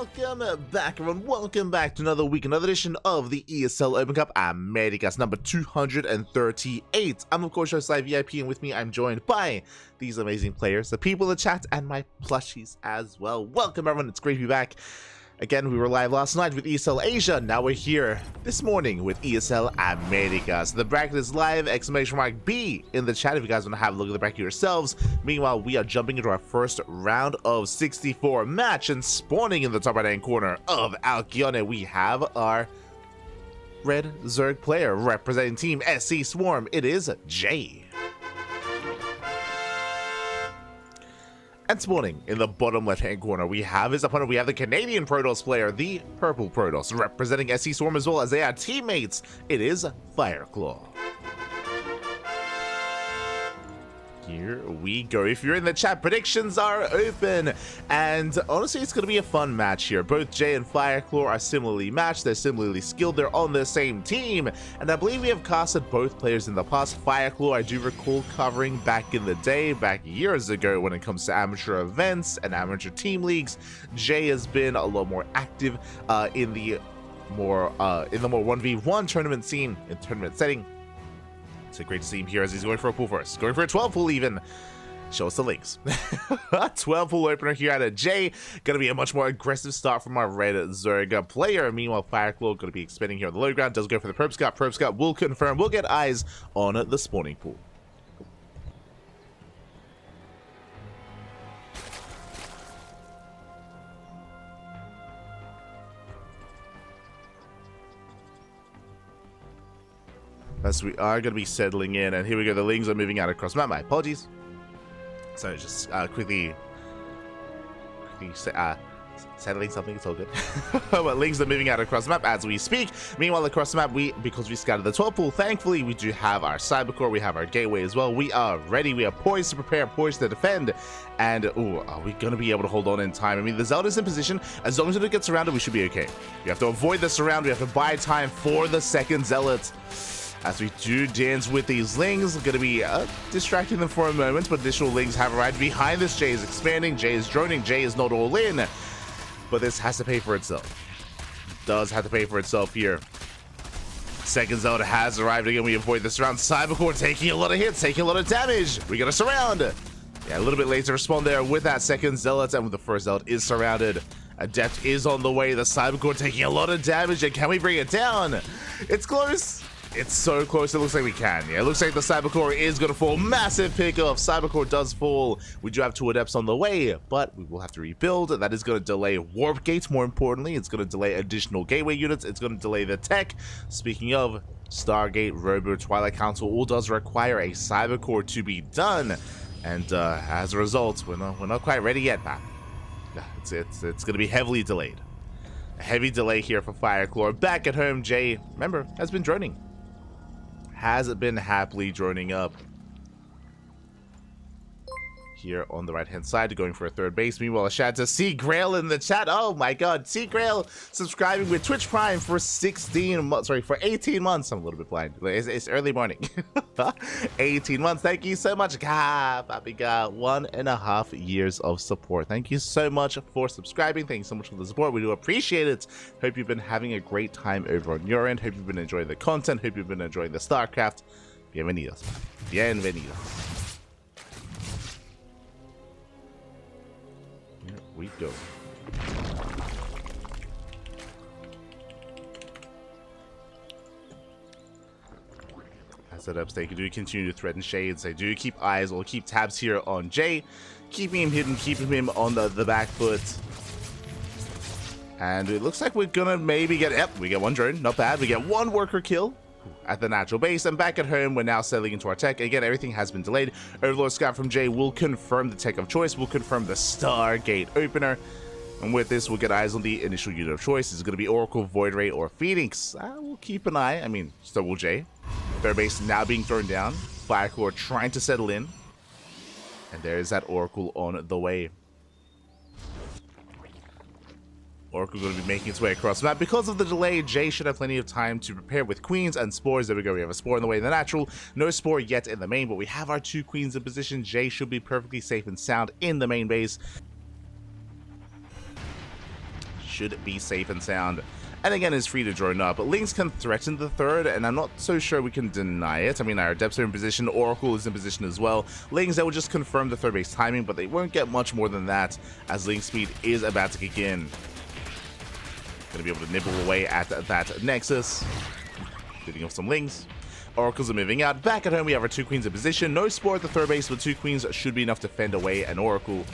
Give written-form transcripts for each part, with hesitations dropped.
Welcome back, everyone. Welcome back to another week, another edition of the ESL Open Cup Americas, number 238. I'm, of course, your side VIP, and with me, I'm joined by these amazing players, the people in the chat, and my plushies as well. Welcome, everyone. It's great to be back. Again, we were live last night with ESL Asia. Now we're here this morning with ESL Americas. The bracket is live, !B in the chat if you guys want to have a look at the bracket yourselves. Meanwhile, we are jumping into our first round of 64 match, and spawning in the top right-hand corner of Alkione, we have our red Zerg player representing Team SC Swarm. It is Jay. And spawning in the bottom left-hand corner, we have his opponent. We have the Canadian Protoss player, the purple Protoss, representing SC Swarm, as well as they are teammates. It is Fireclaw. Here we go. If you're in the chat, predictions are open, and honestly, it's going to be a fun match here. Both Jay and Fireclaw are similarly matched. They're similarly skilled. They're on the same team, and I believe we have casted both players in the past. Fireclaw, I do recall covering back in the day, back years ago, when it comes to amateur events and amateur team leagues. Jay has been a lot more active in the more 1v1 tournament scene, in tournament setting. So great to see him here as he's going for a pool first. Going for a 12 pool even. Show us the links. 12 pool opener here out of Jay. Going to be a much more aggressive start from our red Zerg player. Meanwhile, Fireclaw going to be expanding here on the low ground. Does go for the Probe Scout. Probe Scout will confirm. We'll get eyes on the spawning pool. As we are going to be settling in, and here we go, the Lings are moving out across map. My apologies. So just quickly settling something, it's all good. But Lings are moving out across map as we speak. Meanwhile, across the map, because we scouted the 12 pool, thankfully we do have our Cybercore, we have our Gateway as well. We are ready, we are poised to prepare, poised to defend. And, are we going to be able to hold on in time? I mean, the Zelda's in position. As long as it gets surrounded, we should be okay. We have to avoid the surround, we have to buy time for the second Zealot. As we do dance with these Lings, going to be distracting them for a moment, but additional Lings have arrived behind this. Jay is expanding, Jay is droning, Jay is not all in, but this has to pay for itself. It does have to pay for itself here. Second Zelda has arrived again. We avoid the surround. Cybercore taking a lot of hits, taking a lot of damage. We got a surround. Yeah, a little bit late to respond there with that second Zealot, and with the first Zealot is surrounded. Adept is on the way. The Cybercore taking a lot of damage, and can we bring it down? It's close. It's so close, it looks like we can. Yeah, it looks like the Cybercore is going to fall. Massive pickoff. Cybercore does fall. We do have 2 Adepts on the way, but we will have to rebuild. That is going to delay Warp Gates, more importantly. It's going to delay additional Gateway units. It's going to delay the tech. Speaking of, Stargate, Robo, Twilight Council all does require a Cybercore to be done. And as a result, we're not quite ready yet, man. It's going to be heavily delayed. A heavy delay here for Fireclaw. Back at home, Jay, remember, has been droning. Has been happily droning up here on the right hand side, going for a third base. Meanwhile, a shout out to C Grail in the chat. Oh my god, C Grail subscribing with Twitch Prime for 18 months. I'm a little bit blind. It's early morning. 18 months. Thank you so much. Papi got 1.5 years of support. Thank you so much for subscribing. Thank you so much for the support. We do appreciate it. Hope you've been having a great time over on your end. Hope you've been enjoying the content. Hope you've been enjoying the StarCraft. Bienvenidos. Bienvenidos. We go. As setups, they do continue to threaten shades. They do keep eyes or keep tabs here on Jay, keeping him hidden, keeping him on the back foot. And it looks like we're gonna maybe get, yep, we get 1 drone, not bad. We get 1 worker kill at the natural base, and back at home we're now settling into our tech. Again, everything has been delayed. Overlord Scout from Jay will confirm the tech of choice, will confirm the Stargate opener, and with this we'll get eyes on the initial unit of choice. Is it going to be Oracle, Void Ray, or Phoenix? We'll keep an eye. I mean, so will Jay. Third base now being thrown down. Fireclaw trying to settle in, and there's that Oracle on the way. Oracle going to be making its way across the map. Because of the delay, Jay should have plenty of time to prepare with queens and spores. There we go. We have a spore in the way in the natural. No spore yet in the main, but we have our 2 queens in position. Jay should be perfectly safe and sound in the main base. should be safe and sound. And again, is free to drone up. But Lynx can threaten the third, and I'm not so sure we can deny it. I mean, our Adepts are in position, Oracle is in position as well. Lynx, they will just confirm the third base timing, but they won't get much more than that, as Lynx speed is about to kick in. Gonna be able to nibble away at that Nexus. Leading off some Lynx. Oracles are moving out. Back at home, we have our 2 queens in position. No Spore at the third base, but 2 queens should be enough to fend away an Oracle.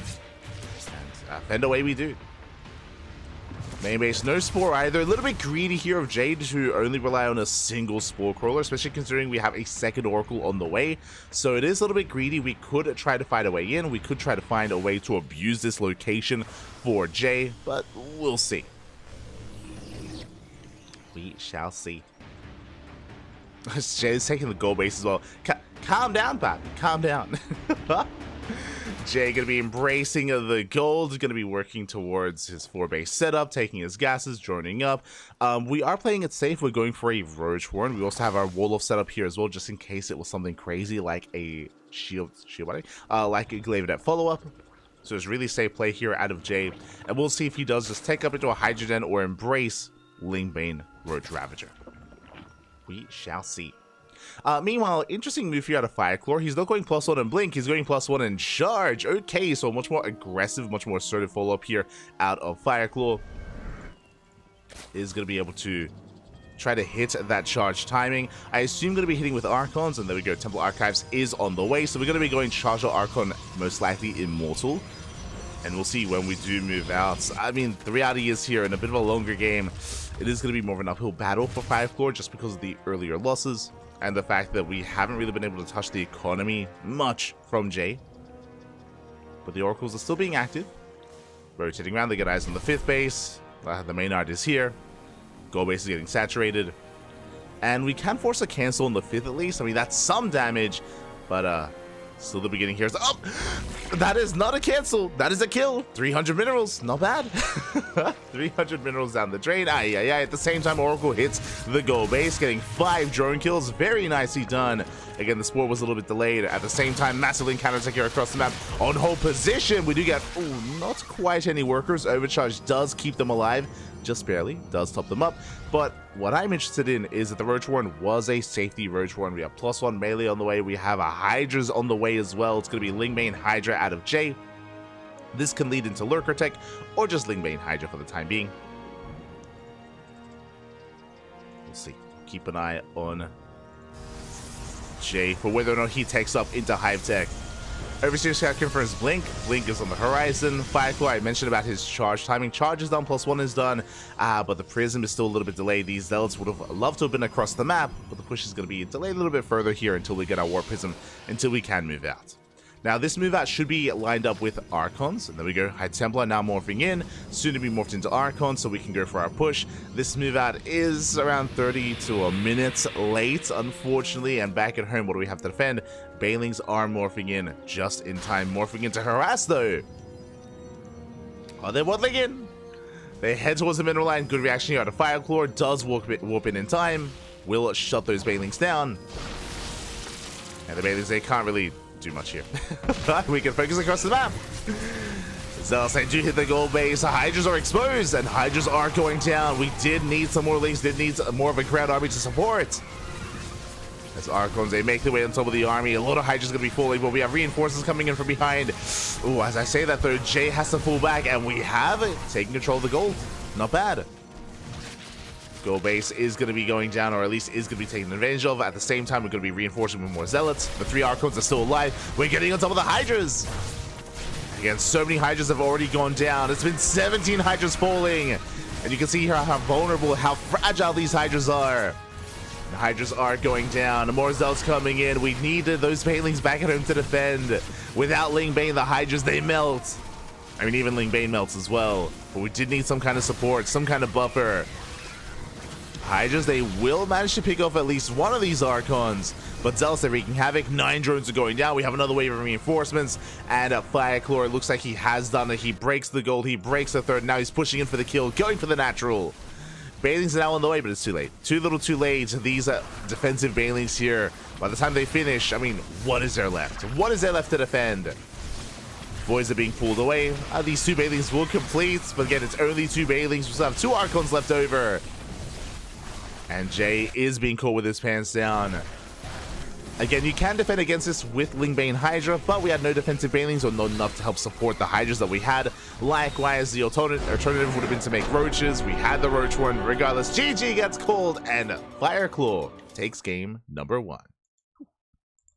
And fend away we do. Main base, no Spore either. A little bit greedy here of Jade to only rely on a single Spore crawler, especially considering we have a second Oracle on the way. So it is a little bit greedy. We could try to find a way in. We could try to find a way to abuse this location for Jay, but we'll see. We shall see. Jay's taking the goal base as well. Calm down, Bob. Calm down. Jay gonna be embracing the gold, gonna be working towards his 4-base setup, taking his gases, joining up. We are playing it safe. We're going for a Roach Warren. We also have our Wolof set up here as well, just in case it was something crazy like a shield body, like a Glavedet follow-up. So it's really safe play here out of Jay, and we'll see if he does just take up into a Hydrogen or embrace Lingbane Roach Ravager. We shall see. Meanwhile, interesting move here out of Fireclaw. He's not going +1 in Blink, he's going +1 in Charge. Okay, so much more aggressive, much more assertive follow-up here out of Fireclaw. Is going to be able to try to hit that charge timing. I assume going to be hitting with Archons, and there we go, Temple Archives is on the way. So we're going to be going Charge or Archon, most likely Immortal. And we'll see when we do move out. I mean, the reality is here, in a bit of a longer game, it is going to be more of an uphill battle for Fireclaw just because of the earlier losses and the fact that we haven't really been able to touch the economy much from Jay. But the Oracles are still being active. Rotating around, they get eyes on the 5th base. The main art is here. Goal base is getting saturated. And we can force a cancel on the 5th at least. I mean, that's some damage, but still the beginning here is, oh, that is not a cancel, that is a kill. 300 minerals, not bad. 300 minerals down the drain. At the same time, Oracle hits the goal base, getting 5 drone kills. Very nicely done. Again, the Spore was a little bit delayed. At the same time, massively counter-attack here across the map. On hold position, we do get, not quite any workers. Overcharge does keep them alive, just barely, does top them up. But what I'm interested in is that the Roach Warren was a safety Roach Warren. We have +1 melee on the way. We have a Hydra's on the way as well. It's going to be Lingbane Hydra out of Jay. This can lead into Lurker Tech or just Lingbane Hydra for the time being. We'll see. Keep an eye on Jay for whether or not he takes up into Hive Tech. Overseer Scout confirms Blink. Blink is on the horizon. Fireclaw, I mentioned about his charge timing. Charge is done, +1 is done, but the Prism is still a little bit delayed. These Zealots would have loved to have been across the map, but the push is going to be delayed a little bit further here until we get our Warp Prism, until we can move out. Now, this move out should be lined up with Archons, and there we go. High Templar now morphing in, soon to be morphed into Archons, so we can go for our push. This move out is around 30 to a minute late, unfortunately, and back at home, what do we have to defend? Banelings are morphing in just in time, morphing into Harass, though. Are they morphing in? They head towards the mineral line. Good reaction here out of Fireclaw. Does warp in time. Will shut those Banelings down. And the Banelings, they can't really do much here. We can focus across the map. Zealots, they do hit the goal base. Hydras are exposed, and Hydras are going down. We did need some more links, did need more of a crowd army to support. As Archons, they make their way on top of the army. A lot of Hydras going to be falling, but we have reinforcements coming in from behind. Ooh, as I say that though, Jay has to fall back, and we have it. Taking control of the gold. Not bad. Goal base is going to be going down, or at least is going to be taken advantage of. At the same time, we're going to be reinforcing with more Zealots. The 3 Archons are still alive. We're getting on top of the Hydras. Again, so many Hydras have already gone down. It's been 17 Hydras falling. And you can see here how vulnerable, how fragile these Hydras are. The Hydras are going down. More Zealots coming in. We needed those Banelings back at home to defend. Without Lingbane, the Hydras, they melt. I mean, even Lingbane melts as well. But we did need some kind of support, some kind of buffer. Hydras, they will manage to pick off at least one of these Archons, but Zealots are wreaking havoc. 9 drones are going down. We have another wave of reinforcements, and Fireclaw, it looks like he has done it. He breaks the gold, he breaks the third. Now he's pushing in for the kill, going for the natural. Banelings are now on the way, but it's too late. Too little too late. These defensive Banelings here, by the time they finish, I mean, what is there left? What is there left to defend? Boys are being pulled away. These 2 Banelings will complete, but again, it's only 2 Banelings. We still have 2 Archons left over. And Jay is being caught with his pants down. Again, you can defend against this with Lingbane Hydra, but we had no defensive Banelings or not enough to help support the Hydras that we had. Likewise, the alternative would have been to make Roaches. We had the Roach one. Regardless, GG gets called, and Fireclaw takes game number 1.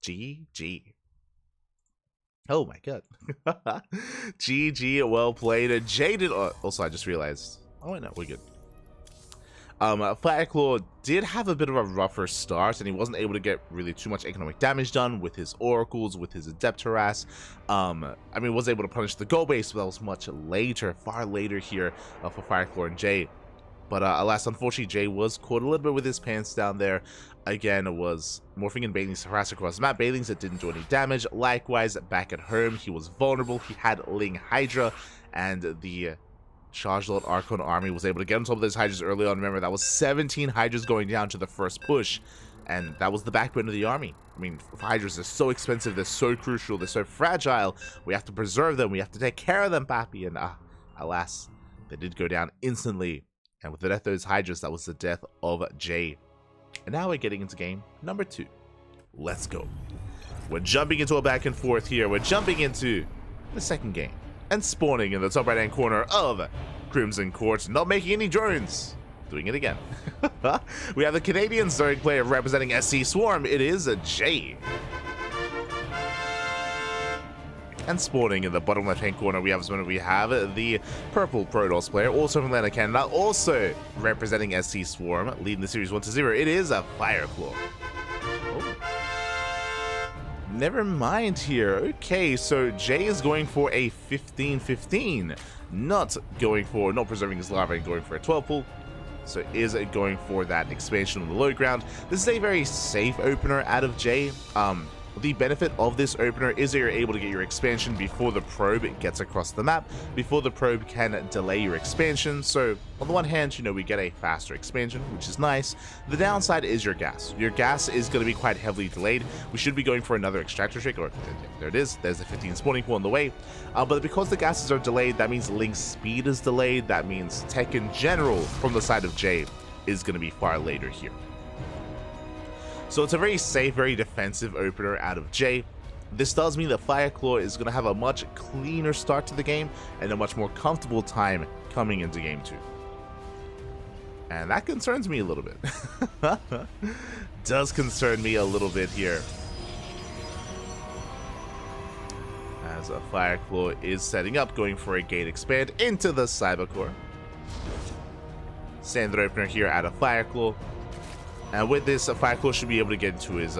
GG. Oh my god. GG, well played. Jay did... also, I just realized... oh, wait, no, we're good. Fireclaw did have a bit of a rougher start, and he wasn't able to get really too much economic damage done with his Oracles, with his Adept Harass. I mean, was able to punish the goal base, but that was much later, far later here for Fireclaw and Jay. But alas, unfortunately, Jay was caught a little bit with his pants down there. Again, it was morphing and Banelings to harass across the map. Banelings that didn't do any damage. Likewise, back at home, he was vulnerable. He had Ling Hydra, and the Charge Lord Archon army was able to get on top of those Hydras early on. Remember, that was 17 Hydras going down to the first push, and that was the backbone of the army. I mean, Hydras are so expensive, they're so crucial, they're so fragile. We have to preserve them, we have to take care of them, Pappy, and alas, they did go down instantly. And with the death of those Hydras, that was the death of Jay. And now we're getting into game number 2. Let's go. We're jumping into a back and forth here. We're jumping into the second game. And spawning in the top right-hand corner of Crimson Court, not making any drones. Doing it again. We have the Canadian Zerg player representing SC Swarm. It is a Jay. And spawning in the bottom left-hand corner, we have the purple Protoss player, also from Atlantic Canada, also representing SC Swarm, leading the series 1-0. It is a Fireclaw. Oh. Never mind here. Okay, so Jay is going for a 15-15, not preserving his lava and going for a 12 pool. So is going for that expansion on the low ground. This is a very safe opener out of Jay. The benefit of this opener is that you're able to get your expansion before the probe gets across the map, before the probe can delay your expansion. So on the one hand, you know, we get a faster expansion, which is nice. The downside is your gas. Your gas is going to be quite heavily delayed. We should be going for another extractor trick, or there it is. There's a 15 spawning pool on the way. But because the gases are delayed, that means link speed is delayed. That means tech in general from the side of Jay is going to be far later here. So it's a very safe, very defensive opener out of Jay. This does mean that Fireclaw is going to have a much cleaner start to the game and a much more comfortable time coming into game 2. And that concerns me a little bit. Does concern me a little bit here. As a Fireclaw is setting up, going for a gate expand into the Cybercore. Standard opener here out of Fireclaw. And with this, Fireclaw should be able to get into his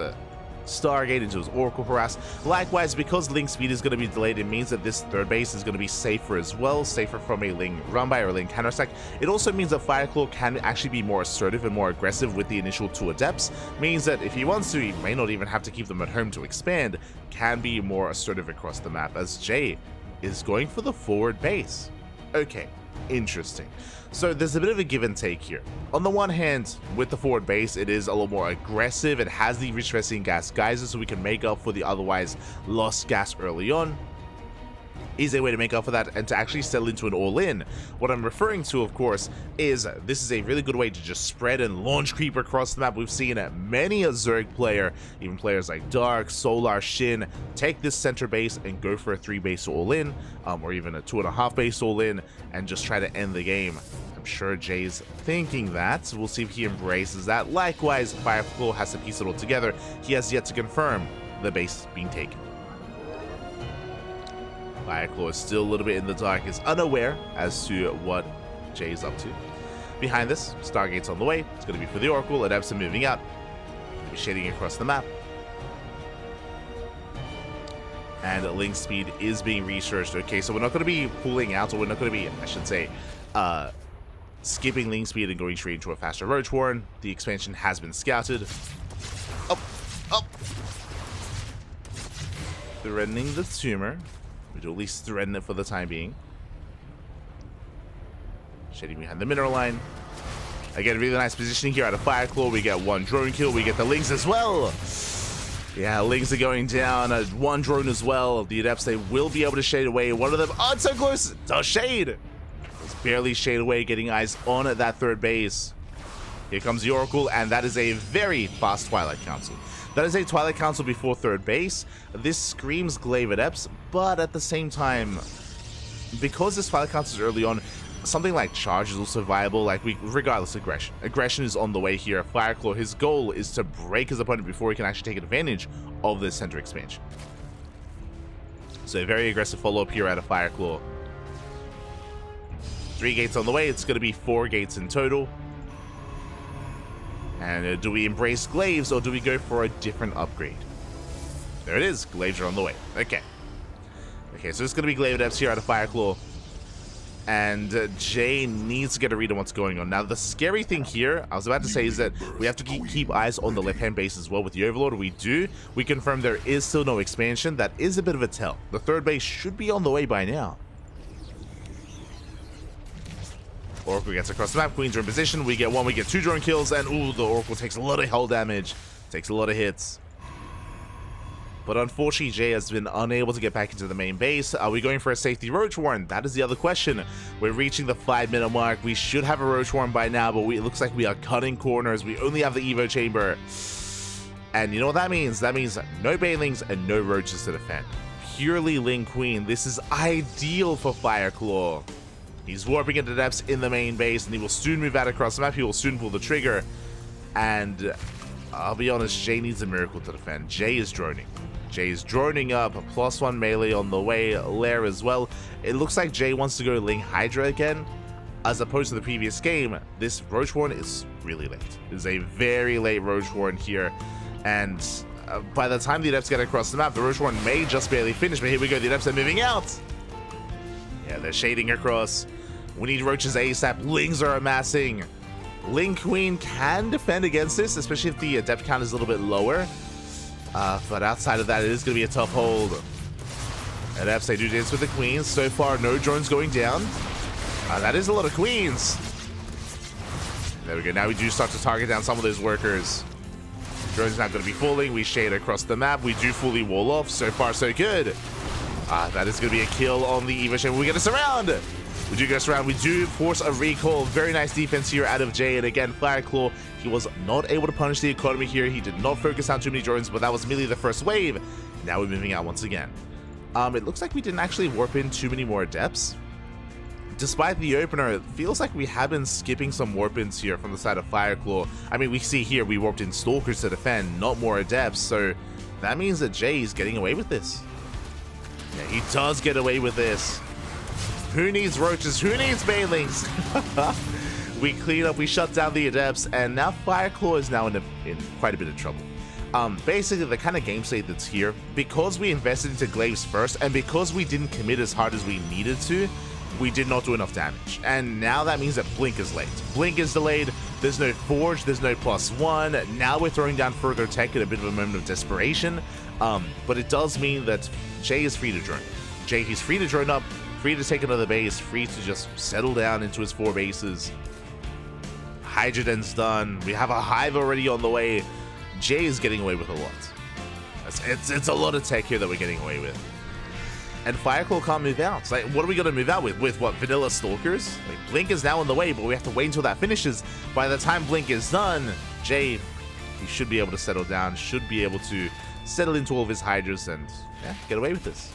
Stargate, into his Oracle Harass. Likewise, because Link speed is going to be delayed, it means that this third base is going to be safer as well, safer from a Ling run-by or Ling counter-attack. It also means that Fireclaw can actually be more assertive and more aggressive with the initial 2 Adepts. Means that if he wants to, he may not even have to keep them at home to expand, can be more assertive across the map, as Jay is going for the forward base. Okay, interesting. So there's a bit of a give and take here. On the one hand, with the forward base, it is a little more aggressive. It has the restressing gas geysers, so we can make up for the otherwise lost gas early on. Is a way to make up for that and to actually settle into an all-in. What I'm referring to, of course, is this is a really good way to just spread and launch creep across the map. We've seen many a Zerg player, even players like Dark, Solar, Shin, take this center base and go for a 3 base all-in, or even a 2.5 base all-in, and just try to end the game. I'm sure Jay's thinking that. We'll see if he embraces that. Likewise, Fireclaw has to piece it all together. He has yet to confirm the base being taken. Fireclaw is still a little bit in the dark, is unaware as to what Jay's up to. Behind this, Stargate's on the way. It's going to be for the Oracle. Adepts are moving out. Going to be shading across the map. And Link speed is being researched. Okay, so we're not going to be pulling out, or we're not going to be, I should say, skipping Link speed and going straight into a faster Roach Warren. The expansion has been scouted. Up, up. Threatening the tumor. We do at least threaten it for the time being. Shading behind the mineral line. Again, really nice positioning here out of Fireclaw. We get 1 drone kill. We get the links as well. Yeah, Lings are going down. One drone as well. The Adepts, they will be able to shade away. One of them, oh, it's so close. Does shade. It's barely shade away, getting eyes on at that third base. Here comes the Oracle, and that is a very fast Twilight Council. That is a Twilight Council before third base. This screams Glaive Adepts, but at the same time, because this Twilight Council is early on, something like Charge is also viable. Like, regardless of aggression. Aggression is on the way here. Fireclaw, his goal is to break his opponent before he can actually take advantage of this center expansion. So a very aggressive follow-up here out of Fireclaw. 3 gates on the way. It's going to be 4 gates in total. And do we embrace Glaives, or do we go for a different upgrade? There it is. Glaives are on the way. Okay. Okay, so it's going to be Glaive Adepts here out of Fireclaw. And Jay needs to get a read on what's going on. Now, the scary thing here, I was about to say, is that we have to keep eyes on the left-hand base as well with the Overlord. We do. We confirm there is still no expansion. That is a bit of a tell. The third base should be on the way by now. Oracle gets across the map. Queens are in position. We get 1, we get 2 drone kills. And, ooh, the Oracle takes a lot of hull damage. Takes a lot of hits. But unfortunately, Jay has been unable to get back into the main base. Are we going for a safety Roach Warren? That is the other question. We're reaching the 5-minute mark. We should have a Roach Warren by now, but it looks like we are cutting corners. We only have the Evo Chamber. And you know what that means? That means no Banelings and no Roaches to defend. Purely Ling Queen. This is ideal for Fireclaw. He's warping into depths in the main base, and he will soon move out across the map. He will soon pull the trigger. And I'll be honest, Jay needs a miracle to defend. Jay is droning. Jay is droning up. A +1 melee on the way. Lair as well. It looks like Jay wants to go Ling Hydra again. As opposed to the previous game, this Roach Warren is really late. It is a very late Roach Warren here. And by the time the Adepts get across the map, the Roach Warren may just barely finish. But here we go. The Adepts are moving out. Yeah, they're shading across. We need Roaches ASAP. Lings are amassing. Ling Queen can defend against this, especially if the Adept count is a little bit lower. But outside of that, it is going to be a tough hold. Adepts, they do dance with the Queens. So far, no drones going down. That is a lot of Queens. There we go. Now we do start to target down some of those workers. Drone's not going to be falling. We shade across the map. We do fully wall off. So far, so good. That is going to be a kill on the Evo Chamber. We get a surround. We do get a surround. We do force a recall. Very nice defense here out of Jay. And again, Fireclaw, he was not able to punish the economy here. He did not focus on too many drones, but that was merely the first wave. Now we're moving out once again. It looks like we didn't actually warp in too many more Adepts. Despite the opener, it feels like we have been skipping some warp-ins here from the side of Fireclaw. I mean, we see here we warped in Stalkers to defend, not more Adepts. So that means that Jay is getting away with this. Yeah, he does get away with this. Who needs Roaches? Who needs Banelings? We clean up, we shut down the Adepts, and now Fireclaw is now in quite a bit of trouble. Basically, the kind of game state that's here, because we invested into Glaives first, and because we didn't commit as hard as we needed to, we did not do enough damage. And now that means that Blink is late. Blink is delayed, there's no Forge, there's no +1. Now we're throwing down further tech at a bit of a moment of desperation. But it does mean that Jay is free to drone. Jay, he's free to drone up, free to take another base, free to just settle down into his 4 bases. Hydroden's done. We have a Hive already on the way. Jay is getting away with a lot. It's a lot of tech here that we're getting away with. And Fireclaw can't move out. Like, what are we going to move out with? With what, vanilla Stalkers? Like, Blink is now on the way, but we have to wait until that finishes. By the time Blink is done, Jay, he should be able to settle down, should be able to settle into all of his Hydras and get away with this.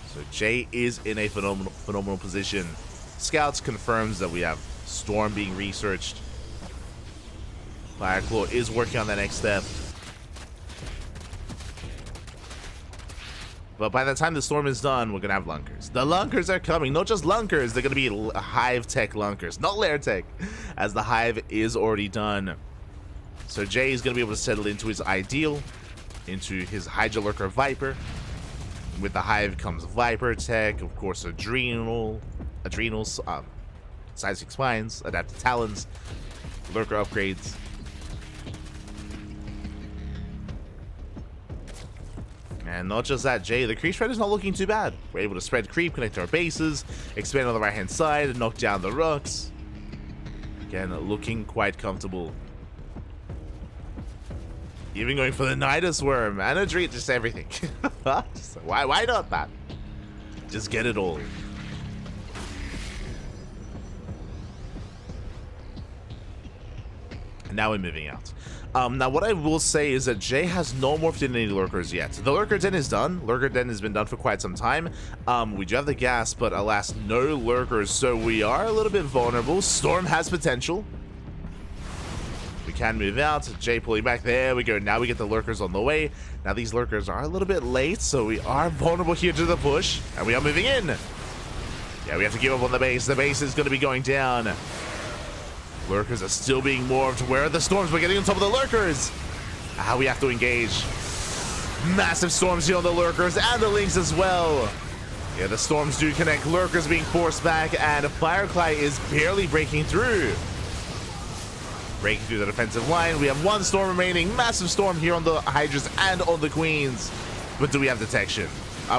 So Jay is in a phenomenal position. Scouts confirms that we have Storm being researched. Fireclaw is working on the next step. But by the time the Storm is done, we're going to have Lunkers. The Lunkers are coming. Not just Lunkers. They're going to be Hive Tech Lunkers. Not Lair Tech. As the Hive is already done. So Jay is going to be able to settle into his ideal. Into his Hydra Lurker Viper. With the Hive comes Viper Tech. Of course, Adrenals. Seismic Spines. Adaptive Talons. Lurker upgrades. And not just that, Jay, the creep spread is not looking too bad. We're able to spread creep, connect our bases, expand on the right-hand side, and knock down the rooks. Again, looking quite comfortable. Even going for the Nidus Worm and a Dream, just everything. Why not that? Just get it all. And now we're moving out. Now what I will say is that Jay has no morphed in any lurkers yet. The lurker den is done. Lurker den has been done for quite some time. We do have the gas, but alas, no lurkers, so we are a little bit vulnerable. Storm has potential. We can move out. Jay pulling back. There we go. Now we get the lurkers on the way. Now these lurkers are a little bit late, so we are vulnerable here to the push, and we are moving in. Yeah, we have to give up on the base. The base is going to be going down. Lurkers are still being morphed. Where are the storms? We're getting on top of the lurkers. We have to engage. Massive storms here on the lurkers and the lings as well. Yeah, the storms do connect. Lurkers being forced back, and CranKy is barely breaking through. Breaking through the defensive line. We have one storm remaining. Massive storm here on the Hydras and on the Queens. But do we have detection?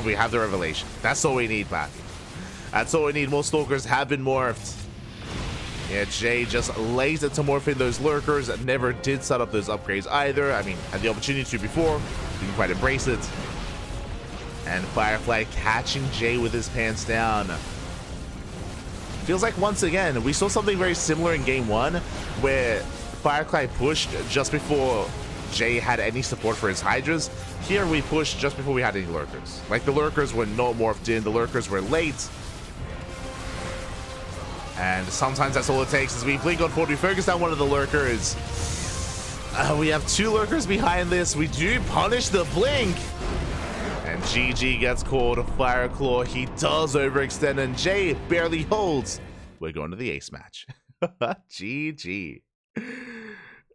We have the revelation. That's all we need, Pat. That's all we need. Most stalkers have been morphed. Yeah, Jay just lays it to morph in those lurkers. Never did set up those upgrades either. I mean, had the opportunity to before. Didn't quite embrace it. And Firefly catching Jay with his pants down. Feels like once again, we saw something very similar in game 1, where Firefly pushed just before Jay had any support for his Hydras. Here we pushed just before we had any lurkers. Like, the lurkers were not morphed in, the lurkers were late. And sometimes that's all it takes. As we blink on forward, we focus down one of the lurkers. We have 2 lurkers behind this. We do punish the blink. And GG gets called. Fireclaw, he does overextend, and Jay barely holds. We're going to the ace match. GG.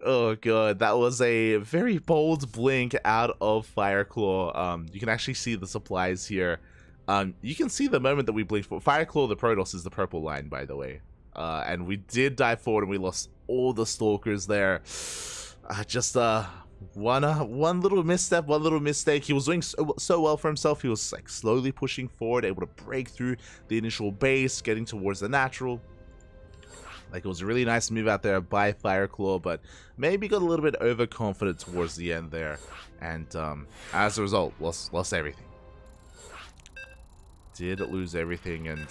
Oh god, that was a very bold blink out of Fireclaw. You can actually see the supplies here. You can see the moment that we blinked for. Fireclaw the Protoss is the purple line, by the way. And we did dive forward and we lost all the stalkers there. Just one little misstep, one little mistake. He was doing so well for himself. He was like slowly pushing forward, able to break through the initial base, getting towards the natural. Like, it was a really nice move out there by Fireclaw, but maybe got a little bit overconfident towards the end there. And as a result, lost everything. Did lose everything, and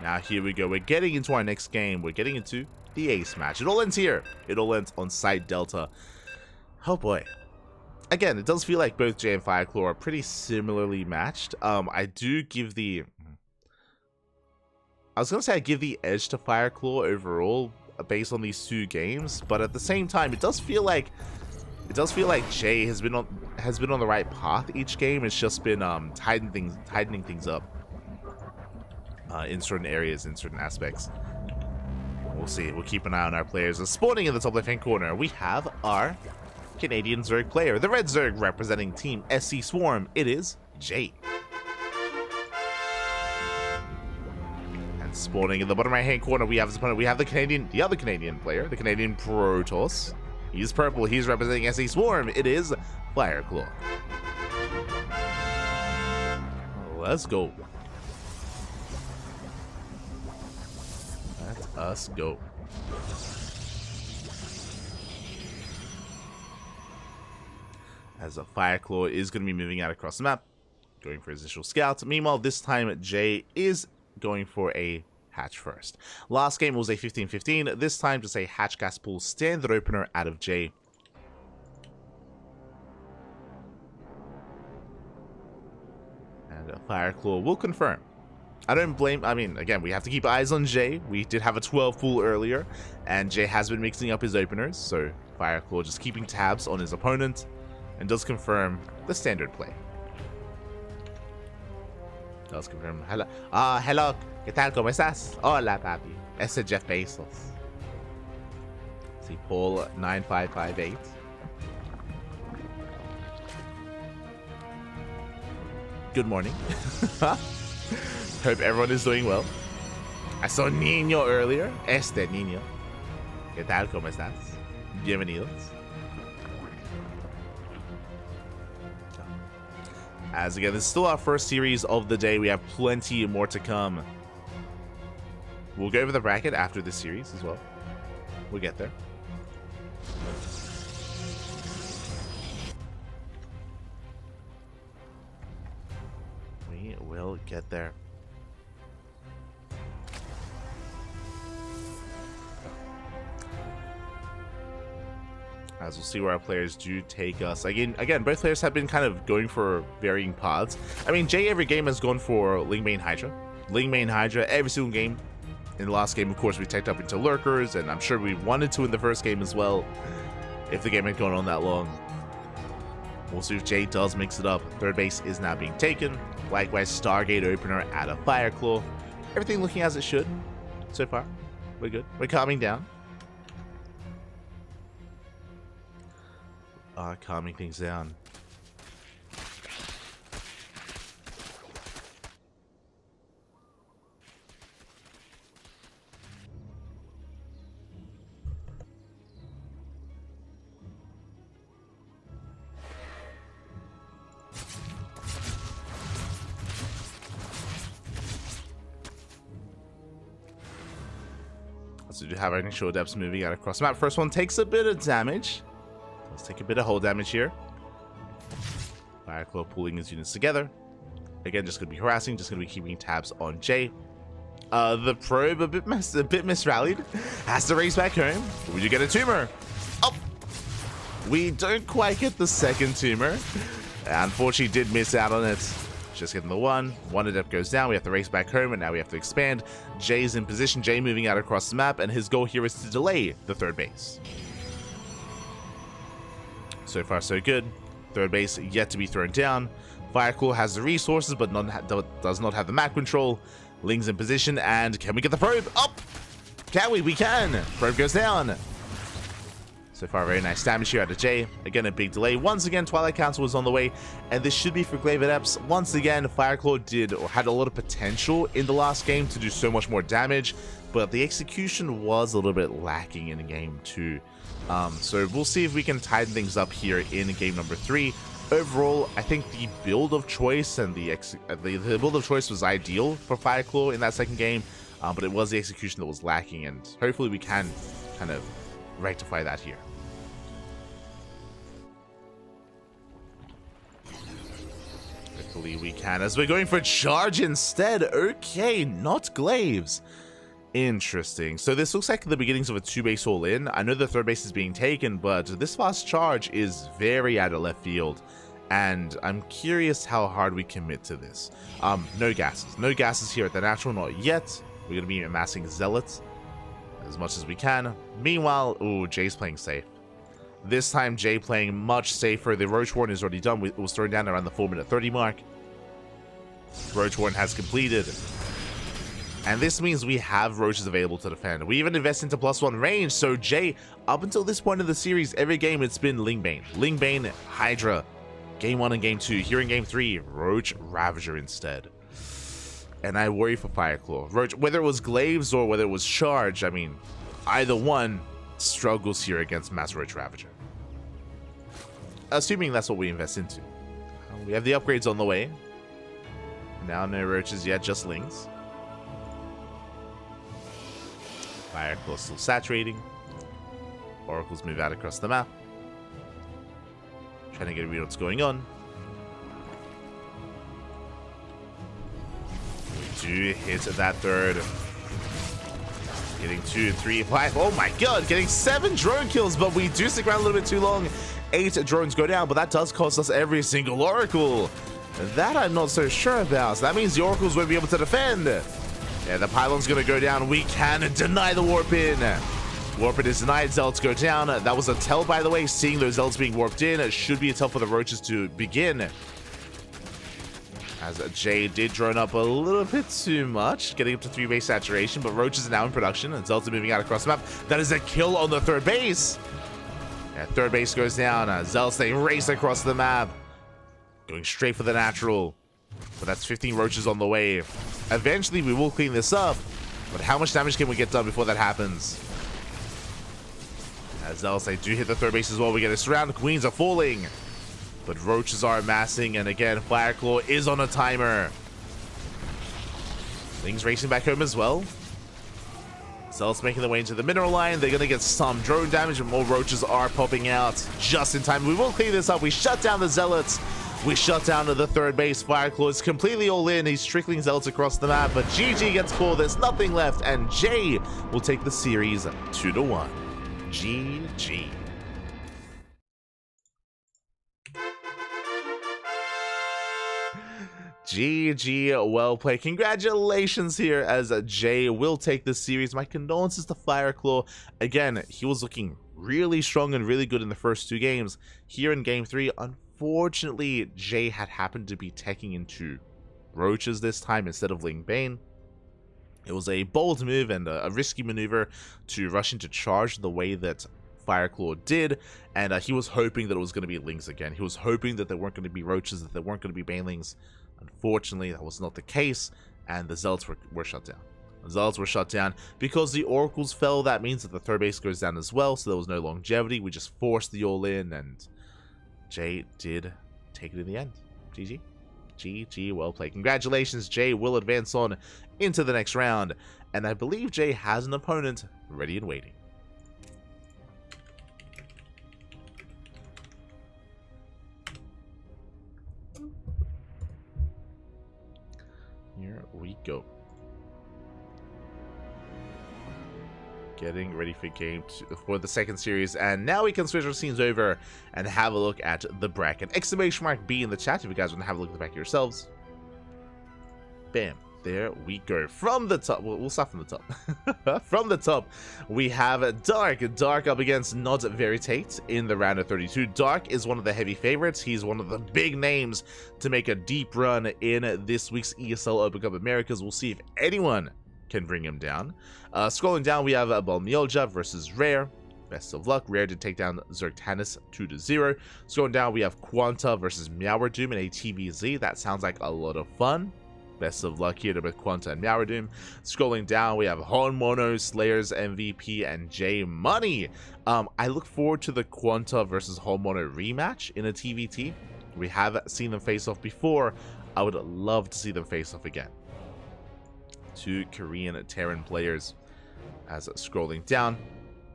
now here we go. We're getting into our next game. We're getting into the ace match. It all ends here. It all ends on Site Delta. Oh boy. Again, it does feel like both Jay and Fireclaw are pretty similarly matched. I do give the... I was going to say I give the edge to Fireclaw overall based on these 2 games, but at the same time, it does feel like Jay has been on the right path each game. It's just been tightening things up. In certain areas, in certain aspects. We'll see. We'll keep an eye on our players. Spawning in the top left-hand corner, we have our Canadian Zerg player. The red Zerg representing Team SC Swarm. It is Jay. And spawning in the bottom right-hand corner, we have his opponent. We have the other Canadian player, the Canadian Protoss. He's purple. He's representing SC Swarm. It is Fireclaw. Let's go. Let us go. As a Fireclaw is going to be moving out across the map, going for his initial scouts. Meanwhile, this time Jay is going for a hatch first. Last game was a 15-15. This time just a hatch gas pool standard opener out of Jay. And Fireclaw will confirm. I don't blame, I mean, again, we have to keep eyes on Jay. We did have a 12 pool earlier, and Jay has been mixing up his openers, so Fireclaw just keeping tabs on his opponent, and does confirm the standard play. Does confirm, hello, hello, ¿qué tal, cómo estás? Hola, papi. Ese Jeff Bezos. See, Paul 9558. Good morning. Hope everyone is doing well. I saw Niño earlier. Este Niño. ¿Qué tal? ¿Cómo estás? Bienvenidos. As again, this is still our first series of the day. We have plenty more to come. We'll go over the bracket after this series as well. We'll get there. We will get there. As we'll see where our players do take us. Again, both players have been kind of going for varying paths. I mean, Jay every game has gone for Ling main Hydra. Ling main Hydra every single game. In the last game, of course, we teched up into Lurkers, and I'm sure we wanted to in the first game as well, if the game had gone on that long. We'll see if Jay does mix it up. Third base is now being taken. Likewise, Stargate opener at a Fireclaw. Everything looking as it should so far. We're good. We're calming down. Calming things down. So we do have our initial adepts moving out across the map. First one takes a bit of damage. Let's take a bit of hull damage here. Fireclaw pulling his units together. Again, just going to be harassing, just going to be keeping tabs on Jay. The probe a bit misrallied. Has to race back home. We do get a tumor. Oh! We don't quite get the second tumor. Unfortunately, did miss out on it. Just getting the one. One adept goes down. We have to race back home, and now we have to expand. Jay's in position. Jay moving out across the map, and his goal here is to delay the third base. So far, so good. Third base yet to be thrown down. Fireclaw has the resources, but does not have the map control. Ling's in position, and can we get the probe? Up! Can we? We can! Probe goes down. So far, very nice damage here out of Jay. Again, a big delay. Once again, Twilight Council was on the way, and this should be for Glaive Adepts. Once again, Fireclaw had a lot of potential in the last game to do so much more damage, but the execution was a little bit lacking in game 2. So we'll see if we can tighten things up here in game number 3. Overall, I think the build of choice and the build of choice was ideal for Fireclaw in that second game, but it was the execution that was lacking, and hopefully we can kind of rectify that here. Hopefully we can, as we're going for charge instead. Okay, not glaives. Interesting. So this looks like the beginnings of a 2-base all-in. I know the third base is being taken, but this fast charge is very out of left field, and I'm curious how hard we commit to this. No gases. No gases here at the natural, not yet. We're going to be amassing zealots as much as we can. Meanwhile, ooh, Jay's playing safe. This time, Jay playing much safer. The Roach Warden is already done. It was thrown down around the 4-minute 30 mark. Roach Warden has completed. And this means we have Roaches available to defend. We even invest into +1 range. So Jay, up until this point in the series, every game it's been Lingbane. Lingbane, Hydra. Game 1 and Game 2. Here in Game 3, Roach Ravager instead. And I worry for Fireclaw. Roach, whether it was Glaives or whether it was Charge, I mean, either one struggles here against Mass Roach Ravager. Assuming that's what we invest into. We have the upgrades on the way. Now no Roaches yet, just Lings. Fireclaw still saturating. Oracles move out across the map. Trying to get a read what's going on. We do hit that third. Getting 2, 3, 5. Oh my god, getting 7 drone kills, but we do stick around a little bit too long. 8 drones go down, but that does cost us every single Oracle. That I'm not so sure about. So that means the Oracles won't be able to defend. Yeah, the pylon's gonna go down. We can deny the warp in. Warp in is denied. Zealots go down. That was a tell, by the way. Seeing those Zealots being warped in, it should be a tell for the Roaches to begin. As Jay did drone up a little bit too much, getting up to 3-base saturation, but Roaches are now in production, and Zealots are moving out across the map. That is a kill on the third base. Yeah, third base goes down. Zealots, they race across the map, going straight for the natural. But that's 15 Roaches on the way. Eventually, we will clean this up, but how much damage can we get done before that happens? As Zealots, they do hit the third base as well. We get a surround. Queens are falling. But Roaches are amassing, and again, Fireclaw is on a timer. Things racing back home as well. Zealots making their way into the mineral line. They're going to get some drone damage, and more Roaches are popping out just in time. We will clean this up. We shut down the Zealots. We shut down to the third base. Fireclaw is completely all in. He's trickling Zelts across the map, but GG gets called. There's nothing left, and Jay will take the series 2-1. GG. GG, well played. Congratulations here, as Jay will take this series. My condolences to Fireclaw. Again, he was looking really strong and really good in the first two games. Here in game 3, unfortunately, Jay had happened to be taking into Roaches this time instead of Ling Bane. It was a bold move and a risky maneuver to rush into charge the way that Fireclaw did, and he was hoping that it was going to be Lings again. He was hoping that there weren't going to be Roaches, that there weren't going to be Banelings. Unfortunately, that was not the case, and the Zelts were shut down. The Zelts were shut down because the Oracles fell. That means that the third base goes down as well, so there was no longevity. We just forced the all-in, and Jay did take it in the end. GG. GG, well played. Congratulations, Jay will advance on into the next round, and I believe Jay has an opponent ready and waiting. Here we go. Getting ready for the second series, and now we can switch our scenes over and have a look at the bracket. Exclamation mark B in the chat if you guys want to have a look at the back yourselves. Bam. There we go. From the top, we'll start from the top. From the top, we have Dark up against Not Very Tate in the round of 32. Dark is one of the heavy favorites. He's one of the big names to make a deep run in this week's ESL Open Cup Americas. We'll see if anyone can bring him down. Scrolling down, we have Balmiolja versus Rare. Best of luck. Rare did take down Zertanis 2-0. Scrolling down, we have Quanta versus Meowardoom in a TVZ. That sounds like a lot of fun. Best of luck here to both Quanta and Meowardoom. Scrolling down, we have Honmono, Slayers MVP, and J Money. I look forward to the Quanta versus Honmono rematch in a TVT. We have seen them face off before. I would love to see them face off again. Two Korean Terran players. As scrolling down,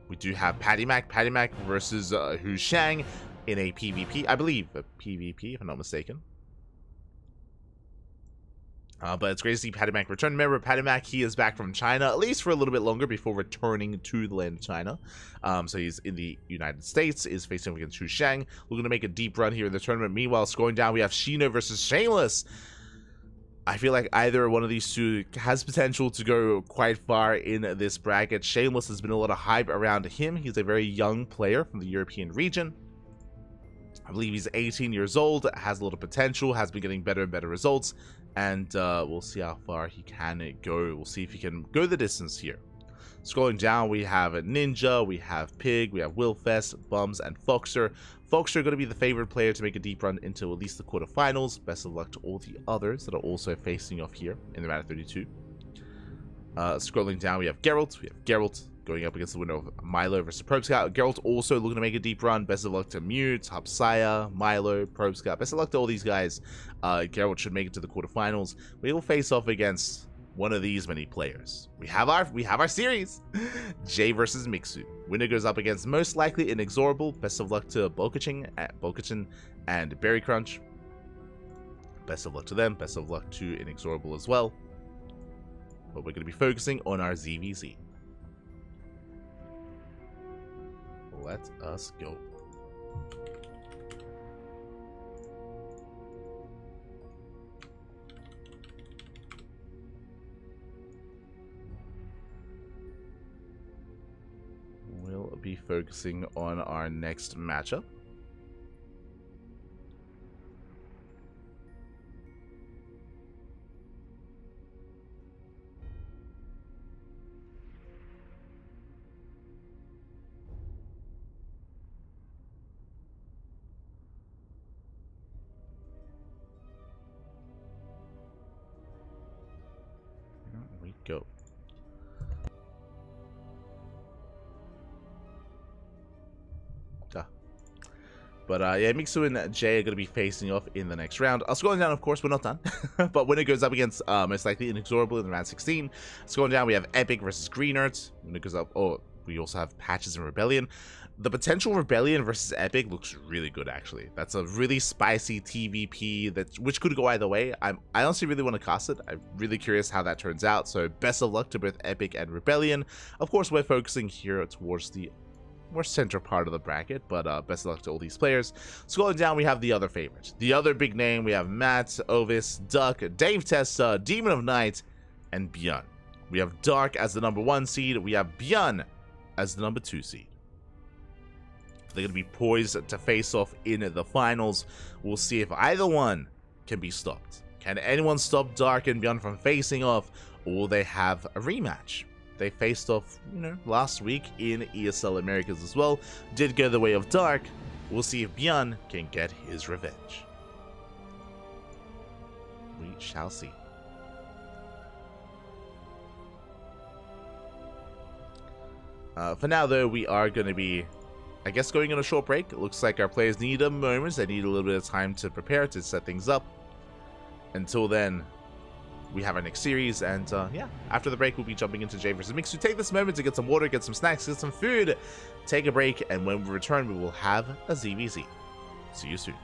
we do have Patty Mac versus Hu Shang in a PvP. I believe a PvP, if I'm not mistaken. But it's great to see Patty Mac return. Remember, Patty Mac, he is back from China, at least for a little bit longer before returning to the land of China. So he's in the United States, is facing against Hu Shang. We're going to make a deep run here in the tournament. Meanwhile, scrolling down, we have Shino versus Shameless. I feel like either one of these two has potential to go quite far in this bracket. Shameless has been a lot of hype around him. He's a very young player from the European region. I believe he's 18 years old, has a lot of potential, has been getting better and better results, and we'll see how far he can go. We'll see if he can go the distance here. Scrolling down, we have Ninja, we have Pig, we have Willfest, Bums, and Foxer. Foxer are going to be the favorite player to make a deep run into at least the quarterfinals. Best of luck to all the others that are also facing off here in the round of 32. Scrolling down, we have Geralt. Going up against the winner of Milo versus Probe Scout. Geralt also looking to make a deep run. Best of luck to Mew, Topsaya, Milo, Probe Scout. Best of luck to all these guys. Geralt should make it to the quarterfinals. We will face off against one of these many players. We have our series. Jay versus Mixu. Winner goes up against most likely Inexorable. Best of luck to Bokachin and Berry Crunch. Best of luck to them. Best of luck to Inexorable as well. But we're going to be focusing on our ZVZ. Let us go. We'll be focusing on our next matchup. Go. But yeah, Mixu and Jay are going to be facing off in the next round. Scrolling down, of course, we're not done. But winner goes up against most likely Inexorable in the round 16. Scrolling down, we have Epic versus Green Earth. Winner goes up. Oh, we also have Patches and Rebellion. The potential Rebellion versus Epic looks really good, actually. That's a really spicy TVP which could go either way. I honestly really want to cast it. I'm really curious how that turns out. So best of luck to both Epic and Rebellion. Of course, we're focusing here towards the more center part of the bracket, but best of luck to all these players. Scrolling down, we have the other favorites. The other big name, we have Matt, Ovis, Duck, Dave Testa, Demon of Night, and Bjorn. We have Dark as the number 1 seed. We have Bjorn as the number 2 seed. They're going to be poised to face off in the finals. We'll see if either one can be stopped. Can anyone stop Dark and Bjorn from facing off, or will they have a rematch? They faced off, last week in ESL Americas as well. Did go the way of Dark. We'll see if Bjorn can get his revenge. We shall see. For now, though, we are going to be, I guess, going on a short break. It looks like our players need a moment. They need a little bit of time to prepare, to set things up. Until then, we have our next series, and yeah, after the break, we'll be jumping into J vs. Mix. So take this moment to get some water, get some snacks, get some food, take a break, and when we return, we will have a ZVZ. See you soon.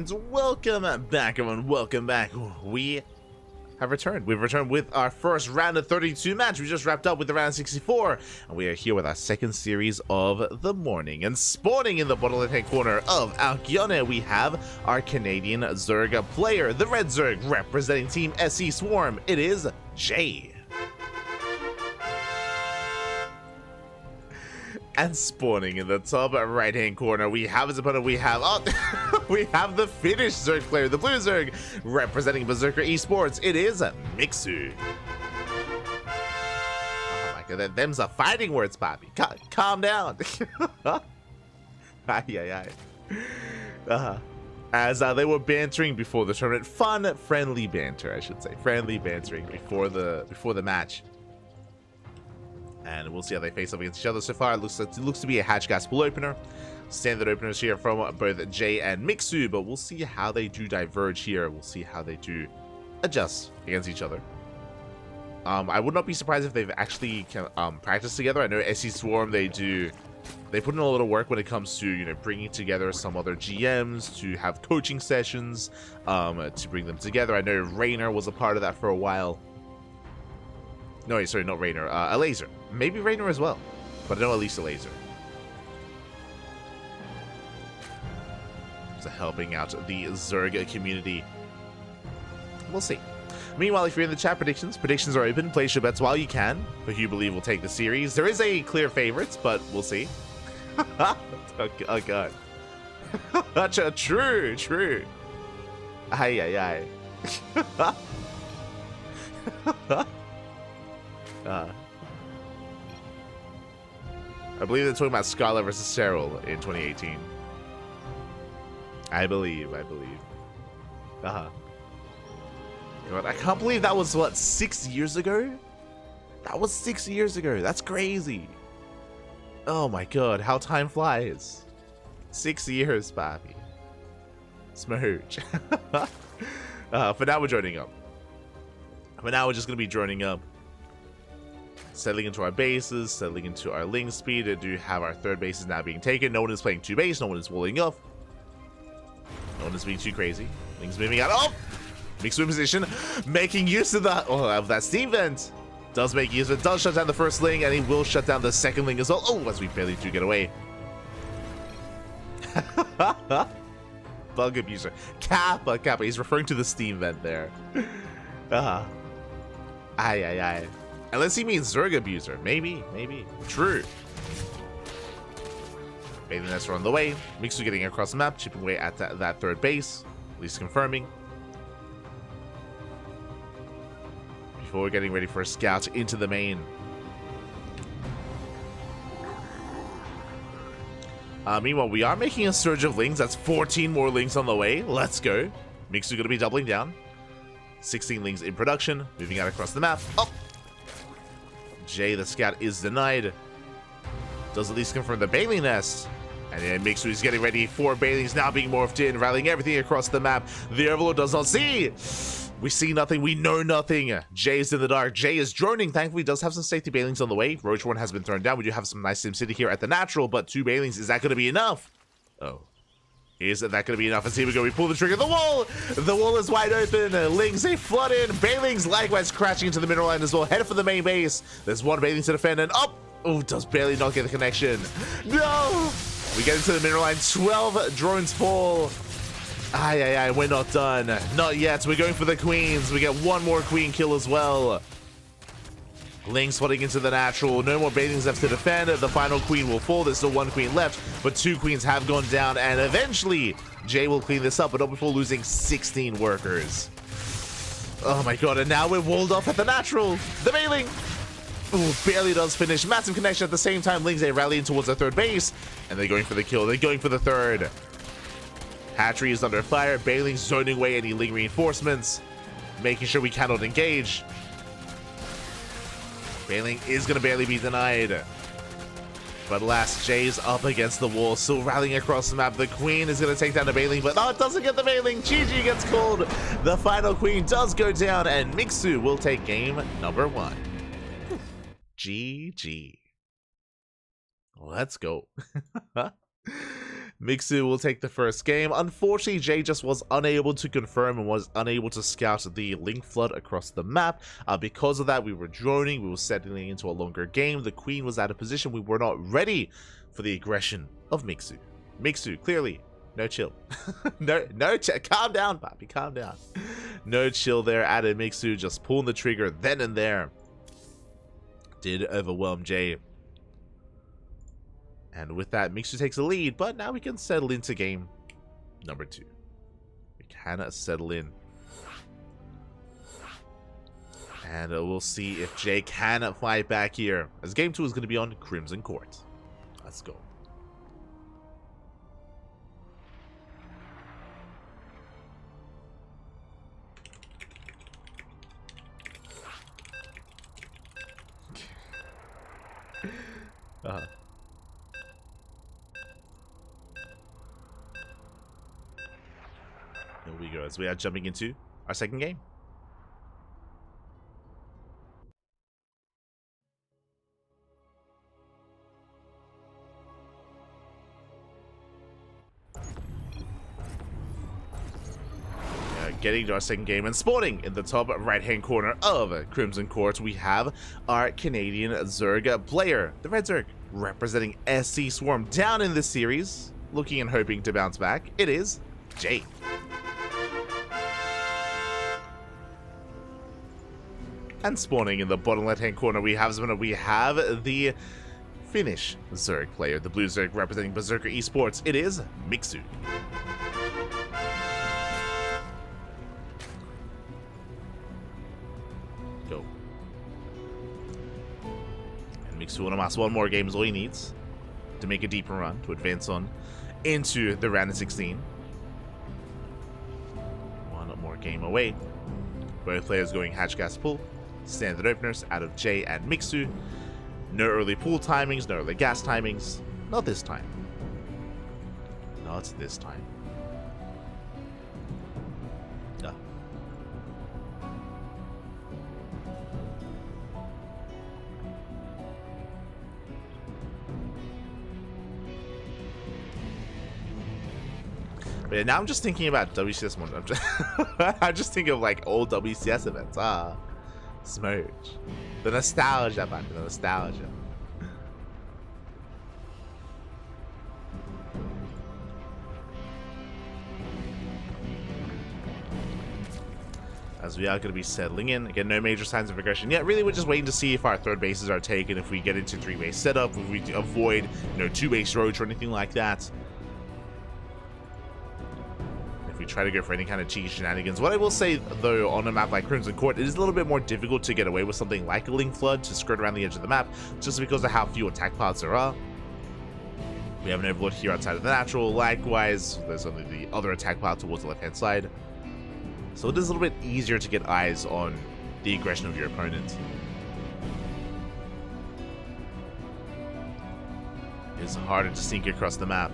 And welcome back, everyone. Welcome back. We have returned. We've returned with our first round of 32 match. We just wrapped up with the round 64, and we are here with our second series of the morning. And spawning in the bottom left-hand corner of Alkione, we have our Canadian Zerg player, the Red Zerg, representing Team SC Swarm. It is Jay. And spawning in the top right-hand corner, we have his opponent. We have we have the Finnish Zerg player, the Blue Zerg, representing Berserker Esports. It is Mixu. Oh my god, them's are fighting words, Poppy. Calm down. As they were bantering before the tournament, fun, friendly banter, I should say, friendly bantering before the match. And we'll see how they face up against each other. So far, it looks to be a hatch gas pool opener. Standard openers here from both Jay and Mixu, but we'll see how they do diverge here. We'll see how they do adjust against each other. I would not be surprised if they've actually practiced together. I know SC Swarm, they put in a lot of work when it comes to, you know, bringing together some other GMs to have coaching sessions, to bring them together. I know Rainer was a part of that for a while. No, sorry, not Rainer. A Laser. Maybe Rainer as well. But I know at least a Laser. So helping out the Zerg community. We'll see. Meanwhile, if you're in the chat, predictions are open. Place your bets while you can for who you believe will take the series. There is a clear favorite, but we'll see. Oh god. True. Aye. I believe they're talking about Scarlet versus Cyril in 2018. I believe. God, I can't believe that was, what, 6 years ago? That was 6 years ago. That's crazy. Oh my god, how time flies. 6 years, Bobby. Smooch. For now, we're joining up. For now, we're just going to be joining up. Settling into our bases, settling into our ling speed. I do have our third base is now being taken. No one is playing two base. No one is walling off. No one is being too crazy. Ling's moving out. Oh! Mixed win position. Making use of that. Oh, of that steam vent. Does make use of it. Does shut down the first ling, and he will shut down the second ling as well. Oh, as we barely do get away. Bug abuser. Kappa. He's referring to the steam vent there. Aye. Unless he means Zerg abuser. Maybe. True. Bathing nets are on the way. Mixu getting across the map, chipping away at that third base. At least confirming. Before we're getting ready for a scout into the main. Meanwhile, we are making a surge of lings. That's 14 more lings on the way. Let's go. Mixu going to be doubling down. 16 lings in production. Moving out across the map. Oh! Jay, the scout, is denied. Does at least confirm the Bailey nest. And then Mixu is getting ready for Bailey's now being morphed in, rallying everything across the map. The Overlord does not see. We see nothing. We know nothing. Jay is in the dark. Jay is droning. Thankfully, does have some safety Bailings on the way. Roach one has been thrown down. We do have some nice SimCity here at the natural, but 2 Bailings, is that going to be enough? Oh. Is that going to be enough? And here we go. We pull the trigger. The wall is wide open. Lings, they flood in. Bailings likewise crashing into the mineral line as well. Headed for the main base. There's one Bailing to defend, and up. Oh, does barely not get the connection. No! We get into the mineral line. 12 drones fall. Aye. We're not done. Not yet. We're going for the queens. We get one more queen kill as well. Lings flooding into the natural. No more Bailings left to defend. The final queen will fall. There's still one queen left, but 2 queens have gone down, and eventually Jay will clean this up, but not before losing 16 workers. Oh my god, and now we're walled off at the natural. The Bailing. Ooh, barely does finish. Massive connection at the same time. Lings, they rallying towards the third base, and they're going for the kill. They're going for the third. Hatchery is under fire. Bailing zoning away any Ling reinforcements, making sure we cannot engage. Bailing is going to barely be denied. But last, Jay's up against the wall, still rallying across the map. The queen is going to take down the Bailing, but it doesn't get the Bailing. GG gets called. The final queen does go down, and Mixu will take game number 1. GG. Let's go. Mixu will take the first game. Unfortunately, Jay just was unable to confirm and was unable to scout the link flood across the map. Because of that, we were droning. We were settling into a longer game. The queen was out of position. We were not ready for the aggression of Mixu. Mixu, clearly, no chill. no chill. Calm down, Papi. Calm down. No chill there. Added Mixu just pulling the trigger then and there. Did overwhelm Jay. And with that, Mixu takes a lead, but now we can settle into game number 2. We cannot settle in. And we'll see if Jay can fight back here, as game 2 is going to be on Crimson Court. Let's go. Here we go, as we are jumping into our second game. Getting to our second game and spawning in the top right-hand corner of Crimson Court, we have our Canadian Zerg player, the Red Zerg, representing SC Swarm down in this series, looking and hoping to bounce back. It is Jay. And spawning in the bottom left-hand corner, we have the Finnish Zerg player, the Blue Zerg representing Berserker Esports. It is Mixu. Go. And Mixu will amass one more game is all he needs to make a deeper run, to advance on into the round of 16. One more game away. Both players going hatch gas pull. Standard openers out of Jay and Mixu. No early pool timings, no early gas timings. Not this time. Not this time. No. But yeah, now I'm just thinking about WCS more. I'm just thinking of like old WCS events. Smurge. The nostalgia, man. The nostalgia. As we are going to be settling in. Again, no major signs of aggression yet. Really, we're just waiting to see if our third bases are taken, if we get into 3-base setup, if we avoid, 2-base roach or anything like that. We try to go for any kind of cheeky shenanigans. What I will say, though, on a map like Crimson Court, it is a little bit more difficult to get away with something like a Link Flood to skirt around the edge of the map, just because of how few attack paths there are. We have an Overlord here outside of the natural. Likewise, there's only the other attack path towards the left-hand side. So it is a little bit easier to get eyes on the aggression of your opponent. It's harder to sneak across the map.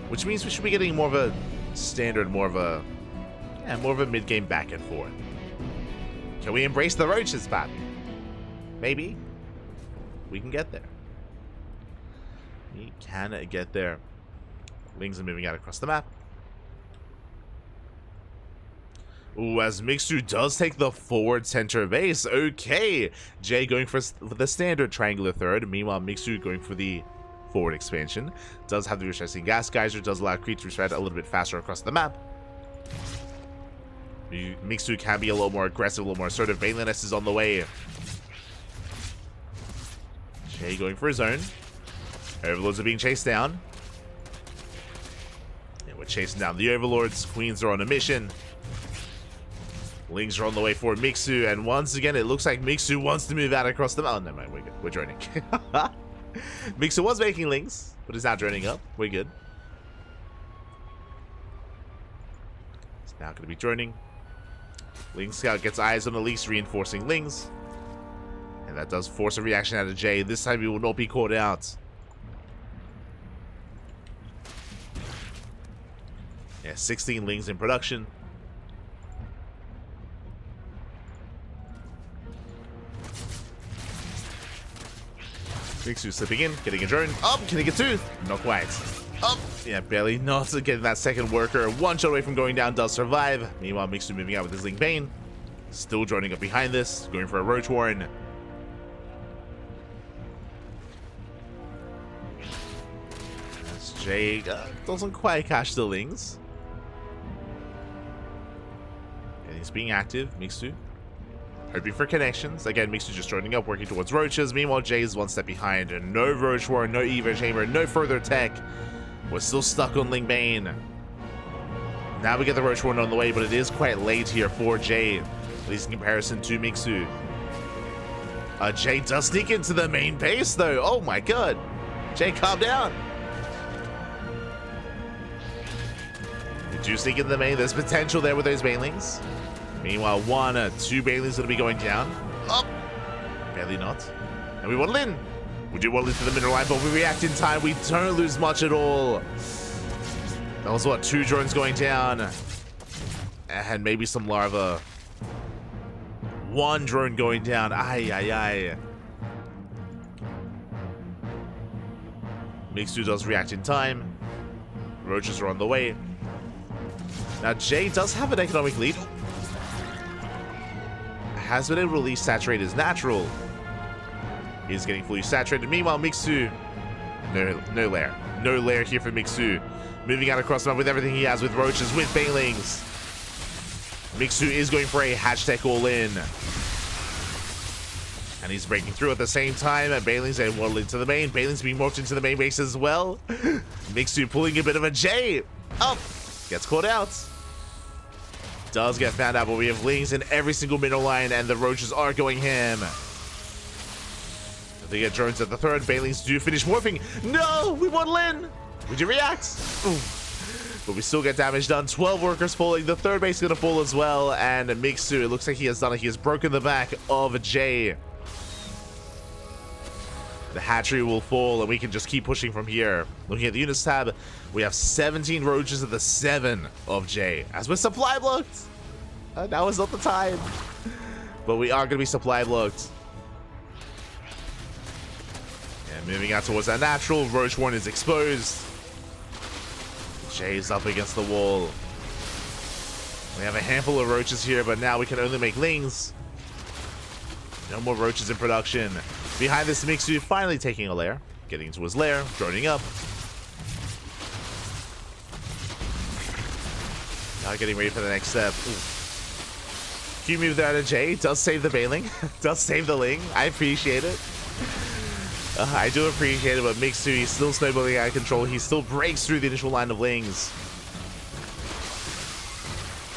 Which means we should be getting more of a standard, more of a mid-game back and forth. Can we embrace the roaches, Pappy? Maybe. We can get there. We can get there. Lings are moving out across the map. Ooh, as Mixu does take the forward center base. Okay. Jay going for the standard triangular third. Meanwhile, Mixu going for the forward expansion. Does have the restricting gas geyser, does allow creatures to spread a little bit faster across the map. Mixu can be a little more aggressive, a little more assertive. Baneliness is on the way. Jay going for his own. Overlords are being chased down. And we're chasing down the Overlords. Queens are on a mission. Lings are on the way for Mixu, and once again it looks like Mixu wants to move out across the map. Oh, never mind, we're good. We're droning. Mixer was making links, but is now droning up. We're good. It's now going to be droning. Ling Scout gets eyes on Elise, reinforcing Lings. And that does force a reaction out of Jay. This time he will not be caught out. Yeah, 16 Lings in production. Mixu slipping in, getting a drone. Up, can he get two? Not quite. Up, yeah, barely. Not getting that second worker. One shot away from going down, does survive. Meanwhile, Mixu moving out with his Link Bane. Still droning up behind this, going for a Roach Warren. As Jay doesn't quite catch the Lings. And he's being active, Mixu. Hoping for connections. Again, Mixu just joining up, working towards Roaches. Meanwhile, Jay is one step behind. And no Roach Warren, no Evo Chamber, no further tech. We're still stuck on Link Bane. Now we get the Roach Warren on the way, but it is quite late here for Jay, at least in comparison to Mixu. Jay does sneak into the main base, though. Oh my god. Jay, calm down. We do sneak into the main. There's potential there with those Banelings. Meanwhile, two Banelings going to be going down. Up. Barely not. And we waddle in. We do waddle into the middle line, but we react in time. We don't lose much at all. That was what, 2 drones going down. And maybe some larva. 1 drone going down. Ay, ay, ay. Mixu does react in time. Roaches are on the way. Now, Jay does have an economic lead. Has been able to release Saturate his natural. He's getting fully saturated. Meanwhile, Mixu, no lair. No lair here for Mixu. Moving out across the map with everything he has with Roaches, with Banelings. Mixu is going for a hatch tech all in. And he's breaking through at the same time. And Banelings and waddle into the main. Banelings being morphed into the main base as well. Mixu pulling a bit of a J. Up. Gets caught out. Does get found out, but we have Lings in every single middle line, and the Roaches are going ham. They get drones at the third. Banelings do finish morphing. No! We waddle in! Would you react? Ooh. But we still get damage done. 12 workers falling. The third base is going to fall as well. And Mixu, it looks like he has done it. He has broken the back of Jay. The hatchery will fall, and we can just keep pushing from here. Looking at the units tab, we have 17 Roaches at the 7 of Jay. As we're supply blocked. Now is not the time. But we are going to be supply blocked. And moving out towards that natural. Roach Warren is exposed. Jay's up against the wall. We have a handful of Roaches here, but now we can only make Lings. No more Roaches in production. Behind this, Mixu finally taking a lair. Getting into his lair, droning up. Now getting ready for the next step. Q move there to Jay. Does save the Baneling. Does save the Ling. I appreciate it. I do appreciate it, but Mixu, he's still snowballing out of control. He still breaks through the initial line of Lings.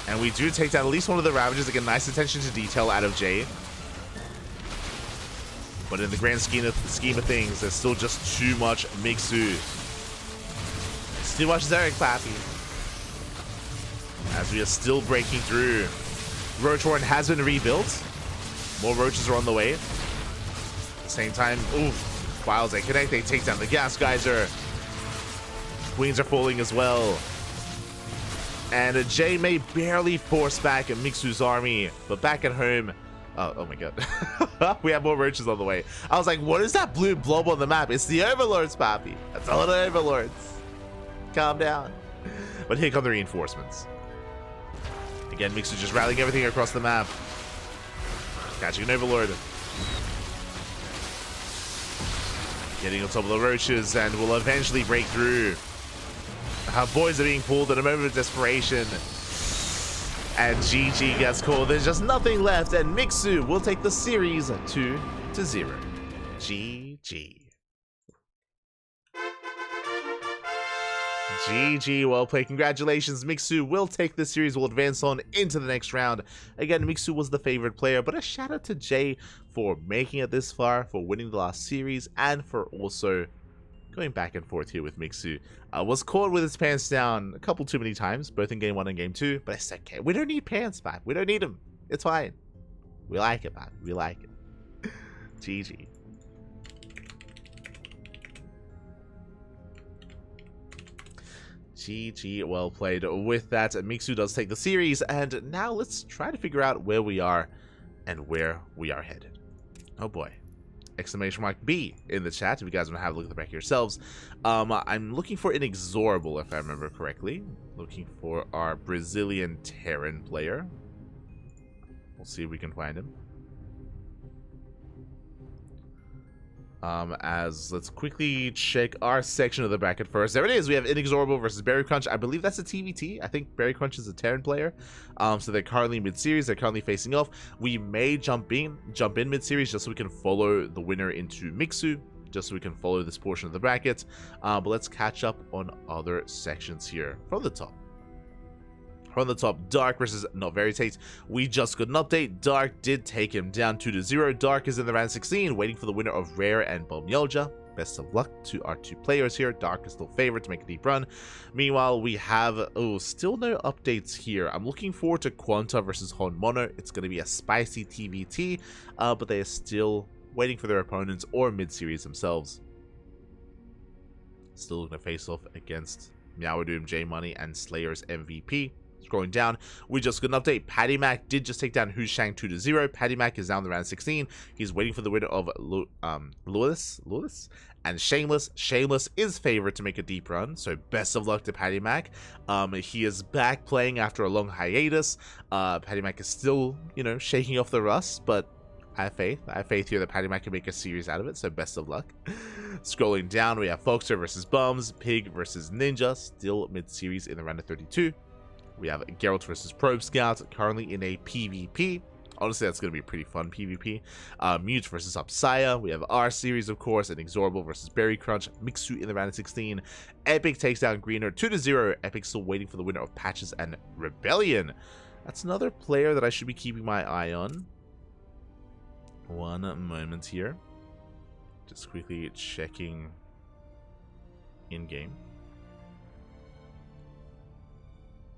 And we do take down at least one of the Ravagers to get nice attention to detail out of Jay. But in the grand scheme of things, there's still just too much Mixu. It's too much Zerek, Pappy. As we are still breaking through. Roach Warren has been rebuilt. More Roaches are on the way. At the same time, while they connect, they take down the Gas Geyser. Queens are falling as well. And Jay may barely force back Mixu's army, but back at home, oh my god. We have more Roaches on the way. I was like, what is that blue blob on the map? It's the Overlords, Pappy. That's all the Overlords. Calm down. But here come the reinforcements. Again, Mixu just rallying everything across the map. Catching an Overlord. Getting on top of the Roaches, and will eventually break through. Our boys are being pulled in a moment of desperation. And GG gets called. There's just nothing left, and Mixu will take the series 2-0. GG. GG, well played. Congratulations, Mixu will take this series, will advance on into the next round. Again, Mixu was the favorite player, but a shout out to Jay for making it this far, for winning the last series, and for also going back and forth here with Mixu. Was caught with his pants down a couple too many times, both in game 1 and game 2, but it's okay. We don't need pants back. We don't need them. It's fine. We like it, man. We like it. GG. GG, well played. With that, Mixu does take the series, and now let's try to figure out where we are and where we are headed. Oh boy. !B in the chat if you guys want to have a look at the back yourselves. I'm looking for inexorable, if I remember correctly. Looking for our Brazilian Terran player. We'll see if we can find him. Let's quickly check our section of the bracket first. There it is. We have Inexorable versus Berry Crunch. I believe that's a TVT. I think Berry Crunch is a Terran player. So they're currently mid-series. They're currently facing off. We may jump in mid-series just so we can follow the winner into Mixu, just so we can follow this portion of the bracket. But let's catch up on other sections here from the top. From the top, Dark versus Not Very Tate. We just got an update. Dark did take him down 2-0. Dark is in the round 16, waiting for the winner of Rare and Bomyolja. Best of luck to our two players here. Dark is still favored to make a deep run. Meanwhile, we have, still no updates here. I'm looking forward to Quanta versus Honmono. It's going to be a spicy TVT, but they are still waiting for their opponents or mid-series themselves. Still looking to face off against Meowadoom, J-Money, and Slayer's MVP. Scrolling down, we just got an update. Paddy Mac did just take down Hushang 2-0. Paddy Mac is down the round 16. He's waiting for the winner of Lewis and Shameless. Shameless is favored to make a deep run, so best of luck to Paddy Mac. He is back playing after a long hiatus. Paddy Mac is still, shaking off the rust, but I have faith. I have faith here that Paddy Mac can make a series out of it, so best of luck. Scrolling down, we have Foxer versus Bums, Pig versus Ninja, still mid-series in the round of 32. We have Geralt versus Probe Scout, currently in a PvP. Honestly, that's going to be a pretty fun PvP. Mute versus Upsaya. We have our series, of course, Inexorable versus Berry Crunch. Mixu in the round of 16. Epic takes down Greener 2-0. Epic still waiting for the winner of Patches and Rebellion. That's another player that I should be keeping my eye on. One moment here. Just quickly checking in-game.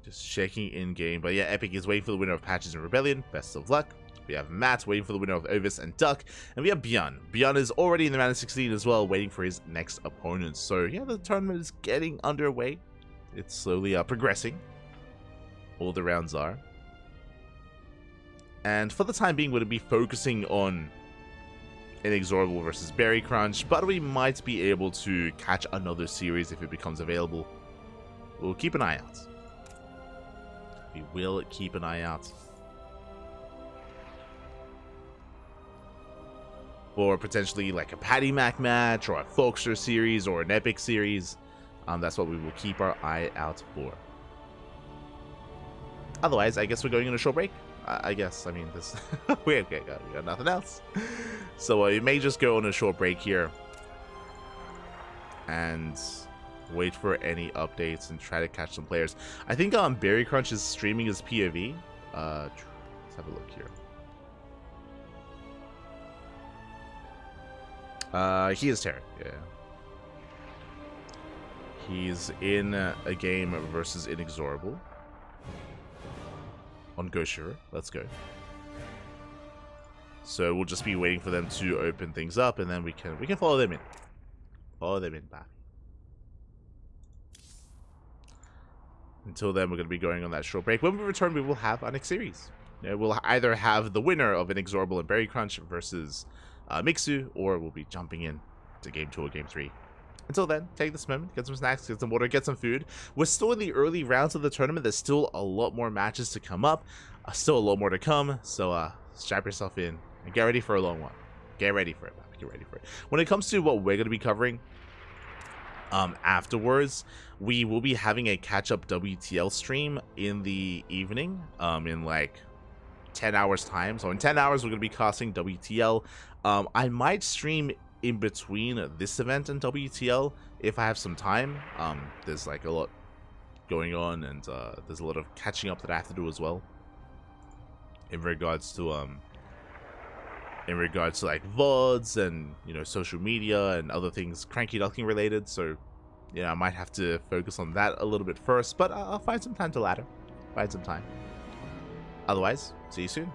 Just checking in-game. But yeah, Epic is waiting for the winner of Patches and Rebellion. Best of luck. We have Matt waiting for the winner of Ovis and Duck. And we have Björn. Björn is already in the round of 16 as well, waiting for his next opponent. So yeah, the tournament is getting underway. It's slowly progressing. All the rounds are. And for the time being, we're going to be focusing on Inexorable versus Berry Crunch. But we might be able to catch another series if it becomes available. We'll keep an eye out. We will keep an eye out for potentially like a Paddy Mac match or a Folkster series or an Epic series. That's what we will keep our eye out for. Otherwise, I guess we're going on a short break. I guess. I mean, this we got nothing else. So we may just go on a short break here and wait for any updates and try to catch some players. I think Berry Crunch is streaming his POV. Let's have a look here. He is Terran, yeah. He's in a game versus Inexorable on Goshira. Let's go. So we'll just be waiting for them to open things up, and then we can follow them in. Follow them in, back. Until then, we're going to be going on that short break. When we return, we will have our next series. We'll either have the winner of Inexorable and Berry Crunch versus Mixu, or we'll be jumping in to Game 2 or Game 3. Until then, take this moment, get some snacks, get some water, get some food. We're still in the early rounds of the tournament. There's still a lot more matches to come up. Still a lot more to come. So strap yourself in and get ready for a long one. Get ready for it, man. Get ready for it. When it comes to what we're going to be covering afterwards, we will be having a catch-up WTL stream in the evening in like 10 hours time. So in 10 hours, we're going to be casting WTL. I might stream in between this event and WTL if I have some time. There's like a lot going on, and there's a lot of catching up that I have to do as well in regards to like VODs and, you know, social media and other things CranKy Duckling related. So yeah, I might have to focus on that a little bit first, but I'll find some time to ladder. Find some time. Otherwise, see you soon.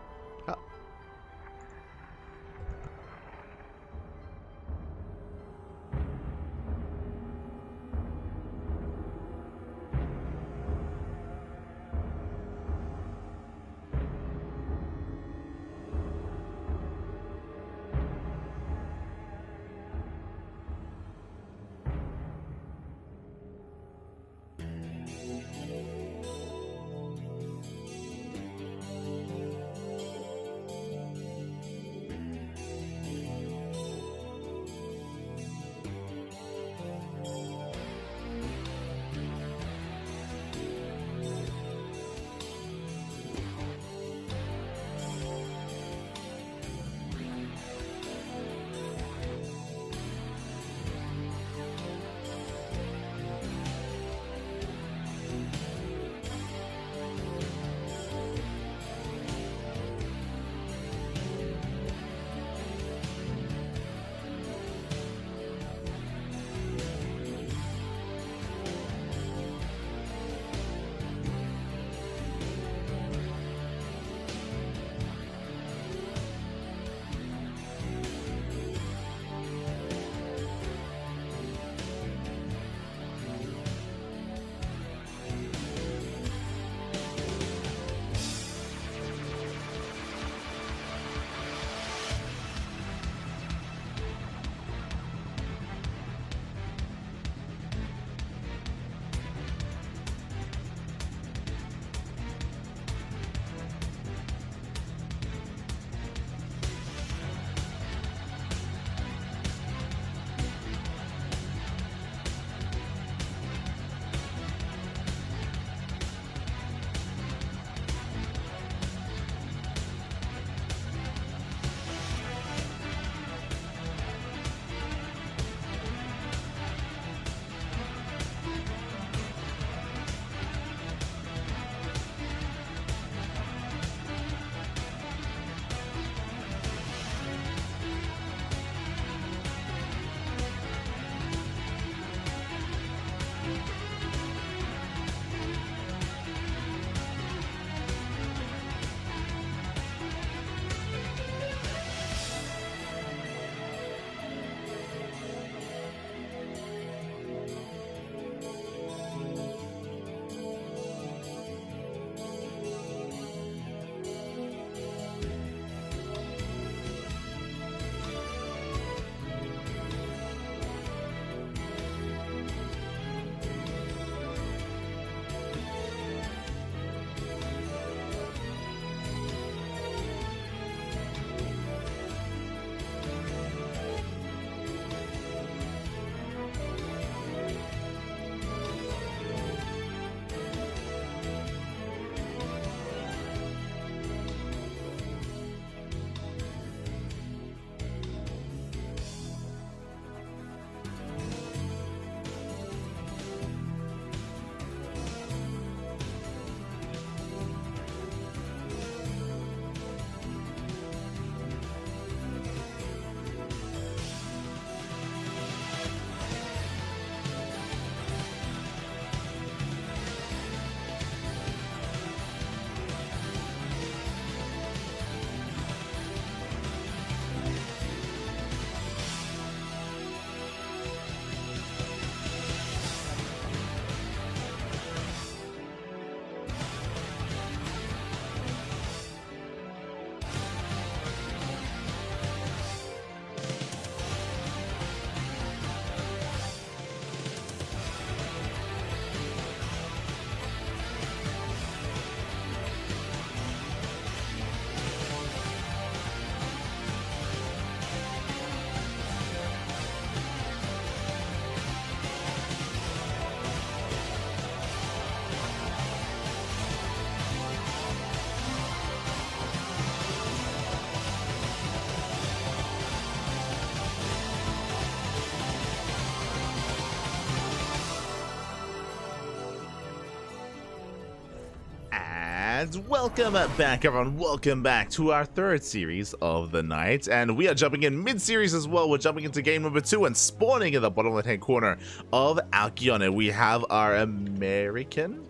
And welcome back, everyone. Welcome back to our third series of the night. And we are jumping in mid-series as well. We're jumping into game number 2 and spawning in the bottom left-hand corner of Alkione. We have our American...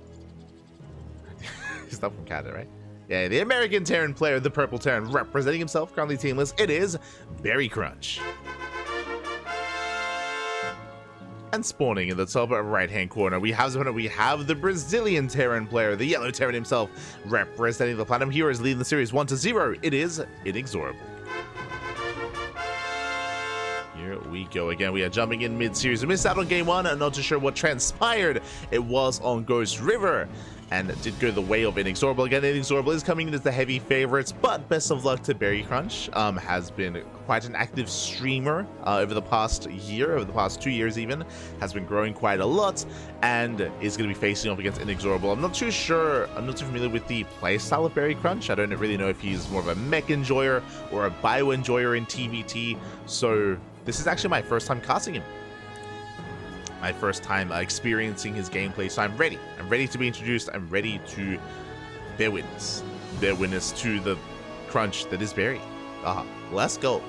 He's not from Canada, right? Yeah, the American Terran player, the purple Terran, representing himself, currently teamless. It is Berry Crunch. And spawning in the top right-hand corner, we have the Brazilian Terran player, the yellow Terran himself, representing the Platinum Heroes, leading the series 1-0. It is Inexorable. Here we go again. We are jumping in mid-series. We missed out on game 1. I'm not too sure what transpired. It was on Ghost River, and did go the way of Inexorable. Again, Inexorable is coming in as the heavy favorites, but best of luck to Berry Crunch. Has been quite an active streamer over the past year, over the past 2 years even. Has been growing quite a lot, and is going to be facing off against Inexorable. I'm not too sure, I'm not too familiar with the playstyle of Berry Crunch. I don't really know if he's more of a mech enjoyer or a bio enjoyer in TVT, so this is actually my first time casting him. My first time experiencing his gameplay, so I'm ready. I'm ready to be introduced. I'm ready to bear witness to the crunch that is Berry. Let's go.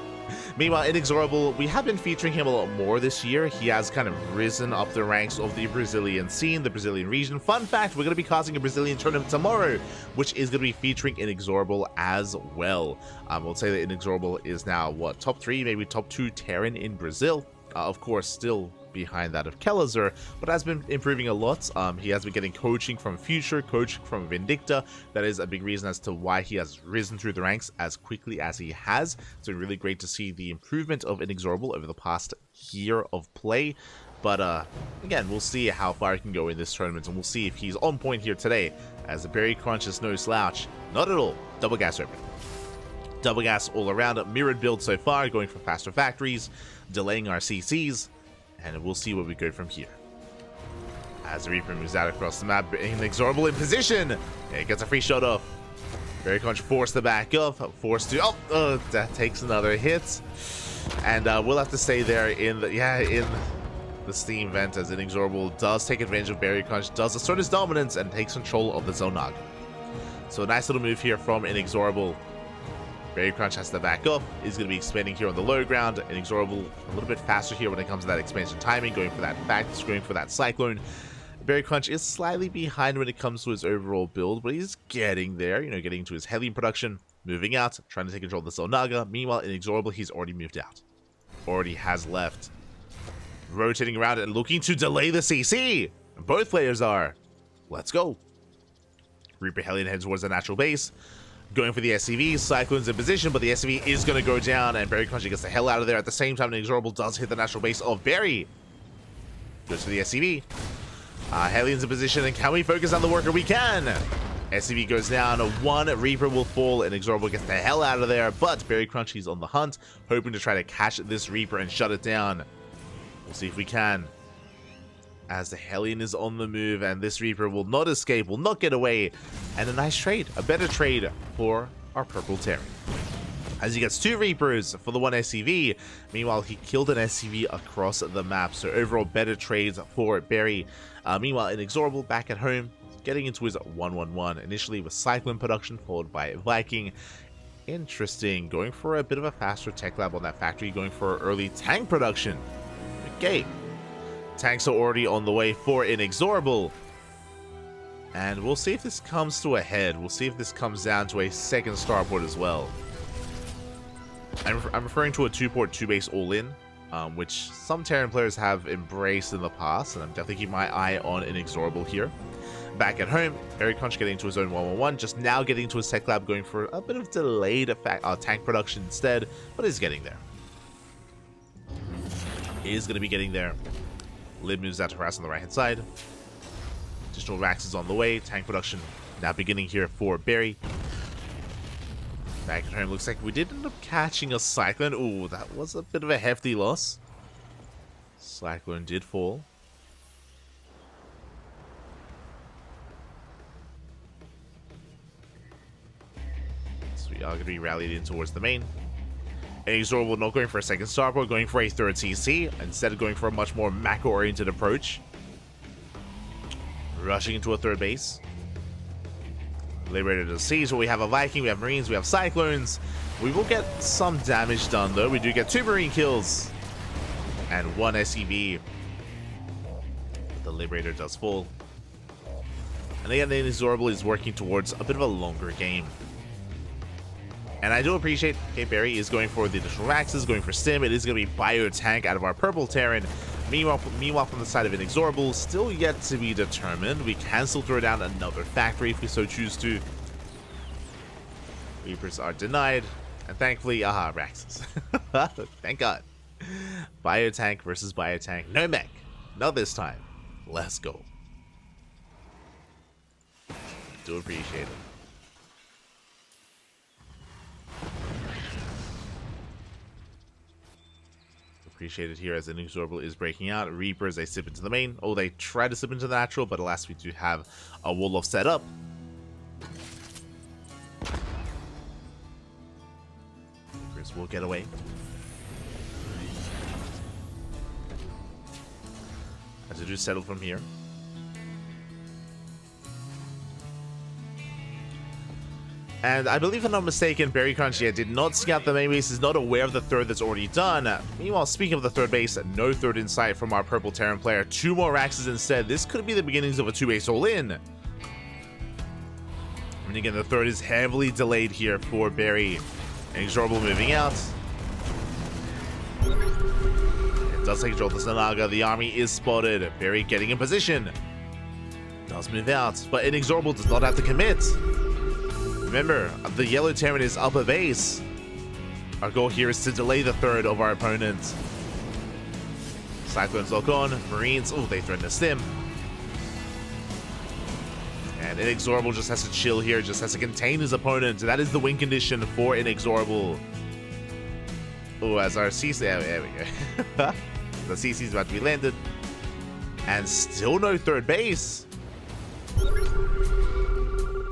Meanwhile, Inexorable, we have been featuring him a lot more this year. He has kind of risen up the ranks of the Brazilian scene, the Brazilian region. Fun fact, we're going to be casting a Brazilian tournament tomorrow, which is going to be featuring Inexorable as well. We'll say that Inexorable is now, what, top 3, maybe top 2 Terran in Brazil. Of course, still behind that of Kelazur, but has been improving a lot. He has been getting coaching from Future, coaching from Vindicta. That is a big reason as to why he has risen through the ranks as quickly as he has. It's been really great to see the improvement of Inexorable over the past year of play. But again, we'll see how far he can go in this tournament, and we'll see if he's on point here today, as the Berry Crunch is no slouch. Not at all. Double gas open. Double gas all around. Mirrored build so far, going for faster factories, delaying our CCs, and we'll see where we go from here. As the Reaper moves out across the map, Inexorable in position. Yeah, gets a free shot off. Berry Crunch forced to back up, forced to... Oh, that takes another hit. And we'll have to stay there in the steam vent, as Inexorable does take advantage of Berry Crunch, does assert his dominance, and takes control of the Zonaga. So a nice little move here from Inexorable. Berry Crunch has to back up, is going to be expanding here on the low ground. Inexorable a little bit faster here when it comes to that expansion timing, going for that fact, going for that cyclone. Berry Crunch is slightly behind when it comes to his overall build, but he's getting there, getting to his Hellion production, moving out, trying to take control of the Zonaga. Meanwhile, Inexorable, he's already moved out. Already has left. Rotating around and looking to delay the CC. Both players are. Let's go. Reaper Hellion heads towards the natural base. Going for the SCV, Cyclone's in position, but the SCV is going to go down, and Berry Crunch gets the hell out of there. At the same time, Inexorable does hit the natural base of Berry. Goes for the SCV. Hellion's in position, and can we focus on the worker? We can! SCV goes down, one Reaper will fall, and Inexorable gets the hell out of there, but Berry Crunch, he's on the hunt, hoping to try to catch this Reaper and shut it down. We'll see if we can. As the Hellion is on the move, and this Reaper will not escape, will not get away. And a nice trade, a better trade for our purple Terran, as he gets 2 Reapers for the 1 SCV. Meanwhile, he killed an SCV across the map, so overall better trades for Berry. Meanwhile, Inexorable back at home, getting into his 1-1-1, initially with Cyclone production, followed by Viking. Interesting, going for a bit of a faster tech lab on that factory, going for early tank production. Okay. Tanks are already on the way for Inexorable. And we'll see if this comes to a head. We'll see if this comes down to a second starport as well. I'm referring to a 2-port, 2-base all-in, which some Terran players have embraced in the past, and I'm definitely keeping my eye on Inexorable here. Back at home, Berry Crunch getting into his own 1-1-1, just now getting into his tech lab, going for a bit of delayed tank production instead, but is getting there. Is going to be getting there. Lid moves out to harass on the right-hand side. Additional racks is on the way. Tank production now beginning here for Berry. Back at home, looks like we did end up catching a Cyclone. Ooh, that was a bit of a hefty loss. Cyclone did fall. So we are going to be rallied in towards the main. Inexorable not going for a second starport, going for a third CC, instead of going for a much more macro-oriented approach. Rushing into a third base. Liberator does siege, but we have a Viking, we have Marines, we have Cyclones. We will get some damage done though. We do get 2 Marine kills and 1 SCV. The Liberator does fall. And again, the Inexorable is working towards a bit of a longer game. And I do appreciate, okay, Barry is going for the additional Maxes, going for Stim. It is going to be Bio Tank out of our Purple Terran. Meanwhile, from the side of Inexorable, still yet to be determined. We can still throw down another factory if we so choose to. Reapers are denied. And thankfully, aha, Raxus. Thank God. Biotank versus Biotank. No mech. Not this time. Let's go. Do appreciate it. Appreciate it here as Inexorable is breaking out. Reapers, they slip into the main. Oh, they try to slip into the natural, but alas, we do have a Wolof set up. Reapers will get away. As they do settle from here. And I believe, if I'm not mistaken, Berry Crunch did not scout the main base, is not aware of the third that's already done. Meanwhile, speaking of the third base, no third in sight from our Purple Terran player. 2 more Raxes instead. This could be the beginnings of a 2-base all-in. And again, the third is heavily delayed here for Berry. Inexorable moving out. It does take control of the Sanaga. The army is spotted. Berry getting in position. Does move out, but Inexorable does not have to commit. Remember, the Yellow Terran is up a base. Our goal here is to delay the third of our opponent. Cyclones lock on. Marines, oh, they threaten to stim. And Inexorable just has to chill here, just has to contain his opponent. That is the win condition for Inexorable. Oh, as our CC, there we go. The CC is about to be landed. And still no third base.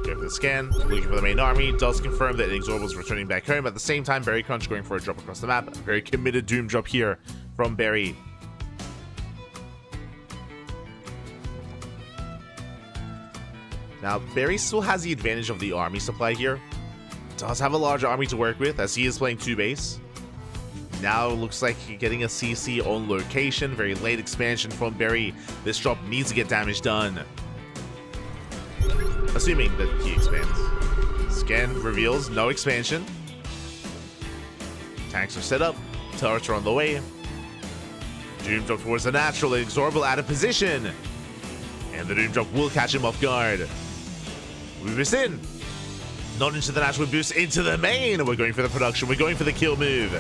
Go for the scan, looking for the main army. Does confirm that Inexorable is returning back home. At the same time, Berry Crunch going for a drop across the map. A very committed Doom drop here from Berry. Now, Berry still has the advantage of the army supply here. Does have a large army to work with as he is playing 2 base. Now it looks like he's getting a CC on location. Very late expansion from Berry. This drop needs to get damage done. Assuming that he expands. Scan reveals no expansion. Tanks are set up. Turrets are on the way. Doom drop towards the natural. Inexorable out of position. And the Doom drop will catch him off guard. We boost in. Not into the natural, we boost into the main. We're going for the production. We're going for the kill move.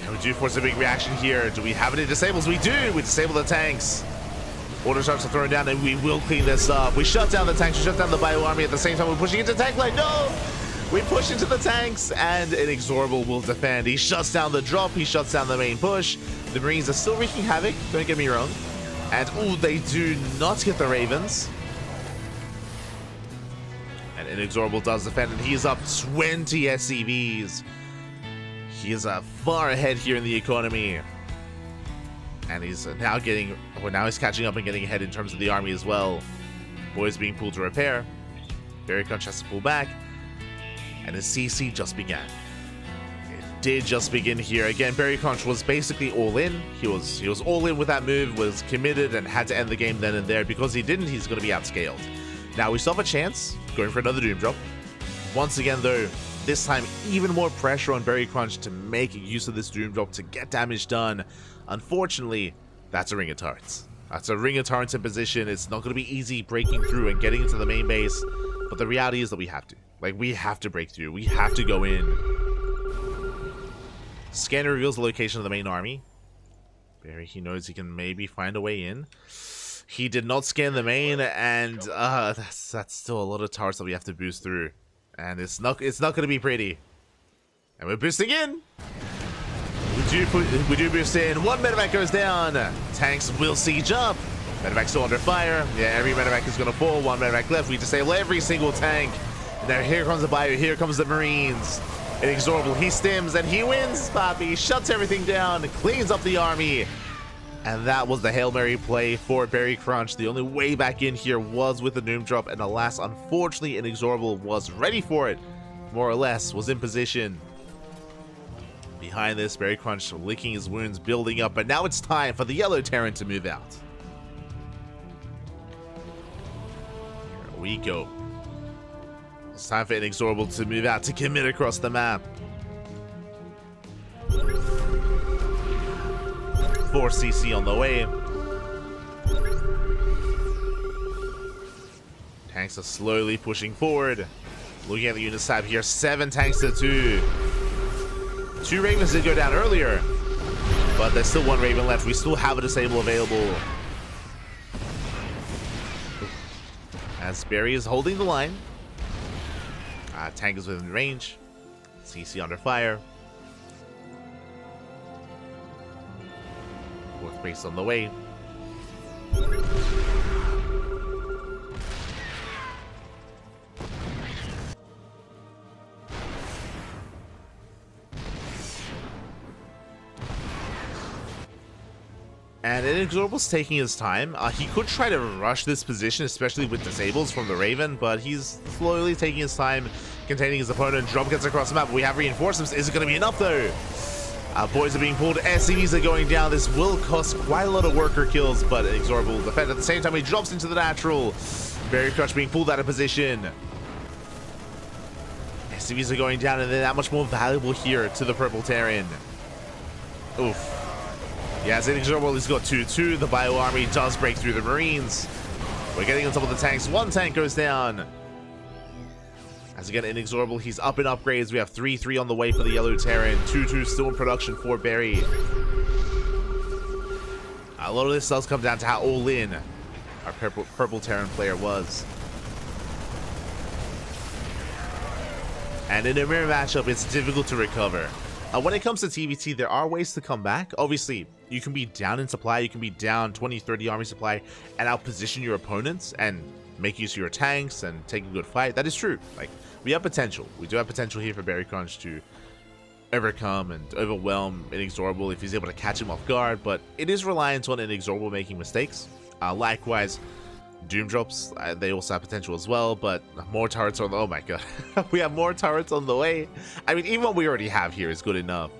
And we do force a big reaction here. Do we have any disables? We do. We disable the tanks. Order starts to throw down, and we will clean this up. We shut down the tanks, we shut down the bio army. At the same time, we're pushing into tank line. No! We push into the tanks, and Inexorable will defend. He shuts down the drop, he shuts down the main push. The Marines are still wreaking havoc, don't get me wrong. And, oh, they do not get the Ravens. And Inexorable does defend, and he is up 20 SCVs. He is far ahead here in the economy. And he's now getting, well, now he's catching up and getting ahead in terms of the army as well. Boys being pulled to repair. Berry Crunch has to pull back. And his CC just began. It did just begin here. Again, Berry Crunch was basically all in. He was all in with that move, was committed, and had to end the game then and there. Because he didn't, he's going to be outscaled. Now, we still have a chance, going for another Doom drop. Once again, though, this time, even more pressure on Berry Crunch to make use of this Doom drop to get damage done. Unfortunately, that's a Ring of Turrets. That's a Ring of Turrets in position. It's not going to be easy breaking through and getting into the main base. But the reality is that we have to. Like, we have to break through. We have to go in. Scanner reveals the location of the main army. Barry, he knows he can maybe find a way in. He did not scan the main, and that's still a lot of turrets that we have to boost through. And it's not going to be pretty. And we're boosting in. We do boost in. 1 medevac goes down. Tanks will siege up. Medevac still under fire. Yeah, every medevac is going to fall. 1 medevac left. We disable every single tank. And now here comes the bio. Here comes the Marines. Inexorable. He stims and he wins. Poppy shuts everything down. Cleans up the army. And that was the Hail Mary play for Berry Crunch. The only way back in here was with the Doom Drop, and alas, unfortunately, Inexorable was ready for it. More or less, was in position. Behind this, Berry Crunch licking his wounds, building up, but now it's time for the Yellow Terran to move out. Here we go. It's time for Inexorable to move out, to commit across the map. Four CC on the way. Tanks are slowly pushing forward. Looking at the unit tab here, 7 tanks to 2. 2 Ravens did go down earlier, but there's still 1 Raven left. We still have a disable available. As Berry is holding the line. Tank is within range. CC under fire. 4th base on the way. And Inexorable's taking his time. He could try to rush this position, especially with disables from the Raven, but he's slowly taking his time, containing his opponent. Drop gets across the map. We have reinforcements. Is it going to be enough, though? Boys are being pulled. SCVs are going down. This will cost quite a lot of worker kills, but Inexorable will defend. At the same time, he drops into the natural. Berry Crunch being pulled out of position. SCVs are going down, and they're that much more valuable here to the Purple Terran. Oof. Yeah, as Inexorable has got 2-2. The Bio Army does break through the Marines. We're getting on top of the tanks. 1 tank goes down. As again, Inexorable, he's up in upgrades. We have 3-3 on the way for the Yellow Terran. 2-2 still in production for Berry. A lot of this does come down to how all-in our Purple Terran player was. And in a mirror matchup, it's difficult to recover. When it comes to TVT, there are ways to come back. Obviously, you can be down in supply, you can be down 20-30 army supply, and outposition your opponents and make use of your tanks and take a good fight. That is true. Like, we have potential. We do have potential here for Berry Crunch to overcome and overwhelm Inexorable if he's able to catch him off guard, but it is reliant on Inexorable making mistakes. Likewise, Doom Drops, they also have potential as well, but more turrets on the... Oh my god. We have more turrets on the way. I mean, even what we already have here is good enough.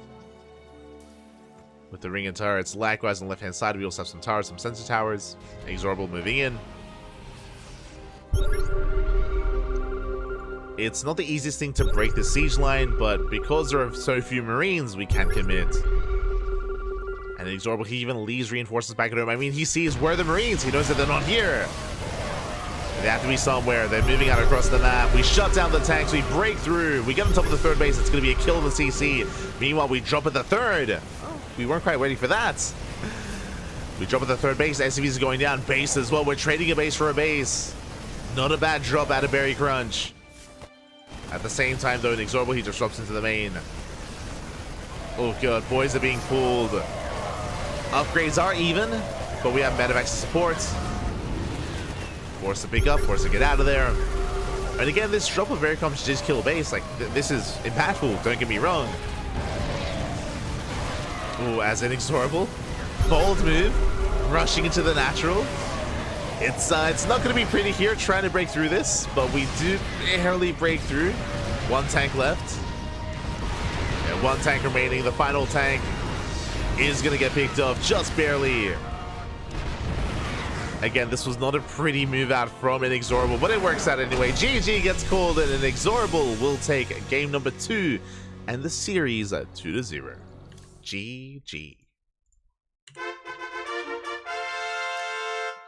With the ring and turrets. Likewise, on the left-hand side, we also have some towers, some sensor towers. Inexorable moving in. It's not the easiest thing to break the siege line, but because there are so few Marines, we can commit. And Inexorable, he even leaves reinforcements back at home. I mean, he sees where the Marines. He knows that they're not here. They have to be somewhere. They're moving out across the map. We shut down the tanks. We break through. We get on top of the 3rd base. It's going to be a kill in the CC. Meanwhile, we drop at the 3rd. Oh, we weren't quite waiting for that. We drop at the 3rd base. SCVs are going down. Base as well. We're trading a base for a base. Not a bad drop out of Berry Crunch. At the same time, though, Inexorable, he just drops into the main. Oh, God. Boys are being pulled. Upgrades are even, but we have medevacs to support. Force to pick up, force to get out of there. And again, this drop of Berry Crunch to just kill a base, like, this is impactful, don't get me wrong. Ooh, as Inexorable. Bold move, rushing into the natural. It's not going to be pretty here trying to break through this, but we do barely break through. 1 tank left. And 1 tank remaining. The final tank is going to get picked up just barely. Again, this was not a pretty move out from Inexorable, but it works out anyway. GG gets called, and Inexorable will take game number 2 and the series at 2-0. GG.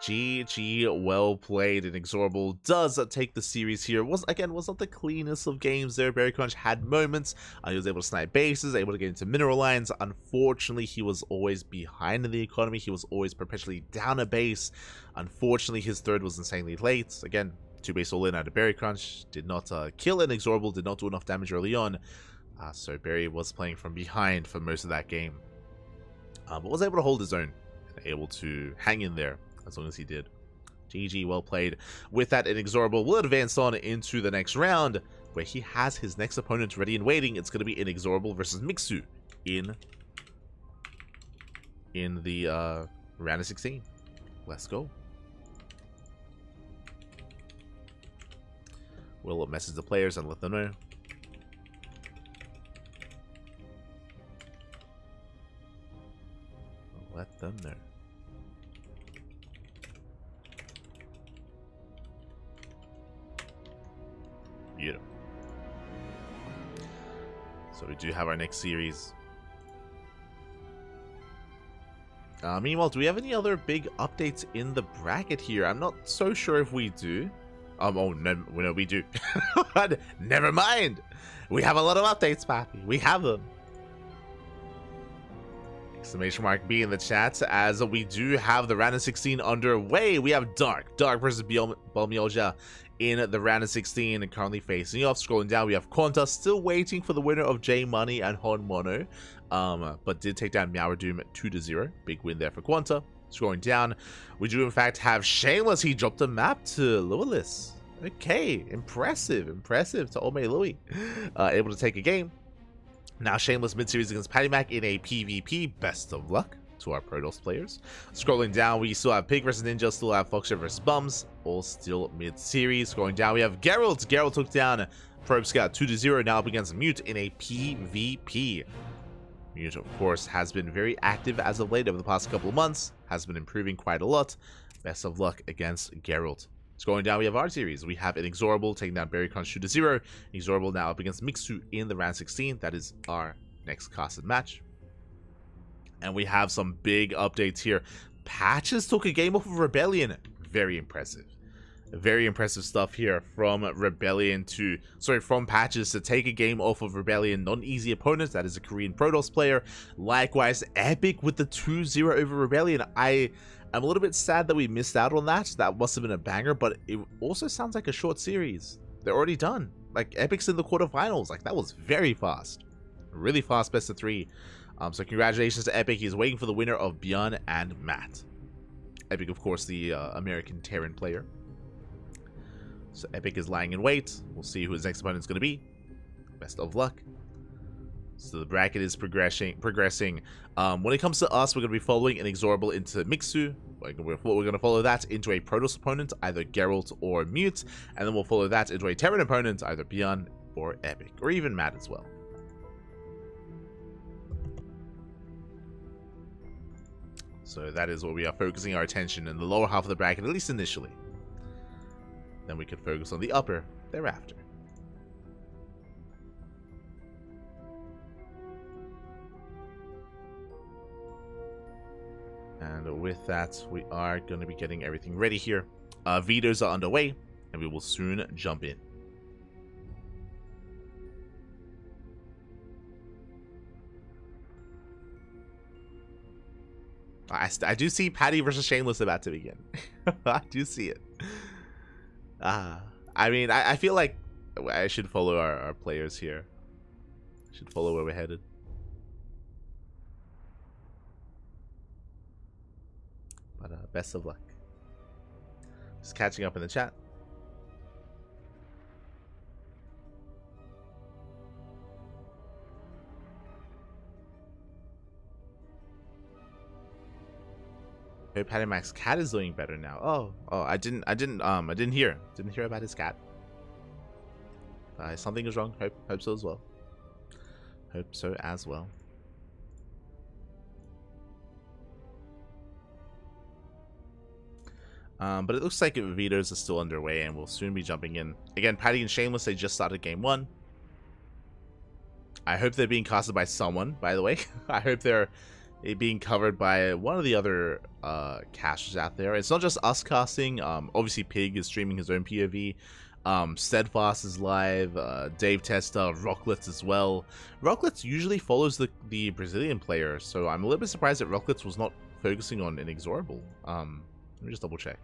GG, well played. Inexorable does take the series here. Was not the cleanest of games there. Berry Crunch had moments. He was able to snipe bases, able to get into mineral lines. Unfortunately, he was always behind in the economy. He was always perpetually down a base. Unfortunately, his 3rd was insanely late. Again, 2 base all in out of Berry Crunch. Did not kill Inexorable, did not do enough damage early on. So Berry was playing from behind for most of that game. But was able to hold his own. And able to hang in there. As long as he did. GG, well played. With that, Inexorable will advance on into the next round, where he has his next opponent ready and waiting. It's going to be Inexorable versus Mixu in the round of 16. Let's go. We'll message the players and let them know. Let them know. Beautiful. So we do have our next series. Meanwhile, do we have any other big updates in the bracket here? I'm not so sure if we do. Oh, no, we do. Never mind. We have a lot of updates, Pappy. We have them. Exclamation mark B in the chat, as we do have the round of 16 underway. We have Dark versus Balmioja in the round of 16 and currently facing off. Scrolling down, we have Quanta still waiting for the winner of J Money and Hon Mono, but did take down Meowridoom 2-0. Big win there for Quanta. Scrolling down, we do in fact have Shameless. He dropped a map to Lewis. Okay, impressive to Ome Louie. Able to take a game. Now Shameless mid-series against Patty Mac in a PvP. Best of luck to our Protoss players. Scrolling down, we still have Pig versus Ninja, still have Foxshare versus Bums, all still mid-series. Scrolling down, we have Geralt. Geralt took down Probe Scout 2-0, now up against Mute in a PvP. Mute, of course, has been very active as of late over the past couple of months, has been improving quite a lot. Best of luck against Geralt. Scrolling down, we have our series. We have Inexorable taking down Berry Crunch 2-0. Inexorable now up against Mixu in the round 16. That is our next casted match. And we have some big updates here. Patches took a game off of Rebellion. Very impressive. Very impressive stuff here from from Patches to take a game off of Rebellion. Not an easy opponent. That is a Korean Protoss player. Likewise, Epic with the 2-0 over Rebellion. I'm a little bit sad that we missed out on that. That must have been a banger, but it also sounds like a short series. They're already done. Like, Epic's in the quarterfinals. Like, that was very fast. Really fast best of 3. So congratulations to Epic. He's waiting for the winner of Björn and Matt. Epic, of course, the American Terran player. So Epic is lying in wait. We'll see who his next opponent is going to be. Best of luck. So the bracket is progressing. When it comes to us, we're going to be following Inexorable into Mixu. We're going to follow that into a Protoss opponent, either Geralt or Mute. And then we'll follow that into a Terran opponent, either Björn or Epic, or even Matt as well. So that is what we are focusing our attention in the lower half of the bracket, at least initially. Then we can focus on the upper thereafter. And with that, we are going to be getting everything ready here. Vetoes are underway, and we will soon jump in. I do see Patty versus Shameless about to begin. I do see it. I mean, I feel like I should follow our players here. I should follow where we're headed. But best of luck. Just catching up in the chat. Hey, Patty Mac's cat is doing better now. Oh, I didn't hear about his cat. Something is wrong. Hope so as well. Hope so as well. But it looks like Vetoes are still underway, and we'll soon be jumping in. Again, Patty and Shameless, they just started game 1. I hope they're being casted by someone, by the way. I hope they're being covered by one of the other casters out there. It's not just us casting. Obviously, Pig is streaming his own POV. Steadfast is live. Dave Testa, Rocklets as well. Rocklets usually follows the Brazilian player, so I'm a little bit surprised that Rocklets was not focusing on Inexorable. Let me just double check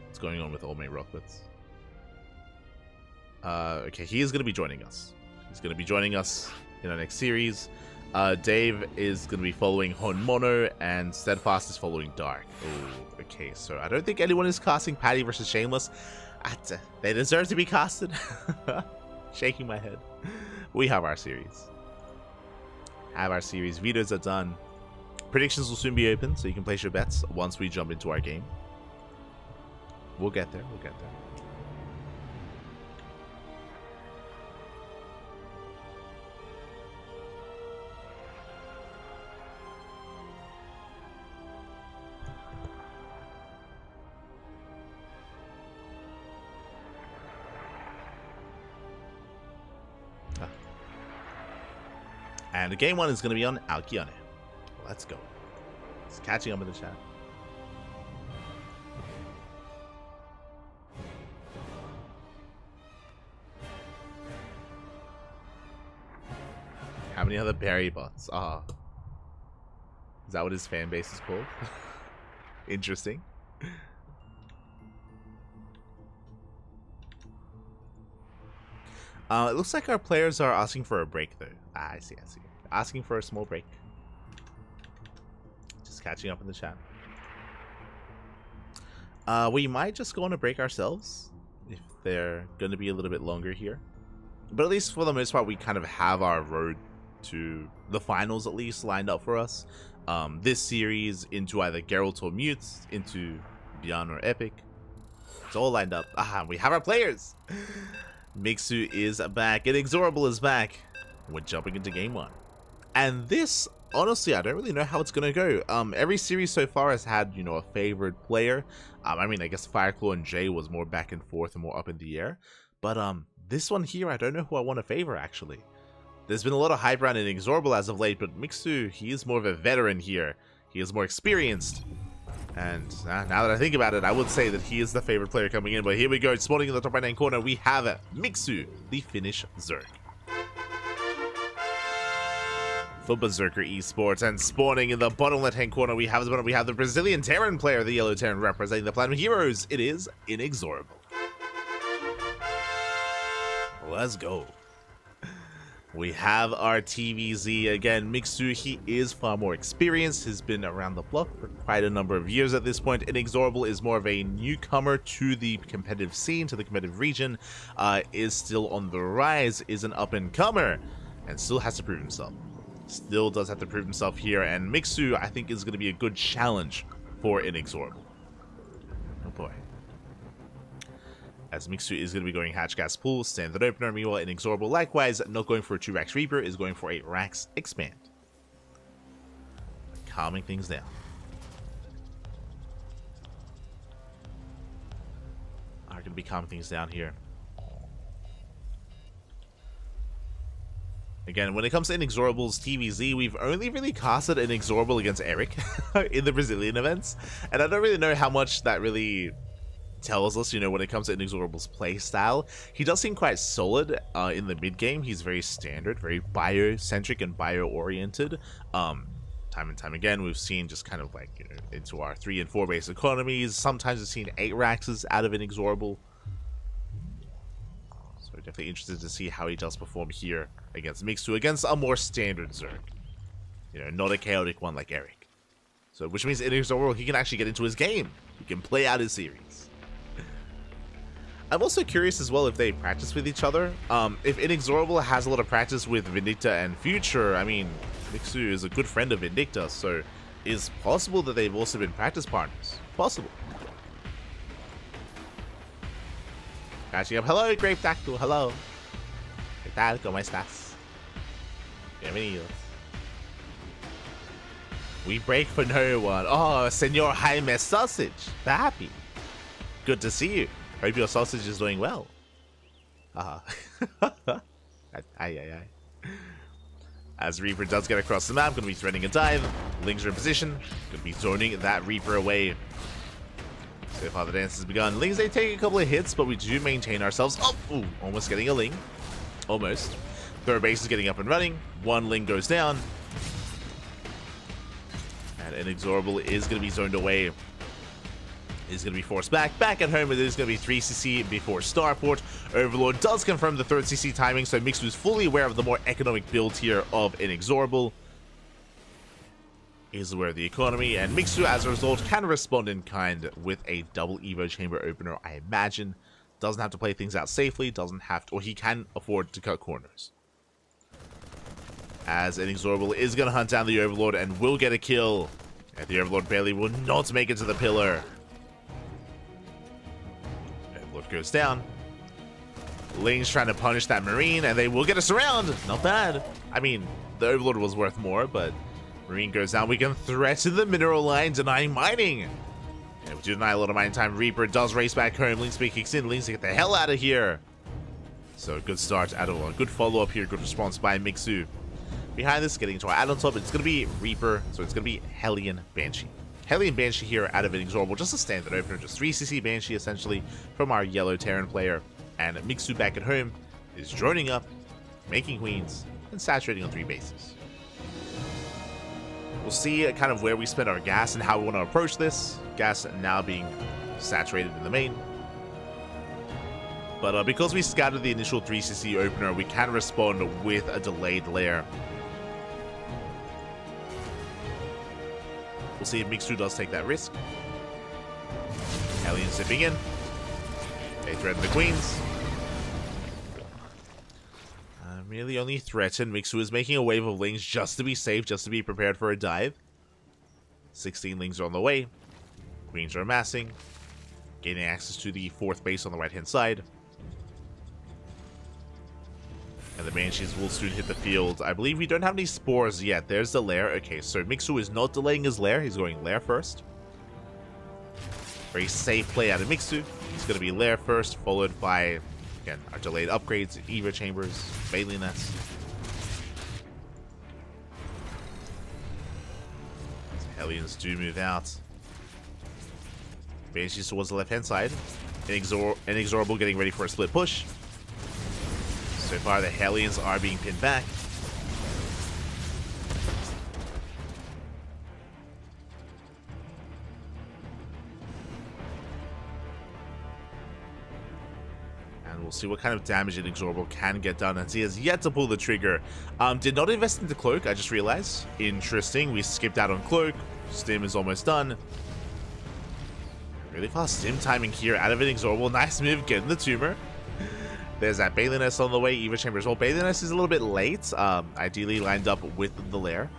what's going on with Ome Rocklets. Okay, he is going to be joining us. He's going to be joining us in our next series. Dave is going to be following Hon Mono, and Steadfast is following Dark. Oh, okay, so I don't think anyone is casting Patty versus Shameless. They deserve to be casted. Shaking my head. We have our series. Vetoes are done. Predictions will soon be open, so you can place your bets once we jump into our game. We'll get there. We'll get there. And game 1 is going to be on Alkione. Let's go. It's catching up in the chat. How many other Barry bots? Ah. Is that what his fan base is called? Interesting. It looks like our players are asking for a break, though. Ah, I see, I see. Asking for a small break. Just catching up in the chat. We might just go on a break ourselves, if they're going to be a little bit longer here. But at least for the most part, we kind of have our road to the finals, at least, lined up for us. This series into either Geralt or Mutes, into Beyond or Epic. It's all lined up. Ah, we have our players! Mixu is back. Inexorable is back. We're jumping into game 1. And this, honestly, I don't really know how it's going to go. Every series so far has had, you know, a favorite player. I mean, I guess Fireclaw and Jay was more back and forth and more up in the air. But this one here, I don't know who I want to favor, actually. There's been a lot of hype around Inexorable as of late, but Mixu, he is more of a veteran here. He is more experienced. And now that I think about it, I would say that he is the favorite player coming in. But here we go, spawning in the top right-hand corner, we have Mixu, the Finnish Zerg. For Berserker Esports, and spawning in the bottom left-hand corner, we have the Brazilian Terran player, the Yellow Terran representing the Platinum Heroes. It is Inexorable. Let's go. We have our TVZ again. Mixu, he is far more experienced. He's been around the block for quite a number of years at this point. Inexorable is more of a newcomer to the competitive scene, to the competitive region. Is still on the rise, is an up-and-comer, and still has to prove himself. Still does have to prove himself here, and Mixu, I think, is going to be a good challenge for Inexorable. Oh boy. As Mixu is going to be going Hatch Gas Pool, Standard Opener, meanwhile Inexorable likewise, not going for a 2-Rax Reaper, is going for a Rax Expand. Calming things down. Are going to be calming things down here. Again, when it comes to Inexorable's TVZ, we've only really casted Inexorable against Eric in the Brazilian events, and I don't really know how much that really tells us, you know, when it comes to Inexorable's playstyle. He does seem quite solid in the mid game. He's very standard, very bio-centric and bio-oriented. Time and time again, we've seen just kind of like, you know, into our 3 and 4 base economies. Sometimes we've seen 8 Raxes out of Inexorable. So definitely interested to see how he does perform here against Mixu, against a more standard Zerg. You know, not a chaotic one like Eric. So, which means Inexorable, he can actually get into his game. He can play out his series. I'm also curious as well if they practice with each other. If Inexorable has a lot of practice with Vindicta and Future, I mean, Mixu is a good friend of Vindicta, so it's possible that they've also been practice partners. Possible. Catching up. Hello, Grape Tactical. Hello. ¿Qué tal? ¿Cómo estás? Bienvenidos. We break for no one. Oh, Senor Jaime Sausage. Happy. Good to see you. Hope your sausage is doing well. As Reaper does get across the map, going to be threading a dive. Lings are in position. Going to be zoning that Reaper away. So far the dance has begun. Lings, they take a couple of hits, but we do maintain ourselves. Oh, ooh, almost getting a Ling. Almost. Third base is getting up and running. One Ling goes down. And Inexorable is going to be zoned away. Is going to be forced back. Back at home, it is going to be 3cc before Starport. Overlord does confirm the 3rd CC timing, so Mixu is fully aware of the more economic build here of Inexorable. Is aware of the economy, and Mixu, as a result, can respond in kind with a double Evo Chamber opener, I imagine. Doesn't have to play things out safely, doesn't have to, or he can afford to cut corners. as Inexorable is going to hunt down the Overlord and will get a kill. And the Overlord barely will not make it to the pillar. Overlord goes down. Ling's trying to punish that Marine, and they will get us around. Not bad. I mean, the Overlord was worth more, but Marine goes down. We can threaten the mineral line, denying mining. And we do deny a lot of mining time. Reaper does race back home. Ling's speed kicks in. Ling's to get the hell out of here. So good start at all. Good follow-up here. Good response by Mixu. Behind this, getting into our add-on top, it's going to be Reaper, so it's going to be Hellion Banshee. Hellion Banshee here out of Inexorable, just a standard opener, just 3cc Banshee essentially from our yellow Terran player. And Mixu back at home is droning up, making queens, and saturating on 3 bases. We'll see kind of where we spend our gas and how we want to approach this. Gas now being saturated in the main. But because we scouted the initial 3cc opener, we can respond with a delayed lair. We'll see if Mixu does take that risk. Hellion zipping in. They threaten the queens. Really only threaten. Mixu is making a wave of Lings just to be safe, just to be prepared for a dive. 16 Lings are on the way. Queens are amassing. Gaining access to the 4th base on the right-hand side. And the Banshees will soon hit the field. I believe we don't have any spores yet. There's the lair. Okay, so Mixu is not delaying his lair. He's going lair first. Very safe play out of Mixu. He's going to be lair first, followed by, again, our delayed upgrades, Eva Chambers, Bailey Nest. Hellions do move out. Banshees towards the left-hand side. Inexorable getting ready for a split push. So far, the Hellions are being pinned back. And we'll see what kind of damage Inexorable can get done, as he has yet to pull the trigger. Did not invest into Cloak, I just realized. Interesting, we skipped out on Cloak. Stim is almost done. Really fast Stim timing here out of Inexorable. Nice move, getting the tumor. There's that Bailey Nest on the way, Eva Chamber as well. Bailey Nest is a little bit late, ideally lined up with the lair.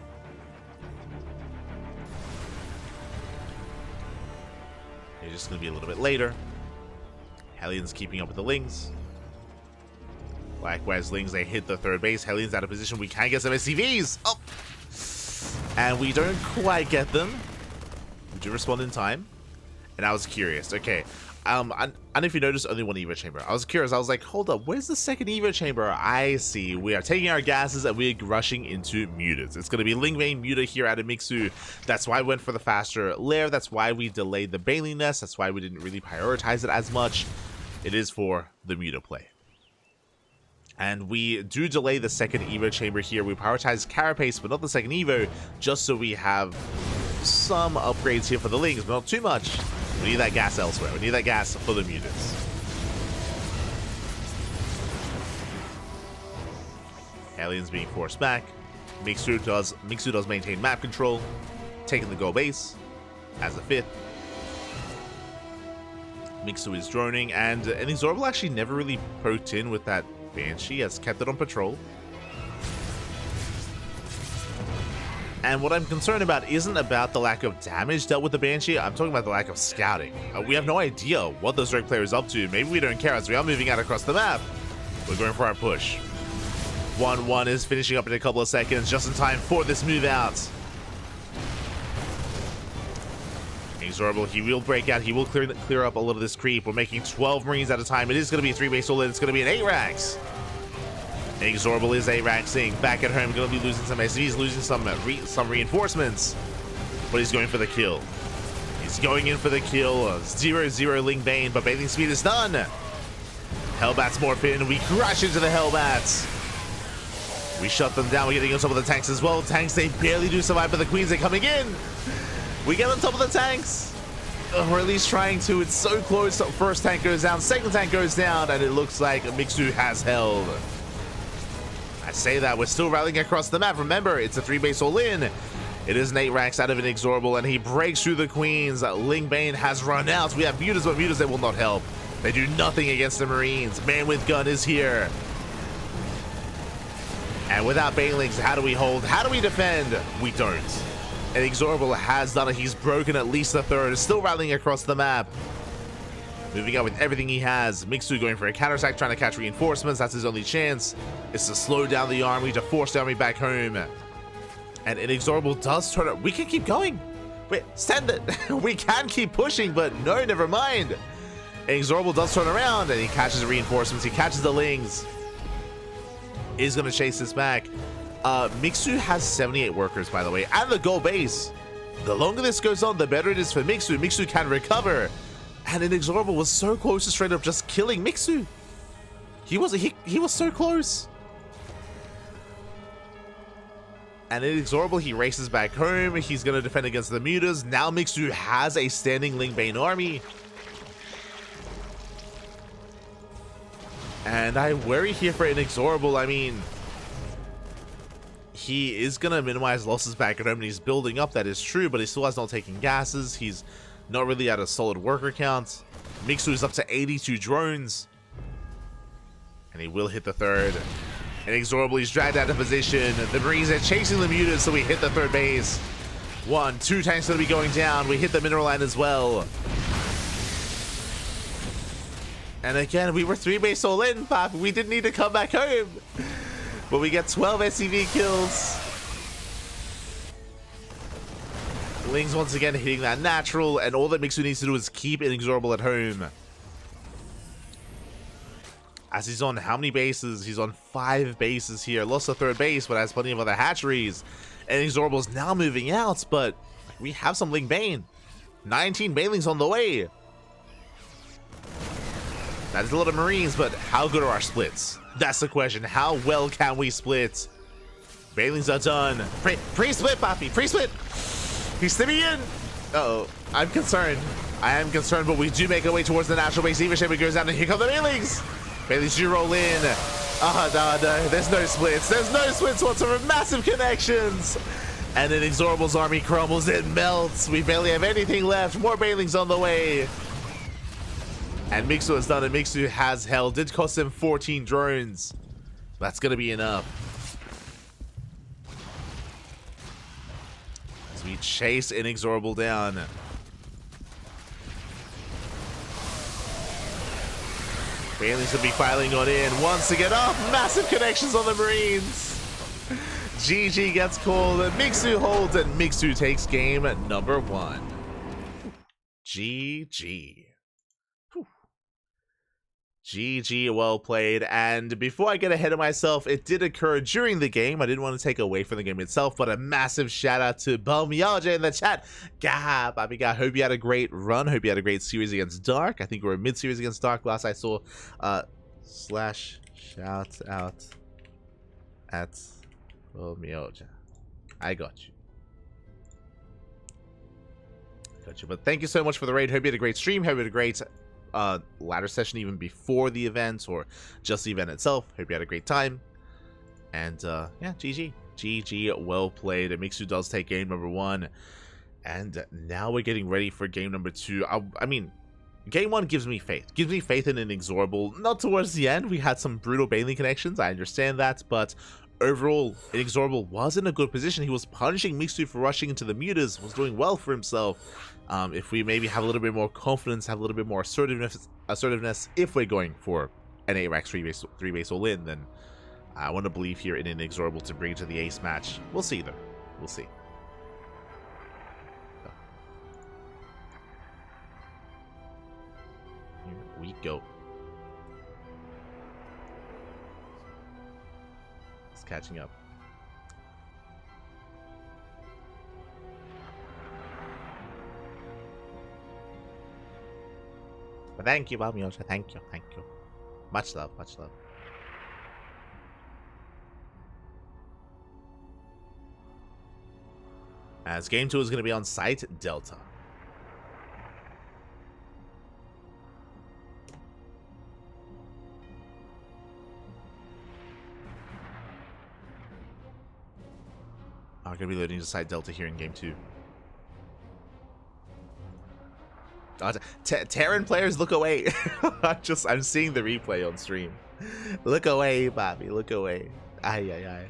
It's just going to be a little bit later. Hellions keeping up with the Lings. Likewise, Lings, they hit the 3rd base. Hellions out of position. We can get some SCVs. Oh! And we don't quite get them. We do respond in time. And I was curious. Okay. I don't know if you noticed only one Evo Chamber. I was curious. I was like, hold up. Where's the 2nd Evo Chamber? I see. We are taking our gases and we're rushing into Mutas. It's going to be Lingvein Muta here out of Mixu. That's why I went for the faster lair. That's why we delayed the Bailey Nest. That's why we didn't really prioritize it as much. It is for the Muta play. And we do delay the 2nd Evo Chamber here. We prioritize Carapace, but not the 2nd Evo, just so we have some upgrades here for the Lings, but not too much. We need that gas elsewhere. We need that gas for the Mutas. Aliens being forced back. Mixu does maintain map control, taking the goal base as a 5th. Mixu is droning, and Inexorable actually never really poked in with that Banshee, has kept it on patrol. And what I'm concerned about isn't about the lack of damage dealt with the Banshee, I'm talking about the lack of scouting. We have no idea what those Rogue players up to. Maybe we don't care as we are moving out across the map. We're going for our push. 1-1 is finishing up in a couple of seconds, just in time for this move out. Inexorable, he will break out, he will clear up a little of this creep. We're making 12 Marines at a time. It is going to be a 3-base all in, it's going to be an 8-Rax. Inexorable is 8-Raxing. Back at home, going to be losing some SCVs, losing some reinforcements. But he's going for the kill. He's going in for the kill. 0-0 Ling Bane, but bathing speed is done. Hellbats morph in. We crash into the Hellbats. We shut them down. We're getting on top of the tanks as well. Tanks, they barely do survive, but the Queens are coming in. We get on top of the tanks. Or at least trying to. It's so close. First tank goes down. Second tank goes down. And it looks like Mixu has held. I say that, we're still rallying across the map. Remember, it's a 3-base all-in. It is an 8-Rax out of Inexorable, and he breaks through the Queens. Ling Bane has run out. We have Mutas, but Mutas, they will not help. They do nothing against the Marines. Man with Gun is here. And without Banelings, how do we hold? How do we defend? We don't. And Inexorable has done it. He's broken at least a third. Still rallying across the map. Moving out with everything he has. Mixu going for a counterattack, trying to catch reinforcements. That's his only chance. It's to slow down the army, to force the army back home. And Inexorable does turn it. We can keep going. Wait, send it. We can keep pushing, but no, never mind. Inexorable does turn around, and he catches the reinforcements. He catches the Lings. Is going to chase this back. Mixu has 78 workers, by the way, and the goal base. The longer this goes on, the better it is for Mixu. Mixu can recover. And Inexorable was so close to straight up just killing Mixu. He was so close. And Inexorable, he races back home. He's going to defend against the Mutas. Now Mixu has a standing Lingbane army. And I worry here for Inexorable. I mean, he is going to minimize losses back at home, and he's building up, that is true, but he still has not taken gases. He's not really at a solid worker count. Mixu is up to 82 drones. And he will hit the third. Inexorable, he's dragged out of position. The Marines are chasing the Mutas, so we hit the third base. 1, 2 tanks going to be going down. We hit the mineral line as well. And again, we were 3 base all in, Pop. We didn't need to come back home. But we get 12 SCV kills. Lings once again hitting that natural, and all that Mixu needs to do is keep Inexorable at home. As he's on how many bases? He's on 5 bases here. Lost the third base, but has plenty of other hatcheries. And Inexorable's now moving out, but we have some Lingbane. 19 Banelings on the way. That's a lot of Marines, but how good are our splits? That's the question. How well can we split? Banelings are done. Pre-split, Papi. Pre-split. He's slipping in. Uh-oh. I'm concerned. I am concerned, but we do make our way towards the natural base. Even Shaper goes down, and here come the Banelings. Banelings do roll in. No. There's no splits. There's no splits whatsoever. Massive connections. And then Inexorable's army crumbles. It melts. We barely have anything left. More Banelings on the way. And Mixu has done it. Mixu has held. Did cost him 14 drones. That's going to be enough. As we chase Inexorable down. Banelings will be filing on in. Once again, oh, massive connections on the Marines. GG gets called. Mixu holds, and Mixu takes game number 1. GG. GG, well played. And before I get ahead of myself, it did occur during the game. I didn't want to take away from the game itself, but a massive shout out to Balmiaja in the chat. Gab, I hope you had a great run. Hope you had a great series against Dark. I think we were mid-series against Dark last I saw. Slash shout out at Balmiaja. I got you. But thank you so much for the raid. Hope you had a great stream. Hope you had a great ladder session even before the event, or just the event itself. Hope you had a great time. And yeah, GG, well played. Mixu does take game number 1, and now we're getting ready for game number 2. I mean, game 1 gives me faith in Inexorable. Not towards the end, we had some brutal Baneling connections, I understand that, but overall Inexorable was in a good position. He was punishing Mixu for rushing into the Mutas, was doing well for himself. If we maybe have a little bit more confidence, have a little bit more assertiveness if we're going for an 8-rack 3 base all in, then I want to believe here in Inexorable to bring to the ace match. We'll see though. We'll see. Here we go. It's catching up. But thank you, Balmiaja. Thank you. Much love, much love. As game 2 is going to be on site Delta. I'm going to be loading to site Delta here in game 2. Terran players, look away. I'm seeing the replay on stream. Look away, Bobby. Look away. Ay.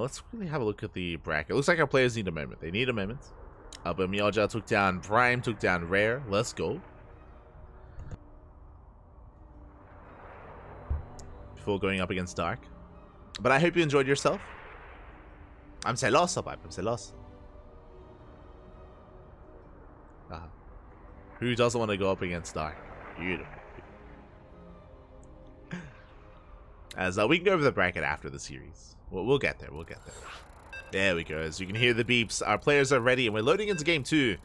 Let's really have a look at the bracket. Looks like our players need a moment. They need a moment. But Miyaja took down Prime, took down Rare. Let's go. Before going up against Dark. But I hope you enjoyed yourself. I'm celoso, Pipe. I'm celoso. Who doesn't want to go up against Dark? Beautiful. As we can go over the bracket after the series. We'll get there. We'll get there. There we go. As you can hear the beeps, our players are ready, and we're loading into game 2.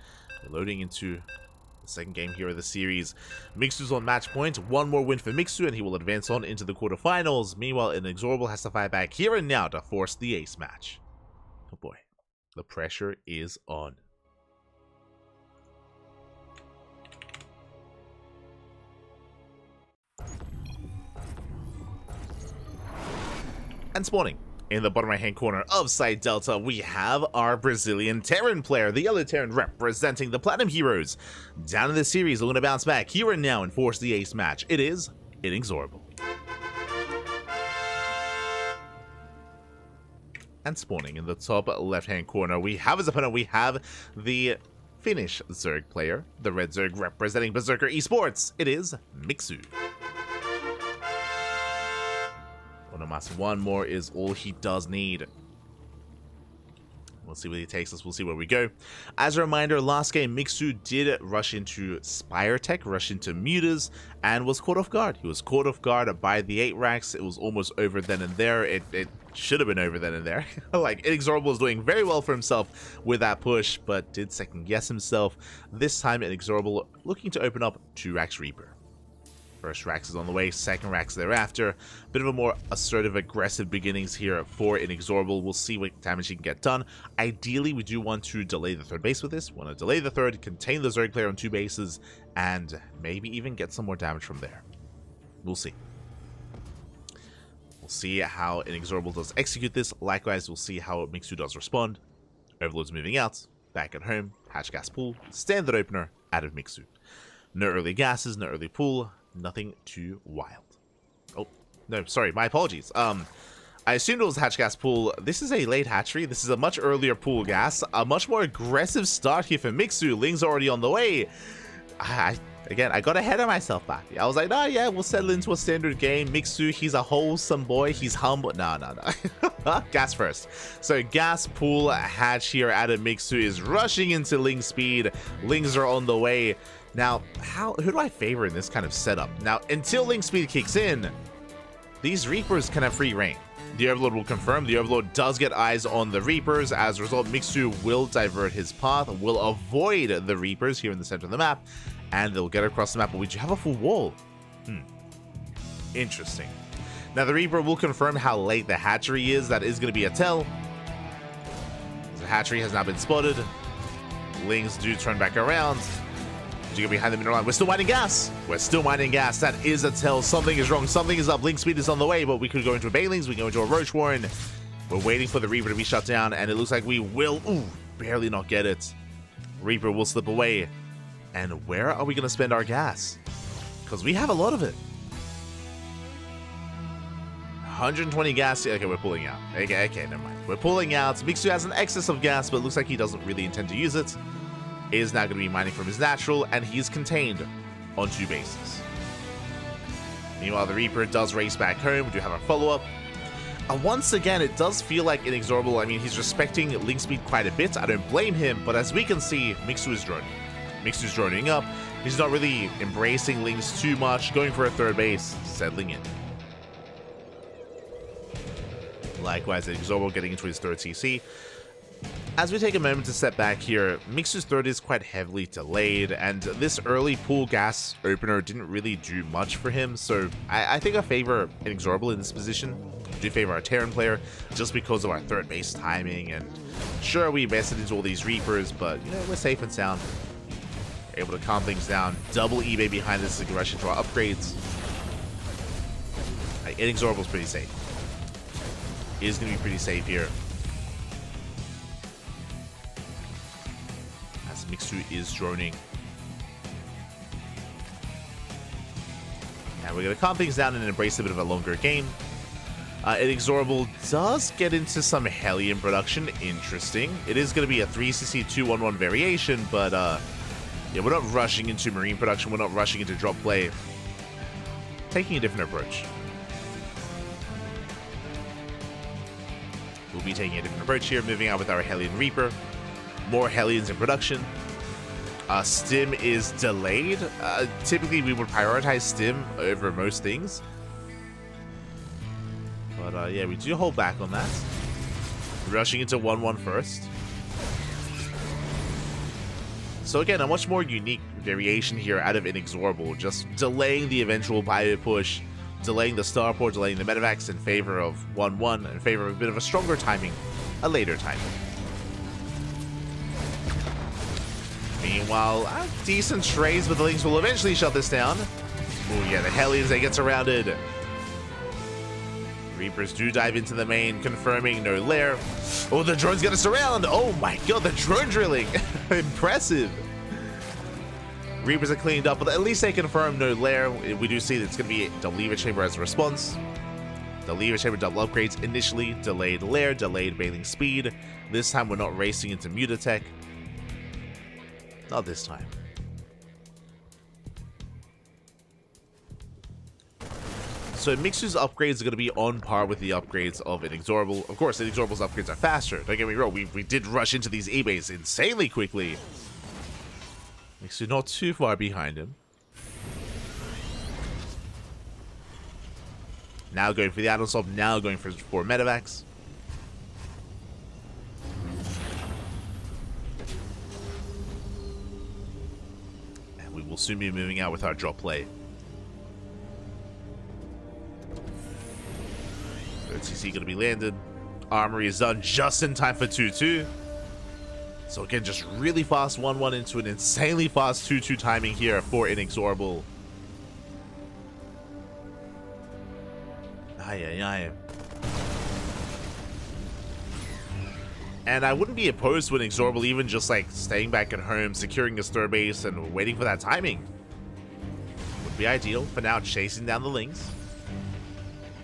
We're loading into the second game here of the series. Mixu's on match point. One more win for Mixu, and he will advance on into the quarterfinals. Meanwhile, Inexorable has to fight back here and now to force the ace match. Oh boy, the pressure is on. And spawning in the bottom right hand corner of side Delta, we have our Brazilian Terran player, the yellow Terran representing the Platinum Heroes. Down in the series, we're going to bounce back here and now and force the ace match. It is Inexorable. And spawning in the top left hand corner, we have as opponent, we have the Finnish Zerg player, the red Zerg representing Berserker Esports. It is Mixu. One more is all he does need. We'll see where he takes us. We'll see where we go. As a reminder, last game, Mixu did rush into Spire Tech, rush into Mutas, and was caught off guard. He was caught off guard by the 8 racks. It was almost over then and there. It should have been over then and there. Like, Inexorable was doing very well for himself with that push, but did second guess himself. This time, Inexorable looking to open up 2 racks Reaper. First Rax is on the way, second Rax thereafter. Bit of a more assertive, aggressive beginnings here for Inexorable. We'll see what damage he can get done. Ideally, we do want to delay the third base with this. Want to delay the third, contain the Zerg player on 2 bases, and maybe even get some more damage from there. We'll see. We'll see how Inexorable does execute this. Likewise, we'll see how Mixu does respond. Overlord's moving out. Back at home. Hatch gas pool. Standard opener out of Mixu. No early gases, no early pool. Nothing too wild. Oh, no, sorry, my apologies. I assumed it was hatch gas pool. This is a late hatchery. This is a much earlier pool gas. A much more aggressive start here for Mixu. Ling's already on the way. Again, I got ahead of myself back. I was like, oh yeah, we'll settle into a standard game. Mixu, he's a wholesome boy. He's humble. No. Gas first. So gas pool hatch here out of Mixu is rushing into Ling speed. Lings are on the way. Now, who do I favor in this kind of setup? Now, until Ling speed kicks in, these Reapers can have free reign. The Overlord will confirm. The Overlord does get eyes on the Reapers. As a result, Mixu will divert his path, will avoid the Reapers here in the center of the map, and they'll get across the map, but we do have a full wall. Interesting. Now, the Reaper will confirm how late the hatchery is. That is going to be a tell. The hatchery has now been spotted. Lings do turn back around. You get behind the mineral line. We're still mining gas. We're still mining gas. That is a tell. Something is wrong. Something is up. Link speed is on the way, but we could go into a Bailings. We can go into a Roach Warren. We're waiting for the Reaper to be shut down, and it looks like we will, barely not get it. Reaper will slip away. And where are we going to spend our gas? Because we have a lot of it. 120 gas. Okay, we're pulling out. Okay, never mind. We're pulling out. Mixu has an excess of gas, but it looks like he doesn't really intend to use it. Is now going to be mining from his natural, and he's contained on 2 bases. Meanwhile, the Reaper does race back home. We do have our follow-up. Once again, it does feel like Inexorable. I mean, he's respecting Link speed quite a bit. I don't blame him, but as we can see, Mixu is droning. Mixu's droning up. He's not really embracing Links too much, going for a third base, settling in. Likewise, Inexorable getting into his third CC. As we take a moment to step back here, Mixu's third is quite heavily delayed, and this early pool gas opener didn't really do much for him, so I think I favor Inexorable in this position. I do favor our Terran player, just because of our third base timing, and sure, we invested into all these Reapers, but, you know, we're safe and sound. We're able to calm things down, double eBay behind this aggression to our upgrades. Inexorable's pretty safe. It is going to be pretty safe here. Mixu is droning. And we're going to calm things down and embrace a bit of a longer game. Inexorable does get into some Hellion production. Interesting. It is going to be a 3cc 2-1-1 variation, but yeah, we're not rushing into Marine production. We're not rushing into drop play. Taking a different approach. We'll be taking a different approach here, moving out with our Hellion Reaper. More Hellions in production. Stim is delayed. Typically, we would prioritize Stim over most things. But yeah, we do hold back on that. Rushing into 1-1 first. So again, a much more unique variation here out of Inexorable. Just delaying the eventual bio push, delaying the starport, delaying the medevacs in favor of 1-1, in favor of a bit of a stronger timing, a later timing. Meanwhile, decent strays, but the Lynx will eventually shut this down. Oh yeah, the Hellions, they get surrounded. Reapers do dive into the main, confirming no lair. Oh, the drone's gonna surround. Oh my god, the drone drilling. Impressive. Reapers are cleaned up, but at least they confirm no lair. We do see that it's gonna be the Lever Chamber as a response. The Lever Chamber double upgrades initially, delayed lair, delayed bailing speed. This time we're not racing into Mutatech. Not this time. So Mixu's upgrades are going to be on par with the upgrades of Inexorable. Of course, Inexorable's upgrades are faster. Don't get me wrong, we did rush into these eBays insanely quickly. Mixu not too far behind him. Now going for the add-on swap, now going for medevacs. And we will soon be moving out with our drop play. CC going to be landed. Armory is done just in time for 2-2. So again, just really fast 1-1 into an insanely fast 2-2 timing here for Inexorable. Aye. And I wouldn't be opposed to Inexorable even just like staying back at home, securing his third base and waiting for that timing. Would be ideal. For now, chasing down the Lynx.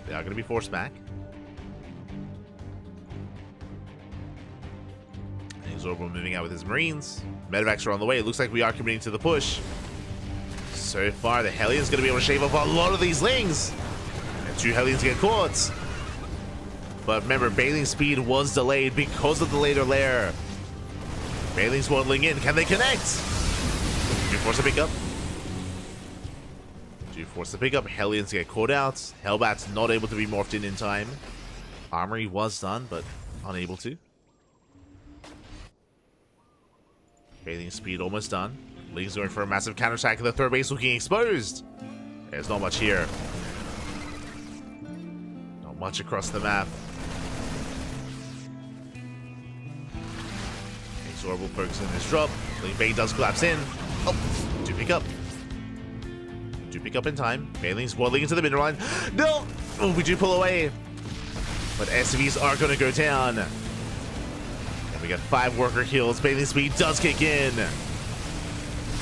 They are going to be forced back. Inexorable moving out with his Marines. Medevacs are on the way. It looks like we are committing to the push. So far, the Hellion's going to be able to shave off a lot of these Lings. And 2 Hellions get caught. But remember, bailing speed was delayed because of the later lair. Bailing's waddling in. Can they connect? Do force a pickup. Do force the pickup. Hellions get caught out. Hellbat's not able to be morphed in time. Armory was done, but unable to. Bailing speed almost done. Ling's going for a massive counterattack and the third base looking exposed. There's not much here. Not much across the map. Inexorable focusing on his drop. Ling Bay does collapse in. Oh, do pick up. Do pick up in time. Bailing's waddling into the mid line. No! Oh, we do pull away. But SCVs are going to go down. We got 5 worker kills. Bailing speed does kick in.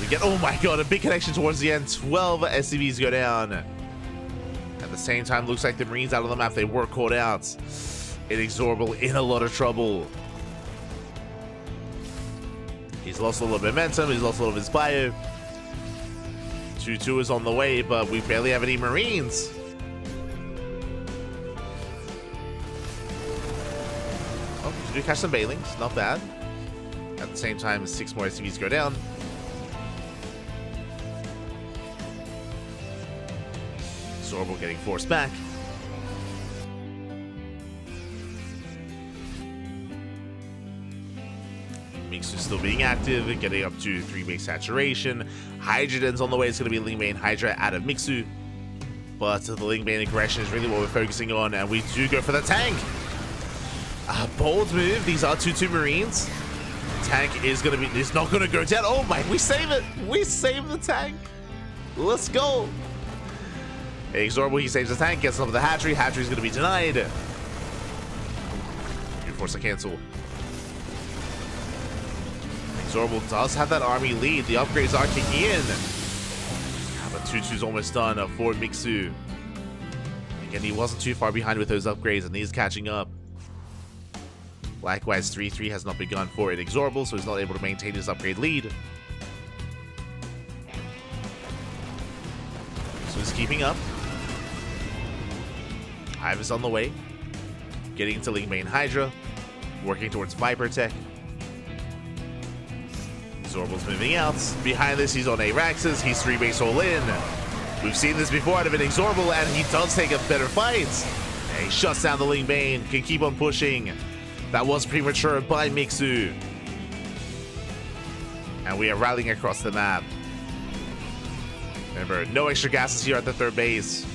We get, oh my god, a big connection towards the end. 12 SCVs go down. At the same time, looks like the Marines out on the map, they were caught out. Inexorable in a lot of trouble. He's lost a little momentum. He's lost a little of his bio. 2-2 is on the way, but we barely have any Marines. We do catch some Bailings, not bad. At the same time, 6 more SCVs go down. Inexorable getting forced back. Mixu's still being active, getting up to 3 base saturation. Hydrogen's on the way. It's going to be Ling Bane Hydra out of Mixu. But the Ling Bane aggression is really what we're focusing on, and we do go for the tank. A bold move. These are 2-2 Marines. Tank is going to be... It's not going to go down. Oh my... We save it. We save the tank. Let's go. Inexorable, he saves the tank. Gets onto the hatchery. Hatchery's going to be denied. You force a cancel. Inexorable does have that army lead. The upgrades are kicking in. But 2-2's almost done for Mixu. Again, he wasn't too far behind with those upgrades, and he's catching up. Likewise, 3-3 has not begun for Inexorable, so he's not able to maintain his upgrade lead. So he's keeping up. Hive is on the way. Getting into Lingbane Hydra. Working towards Viper Tech. Inexorable's moving out. Behind this, he's on Araxes. He's 3-base all in. We've seen this before out of Inexorable, and he does take a better fight. And he shuts down the Lingbane, can keep on pushing. That was premature by Mixu. And we are rallying across the map. Remember, no extra gases here at the 3rd base.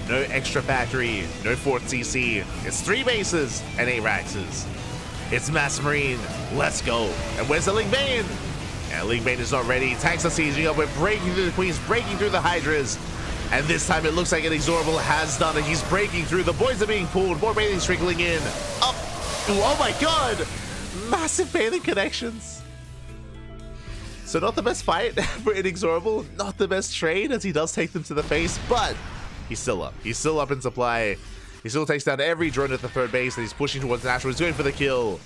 No extra factory, no 4th CC. It's 3 bases and 8 Raxes. It's Mass Marine. Let's go. And where's the Lingbane? And Lingbane is not ready. Tanks are sieging up. We're breaking through the Queens, breaking through the Hydras. And this time it looks like Inexorable has done it. He's breaking through. The boys are being pulled. More bathing trickling in. Up. Oh my god. Massive bathing connections. So not the best fight for Inexorable. Not the best trade as he does take them to the face. But he's still up. He's still up in supply. He still takes down every drone at the 3rd base. And he's pushing towards Natural. He's going for the kill.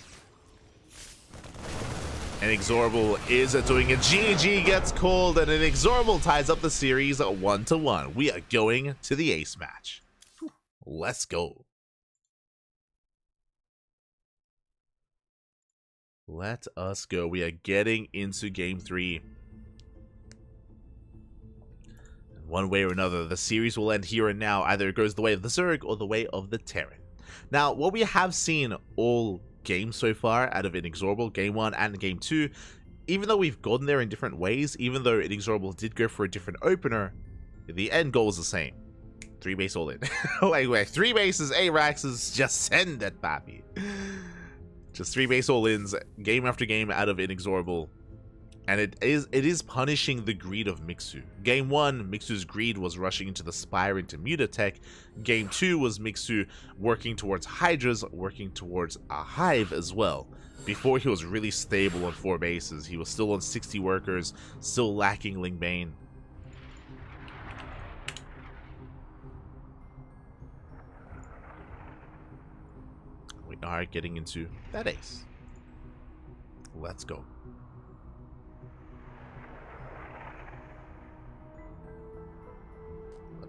Inexorable is doing it. GG gets called, and Inexorable ties up the series 1-1. We are going to the ace match. Let's go. Let us go. We are getting into game 3. One way or another, the series will end here and now. Either it goes the way of the Zerg or the way of the Terran. Now, what we have seen all games so far out of Inexorable, game 1 and game 2, even though we've gotten there in different ways, even though Inexorable did go for a different opener, the end goal is the same. 3 base all in. Wait, 3 bases, 8 Raxes, just send it, papi. Just 3 base all ins, game after game out of Inexorable. And it is punishing the greed of Mixu. Game 1, Mixu's greed was rushing into the Spire into Mutatech. Game 2 was Mixu working towards Hydras, working towards a Hive as well. Before he was really stable on 4 bases. He was still on 60 workers, still lacking Lingbane. We are getting into that ace. Let's go.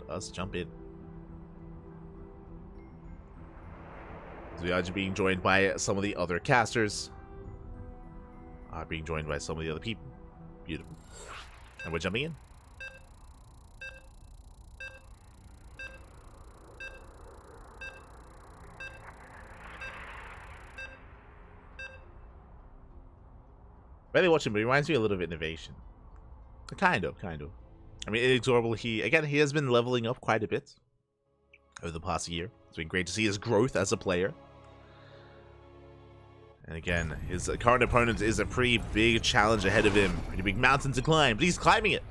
Us jump in. So we are being joined by some of the other casters. Are being joined by some of the other people. Beautiful. And we're jumping in. Really watching, but it reminds me a little bit of Innovation. Kind of. I mean, Inexorable, he has been leveling up quite a bit over the past year. It's been great to see his growth as a player. And again, his current opponent is a pretty big challenge ahead of him. Pretty big mountain to climb, but he's climbing it.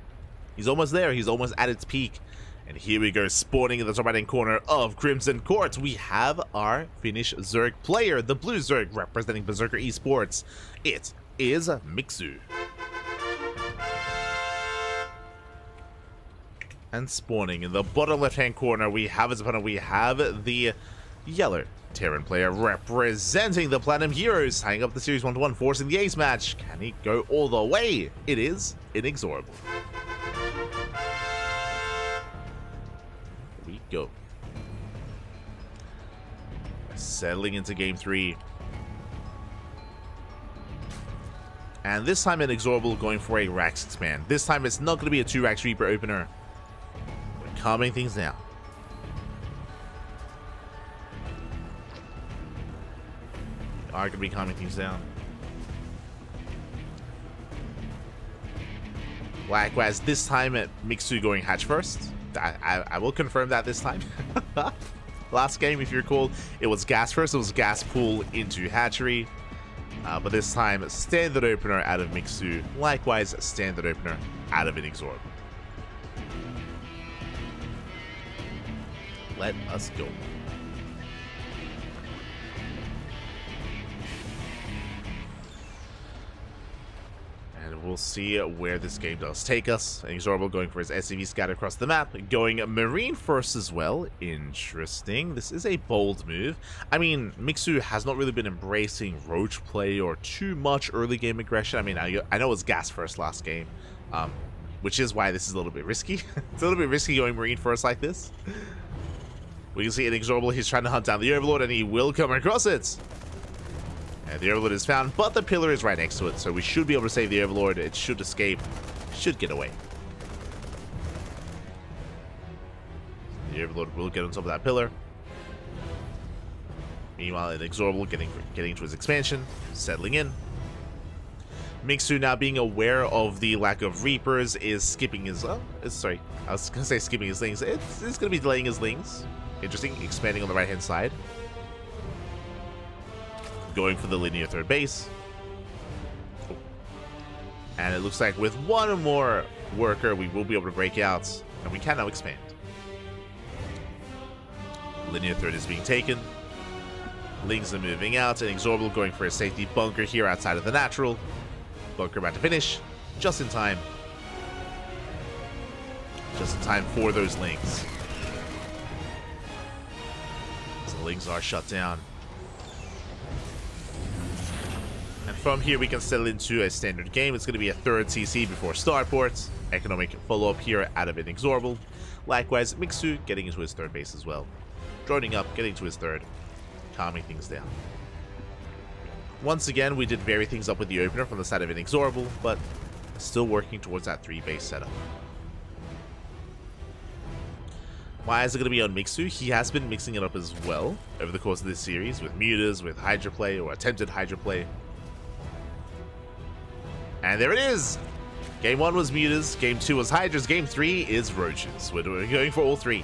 He's almost there. He's almost at its peak. And here we go, spawning in the top right-hand corner of Crimson Court. We have our Finnish Zerg player, the Blue Zerg, representing Berserker Esports. It is Mixu. And spawning in the bottom left-hand corner, we have his opponent. We have the yellow Terran player representing the Platinum Heroes, tying up the series 1-1, forcing the ace match. Can he go all the way? It is Inexorable. Here we go. Settling into game 3. And this time Inexorable going for a Rax expand. This time it's not going to be a 2 Rax Reaper opener. Calming things down. We are going to be calming things down. Likewise, this time at Mixu going hatch first. I will confirm that this time. Last game, if you recall, it was gas first. It was gas pool into hatchery. But this time, standard opener out of Mixu. Likewise, standard opener out of Inexorable. Let us go. And We'll see where this game does take us. Inexorable going for his SCV scatter across the map. Going Marine first as well. Interesting. This is a bold move. I mean, Mixu has not really been embracing roach play or too much early game aggression. I mean, I know it was gas first last game, which is why this is a little bit risky. It's a little bit risky going Marine first like this. We can see Inexorable. He's trying to hunt down the Overlord, and he will come across it. And the Overlord is found, but the pillar is right next to it, so we should be able to save the Overlord. It should escape, should get away. The Overlord will get on top of that pillar. Meanwhile, Inexorable getting into his expansion, settling in. Mixu, now being aware of the lack of Reapers, is skipping his... sorry, I was going to say skipping his Lings. It's going to be delaying his Lings. Interesting, expanding on the right-hand side. Going for the linear third base. Oh. And it looks like with one more worker, we will be able to break out, and we can now expand. Linear third is being taken. Lings are moving out, and Inexorable going for a safety bunker here outside of the natural. Bunker about to finish, just in time. Just in time for those Lings. So the Lings are shut down. And from here, we can settle into a standard game. It's going to be a third CC before starport. Economic follow-up here out of Inexorable. Likewise, Mixu getting into his third base as well. Droning up, getting to his third. Calming things down. Once again, we did vary things up with the opener from the side of Inexorable, but still working towards that 3-base setup. My eyes are going to be on Mixu. He has been mixing it up as well over the course of this series with mutas, with Hydra play, or attempted Hydra play. And there it is! Game 1 was mutas, Game 2 was Hydras, Game 3 is roaches. We're going for all three.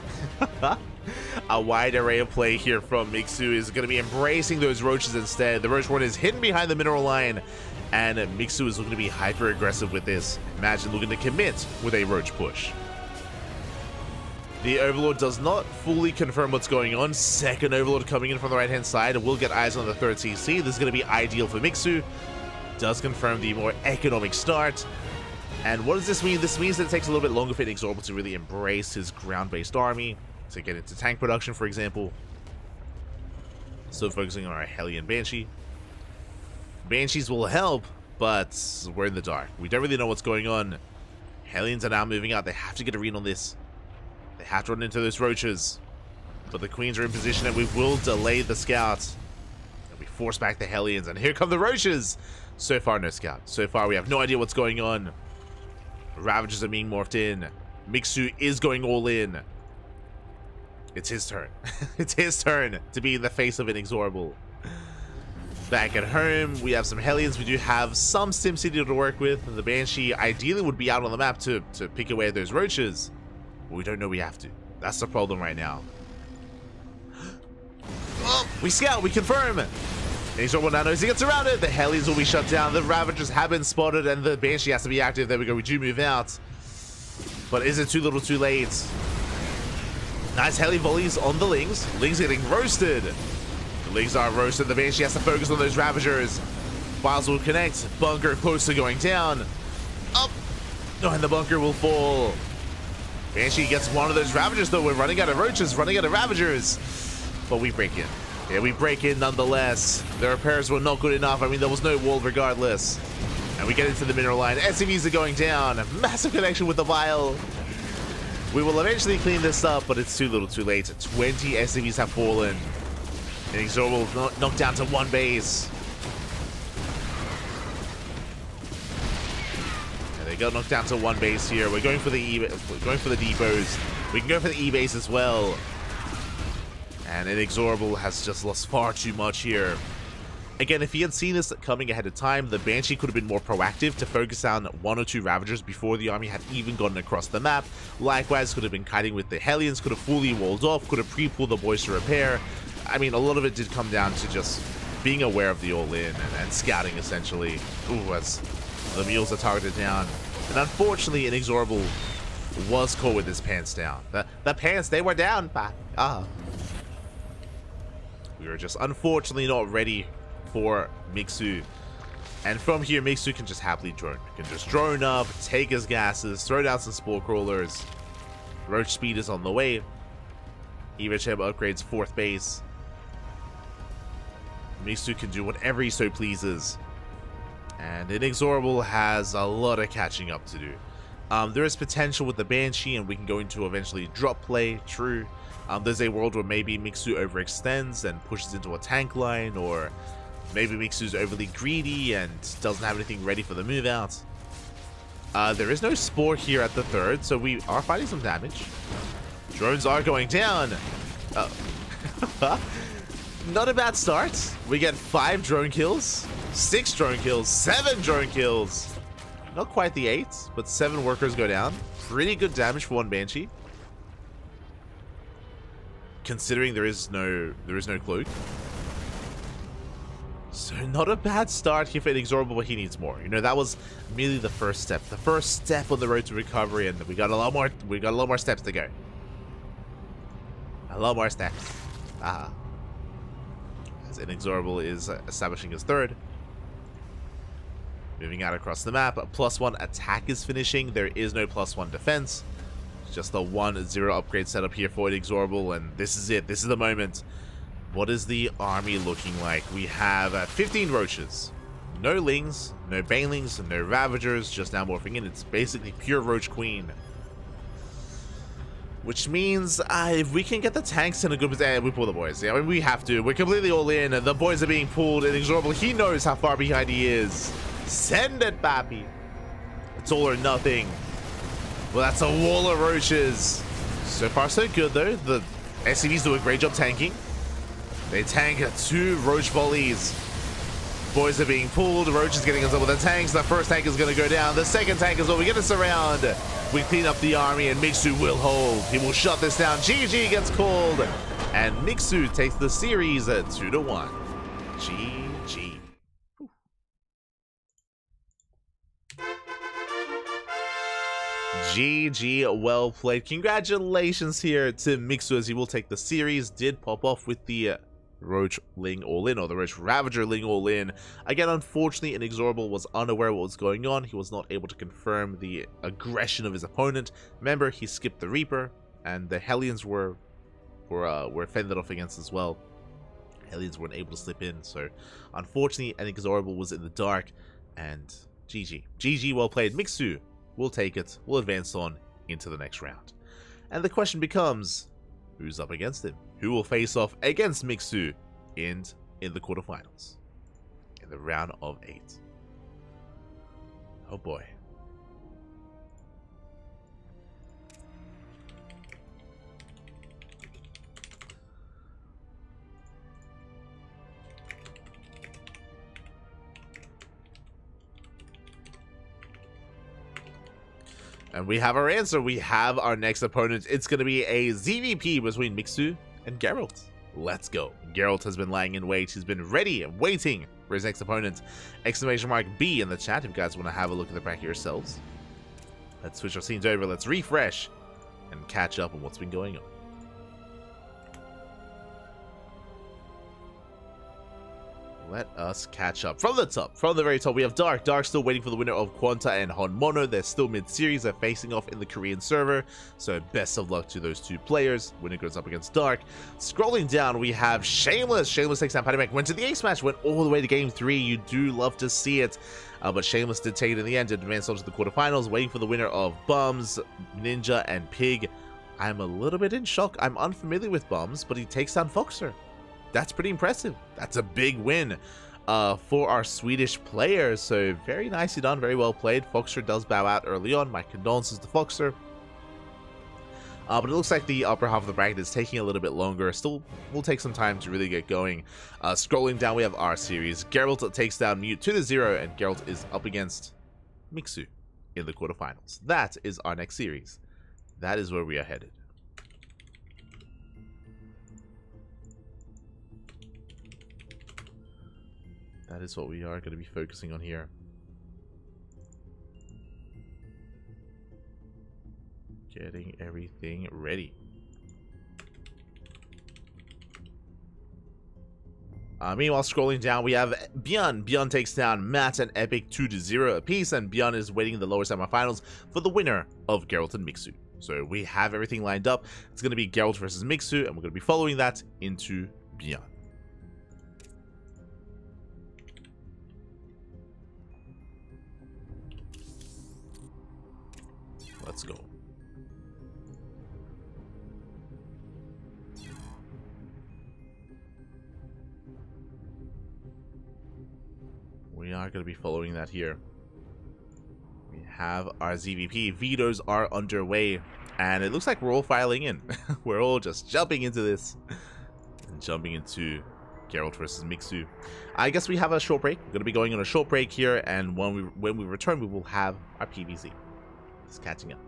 A wide array of play here from Mixu is going to be embracing those roaches instead. The roach one is hidden behind the mineral line, and Mixu is looking to be hyper aggressive with this. Imagine looking to commit with a roach push. The Overlord does not fully confirm what's going on. Second Overlord coming in from the right hand side. We'll get eyes on the third CC. This is going to be ideal for Mixu. Does confirm the more economic start. And what does this mean? This means that it takes a little bit longer for Inexorable to really embrace his ground-based army, to get into tank production, for example. Still focusing on our Hellion Banshee. Banshees will help, but we're in the dark. We don't really know what's going on. Hellions are now moving out. They have to get a read on this. They have to run into those roaches. But the Queens are in position, and we will delay the scout. And we force back the Hellions, and here come the roaches! So far, no scout. So far, we have no idea what's going on. Ravagers are being morphed in. Mixu is going all in. It's his turn. It's his turn to be the face of Inexorable. Back at home, we have some Hellions. We do have some SimCity to work with. The Banshee ideally would be out on the map to pick away at those roaches. But we don't know we have to. That's the problem right now. Oh, we scout. We confirm. Inexorable now knows he gets around it. The Hellions will be shut down. The Ravagers have been spotted, and the Banshee has to be active. There we go. We do move out. But is it too little too late? Nice heli volleys on the Lings. Lings getting roasted. The Lings are roasted. The Banshee has to focus on those Ravagers. Files will connect. Bunker close to going down. Up. Oh, and the bunker will fall. Banshee gets one of those Ravagers, though. We're running out of roaches, running out of Ravagers. But we break in. Yeah, we break in nonetheless. The repairs were not good enough. I mean, there was no wall regardless. And we get into the mineral line. SCVs are going down. Massive connection with the vial. We will eventually clean this up, but it's too little too late. 20 SCVs have fallen. Inexorable knocked down to one base. And they got knocked down to one base here. We're going for the depots. We can go for the E base as well. And Inexorable has just lost far too much here. Again, if he had seen this coming ahead of time, the Banshee could have been more proactive to focus on one or two Ravagers before the army had even gotten across the map. Likewise, could have been kiting with the Hellions, could have fully walled off, could have pre-pulled the boys to repair. I mean, a lot of it did come down to just being aware of the all-in and scouting, essentially. Ooh, as the mules are targeted down. And unfortunately, Inexorable was caught with his pants down. The pants, they were down. We were just unfortunately not ready for Mixu. And from here, Mixu can just happily drone. Can just drone up, take his gases, throw down some spore crawlers. Roach speed is on the way. Evacheb upgrades 4th base. Mixu can do whatever he so pleases. And Inexorable has a lot of catching up to do. There is potential with the Banshee, and we can go into eventually drop play, true. There's a world where maybe Mixu overextends and pushes into a tank line, or maybe Mixu's overly greedy and doesn't have anything ready for the move out. There is no Spore here at the 3rd, so we are fighting some damage. Drones are going down. Not a bad start. We get 5 drone kills, 6 drone kills, 7 drone kills. Not quite the 8, but 7 workers go down. Pretty good damage for one Banshee, considering there is no cloak. So not a bad start here for Inexorable, but he needs more. You know, that was merely the first step. The first step on the road to recovery, and we got a lot more steps to go. A lot more steps. As Inexorable is establishing his 3rd. Moving out across the map. +1 attack is finishing. There is no +1 defense. Just a 1-0 upgrade setup here for Inexorable, and this is it. This is the moment. What is the army looking like? We have 15 roaches. No lings, no banelings, no ravagers, just now morphing in. It's basically pure roach queen. Which means if we can get the tanks in a good position, we pull the boys. Yeah, I mean, we have to. We're completely all in. The boys are being pulled. Inexorable, he knows how far behind he is. Send it, Pappy. It's all or nothing. Well, that's a wall of roaches. So far, so good, though. The SCVs do a great job tanking. They tank 2 roach volleys. Boys are being pulled. Roach is getting on top of the tanks. The first tank is going to go down. The second tank as well. We get a surround. We clean up the army, and Mixu will hold. He will shut this down. GG gets called. And Mixu takes the series at 2-1. GG. GG, well played. Congratulations here to Mixu, as he will take the series. Did pop off with the Roach Ling all-in, or the Roach Ravager Ling all-in. Again, unfortunately, Inexorable was unaware of what was going on. He was not able to confirm the aggression of his opponent. Remember, he skipped the Reaper, and the Hellions were fended off against as well. Hellions weren't able to slip in, so unfortunately, Inexorable was in the dark, and GG. GG, well played. Mixu will take it. We'll advance on into the next round. And the question becomes, who's up against him? Who will face off against Mixu in the quarterfinals? In the round of 8. Oh boy. And we have our answer. We have our next opponent. It's going to be a ZVP between Mixu and Geralt. Let's go. Geralt has been lying in wait. He's been ready and waiting for his next opponent. !B in the chat if you guys want to have a look at the bracket yourselves. Let's switch our scenes over. Let's refresh and catch up on what's been going on. Let us catch up. From the top, from the very top, we have Dark. Dark still waiting for the winner of Quanta and Honmono. They're still mid-series. They're facing off in the Korean server. So best of luck to those 2 players. Winner goes up against Dark. Scrolling down, we have Shameless. Shameless takes down Patty went to the ace match, went all the way to game 3. You do love to see it. But Shameless did take it in the end, did advance on to the quarterfinals, waiting for the winner of Bums, Ninja, and Pig. I'm a little bit in shock. I'm unfamiliar with Bums, but he takes down Foxer. That's pretty impressive. That's a big win for our Swedish players. So very nicely done, very well played. Foxer does bow out early on. My condolences to Foxer. But it looks like the upper half of the bracket is taking a little bit longer. Still will take some time to really get going. Scrolling down, we have our series. Geralt takes down Mute 2-0, and Geralt is up against Mixu in the quarterfinals. That is our next series. That is where we are headed. That is what we are going to be focusing on here. Getting everything ready. Meanwhile, scrolling down, we have Bjorn. Bjorn takes down Matt and Epic 2-0 apiece, and Bjorn is waiting in the lower semifinals for the winner of Geralt and Mixu. So we have everything lined up. It's going to be Geralt versus Mixu, and we're going to be following that into Bjorn. Let's go. We are going to be following that here. We have our ZVP. Vetoes are underway, and it looks like we're all filing in. We're all just jumping into this and jumping into Geralt versus Mixu. I guess we have a short break. We're going to be going on a short break here, and when we return, we will have our PVZ. Just catching up.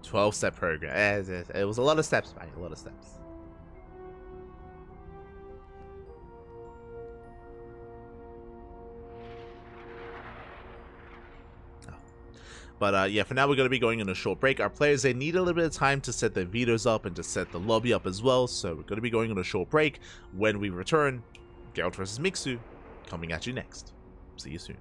12-step program. It was a lot of steps, man. A lot of steps. But yeah, for now we're going to be going on a short break. Our players, they need a little bit of time to set their vetoes up and to set the lobby up as well. So we're going to be going on a short break. When we return, Geralt versus Mixu coming at you next. See you soon.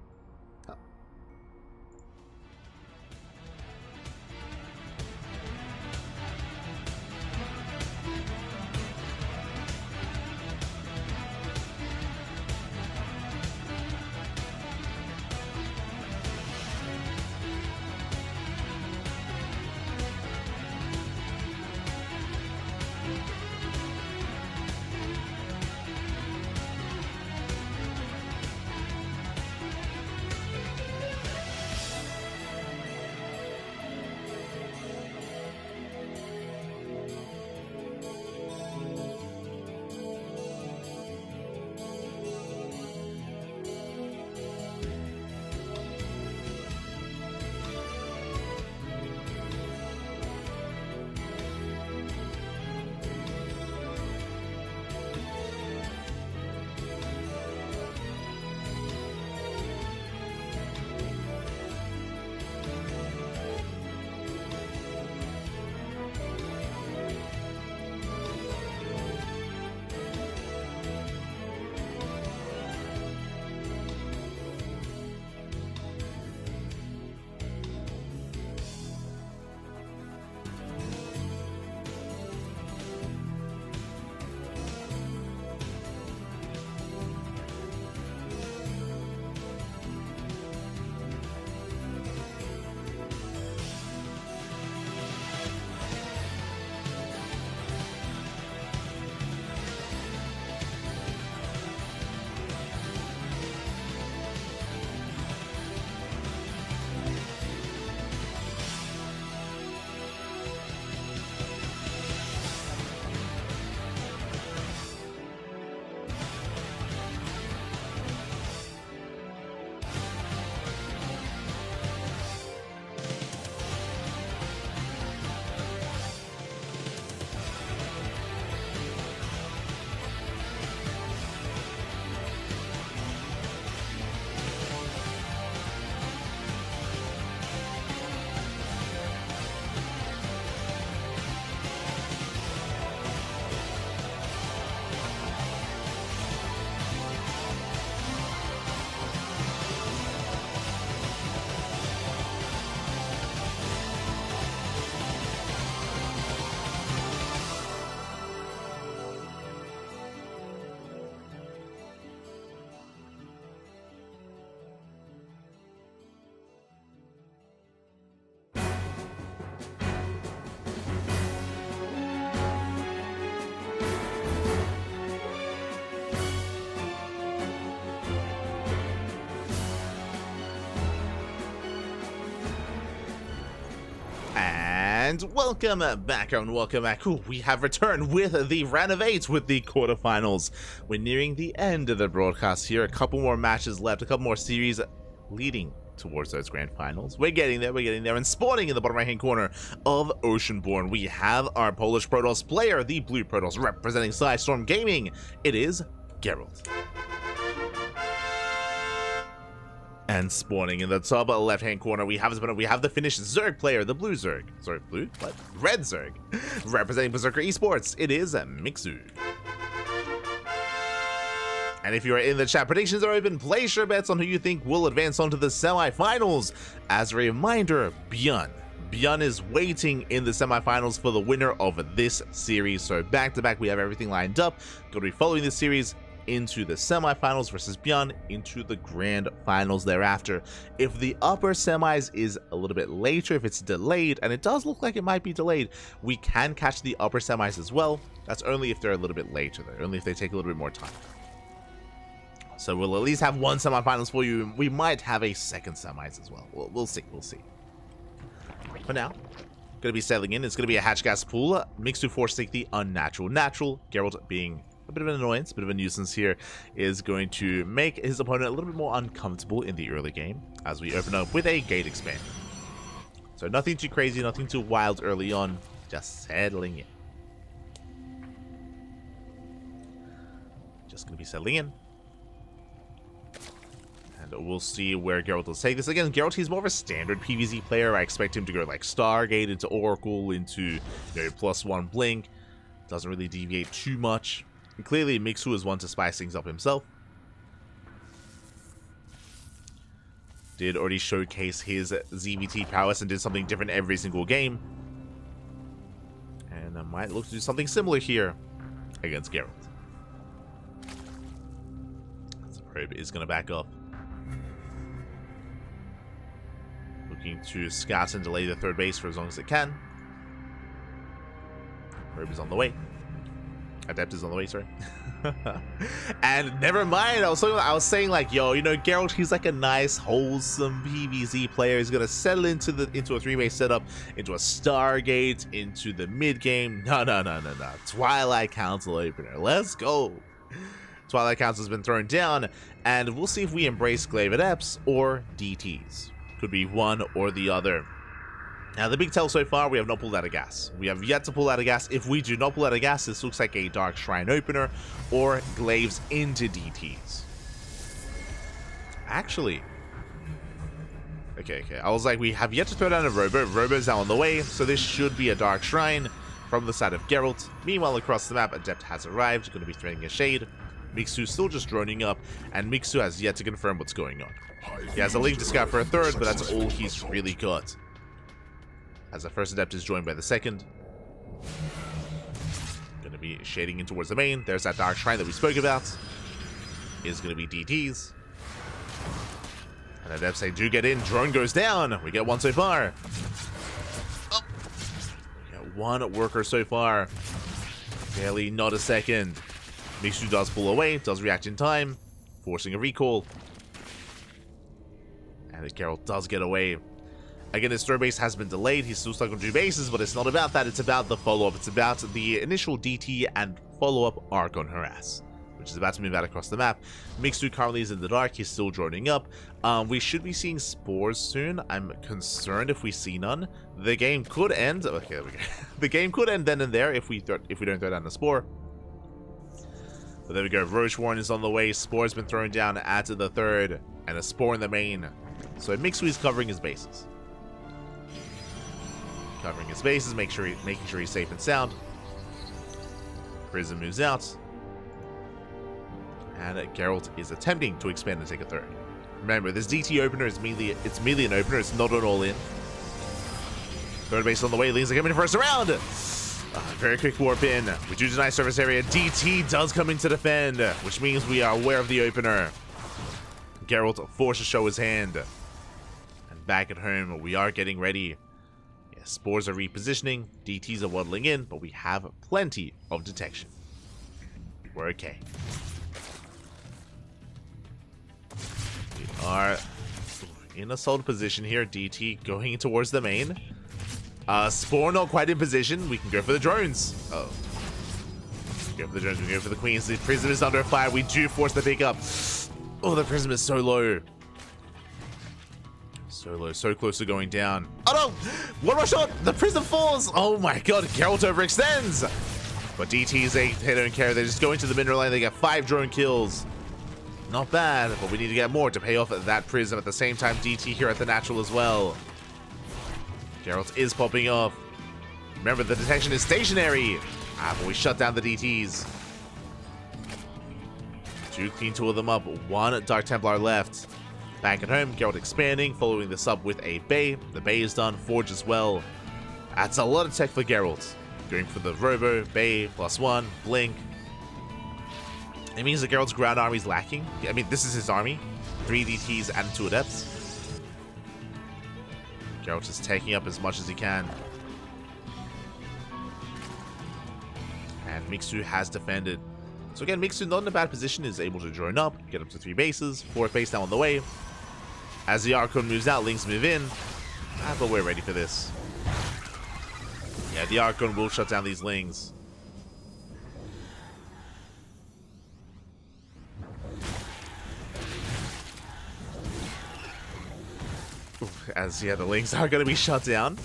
And welcome back, and welcome back. Ooh, we have returned with the round of 8 with the quarterfinals. We're nearing the end of the broadcast here. A couple more matches left, a couple more series leading towards those grand finals. We're getting there, and spawning in the bottom right hand corner of Oceanborn, we have our Polish Protoss player, the Blue Protoss, representing Storm Gaming. It is Geralt. And spawning in the top left-hand corner, we have the Finnish Zerg player, the blue Zerg. Sorry, blue? What? Red Zerg. Representing Berserker Esports, it is Mixu. And if you are in the chat, predictions are open. Place your bets on who you think will advance onto the semifinals. As a reminder, Björn is waiting in the semifinals for the winner of this series. So back-to-back, we have everything lined up. Going to be following this series into the semifinals versus Björn into the grand finals thereafter. If the upper semis is a little bit later, if it's delayed, and it does look like it might be delayed, we can catch the upper semis as well. That's only if they're a little bit later, though, only if they take a little bit more time. So we'll at least have one semifinals for you. We might have a second semis as well. We'll see. For now, going to be settling in. It's going to be a hatch gas pool. Mixu forcing the unnatural natural. Geralt being a bit of an annoyance, a bit of a nuisance here, is going to make his opponent a little bit more uncomfortable in the early game as we open up with a gate expand. So nothing too crazy, nothing too wild early on, just settling in. Just going to be settling in. And we'll see where Geralt will take this. Again, Geralt, he's more of a standard PvZ player. I expect him to go like Stargate into Oracle into, you know, +1 Blink. Doesn't really deviate too much. And clearly, Mixu is one to spice things up himself. Did already showcase his ZVT prowess and did something different every single game. And I might look to do something similar here against Geralt. So Probe is going to back up. Looking to scout and delay the third base for as long as it can. Probe is on the way. Adept is on the way, sorry. And never mind, I was saying like, yo, you know, Geralt, he's like a nice, wholesome PvZ player. He's gonna settle into a 3-base setup, into a Stargate, into the mid game. No. Twilight Council opener. Let's go. Twilight Council has been thrown down, and we'll see if we embrace Glaive Adepts or DTs. Could be one or the other. Now, the big tell so far, we have not pulled out of gas. We have yet to pull out of gas. If we do not pull out of gas, this looks like a Dark Shrine opener or Glaives into DTs. Actually, okay. I was like, we have yet to throw down a Robo. Robo's now on the way, so this should be a Dark Shrine from the side of Geralt. Meanwhile, across the map, Adept has arrived, going to be throwing a shade. Mixu still just droning up, and Mixu has yet to confirm what's going on. He has a Link to scout for a third, but that's all he's really got. As the first Adept is joined by the second. Going to be shading in towards the main. There's that Dark Shrine that we spoke about. Is going to be DTs. And Adepts, they do get in. Drone goes down. We get one so far. Oh. We got one worker so far. Barely not a second. Mixu does pull away. Does react in time. Forcing a recall. And Geralt does get away. Again, his third base has been delayed. He's still stuck on 2 bases, but it's not about that. It's about the follow-up. It's about the initial DT and follow-up arc on Harass, which is about to move out across the map. Mixu currently is in the dark. He's still droning up. We should be seeing spores soon. I'm concerned if we see none. The game could end. Okay, there we go. The game could end then and there if we don't throw down the spore. But there we go. Roach Warren is on the way. Spore's been thrown down at the third, and a spore in the main. So Mixu is covering his bases. Covering his bases, making sure he's safe and sound. Prism moves out. And Geralt is attempting to expand and take a third. Remember, this DT opener is merely an opener, it's not an all-in. Third base on the way, Leans are coming in first round. Very quick warp in. We do deny surface area. DT does come in to defend, which means we are aware of the opener. Geralt forced to show his hand. And back at home, we are getting ready. Spores are repositioning, DTs are waddling in, but we have plenty of detection. We're okay. We are in a solid position here. DT going towards the main. Spore not quite in position. We can go for the drones. Oh. We go for the drones, we go for the queens. The prism is under fire. We do force the pickup. Oh, the prism is so low. So low, so close to going down. Oh no! One more shot! The prism falls! Oh my god, Geralt overextends! But DTs, they don't care. They just go into the mineral line. They get 5 drone kills. Not bad, but we need to get more to pay off that prism. At the same time, DT here at the natural as well. Geralt is popping off. Remember, the detection is stationary. But we shut down the DTs. 2 clean 2 of them up. 1 Dark Templar left. Back at home, Geralt expanding, following this up with a Bay. The Bay is done. Forge as well. That's a lot of tech for Geralt. Going for the Robo, Bay, +1, Blink. It means that Geralt's ground army is lacking. I mean, this is his army. 3 DTs and 2 Adepts. Geralt is taking up as much as he can. And Mixu has defended. So again, Mixu not in a bad position, is able to join up, get up to 3 bases. 4th base now on the way. As the Archon moves out, Lings move in. But we're ready for this. Yeah, the Archon will shut down these Lings. As, yeah, the Lings are going to be shut down.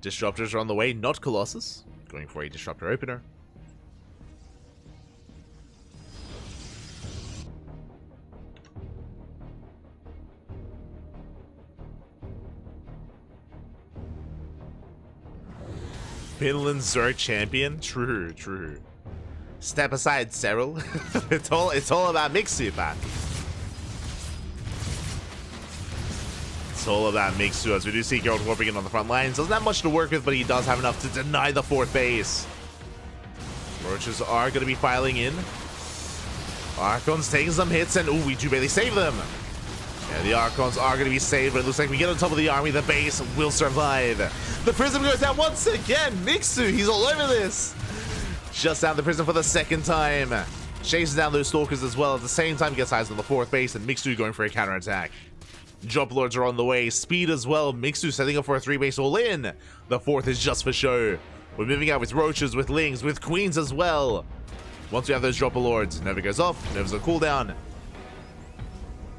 Disruptors are on the way, not Colossus. Going for a Disruptor opener. Finland's Zerg champion? True, true. Step aside, Cyril. it's all about Mixu, man. It's all about Mixu, as we do see Geralt warping in on the front lines. Doesn't have much to work with, but he does have enough to deny the 4th base. Roaches are going to be filing in. Archons taking some hits, and ooh, we do barely save them. Yeah, the Archons are going to be saved, but it looks like we get on top of the army. The base will survive. The Prism goes down once again. Mixu, he's all over this. Just down the Prism for the 2nd time. Chases down those Stalkers as well. At the same time, gets eyes on the 4th base, and Mixu going for a counterattack. Drop Lords are on the way. Speed as well. Mixu setting up for a 3-base all-in. The 4th is just for show. We're moving out with Roaches, with Lings, with Queens as well. Once we have those Dropper Lords, Nova goes off. Nova's on cooldown.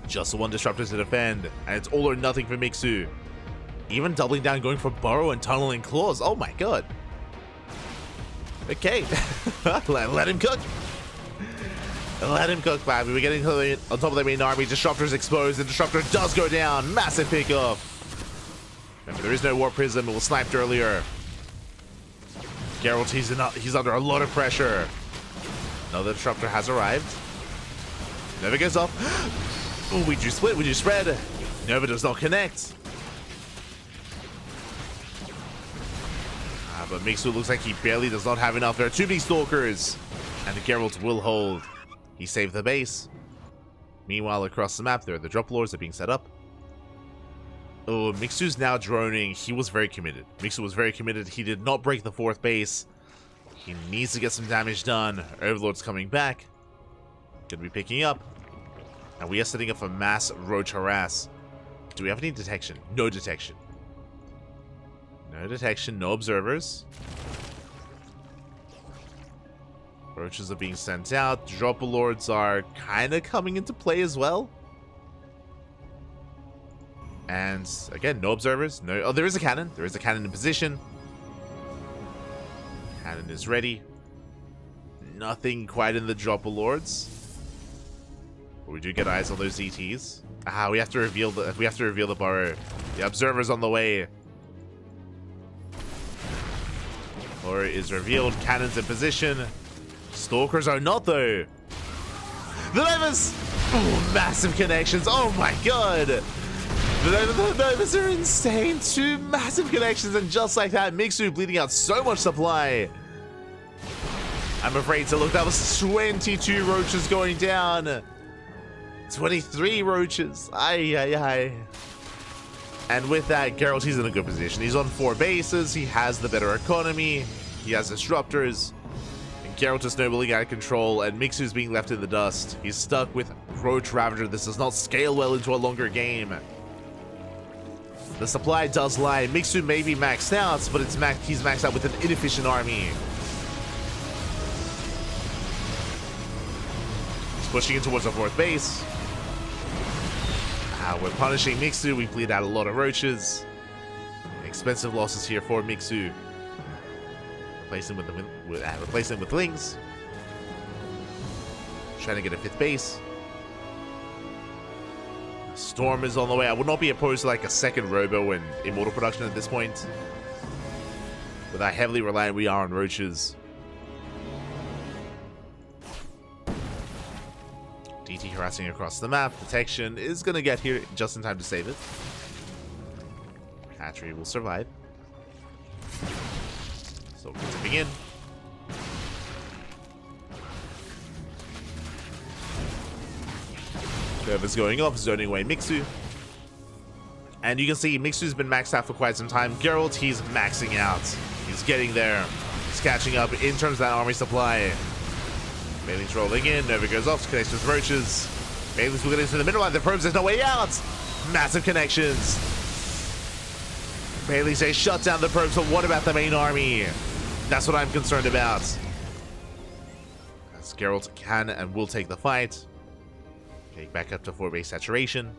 Just the 1 Disruptor to defend. And it's all or nothing for Mixu. Even doubling down, going for Burrow and Tunneling Claws. Oh my god. Okay. let him cook. Let him cook, man. We were getting on top of the main army. Disruptor's exposed. The Disruptor does go down. Massive pickoff. Remember, there is no Warp Prism. It was sniped earlier. Geralt, he's under a lot of pressure. Another Disruptor has arrived. Nova goes off. Oh, we do split. We do spread. Nova does not connect. But Mixu looks like he barely does not have enough. There are 2 big Stalkers. And Geralt will hold. He saved the base. Meanwhile, across the map, there are the Drop Lords that are being set up. Oh, Mixu's now droning. He was very committed. Mixu was very committed. He did not break the 4th base. He needs to get some damage done. Overlord's coming back. Gonna be picking up. And we are setting up a mass Roach harass. Do we have any detection? No detection. No detection, no observers. Roaches are being sent out. Dropper Lords are kind of coming into play as well. And again, no observers. No. Oh, there is a cannon. There is a cannon in position. Cannon is ready. Nothing quite in the Dropper Lords. But we do get eyes on those ETs. We have to reveal the burrow. The observer's on the way. Burrow is revealed. Cannon's in position. Stalkers are not, though. The Novas! Oh, massive connections. Oh my god. The Novas are insane. 2 massive connections, and just like that, Mixu bleeding out so much supply. I'm afraid to look. That was 22 Roaches going down. 23 Roaches. Aye, aye, aye. And with that, Geralt, he's in a good position. He's on 4 bases. He has the better economy. He has Disruptors. Geralt is snowballing out of control, and Mixu's being left in the dust. He's stuck with Roach Ravager. This does not scale well into a longer game. The supply does lie. Mixu may be maxed out, but he's maxed out with an inefficient army. He's pushing in towards our 4th base. We're punishing Mixu. We bleed out a lot of Roaches. Expensive losses here for Mixu. Replace him with Lings. Trying to get a 5th base. Storm is on the way. I would not be opposed to like a second Robo in Immortal production at this point. With how heavily reliant we are on roaches. DT harassing across the map. Protection is going to get here just in time to save it. Hatchery will survive. So tipping in. Nova's going off, zoning away Mixu. And you can see Mixu's been maxed out for quite some time. Geralt, he's maxing out. He's getting there. He's catching up in terms of that army supply. Bailey's rolling in. Nova goes off, connects with roaches. Bailey's will get into the middle line. The probes, there's no way out. Massive connections. Bailey says shut down the probes, but what about the main army? That's what I'm concerned about. As Geralt can and will take the fight. Getting back up to 4 base saturation.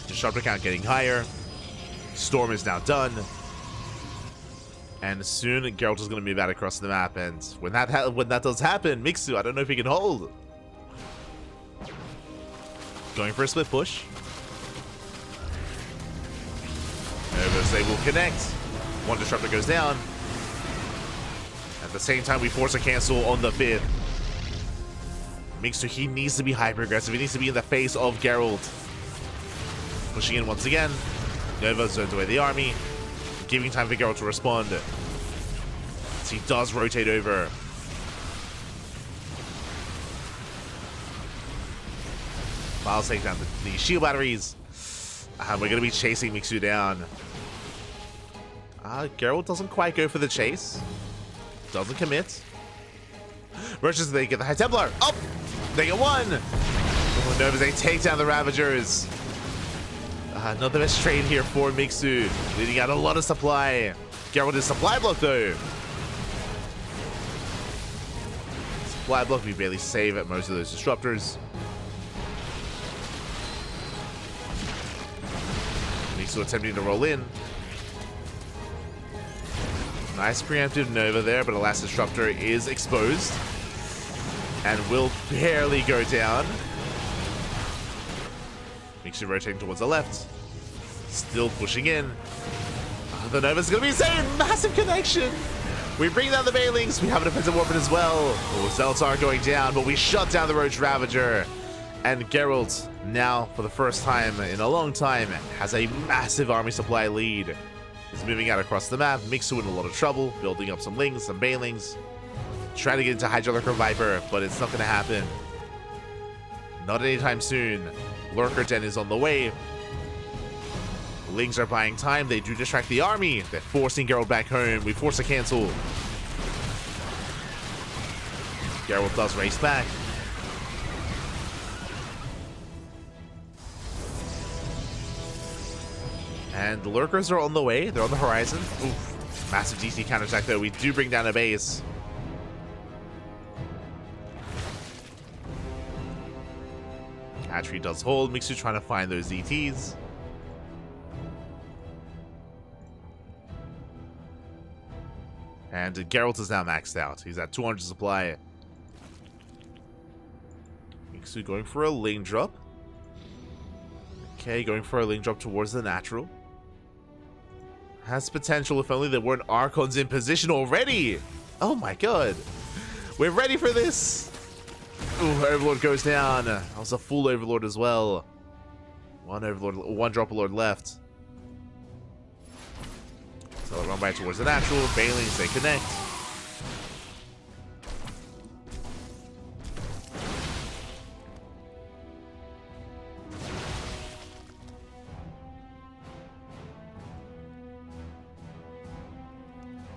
Disruptor count getting higher. Storm is now done. And soon Geralt is going to move out across the map. And when that does happen, Mixu, I don't know if he can hold. Going for a split push. Nova's able to connect. One Disruptor goes down. At the same time, we force a cancel on the 5th. Mixu, he needs to be hyper-aggressive. He needs to be in the face of Geralt. Pushing in once again. Nova zones away the army. Giving time for Geralt to respond. As he does rotate over. Miles take down the shield batteries. And we're going to be chasing Mixu down. Geralt doesn't quite go for the chase. Doesn't commit. Roaches, they get the High Templar. Oh! They get one! Oh, Novas, they take down the Ravagers. Not the best trade here for Mixu. Leading out a lot of supply. Geralt is supply block though. Supply block, we barely save at most of those disruptors. Mixu attempting to roll in. Nice preemptive Nova there, but the last disruptor is exposed. And will barely go down. Mixu rotating towards the left. Still pushing in. The Nova's gonna be insane! Massive connection! We bring down the Bailings. We have an offensive weapon as well. Oh, Zeltar going down, but we shut down the Roach Ravager. And Geralt, now for the first time in a long time, has a massive army supply lead. He's moving out across the map. Mixu in a lot of trouble, building up some Lings, some Bailings. Trying to get into Hydra Lurker Viper, but it's not going to happen. Not anytime soon. Lurker Den is on the way. Lings are buying time. They do distract the army. They're forcing Geralt back home. We force a cancel. Geralt does race back. And the Lurkers are on the way. They're on the horizon. Oof. Massive DC counterattack though. We do bring down a base. Hatchery does hold. Mixu trying to find those DTs. And Geralt is now maxed out. He's at 200 supply. Mixu going for a lane drop. Okay, going for a lane drop towards the natural. Has potential if only there weren't Archons in position already. Oh my god. We're ready for this. Ooh, Overlord goes down. That was a full Overlord as well. One Overlord, one Dropper Lord left. So they'll run back towards the natural. Bailings, they connect.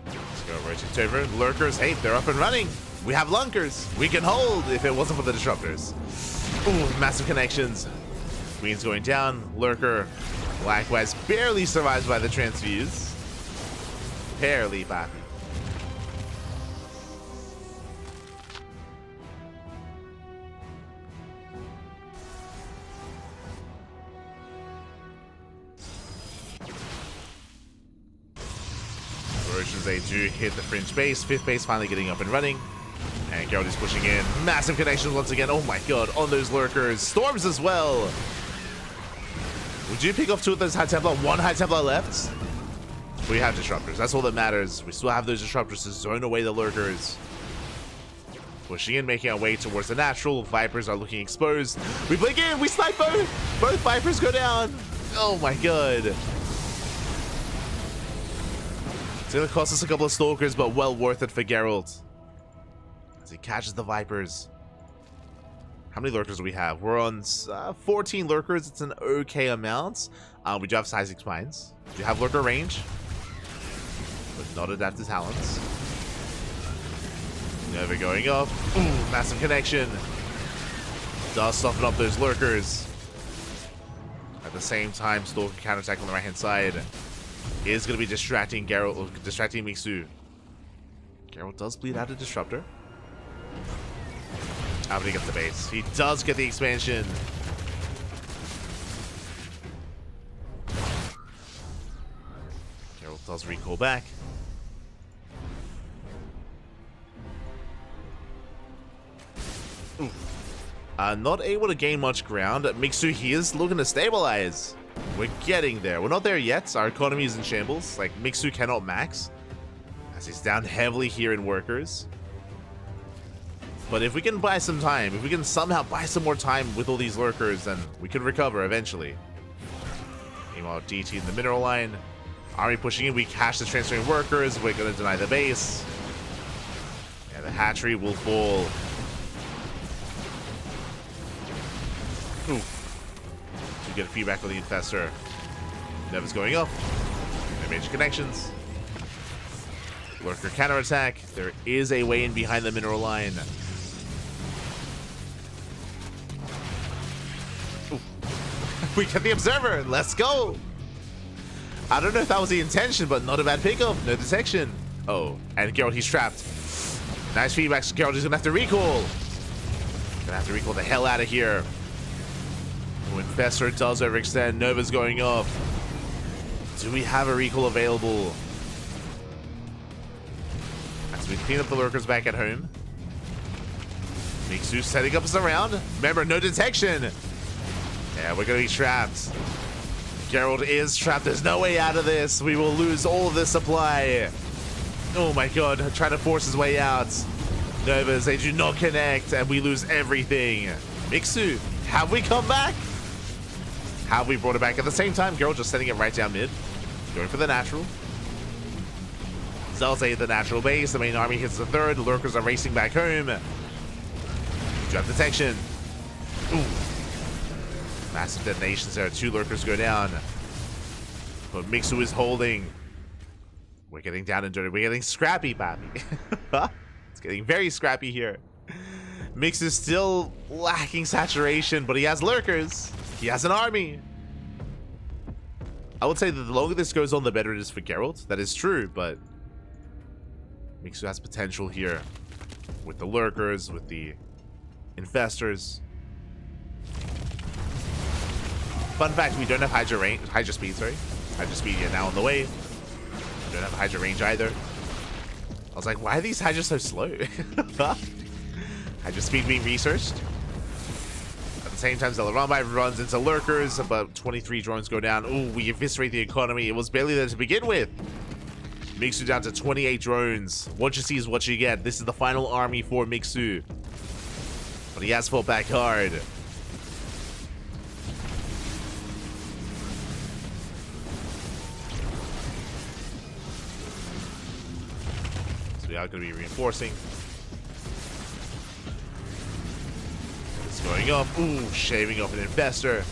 Let's go rotate over. Lurkers, hey, they're up and running. We have Lunkers. We can hold if it wasn't for the disruptors. Ooh, massive connections. Queen's going down. Lurker, likewise, barely survives by the transfuse. Barely, Pappy. Versions, they do hit the fringe base. 5th base finally getting up and running. And Geralt is pushing in. Massive connections once again. Oh my god, on those Lurkers. Storms as well. do pick off 2 of those High Templar, 1 High Templar left. We have disruptors. That's all that matters. We still have those disruptors to zone away the lurkers. Pushing in, making our way towards the natural. Vipers are looking exposed. We blink in. We snipe both. Both Vipers go down. Oh my god. It's going to cost us a couple of Stalkers, but well worth it for Geralt. As he catches the Vipers. How many lurkers do we have? We're on 14 lurkers. It's an okay amount. We do have Seismic Spines. We do have lurker range, but not adapted talents. Never going up. Ooh, massive connection. Does soften up those lurkers. At the same time, Stalker counterattack on the right hand side is going to be distracting Geralt, or distracting Mixu. Geralt does bleed out a disruptor. How did he get the base? He does get the expansion. Geralt does recall back. Not able to gain much ground. Mixu, he is looking to stabilize. We're getting there. We're not there yet. Our economy is in shambles. Like, Mixu cannot max, as he's down heavily here in workers. But if we can buy some time, if we can somehow buy some more time with all these lurkers, then we could recover eventually. Meanwhile, DT in the mineral line. Army pushing in. We cash the transferring workers. We're going to deny the base. Yeah, the hatchery will fall. Ooh. To get feedback on the infestor. Never's going up. No major connections. Lurker counterattack. There is a way in behind the mineral line. Ooh. We get the observer. Let's go. I don't know if that was the intention, but not a bad pickup. No detection. Oh, and Geralt, he's trapped. Nice feedback. So Geralt is gonna have to recall. Gonna have to recall the hell out of here. When Infestor does overextend, Nova's going up. Do we have a recall available? As we clean up the lurkers back at home. Mixu setting up us around. Remember, no detection. Yeah, we're gonna be trapped. Geralt is trapped. There's no way out of this. We will lose all of this supply. Oh my god, trying to force his way out. Novas, they do not connect, and we lose everything. Mixu, have we come back? Have we brought it back? At the same time, Geralt just setting it right down mid. Going for the natural. Zelze the natural base. The main army hits the third. Lurkers are racing back home. Drop detection. Ooh. Massive detonations there. 2 lurkers go down. But Mixu is holding. We're getting down and dirty. We're getting scrappy, Pappy. It's getting very scrappy here. Mix is still lacking saturation, but he has lurkers. He has an army. I would say that the longer this goes on, the better it is for Geralt. That is true, but Mixu has potential here with the lurkers, with the infestors. Fun fact, we don't have Hydra speed, sorry. Hydra speed yet now on the way. We don't have Hydra range either. I was like, why are these Hydras so slow? Hydra speed being researched. At the same time, Zelarambai runs into lurkers. About 23 drones go down. Ooh, we eviscerate the economy. It was barely there to begin with. Mixu down to 28 drones. What you see is what you get. This is the final army for Mixu. But he has fought back hard. So we are going to be reinforcing. It's going up. Ooh, shaving off an infestor.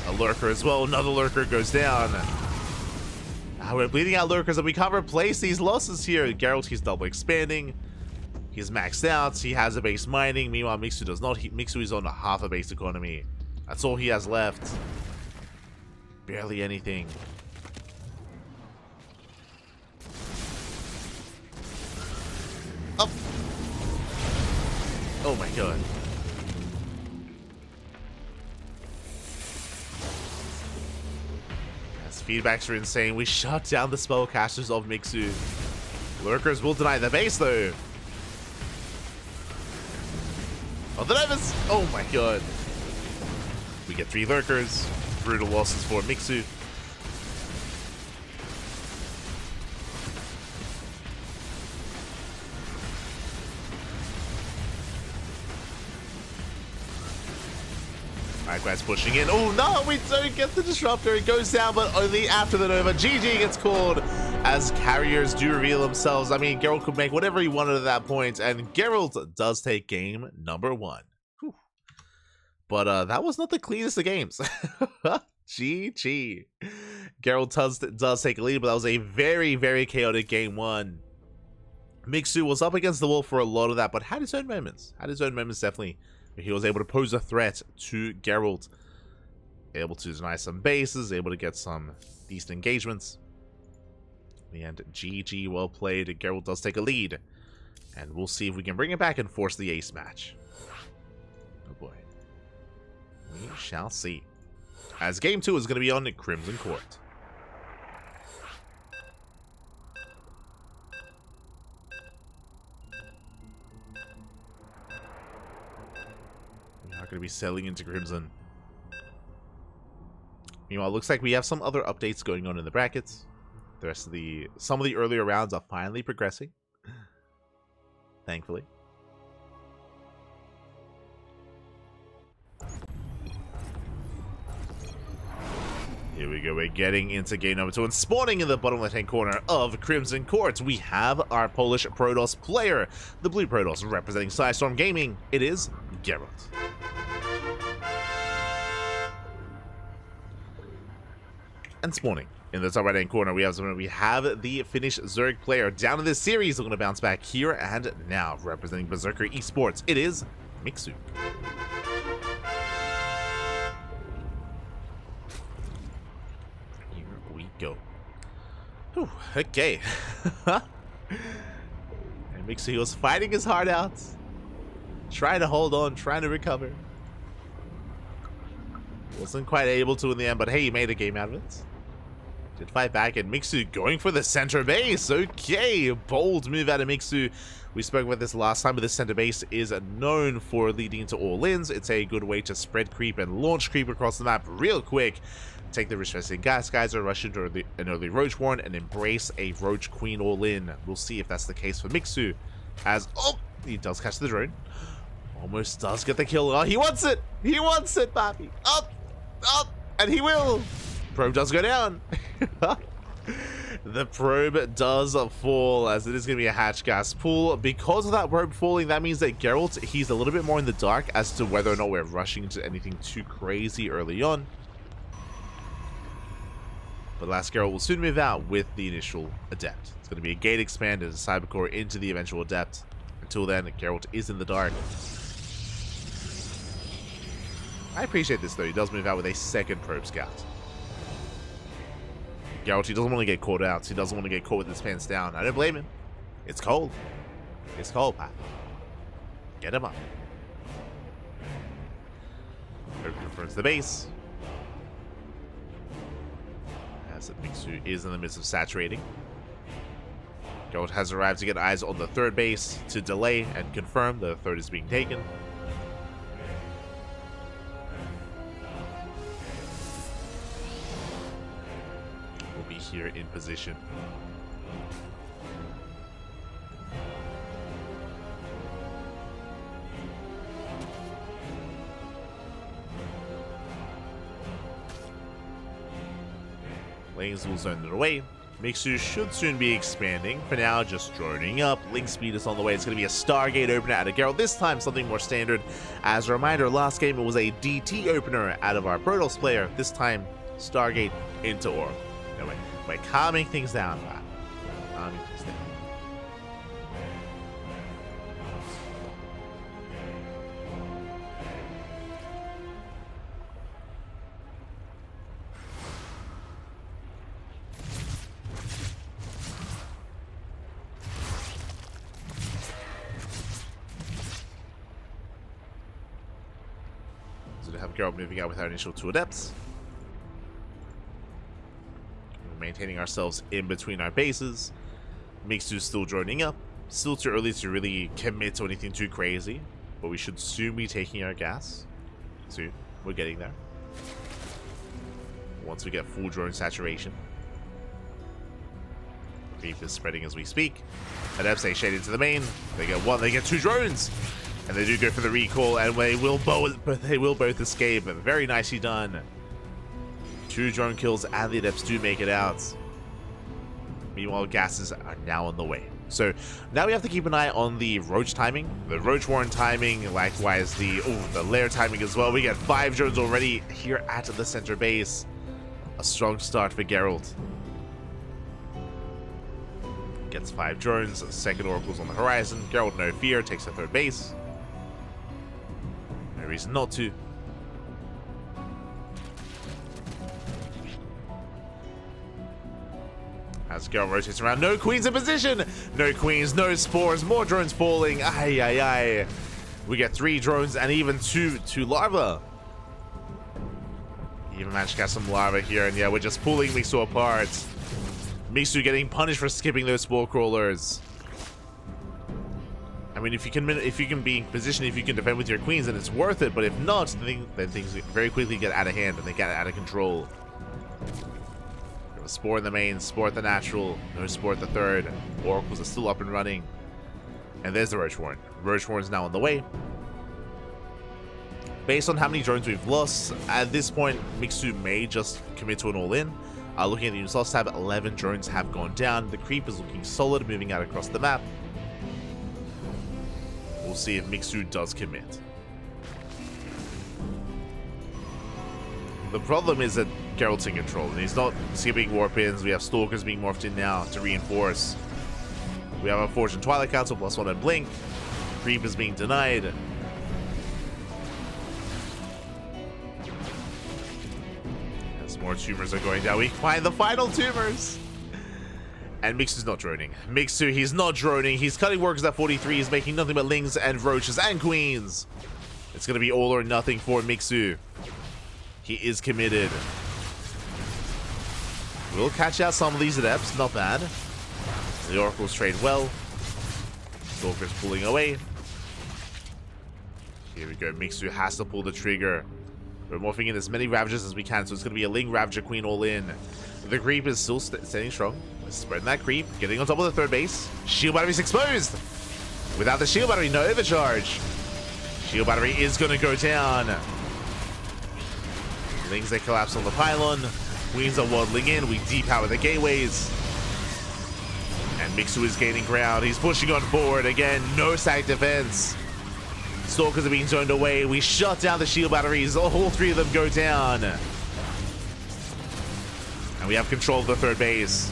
A lurker as well. Another lurker goes down. We're bleeding out lurkers, and we can't replace these losses here. Geralt, he's double expanding. He's maxed out. He has a base mining. Meanwhile, Mixu does not. Mixu is on a half a base economy. That's all he has left. Barely anything. Up. Oh my god. Feedbacks are insane. We shut down the spellcasters of Mixu. Lurkers will deny the base though. Oh, the Novas! Oh my god. We get 3 lurkers. brutal losses for Mixu. Magpies pushing in. Oh no, we don't get the disruptor. It goes down, but only after the Nova. GG gets called as carriers do reveal themselves. I mean, Geralt could make whatever he wanted at that point, and Geralt does take game number 1. Whew. But that was not the cleanest of games. GG. Geralt does take a lead, but that was a very, very chaotic game 1. Mixu was up against the wall for a lot of that, but had his own moments. Definitely. He was able to pose a threat to Geralt. Able to deny some bases, able to get some decent engagements. And GG, well played. Geralt does take a lead. And we'll see if we can bring it back and force the ace match. Oh boy. We shall see. As game 2 is going to be on Crimson Court. Going to be selling into Crimson. Meanwhile, it looks like we have some other updates going on in the brackets. The rest of some of the earlier rounds are finally progressing. Thankfully. Here we go, we're getting into game number 2, and spawning in the bottom left-hand corner of Crimson Court, we have our Polish Protoss player, the Blue Protoss, representing Psystorm Gaming. It is Geralt. And spawning in the top right-hand corner, we have the Finnish Zerg player down in this series, looking to bounce back here and now, representing Berserker Esports. It is Mixu. Go. Whew, okay. And Mixu, he was fighting his heart out, trying to hold on, trying to recover. Wasn't quite able to in the end, but hey, he made a game out of it. Did fight back, and Mixu going for the center base. Okay, bold move out of Mixu. We spoke about this last time, but this center base is known for leading to all-ins. It's a good way to spread creep and launch creep across the map real quick. Take the Rich-Vesting Gas Geyser, rush into an early Roach Warren, and embrace a Roach Queen all-in. We'll see if that's the case for Mixu, as, oh, he does catch the drone. Almost does get the kill. Oh, he wants it! He wants it, Bobby! Up! Up! And he will! Probe does go down. The probe does fall, as it is going to be a hatch gas pool. Because of that probe falling, that means that Geralt, he's a little bit more in the dark as to whether or not we're rushing into anything too crazy early on. But last Geralt will soon move out with the initial Adept. It's going to be a gate expand as a Cybercore into the eventual Adept. Until then, Geralt is in the dark. I appreciate this though, he does move out with a second probe scout. Geralt, he doesn't want to get caught out, he doesn't want to get caught with his pants down. I don't blame him. It's cold. It's cold, Pat. Get him up. Probe confirms the base. As Mixu is in the midst of saturating. Geralt has arrived to get eyes on the third base to delay and confirm the third is being taken. We'll be here in position. Lanes will zone it away. Mixu should soon be expanding. For now, just droning up. Link speed is on the way. It's going to be a Stargate opener out of Geralt. This time, something more standard. As a reminder, last game it was a DT opener out of our Protoss player. This time, Stargate into Oracle. Anyway, by calming things down. Calming things down. So to have Geralt moving out with our initial 2 Adepts. Maintaining ourselves in between our bases. Mixu still droning up. Still too early to really commit to anything too crazy. But we should soon be taking our gas. Soon. We're getting there. once we get full drone saturation. Creep is spreading as we speak. Adepts, they shade into the main. They get one, they get 2 drones. And they do go for the recall, and they will both escape. Very nicely done. 2 drone kills, and the Adepts do make it out. Meanwhile, gases are now on the way. So now we have to keep an eye on the Roach timing, the Roach Warren timing, likewise the Lair timing as well. We get 5 drones already here at the center base. A strong start for Geralt. Gets 5 drones, second Oracle's on the horizon. Geralt, no fear, takes the third base. No reason not to. As Geralt rotates around, no queens in position! No queens, no spores, more drones falling. Ay, ay, ay. We get 3 drones and even two larvae. Even managed to get some larvae here, and yeah, we're just pulling Mixu apart. Mixu getting punished for skipping those spore crawlers. I mean, if you can be in position, if you can defend with your queens, then it's worth it. But if not, then things very quickly get out of hand and they get out of control. Spore in the main, spore at the natural, no spore at the third. Oracles are still up and running. And there's the Roach Warren. Roach Warren is now on the way. Based on how many drones we've lost, at this point, Mixu may just commit to an all-in. Looking at the units lost tab, 11 drones have gone down. The creep is looking solid, moving out across the map. We'll see if Mixu does commit. The problem is that Geralt's in control, and he's not skipping warp ins. We have Stalkers being morphed in now to reinforce. We have a Fortune Twilight Council +1 and Blink. Creep is being denied. As more tumors are going down, we find the final tumors. And Mixu's not droning. Mixu, he's not droning. He's cutting workers at 43. He's making nothing but Lings and Roaches and Queens. It's going to be all or nothing for Mixu. He is committed. We'll catch out some of these Adepts. Not bad. The Oracles trade well. Stalker's pulling away. Here we go. Mixu has to pull the trigger. We're morphing in as many Ravagers as we can, so it's going to be a Ling Ravager Queen all in. The creep is still standing strong. Spreading that creep. Getting on top of the third base. Shield battery's exposed. Without the shield battery, no overcharge. Shield battery is going to go down. Lings, they collapse on the pylon. Queens are waddling in. We depower the gateways. And Mixu is gaining ground. He's pushing on forward. Again, no side defense. Stalkers are being zoned away. We shut down the shield batteries. All 3 of them go down. And we have control of the third base.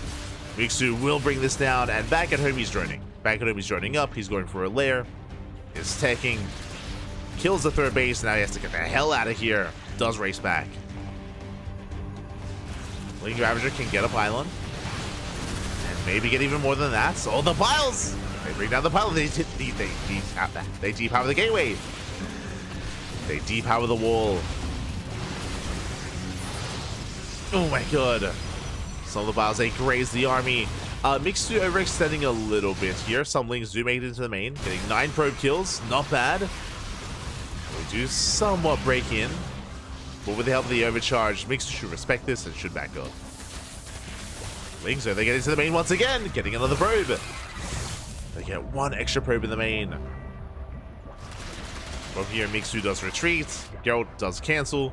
Mixu will bring this down. And back at home, he's droning. Back at home, he's droning up. He's going for a lair. He's teching. Kills the third base. Now he has to get the hell out of here. Does race back. Ling Ravager can get a pylon. And maybe get even more than that. So the piles! They bring down the pylon. They tap that. They depower the gateway. They depower the wall. Oh my god. Some of the piles, they graze the army. Mixu overextending a little bit here. Some Lings do make it into the main. Getting 9 probe kills. Not bad. We do somewhat break in. But with the help of the overcharge, Mixu should respect this and should back up. Lings, they get into the main once again, getting another probe. They get 1 extra probe in the main. From here, Mixu does retreat. Geralt does cancel,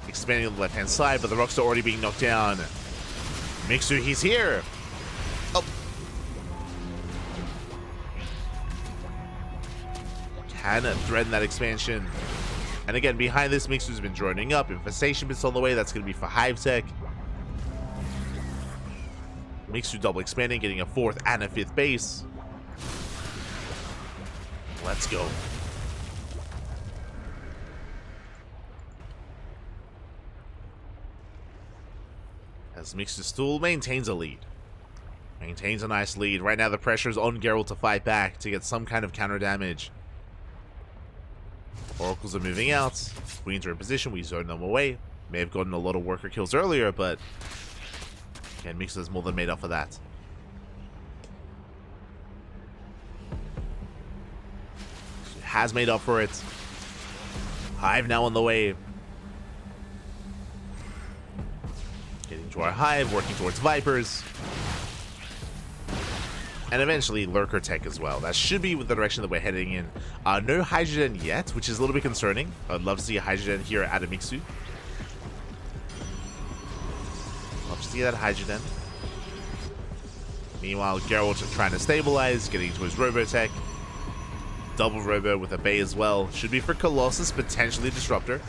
expanding on the left-hand side, but the rocks are already being knocked down. Mixu, he's here. Oh. Can threaten that expansion. And again, behind this, Mixu's been droning up. Infestation bits on the way. That's going to be for Hive Tech. Mixu double expanding, getting a 4th and a 5th base. Let's go. As Mixu still maintains a lead. Maintains a nice lead. Right now, the pressure is on Geralt to fight back to get some kind of counter damage. Oracles are moving out. Queens are in position. We zone them away. May have gotten a lot of worker kills earlier, but again, Mixu has more than made up for that. She has made up for it. Hive now on the way. to our hive, working towards Vipers. And eventually Lurker Tech as well. That should be the direction that we're heading in. No Hydrogen yet, which is a little bit concerning. I'd love to see a Hydrogen here at Mixu. Love to see that Hydrogen. Meanwhile, Geralt trying to stabilize, getting into his Robotech. Double Robo with a Bay as well. Should be for Colossus, potentially Disruptor.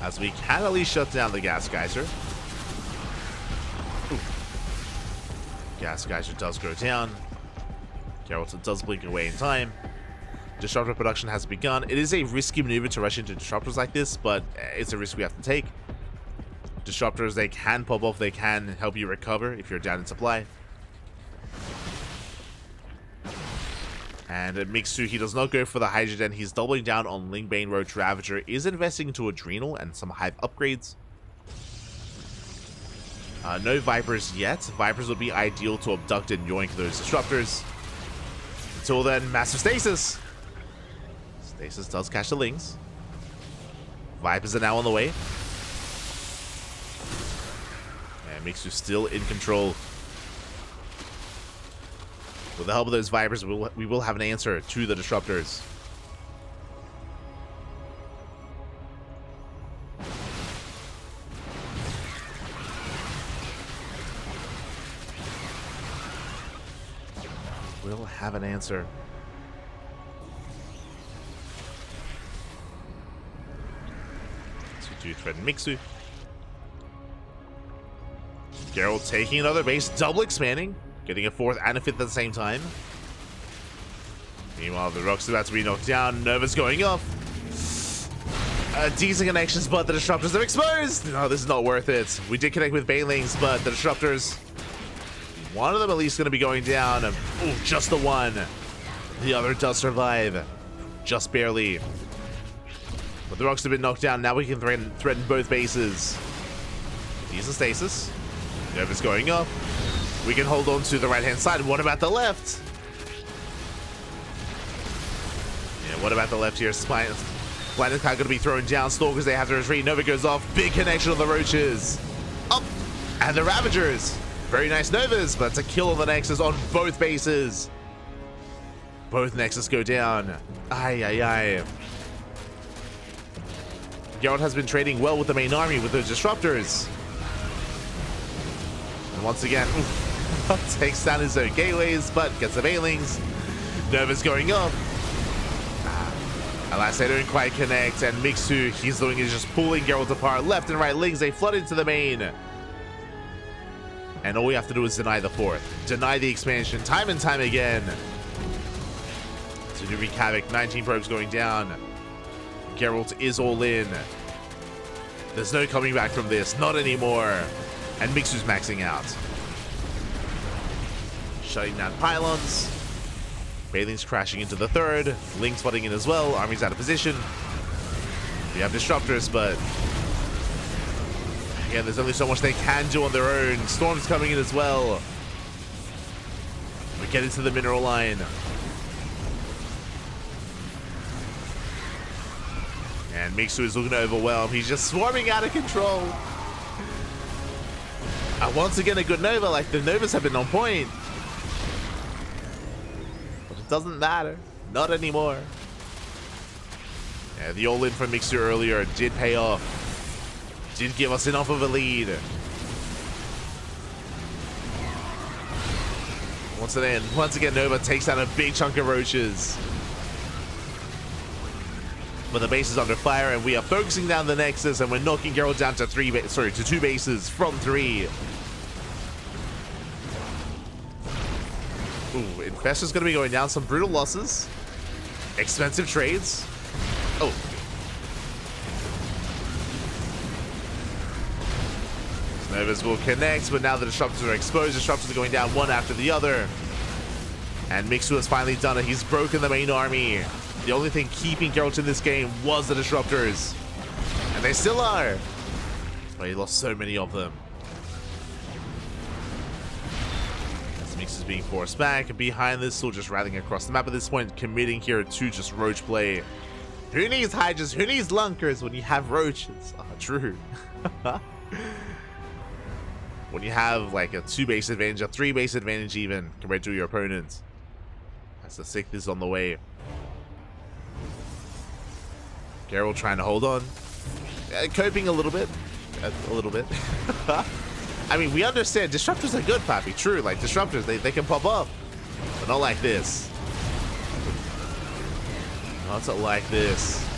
As we can at least shut down the Gas Geyser. Ooh. Gas Geyser does go down. Geralt does blink away in time. Disruptor production has begun. It is a risky maneuver to rush into Disruptors like this, but it's a risk we have to take. Disruptors, they can pop off, they can help you recover if you're down in supply. And at Mixu, he does not go for the Hydrogen. He's doubling down on Lingbane Roach Ravager, is investing into Adrenal and some Hive upgrades. No Vipers yet. Vipers would be ideal to abduct and yoink those Disruptors. Until then, Massive Stasis. Stasis does catch the Lings. Vipers are now on the way. And Mixu still in control. With the help of those Vipers, we will have an answer to the Disruptors. We'll have an answer. So do threaten Mixu. Geralt taking another base, double expanding. Getting a fourth and a fifth at the same time. Meanwhile, the Rock's about to be knocked down. Nova's going off. Decent connections, but the Disruptors are exposed. No, this is not worth it. We did connect with Banelings, but the Disruptors, one of them at least going to be going down. Oh, just the one. The other does survive. Just barely. But the Rocks have been knocked down. Now we can threaten both bases. Decent stasis. Nova's going off. We can hold on to the right-hand side. What about the left? Yeah, what about the left here? Blinded Cloud going to be thrown down. Stalkers, they have to retreat. Nova goes off. Big connection on the Roaches. Up. And the Ravagers. Very nice Novas, but it's a kill on the Nexus on both bases. Both Nexus go down. Ay, ay, ay. Geralt has been trading well with the main army with those Disruptors. And once again, takes down his own gateways, but gets the Banelings. Nova's going up. Alas, they don't quite connect, and Mixu, he's doing is just pulling Geralt apart. Left and right Lings, they flood into the main. And all we have to do is deny the fourth. Deny the expansion time and time again. So to wreak havoc, 19 probes going down. Geralt is all in. There's no coming back from this, not anymore. And Mixu's maxing out. Shutting down pylons. Banelings crashing into the third. Lings flooding in as well. Army's out of position. We have Disruptors, but again, there's only so much they can do on their own. Storm's coming in as well. We get into the mineral line. And Mixu is looking to overwhelm. He's just swarming out of control. And once again, a good Nova. Like, the Novas have been on point. But it doesn't matter. Not anymore. Yeah, the all-in from Mixu earlier did pay off. Did give us enough of a lead. Once again, Nova takes down a big chunk of Roaches. But the base is under fire, and we are focusing down the Nexus, and we're knocking Geralt down to two bases from 3. Ooh, Infestor's going to be going down. Some brutal losses. Expensive trades. Oh. Novas will connect, but now the Disruptors are exposed. Disruptors are going down one after the other. And Mixu has finally done it. He's broken the main army. The only thing keeping Geralt in this game was the Disruptors. And they still are. But he lost so many of them. As Mix is being forced back. Behind this, still just rallying across the map at this point, committing here to just roach play. Who needs hydras? Who needs lunkers when you have roaches? Oh, true. When you have like a 2 base advantage, a 3 base advantage even, compared to your opponent. As the 6th is on the way. Geralt trying to hold on. Coping a little bit. A little bit. I mean, we understand. Disruptors are good, Pappy. True, like disruptors, they can pop up. But not like this. Not like this.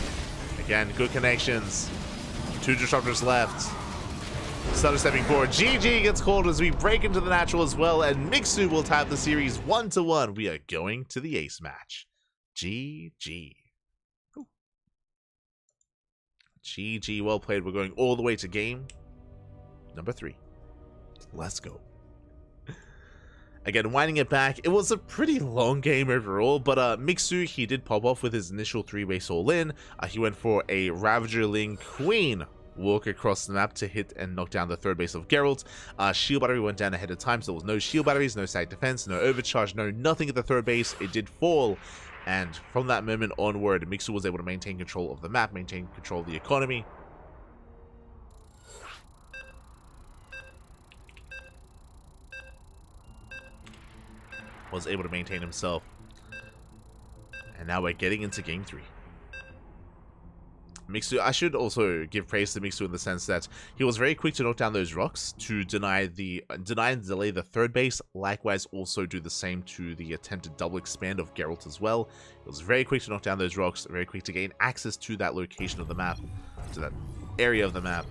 Again, good connections. 2 disruptors left. Sutter stepping forward. GG gets called as we break into the natural as well, and Mixu will tie the series 1-1. We are going to the ace match. GG. Ooh. GG, well played. We're going all the way to game number 3. Let's go. Again, winding it back, it was a pretty long game overall, but Mixu, he did pop off with his initial 3-base all-in. He went for a Ravager Ling Queen walk across the map to hit and knock down the 3rd base of Geralt. Shield battery went down ahead of time, so there was no shield batteries, no side defense, no overcharge, no nothing at the 3rd base. It did fall, and from that moment onward, Mixu was able to maintain control of the map, maintain control of the economy. Was able to maintain himself. And now we're getting into game 3. Mixu, I should also give praise to Mixu in the sense that he was very quick to knock down those rocks to deny and delay the 3rd base. Likewise, also do the same to the attempted double expand of Geralt as well. He was very quick to knock down those rocks, very quick to gain access to that location of the map, to that area of the map,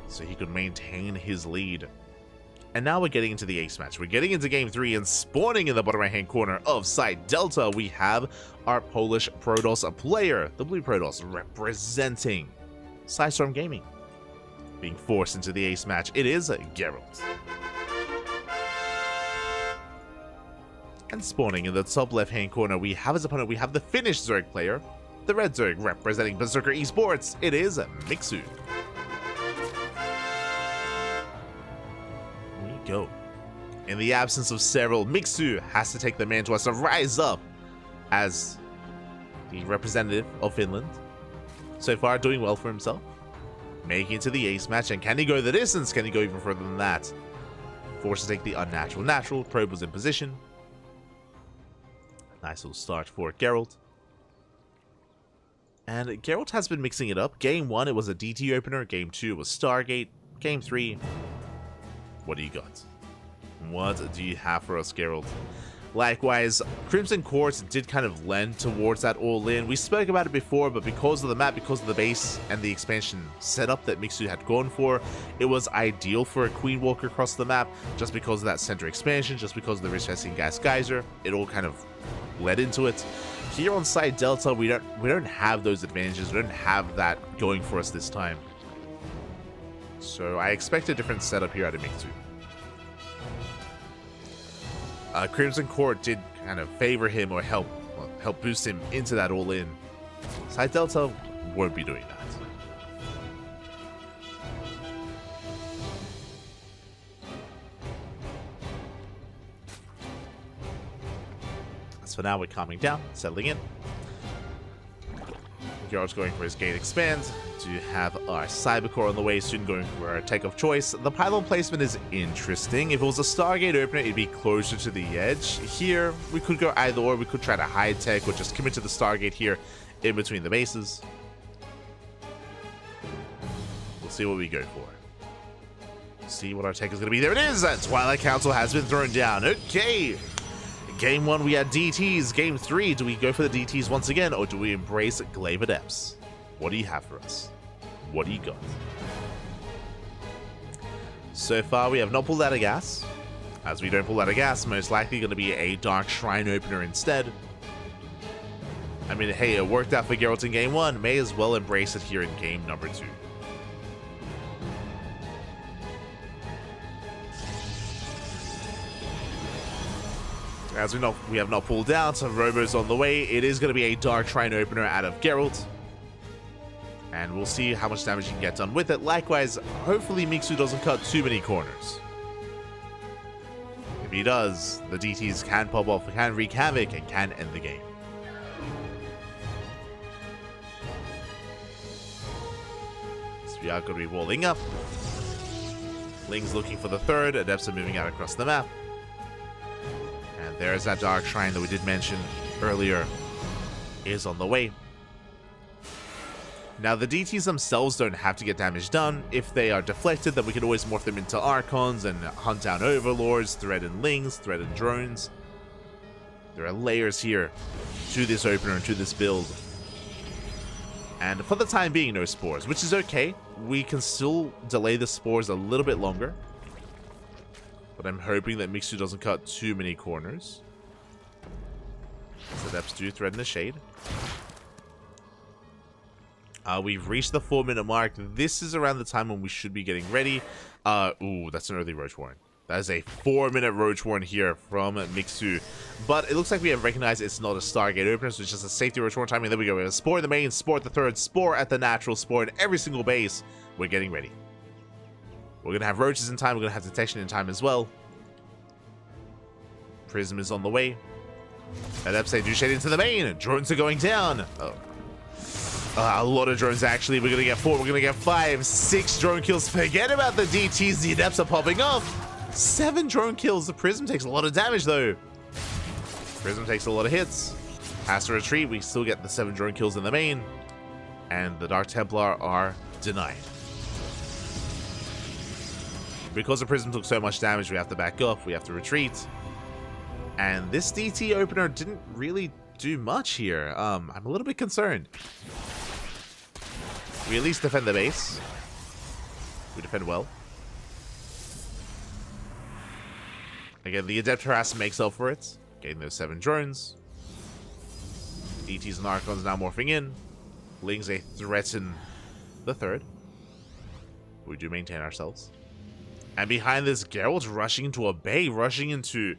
so he could maintain his lead. And now we're getting into the ace match. We're getting into game 3, and spawning in the bottom right hand corner of side Delta, we have our Polish Protoss player, the Blue Protoss, representing Sidestorm Gaming. Being forced into the ace match, it is Geralt. And spawning in the top left hand corner, we have his opponent, we have the Finnish Zerg player, the Red Zerg, representing Berserker Esports, it is Mixu. Go. In the absence of several, Mixu has to take the mantle to rise up as the representative of Finland. So far, doing well for himself. Making it to the ace match, and can he go the distance? Can he go even further than that? Forced to take the unnatural. Natural, probe was in position. Nice little start for Geralt. And Geralt has been mixing it up. Game 1, it was a DT opener. Game 2 was Stargate. Game 3... what do you got? What do you have for us, Geralt? Likewise, Crimson Court did kind of lend towards that all-in. We spoke about it before, but because of the map, because of the base and the expansion setup that Mixu had gone for, it was ideal for a Queen Walker across the map, just because of that center expansion, just because of the Rich Gas Geyser. It all kind of led into it. Here on side Delta, we don't have those advantages. We don't have that going for us this time. So I expect a different setup here out of Mixu. Crimson Court did kind of favor him or help boost him into that all-in. Side Delta won't be doing that. As for now, we're calming down, settling in. Geralt's going for his gate expand to have our Cybercore on the way, soon going for our tech of choice. The pylon placement is interesting. If it was a Stargate opener, it'd be closer to the edge. Here, we could go either or. We could try to hide tech or just commit to the Stargate here in between the bases. We'll see what we go for. See what our tech is going to be. There it is! Twilight Council has been thrown down. Okay! Game 1, we had DTs. Game 3, do we go for the DTs once again, or do we embrace Glaive Adepts? What do you have for us? What do you got? So far, we have not pulled out of gas. As we don't pull out of gas, most likely going to be a Dark Shrine opener instead. I mean, hey, it worked out for Geralt in Game 1. May as well embrace it here in Game number 2. As we have not pulled out, so Robo's on the way. It is going to be a Dark Shrine opener out of Geralt. And we'll see how much damage you can get done with it. Likewise, hopefully Mixu doesn't cut too many corners. he does, the DTs can pop off, can wreak havoc, and can end the game. So we are going to be walling up. Ling's looking for the third. Adepts are moving out across the map. And there's that Dark Shrine that we did mention earlier is on the way. Now, the DTs themselves don't have to get damage done. If they are deflected, then we can always morph them into Archons and hunt down Overlords, threaten Lings, threaten drones. There are layers here to this opener and to this build. And for the time being, no spores, which is okay. We can still delay the spores a little bit longer. But I'm hoping that Mixu doesn't cut too many corners. So Adepts do threaten the shade. We've reached the 4-minute mark. This is around the time when we should be getting ready. Ooh, that's an early Roach Warren. That is a 4-minute Roach Warren here from Mixu. But it looks like we have recognized it's not a Stargate opener, so it's just a safety Roach Warren timing. There we go. We have a Spore in the main, Spore at the third, Spore at the natural, Spore in every single base. We're getting ready. We're going to have Roaches in time. We're going to have Detection in time as well. Prism is on the way. Adepts, they do shade into the main. Drones are going down. Oh. A lot of drones, actually. We're going to get 4, we're going to get 5, 6 drone kills. Forget about the DTs. The Adepts are popping off. 7 drone kills. The Prism takes a lot of damage, though. Prism takes a lot of hits. Has to retreat. We still get the 7 drone kills in the main. And the Dark Templar are denied. Because the Prism took so much damage, we have to back off. We have to retreat. And this DT opener didn't really do much here. I'm a little bit concerned. We at least defend the base. We defend well. Again, the Adept Harass makes up for it. Getting those 7 drones. DTs and Archons now morphing in. Lings, they threaten the third. We do maintain ourselves. And behind this, Geralt's rushing into a bay, rushing into,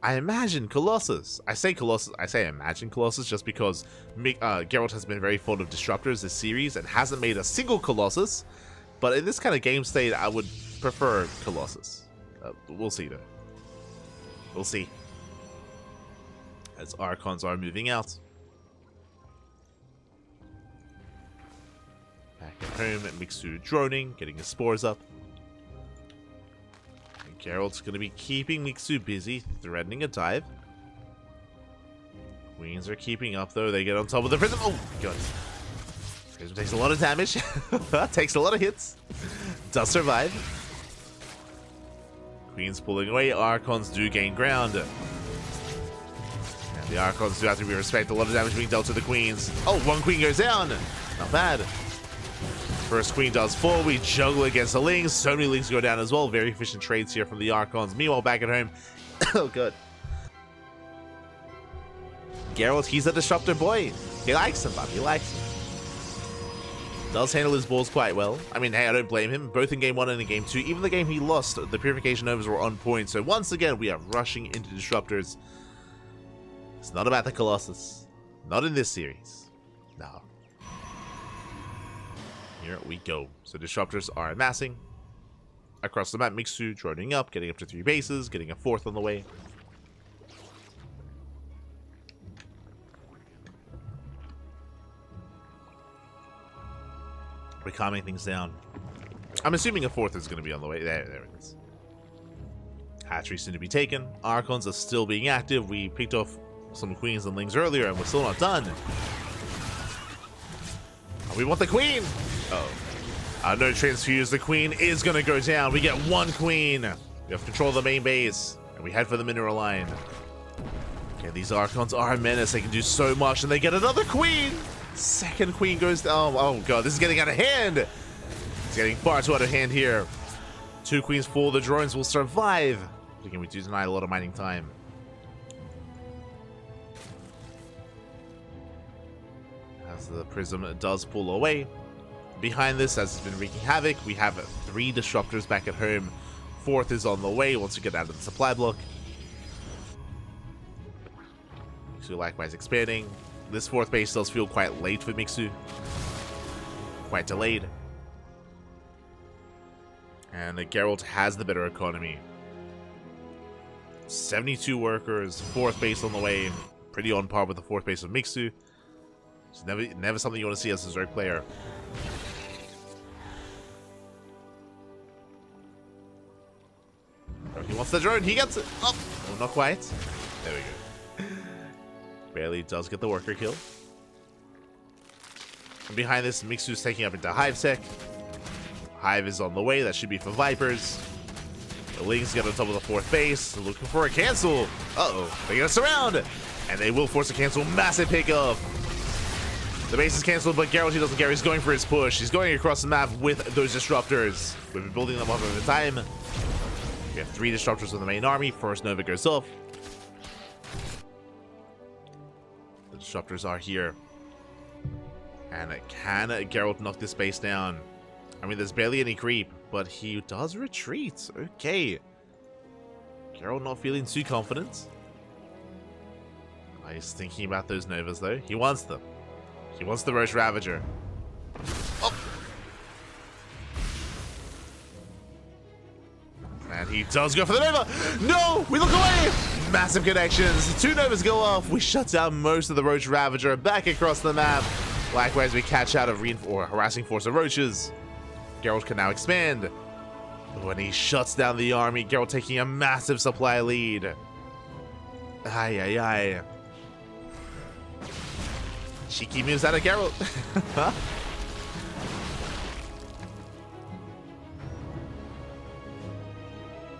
I imagine, Colossus. I say imagine Colossus just because Geralt has been very fond of disruptors this series and hasn't made a single Colossus. But in this kind of game state, I would prefer Colossus. We'll see, though. We'll see. As Archons are moving out. Back at home, Mixu droning, getting his spores up. Geralt's going to be keeping Mixu busy, threatening a dive. Queens are keeping up, though. They get on top of the Prism. Oh, God. Prism takes a lot of damage. Takes a lot of hits. Does survive. Queens pulling away. Archons do gain ground. And the Archons do have to be respected. A lot of damage being dealt to the Queens. Oh, 1 Queen goes down. Not bad. First Queen does fall. We juggle against the Lings. So many Lings go down as well. Very efficient trades here from the Archons. Meanwhile, back at home. Oh, good. Geralt, he's a disruptor boy. He likes him, Bob. He likes him. Does handle his balls quite well. I mean, hey, I don't blame him. Both in Game 1 and in Game 2. Even the game he lost, the Purification Overs were on point. So once again, we are rushing into disruptors. It's not about the Colossus. Not in this series. No. Here we go. So disruptors are amassing across the map. Mixu droning up, getting up to 3 bases, getting a 4th on the way. We're calming things down. I'm assuming a 4th is going to be on the way. There it is. Hatcheries soon to be taken. Archons are still being active. We picked off some Queens and Lings earlier, and we're still not done. We want the Queen! Oh. No transfuse. The Queen is going to go down. We get 1 Queen. We have control of the main base. And we head for the mineral line. Okay, these Archons are a menace. They can do so much. And they get another Queen! 2nd Queen goes down. Oh, God. This is getting out of hand. It's getting far too out of hand here. 2 Queens fall. The drones will survive. Again, we do deny a lot of mining time. As the Prism does pull away. Behind this, as it's been wreaking havoc, we have 3 disruptors back at home. 4th is on the way once we get out of the supply block. Mixu likewise expanding. This 4th base does feel quite late for Mixu. Quite delayed. And Geralt has the better economy. 72 workers, 4th base on the way. Pretty on par with the 4th base of Mixu. It's never something you want to see as a Zerg player. Oh, he wants the drone. He gets it. Oh, not quite. There we go. Barely does get the worker kill. And behind this, Mixu's taking up into Hive Tech. Hive is on the way. That should be for Vipers. The Lings get on top of the 4th base, looking for a cancel. Uh-oh, they get us around. And they will force a cancel. Massive pickup. The base is canceled, but Geralt, he doesn't care. He's going for his push. He's going across the map with those disruptors. We've been building them up over time. We have 3 disruptors in the main army. First Nova goes off. The disruptors are here. And can Geralt knock this base down? I mean, there's barely any creep, but he does retreat. Okay. Geralt not feeling too confident. He's thinking about those Novas, though. He wants them. He wants the Roach Ravager. Oh! And he does go for the Nova! No! We look away! Massive connections. 2 Novas go off. We shut down most of the Roach Ravager back across the map. Likewise, we catch out a harassing force of Roaches. Geralt can now expand. When he shuts down the army, Geralt taking a massive supply lead. Ay, ay, ay. Cheeky moves out of Geralt.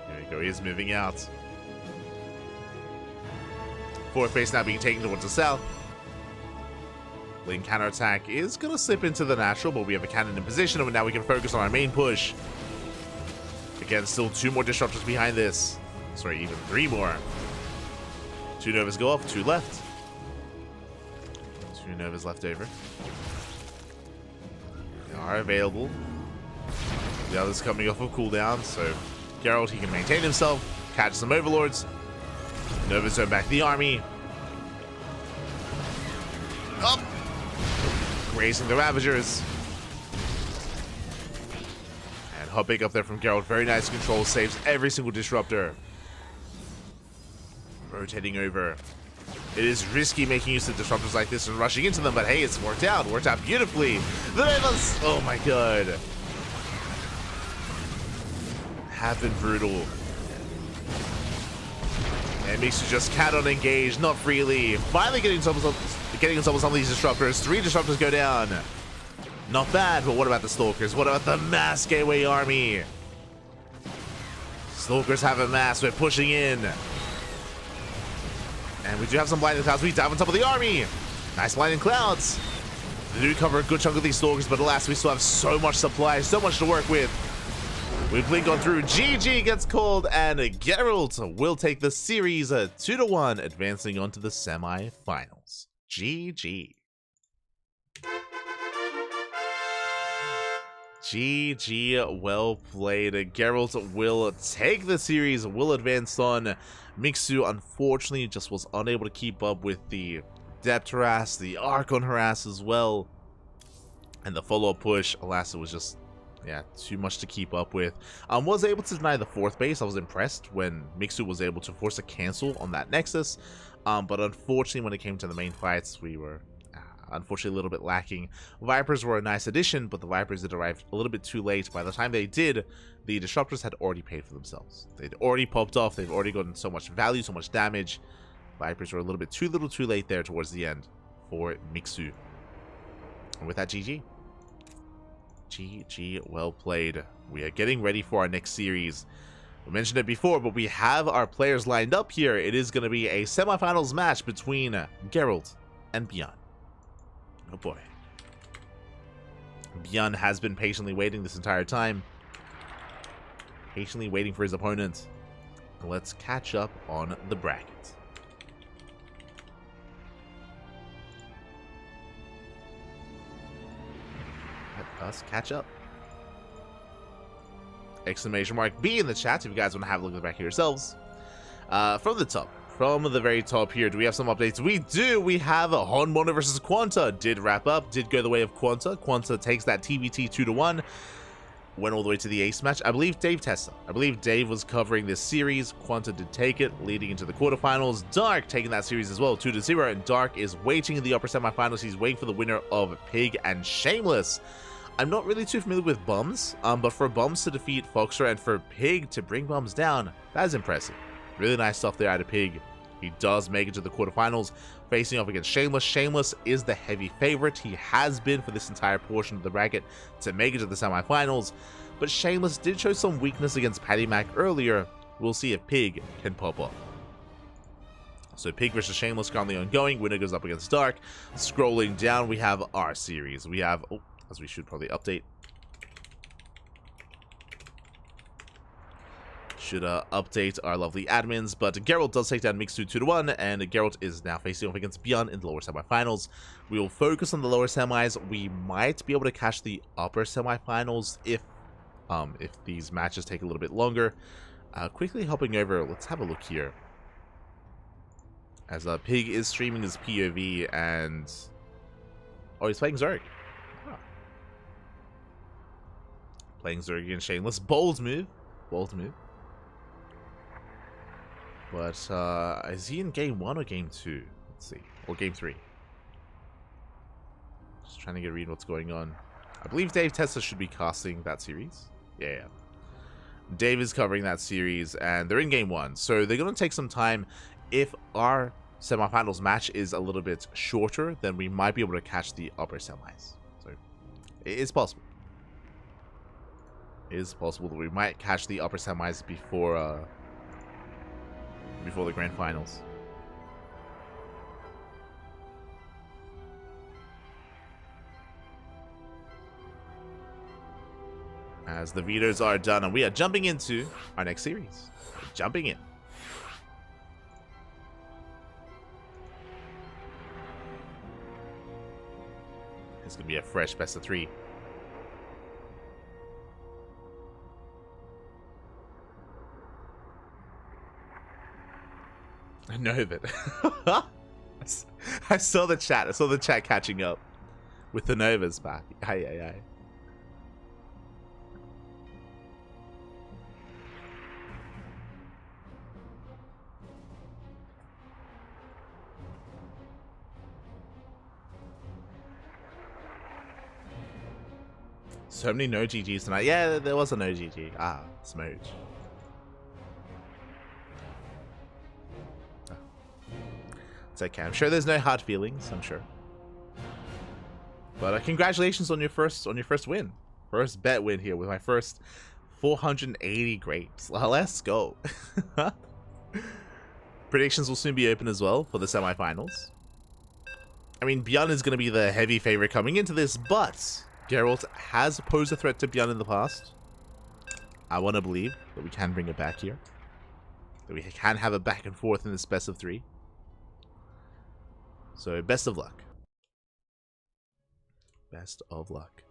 There we go, he is moving out. 4th base now being taken towards the south. Lane counterattack is going to slip into the natural, but we have a cannon in position, and now we can focus on our main push. Again, still 2 more disruptors behind this. Sorry, even 3 more. 2 Novas go off, 2 left. 2 Novas left over. They are available. The others coming off of cooldown, so Geralt, he can maintain himself, catch some overlords. Novas turn back the army. Up! Grazing the Ravagers. And hopping up there from Geralt. Very nice control. Saves every single disruptor. Rotating over. It is risky making use of disruptors like this and rushing into them, but hey, it's worked out. Worked out beautifully. The Novas! Oh my god. Have been brutal. And Mixu just cannot engage, not freely. Finally getting on top of some of these disruptors. 3 disruptors go down. Not bad, but what about the Stalkers? What about the mass gateway army? Stalkers have a mass. We're pushing in. And we do have some blinding clouds. We dive on top of the army. Nice blinding clouds. They do cover a good chunk of these Stalkers, but alas, we still have so much supply, so much to work with. We blink on through. GG gets called, and Geralt will take the series 2-1, advancing on to the semi-finals. GG. GG, well played. Geralt will take the series, will advance on. Mixu, unfortunately, just was unable to keep up with the depth harass, the Archon harass as well. And the follow-up push, alas, it was just, yeah, too much to keep up with. Was able to deny the 4th base. I was impressed when Mixu was able to force a cancel on that Nexus. But unfortunately, when it came to the main fights, we were unfortunately a little bit lacking. Vipers were a nice addition, but the Vipers did arrive a little bit too late. By the time they did, the Disruptors had already paid for themselves. They'd already popped off. They've already gotten so much value, so much damage. Vipers were a little bit too late there towards the end for Mixu. And with that, GG. GG, well played. We are getting ready for our next series. We mentioned it before, but we have our players lined up here. It is going to be a semifinals match between Geralt and Bjorn. Oh boy. Bjorn has been patiently waiting this entire time. Patiently waiting for his opponent. Let's catch up on the bracket. Let us catch up. Exclamation mark B in the chat if you guys want to have a look at the bracket yourselves. From the top. From the very top here, do we have some updates? We do! We have Honmono versus Quanta. Did wrap up, did go the way of Quanta. Quanta takes that TVT 2-1. went all the way to the ace match. I believe Dave Tessa. I believe Dave was covering this series. Quanta did take it, leading into the quarterfinals. Dark taking that series as well, 2-0. And Dark is waiting in the upper semifinals. He's waiting for the winner of Pig and Shameless. I'm not really too familiar with Bums, but for Bums to defeat Foxer and for Pig to bring Bums down, that is impressive. Really nice stuff there out of Pig. He does make it to the quarterfinals, facing off against Shameless. Shameless is the heavy favorite. He has been for this entire portion of the bracket to make it to the semifinals, but Shameless did show some weakness against Patty Mac earlier. We'll see if Pig can pop up. So Pig versus Shameless currently ongoing. Winner goes up against Dark. Scrolling down, we have our series. We have, as we should probably update. Should update our lovely admins, but Geralt does take down Mixed 2-1, and Geralt is now facing off against Bjorn in the lower semifinals. We will focus on the lower semis. We might be able to catch the upper semifinals if these matches take a little bit longer. Quickly hopping over, let's have a look here. As Pig is streaming his POV, and he's playing Zerg. Playing Zerg against Shameless. Bold move. Bold move. But is he in game 1 or game 2? Let's see. Or game 3. Just trying to get a read what's going on. I believe Dave Tessa should be casting that series. Yeah. Dave is covering that series, and they're in game 1. So they're going to take some time. If our semifinals match is a little bit shorter, then we might be able to catch the upper semis. So it is possible. It is possible that we might catch the upper semis before the grand finals. As the vetoes are done, and we are jumping into our next series. Jumping in. It's going to be a fresh best of 3. I know that. I saw the chat. I saw the chat catching up with the Novas back. Aye. So many no GGs tonight. Yeah, there was a no GG. Ah, smooch. It's okay. I'm sure there's no hard feelings. I'm sure. But congratulations on your first win. First bet win here with my first 480 grapes. Let's go. Predictions will soon be open as well for the semifinals. I mean, Bjorn is going to be the heavy favorite coming into this, but Geralt has posed a threat to Bjorn in the past. I want to believe that we can bring it back here. That we can have a back and forth in this best of 3. So, best of luck. Best of luck.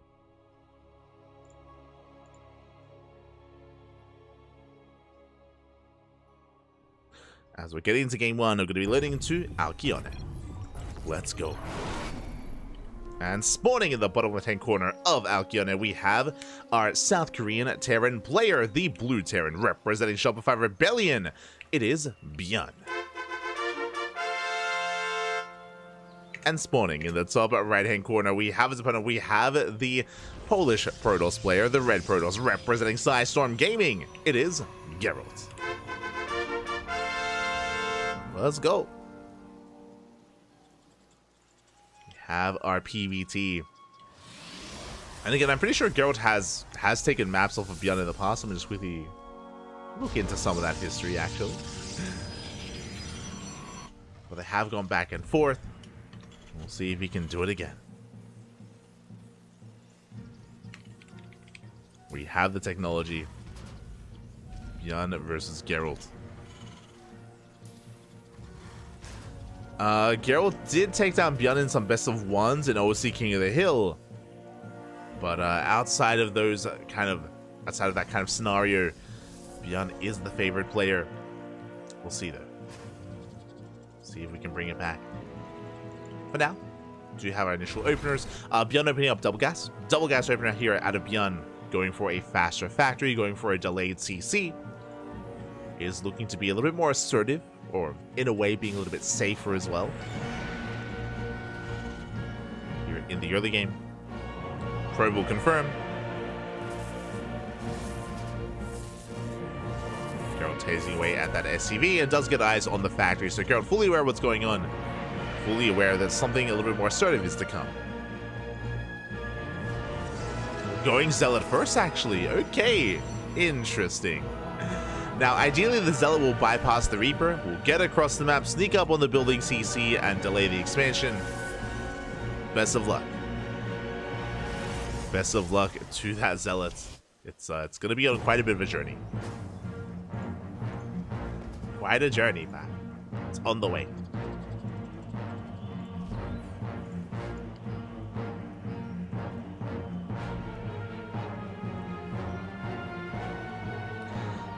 As we're getting into game 1, we're going to be loading into Alkyone. Let's go. And spawning in the bottom left-hand corner of Alkyone, we have our South Korean Terran player, the Blue Terran, representing Shopify Rebellion. It is Bjorn. And spawning in the top right-hand corner, we have his opponent. We have the Polish Protoss player, the Red Protoss, representing Psystorm Gaming. It is Geralt. Let's go. We have our PVT. And again, I'm pretty sure Geralt has taken maps off of Bjorn in the past. I'm just quickly look into some of that history, actually. But they have gone back and forth. We'll see if he can do it again. We have the technology. Bjorn versus Geralt. Geralt did take down Bjorn in some best of 1s in OC King of the Hill. But outside of that kind of scenario, Bjorn is the favorite player. We'll see though. See if we can bring it back. For now, do have our initial openers. Bjorn opening up double gas. Double gas opener here out of Bjorn. going for a faster factory, going for a delayed CC, is looking to be a little bit more assertive, or in a way being a little bit safer as well. Here in the early game. Probe will confirm. Geralt tasing away at that SCV and does get eyes on the factory, so Geralt fully aware of what's going on. Fully aware that something a little bit more assertive is to come. Going Zealot first, actually. Okay, interesting. Now, ideally, the Zealot will bypass the Reaper, will get across the map, sneak up on the building CC, and delay the expansion. Best of luck. Best of luck to that Zealot. It's going to be on quite a bit of a journey. Quite a journey, man. It's on the way.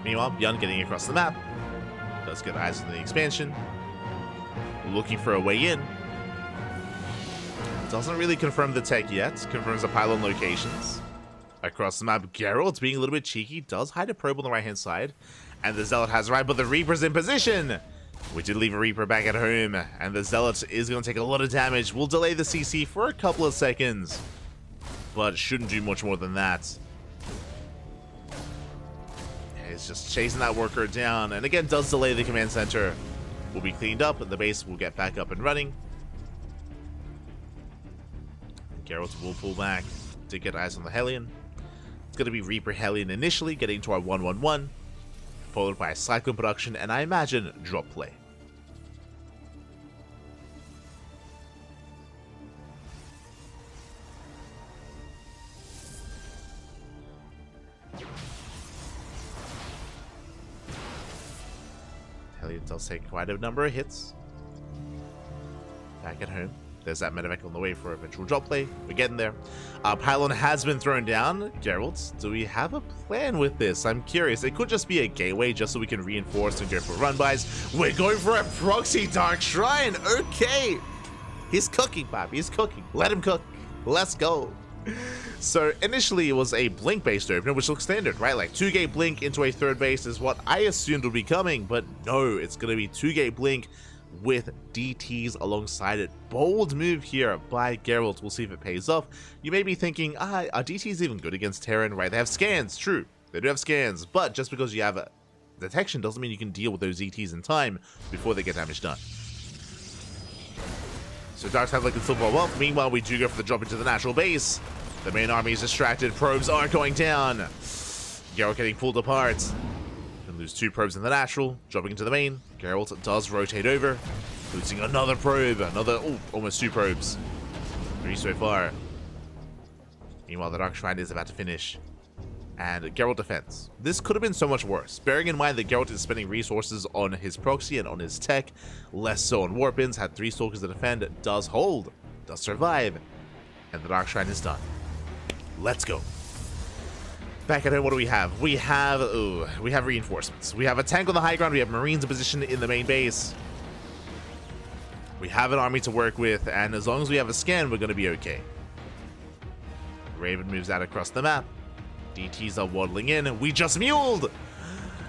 Meanwhile, Bjorn getting across the map. Does get eyes on the expansion. Looking for a way in. Doesn't really confirm the tech yet. Confirms the pylon locations. Across the map, Geralt, being a little bit cheeky, does hide a probe on the right-hand side. And the Zealot has arrived, but the Reaper's in position. We did leave a Reaper back at home. And the Zealot is going to take a lot of damage. We'll delay the CC for a couple of seconds. But shouldn't do much more than that. It's just chasing that worker down, and again does delay the command center. Will be cleaned up, and the base will get back up and running. Geralt will pull back to get eyes on the Hellion. It's going to be Reaper Hellion initially, getting to our 1-1-1, followed by a Cyclone production, and I imagine drop play. Hellion does take quite a number of hits. Back at home. There's that medevac on the way for eventual drop play. We're getting there. Pylon has been thrown down. Geralt, do we have a plan with this? I'm curious. It could just be a gateway just so we can reinforce and go for run-bys. We're going for a proxy Dark Shrine. Okay. He's cooking, Bob. He's cooking. Let him cook. Let's go. So initially it was a blink based opener, which looks standard, right? Like 2-gate blink into a third base is what I assumed would be coming, but no, it's going to be 2-gate blink with DTs alongside it. Bold move here by Geralt. We'll see if it pays off. You may be thinking, are DTs even good against Terran, right? They have scans, true. They do have scans, but just because you have a detection doesn't mean you can deal with those DTs in time before they get damage done. So Dark Side can still blow up. Meanwhile, we do go for the drop into the natural base. The main army is distracted. Probes are going down. Geralt getting pulled apart. Can lose 2 probes in the natural. Dropping into the main. Geralt does rotate over. Losing another probe. Another, almost 2 probes. 3 so far. Meanwhile, the Dark Shrine is about to finish. And Geralt defends. This could have been so much worse. Bearing in mind that Geralt is spending resources on his proxy and on his tech. Less so on Warpins. Had 3 Stalkers to defend. Does hold. Does survive. And the Dark Shrine is done. Let's go. Back at home, what do we have? We have reinforcements. We have a tank on the high ground. We have Marines in position in the main base. We have an army to work with, and as long as we have a scan, we're going to be okay. Raven moves out across the map. DTs are waddling in. We just muled!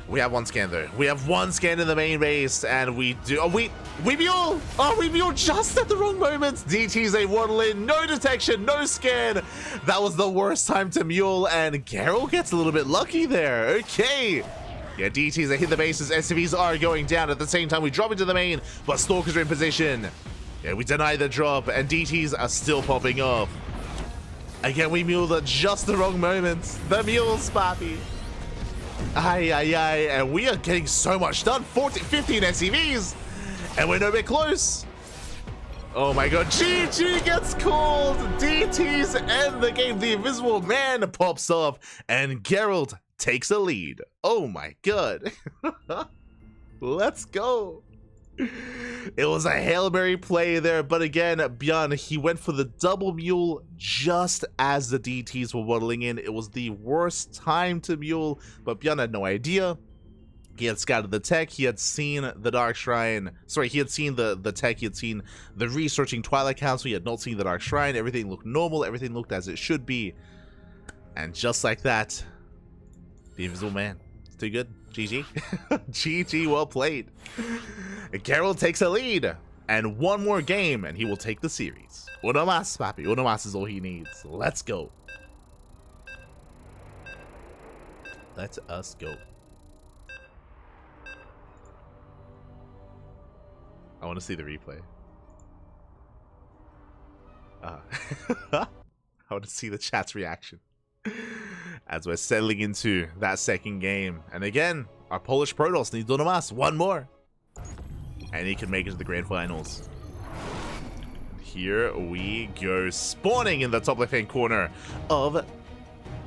We have 1 scan though. We have 1 scan in the main base, and we do. We mule! Oh, we mule just at the wrong moment. DTs they waddle in. No detection, no scan. That was the worst time to mule, and Geralt gets a little bit lucky there. Okay. Yeah, DTs they hit the bases. SCVs are going down. At the same time, we drop into the main, but Stalkers are in position. Yeah, we deny the drop, and DTs are still popping off. Again, we muled at just the wrong moment. The mule's pappy. Aye, and we are getting so much done. 15 SCVs, and we're no bit close. Oh my god, GG gets called. DTs end the game. The Invisible Man pops off, and Geralt takes a lead. Oh my god. Let's go. It was a Hail Mary play there, but again, Bjorn, he went for the double mule just as the DTs were waddling in. It was the worst time to mule, but Bjorn had no idea. He had scouted the tech, he had seen the Dark Shrine, sorry, he had seen the tech, he had seen the researching Twilight Council, he had not seen the Dark Shrine. Everything looked normal, everything looked as it should be. And just like that, the Invisible Man. It's too good. GG. GG, well played. Geralt takes a lead. And one more game, and he will take the series. Uno mas, papi. Uno mas is all he needs. Let's go. Let us go. I want to see the replay. I want to see the chat's reaction as we're settling into that second game. And again, our Polish Protoss needs Uno mas. One more. And he can make it to the grand finals. Here we go. Spawning in the top left-hand corner of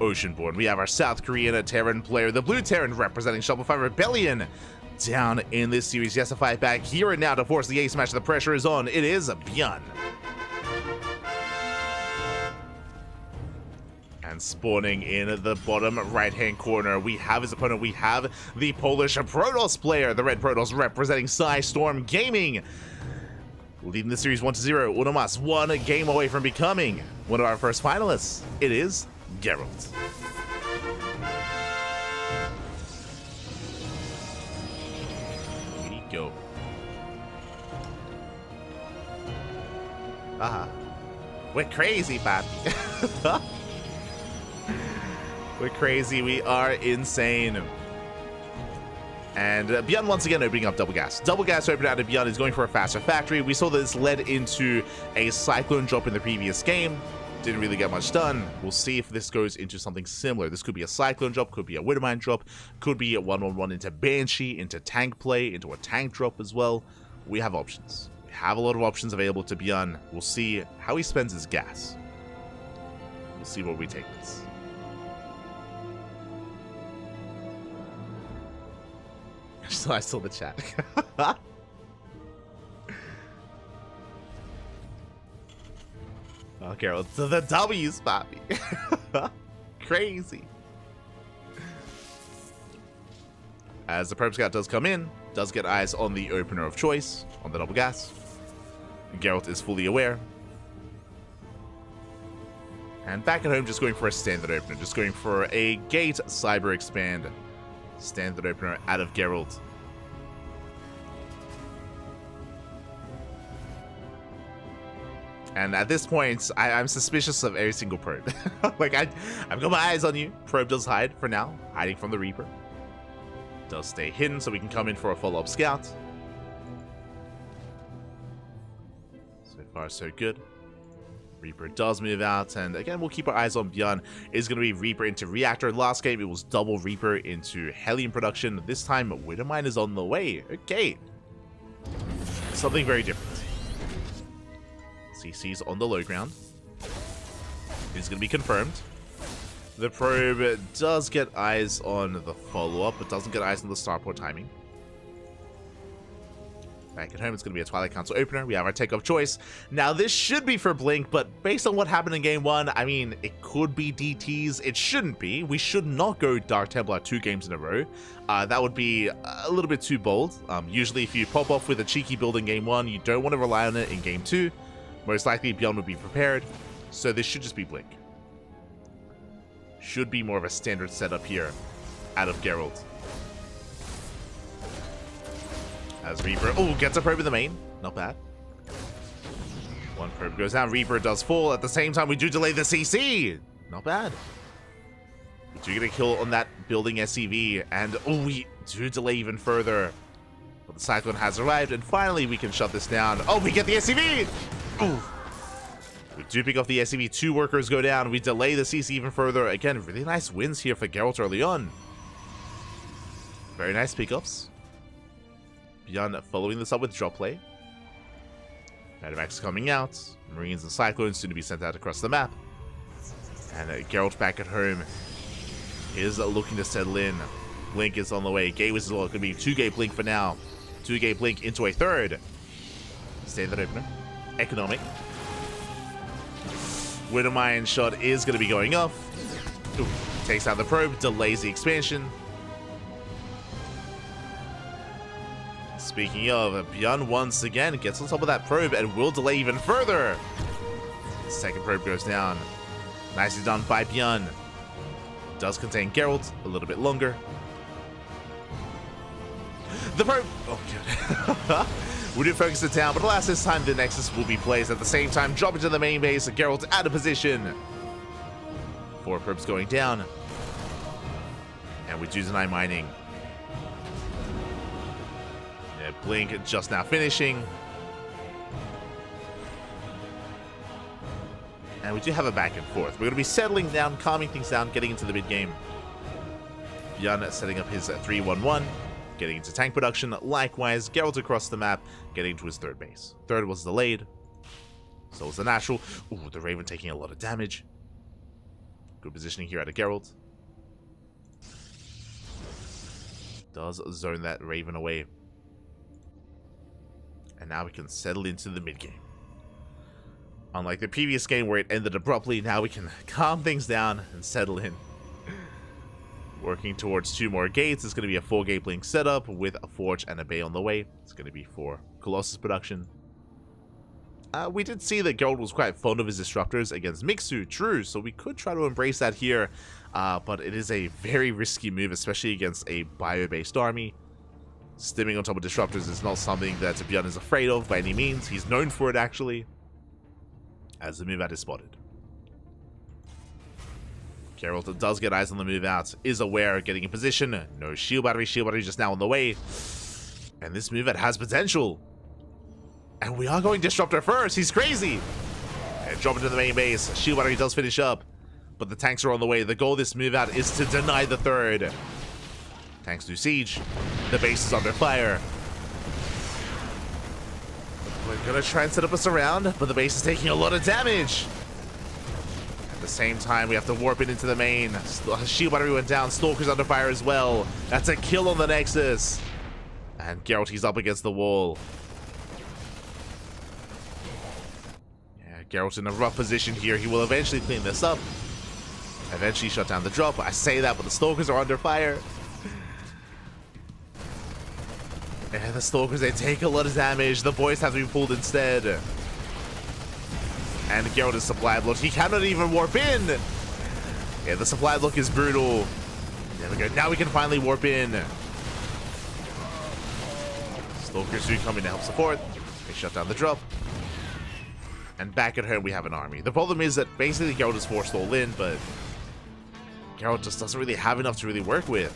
Oceanborn. We have our South Korean Terran player, the Blue Terran representing Shopify Rebellion, down in this series. Yes, to fight back here and now to force the ace match. The pressure is on. It is Bjorn. And spawning in the bottom right-hand corner, we have his opponent. We have the Polish Protoss player, the Red Protoss representing Storm Gaming, leading the series 1-0. Uno mas, one game away from becoming one of our first finalists. It is Geralt. Here we go. We're crazy, papi. We're crazy. We are insane. And Bjorn once again opening up Double Gas. Double Gas opened out of Bjorn is going for a faster factory. We saw this led into a Cyclone drop in the previous game. Didn't really get much done. We'll see if this goes into something similar. This could be a Cyclone drop, could be a Widowmine drop, could be a 1-on-1 into Banshee, into tank play, into a tank drop as well. We have options. We have a lot of options available to Bjorn. We'll see how he spends his gas. We'll see where we take this. So I saw the chat. Oh, Geralt, so the W's, papi. Crazy. As the Probe Scout does come in, does get eyes on the opener of choice, on the Double Gas. Geralt is fully aware. And back at home, just going for a standard opener. Just going for a Gate Cyber Expand. Standard opener out of Geralt. And at this point, I'm suspicious of every single probe. Like, I've got my eyes on you. Probe does hide for now, hiding from the Reaper. Does stay hidden, so we can come in for a follow-up scout. So far, so good. Reaper does move out, and again, we'll keep our eyes on Bjorn. It's going to be Reaper into Reactor. Last game, it was double Reaper into Hellion production. This time, Widowmine is on the way. Okay. Something very different. CC's on the low ground. It's going to be confirmed. The probe does get eyes on the follow-up, but doesn't get eyes on the starport timing. Back at home, it's going to be a Twilight Council opener. We have our take of choice. Now, this should be for Blink, but based on what happened in Game 1, I mean, it could be DTs. It shouldn't be. We should not go Dark Templar 2 games in a row. That would be a little bit too bold. Usually, if you pop off with a cheeky build in Game 1, you don't want to rely on it in Game 2. Most likely, Bjorn would be prepared. So this should just be Blink. Should be more of a standard setup here out of Geralt. As Reaper, oh, gets a probe in the main. Not bad. One probe goes down. Reaper does fall. At the same time, we do delay the CC. Not bad. We do get a kill on that building SCV. And, oh, we do delay even further. But the Cyclone has arrived. And finally, we can shut this down. Oh, we get the SCV. Ooh. We do pick off the SCV. 2 workers go down. We delay the CC even further. Again, really nice wins here for Geralt early on. Very nice pickups. Bjorn following this up with drop play. Medivacs coming out. Marines and Cyclones soon to be sent out across the map. And Geralt back at home is looking to settle in. Blink is on the way. Gate was going to be 2-gate Blink for now. 2-gate Blink into a third. Standard opener. Economic. Widowmine shot is going to be going off. Ooh, takes out the probe. Delays the expansion. Speaking of, Bjorn once again gets on top of that probe and will delay even further. Second probe goes down. Nicely done by Bjorn. does contain Geralt a little bit longer. The probe... Oh, God. We did focus it down, but alas, this time the Nexus will be placed at the same time. Drop into the main base. Geralt out of position. 4 probes going down. And we do deny mining. Yeah, Blink just now finishing. And we do have a back and forth. We're going to be settling down, calming things down, getting into the mid-game. Bjorn setting up his 3-1-1, getting into tank production. Likewise, Geralt across the map, getting to his 3rd base. 3rd was delayed. So was the natural. Ooh, the Raven taking a lot of damage. Good positioning here out of Geralt. Does zone that Raven away. And now we can settle into the mid-game. Unlike the previous game where it ended abruptly, now we can calm things down and settle in. Working towards 2 more gates. It's going to be a 4-gate Blink setup with a Forge and a Bay on the way. It's going to be for Colossus production. We did see that Geralt was quite fond of his disruptors against Mixu, true, so we could try to embrace that here, but it is a very risky move, especially against a bio-based army. Stimming on top of disruptors is not something that Bjorn is afraid of by any means. He's known for it, actually, as the move out is spotted. Geralt does get eyes on the move out, is aware, getting in position. No shield battery just now on the way. And this move out has potential. And we are going Disruptor first. He's crazy. And drop into the main base. Shield battery does finish up. But the tanks are on the way. The goal of this move out is to deny the 3rd. Tanks do siege. The base is under fire. We're going to try and set up a surround, but the base is taking a lot of damage. At the same time, we have to warp it into the main. Shield battery went down. Stalker's under fire as well. That's a kill on the Nexus. And Geralt, he's up against the wall. Yeah, Geralt's in a rough position here. He will eventually clean this up. Eventually shut down the drop. I say that, but the Stalkers are under fire. And the Stalkers, they take a lot of damage. The boys have to be pulled instead. And Geralt is supply blocked. He cannot even warp in. Yeah, the supply block is brutal. There we go. Now we can finally warp in. Stalkers do come in to help support. They shut down the drop. And back at home, we have an army. The problem is that basically Geralt is forced all in, but Geralt just doesn't really have enough to really work with.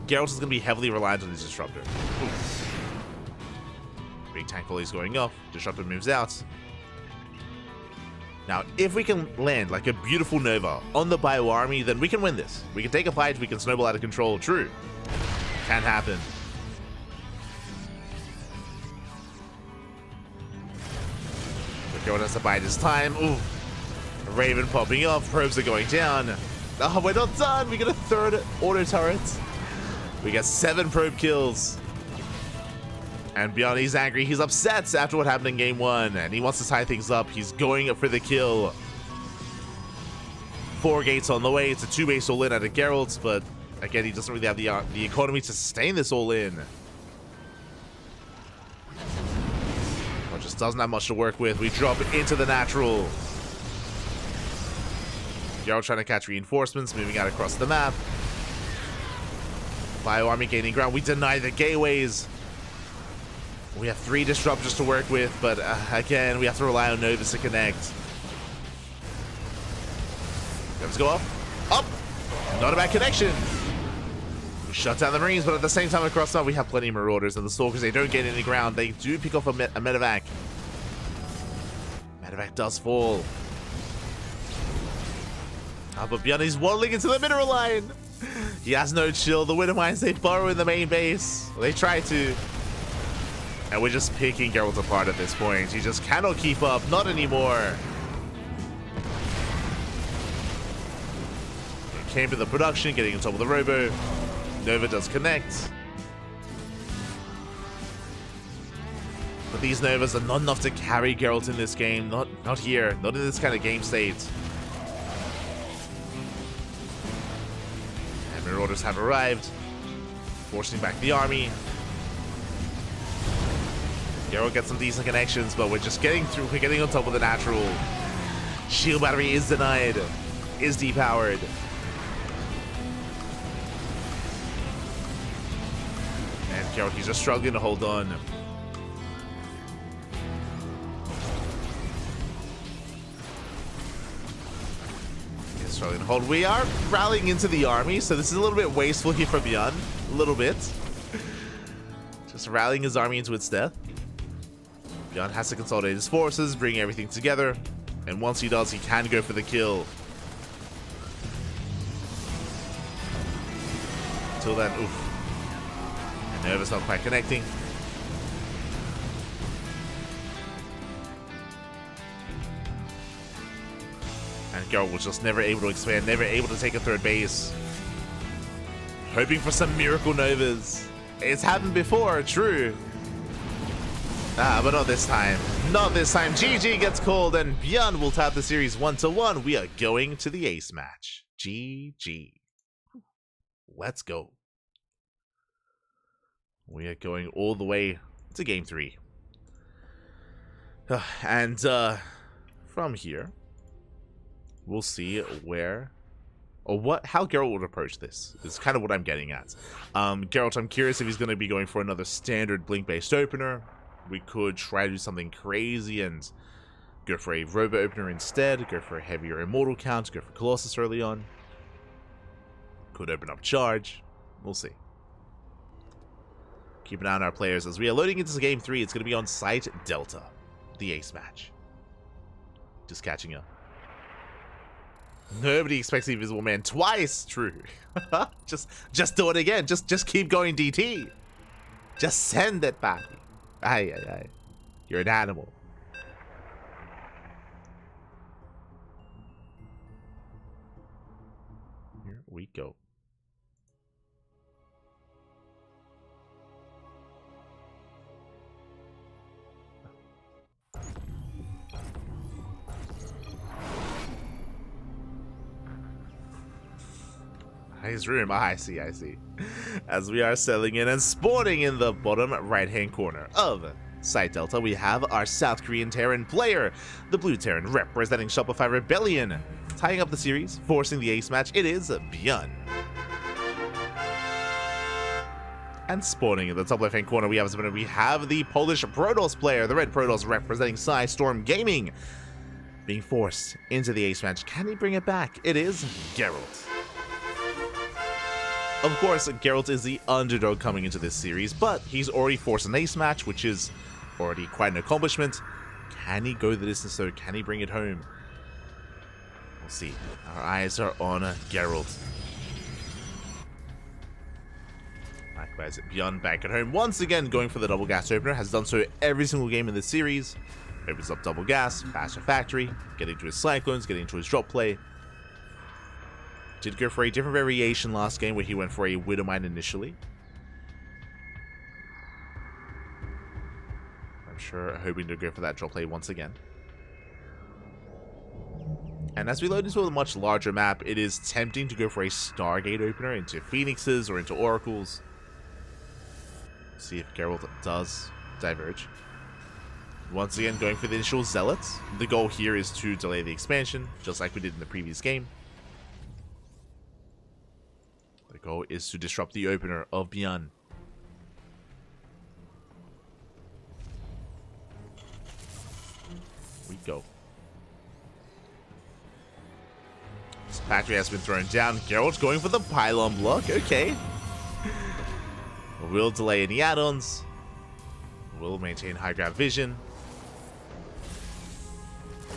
Geralt is going to be heavily reliant on his Disruptor. Oof. Big tank volley is going off. Disruptor moves out. Now, if we can land like a beautiful Nova on the Bio army, then we can win this. We can take a fight, we can snowball out of control. True. Can happen. But Geralt has to bide his time. Ooh. Raven popping off. Probes are going down. Oh, we're not done. We get a 3rd auto turret. We got 7 probe kills. And Bjorn, he's angry. He's upset after what happened in game 1. And he wants to tie things up. He's going for the kill. 4 gates on the way. It's a 2-base all-in out of Geralt. But again, he doesn't really have the economy to sustain this all-in. But just doesn't have much to work with. We drop it into the natural. Geralt trying to catch reinforcements. Moving out across the map. Bio army gaining ground. We deny the gateways. We have 3 disruptors to work with, but again, we have to rely on Novas to connect. Let's go up. Up! Not a bad connection. We shut down the Marines, but at the same time across that, we have plenty of Marauders, and the Stalkers, they don't gain any ground. They do pick off a medevac. Medevac does fall. But Bjorn is waddling into the mineral line. He has no chill. The Winter Mines, they burrow in the main base. Well, they try to. And we're just picking Geralt apart at this point. He just cannot keep up. Not anymore. He came to the production, getting on top of the robo. Nova does connect. But these Novas are not enough to carry Geralt in this game. Not here. Not in this kind of game state. Marauders have arrived, forcing back the army. Geralt gets some decent connections, but we're just getting through. We're getting on top of the natural. shield battery is denied. Is depowered. And Geralt, he's just struggling to hold on. He's struggling to hold. We are rallying into the army, so this is a little bit wasteful here for Bjorn. A little bit. Just rallying his army into its death. Bjorn has to consolidate his forces, bring everything together. And once he does, he can go for the kill. Until then, oof. And Nerva's not quite connecting. And Geralt was just never able to expand, never able to take a third base. Hoping for some miracle Novas. It's happened before, true. But not this time. Not this time. GG gets called and Bjorn will tap the series 1-1. We are going to the ace match. GG. Let's go. We are going all the way to game 3. And from here, we'll see where or how Geralt would approach this. Is kind of what I'm getting at. Geralt, I'm curious if he's going to be going for another standard blink-based opener. We could try to do something crazy and go for a robo opener instead, go for a heavier immortal count, go for Colossus early on. Could open up charge. We'll see. Keep an eye on our players as we are loading into game 3. It's going to be on site Delta, the ace match. Just catching up. Nobody expects the Invisible Man twice. True. just do it again. Just keep going, DT. Just send it back. Aye, aye, aye. You're an animal. Here we go. His room. I see. As we are settling in and spawning in the bottom right-hand corner of Site Delta, we have our South Korean Terran player, the Blue Terran representing Shopify Rebellion. Tying up the series, forcing the ace match, it is Bjorn. And spawning in the top left-hand corner, we have the Polish Protoss player, the Red Protoss representing Psy Storm Gaming, being forced into the ace match. Can he bring it back? It is Geralt. Of course, Geralt is the underdog coming into this series, but he's already forced an ace match, which is already quite an accomplishment. Can he go the distance though? Can he bring it home? We'll see. Our eyes are on Geralt. Likewise, Bjorn back at home. Once again, going for the double gas opener. Has done so every single game in this series. Opens up double gas, faster factory, getting to his cyclones, getting to his drop play. Did go for a different variation last game where he went for a Widowmine initially. I'm sure hoping to go for that drop play once again. And as we load into a much larger map, it is tempting to go for a Stargate opener into Phoenixes or into Oracles. See if Geralt does diverge. Once again, going for the initial Zealots. The goal here is to delay the expansion, just like we did in the previous game. The goal is to disrupt the opener of Bjorn. We go. This factory has been thrown down. Geralt going for the pylon block. Okay. We'll delay any add-ons. We'll maintain high ground vision.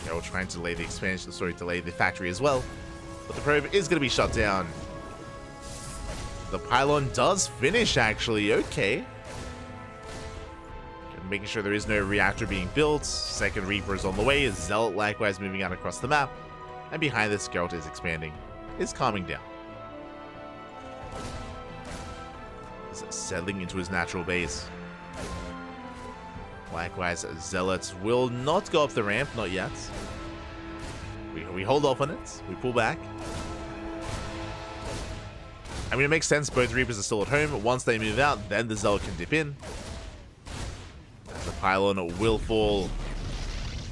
Geralt trying to delay the expansion. Sorry, delay the factory as well. But the probe is going to be shut down. The pylon does finish, actually. Okay. Making sure there is no reactor being built. Second Reaper is on the way. Zealot likewise moving out across the map. And behind this, Geralt is expanding. Is calming down. Is settling into his natural base. Likewise, Zealots will not go up the ramp. Not yet. We hold off on it. We pull back. I mean, it makes sense. Both Reapers are still at home. Once they move out, then the Zealot can dip in. The pylon will fall.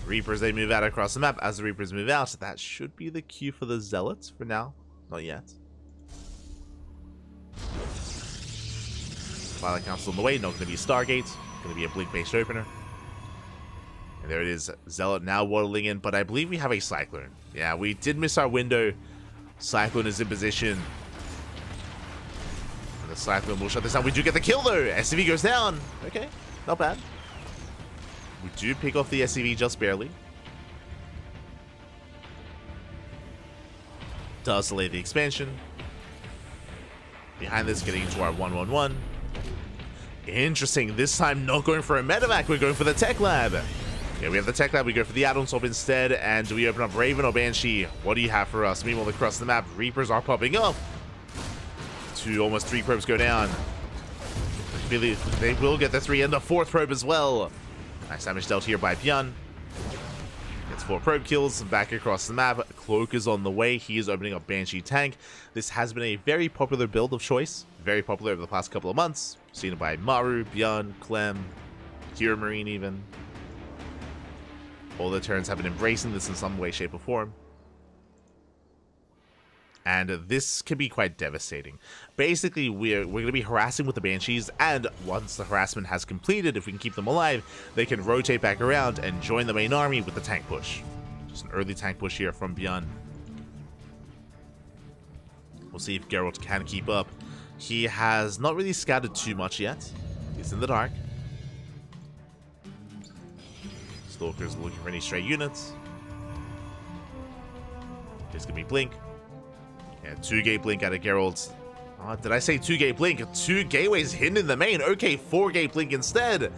Reapers, they move out across the map. As the Reapers move out, that should be the cue for the Zealots for now. Not yet. Twilight Council on the way. Not going to be Stargate. Going to be a Blink-based opener. And there it is. Zealot now waddling in. But I believe we have a Cyclone. Yeah, we did miss our window. Cyclone is in position. And the Cyclone will shut this down. We do get the kill, though. SCV goes down. Okay, not bad. We do pick off the SCV just barely. Does delay the expansion. Behind this, getting into our 1-1-1. Interesting. This time, not going for a medevac. We're going for the Tech Lab. Yeah, we have the Tech Lab. We go for the add-on swap instead. And do we open up Raven or Banshee? What do you have for us? Meanwhile, across the map, Reapers are popping up. Almost 3 probes go down. They will get the 3 and the 4th probe as well. Nice damage dealt here by Bjorn. Gets 4 probe kills. Back across the map. Cloak is on the way. He is opening up Banshee Tank. This has been a very popular build of choice. Very popular over the past couple of months. Seen it by Maru, Bjorn, Clem, Hero Marine even. All the turns have been embracing this in some way, shape, or form. And this can be quite devastating. Basically, we're going to be harassing with the Banshees, and once the harassment has completed, if we can keep them alive, they can rotate back around and join the main army with the tank push. Just an early tank push here from Bjorn. We'll see if Geralt can keep up. He has not really scattered too much yet. He's in the dark. Stalker's looking for any stray units. There's going to be Blink. Yeah, 2-gate Blink out of Geralt. Oh, did I say 2-gate Blink? 2 gateways hidden in the main. Okay, 4-gate Blink instead.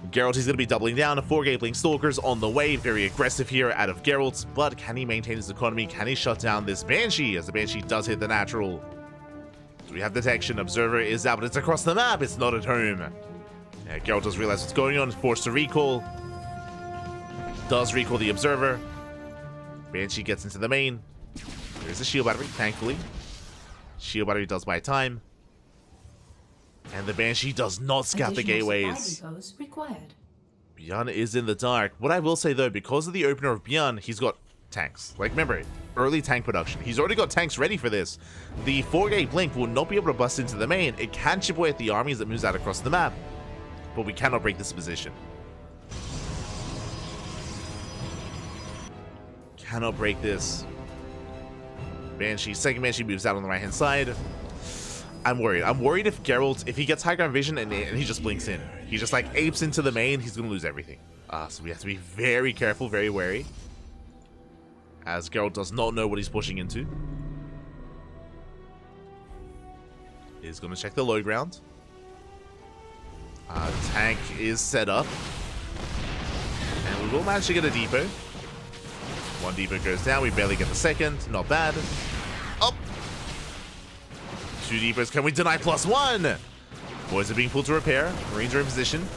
Geralt is going to be doubling down. 4-gate Blink Stalkers on the way. Very aggressive here out of Geralt. But can he maintain his economy? Can he shut down this Banshee? As the Banshee does hit the natural. Do we have detection? Observer is out, but it's across the map. It's not at home. Yeah, Geralt does realize what's going on. Forced to recall. Does recall the Observer. Banshee gets into the main. There's a shield battery, thankfully. Shield battery does buy time. And the Banshee does not scout the gateways. Bjorn is in the dark. What I will say though, because of the opener of Bjorn, he's got tanks. Like, remember, early tank production. He's already got tanks ready for this. The 4-gate Blink will not be able to bust into the main. It can chip away at the armies that moves out across the map. But we cannot break this position. Cannot break this. Banshee, second Banshee moves out on the right-hand side. I'm worried. I'm worried if Geralt, if he gets high ground vision and he just blinks in. He just like apes into the main, he's going to lose everything. So we have to be very careful, very wary. As Geralt does not know what he's pushing into. He's going to check the low ground. Tank is set up. And we will manage to get a depot. 1 depot goes down. We barely get the second. Not bad. Up. 2 depots. Can we deny +1? Boys are being pulled to repair. Marines are in position.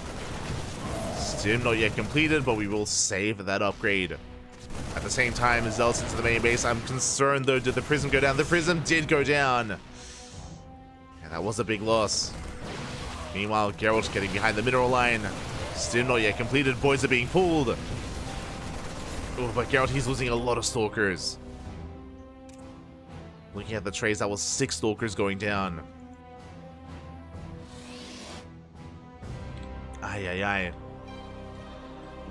Stim not yet completed, but we will save that upgrade. At the same time, Zealots into the main base. I'm concerned though. Did the Prism go down? The Prism did go down. And that was a big loss. Meanwhile, Geralt getting behind the mineral line. Stim not yet completed. Boys are being pulled. Oh, but Geralt, he's losing a lot of Stalkers. Looking at the trays, that was 6 Stalkers going down. Aye.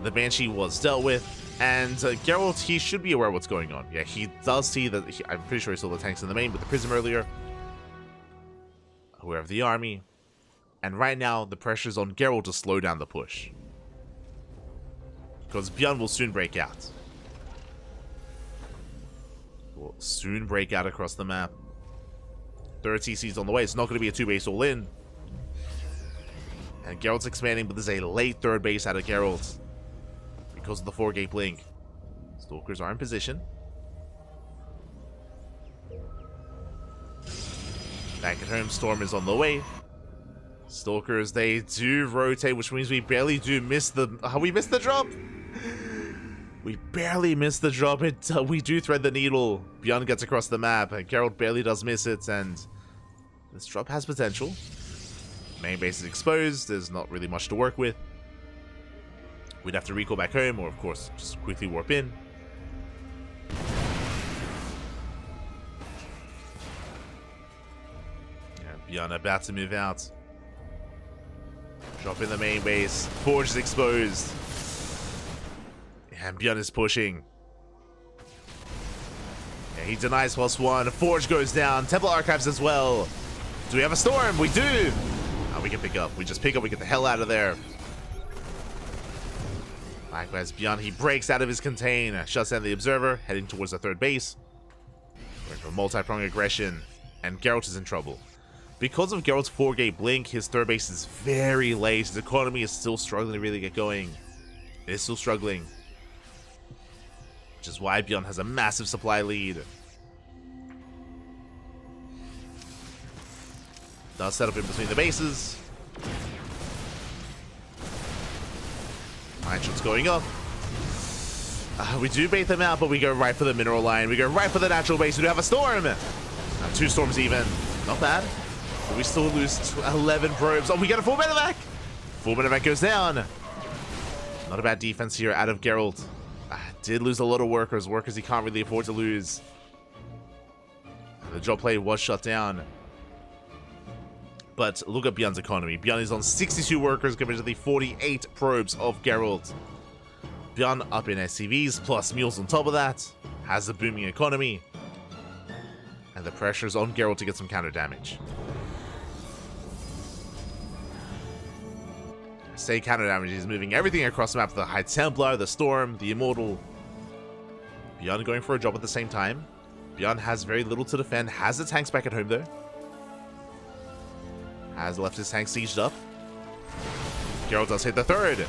The Banshee was dealt with. And Geralt, he should be aware of what's going on. Yeah, he does see that. I'm pretty sure he saw the tanks in the main with the Prism earlier. Aware of the army. And right now, the pressure's on Geralt to slow down the push. Because Bjorn will soon break out. Will soon break out across the map. 3rd TC's on the way. It's not going to be a 2-base all-in. And Geralt's expanding, but there's a late 3rd base out of Geralt. Because of the 4-gate Blink. Stalkers are in position. Back at home, Storm is on the way. Stalkers, they do rotate, which means we barely do miss the... we missed the drop! We barely missed the drop. We do thread the needle. Bjorn gets across the map, and Geralt barely does miss it, and this drop has potential. Main base is exposed. There's not really much to work with. We'd have to recall back home, or of course, just quickly warp in. Beyond about to move out. Drop in the main base. Forge is exposed. And Beyond is pushing. Yeah, he denies +1. Forge goes down. Temple Archives as well. Do we have a storm? We do. Oh, we can pick up. We just pick up. We get the hell out of there. Likewise, Beyond, he breaks out of his contain. Shuts down the Observer, heading towards the third base. Going for multi-pronged aggression. And Geralt is in trouble. Because of Geralt's 4-gate blink, his third base is very late. His economy is still struggling to really get going. It is still struggling. Which is why Beyond has a massive supply lead. Does set up in between the bases. Mine shots going up. We do bait them out, but we go right for the mineral line. We go right for the natural base. We do have a storm. Now 2 storms even. Not bad. But we still lose 11 probes. Oh, we get a full medevac! Full medevac goes down. Not a bad defense here out of Geralt. Did lose a lot of workers. Workers he can't really afford to lose. The drop play was shut down. But look at Beyond's economy. Beyond is on 62 workers compared to the 48 probes of Geralt. Beyond up in SCVs plus mules on top of that. Has a booming economy. And the pressure is on Geralt to get some counter damage. Say counter damage, he's moving everything across the map. The High Templar, the Storm, the Immortal. Beyond going for a job at the same time. Beyond has very little to defend. Has the tanks back at home though. Has left his tank sieged up. Geralt does hit the third.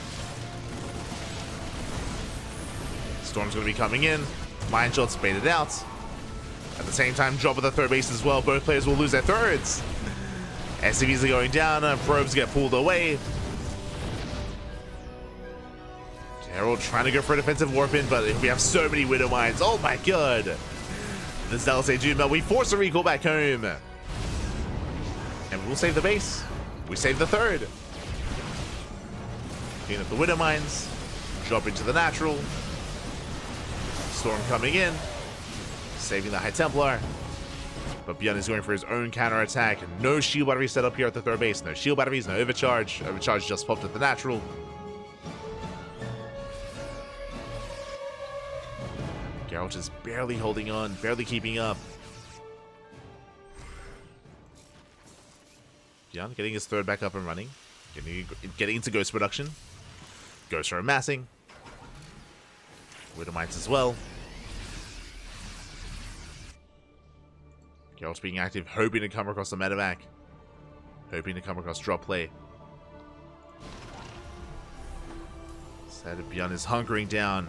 Storm's going to be coming in. Mine shots baited out. At the same time, drop of the third base as well. Both players will lose their thirds. SCVs are going down. Probes get pulled away. Geralt trying to go for a defensive warp in, but we have so many Widow Mines. Oh my god. The Zealots do melt. We force a recall back home. And we'll save the base. We save the third. Clean up the Widow Mines. Drop into the natural. Storm coming in. Saving the High Templar. But Beyond is going for his own counter attack. No shield battery set up here at the third base. No shield batteries, no overcharge. Overcharge just popped at the natural. Geralt is barely holding on, barely keeping up. Beyond getting his third back up and running. Getting into Ghost production. Ghosts are amassing. Widow Mines as well. Geralt's being active, hoping to come across the medevac. Hoping to come across drop play. Instead, Beyond is hunkering down.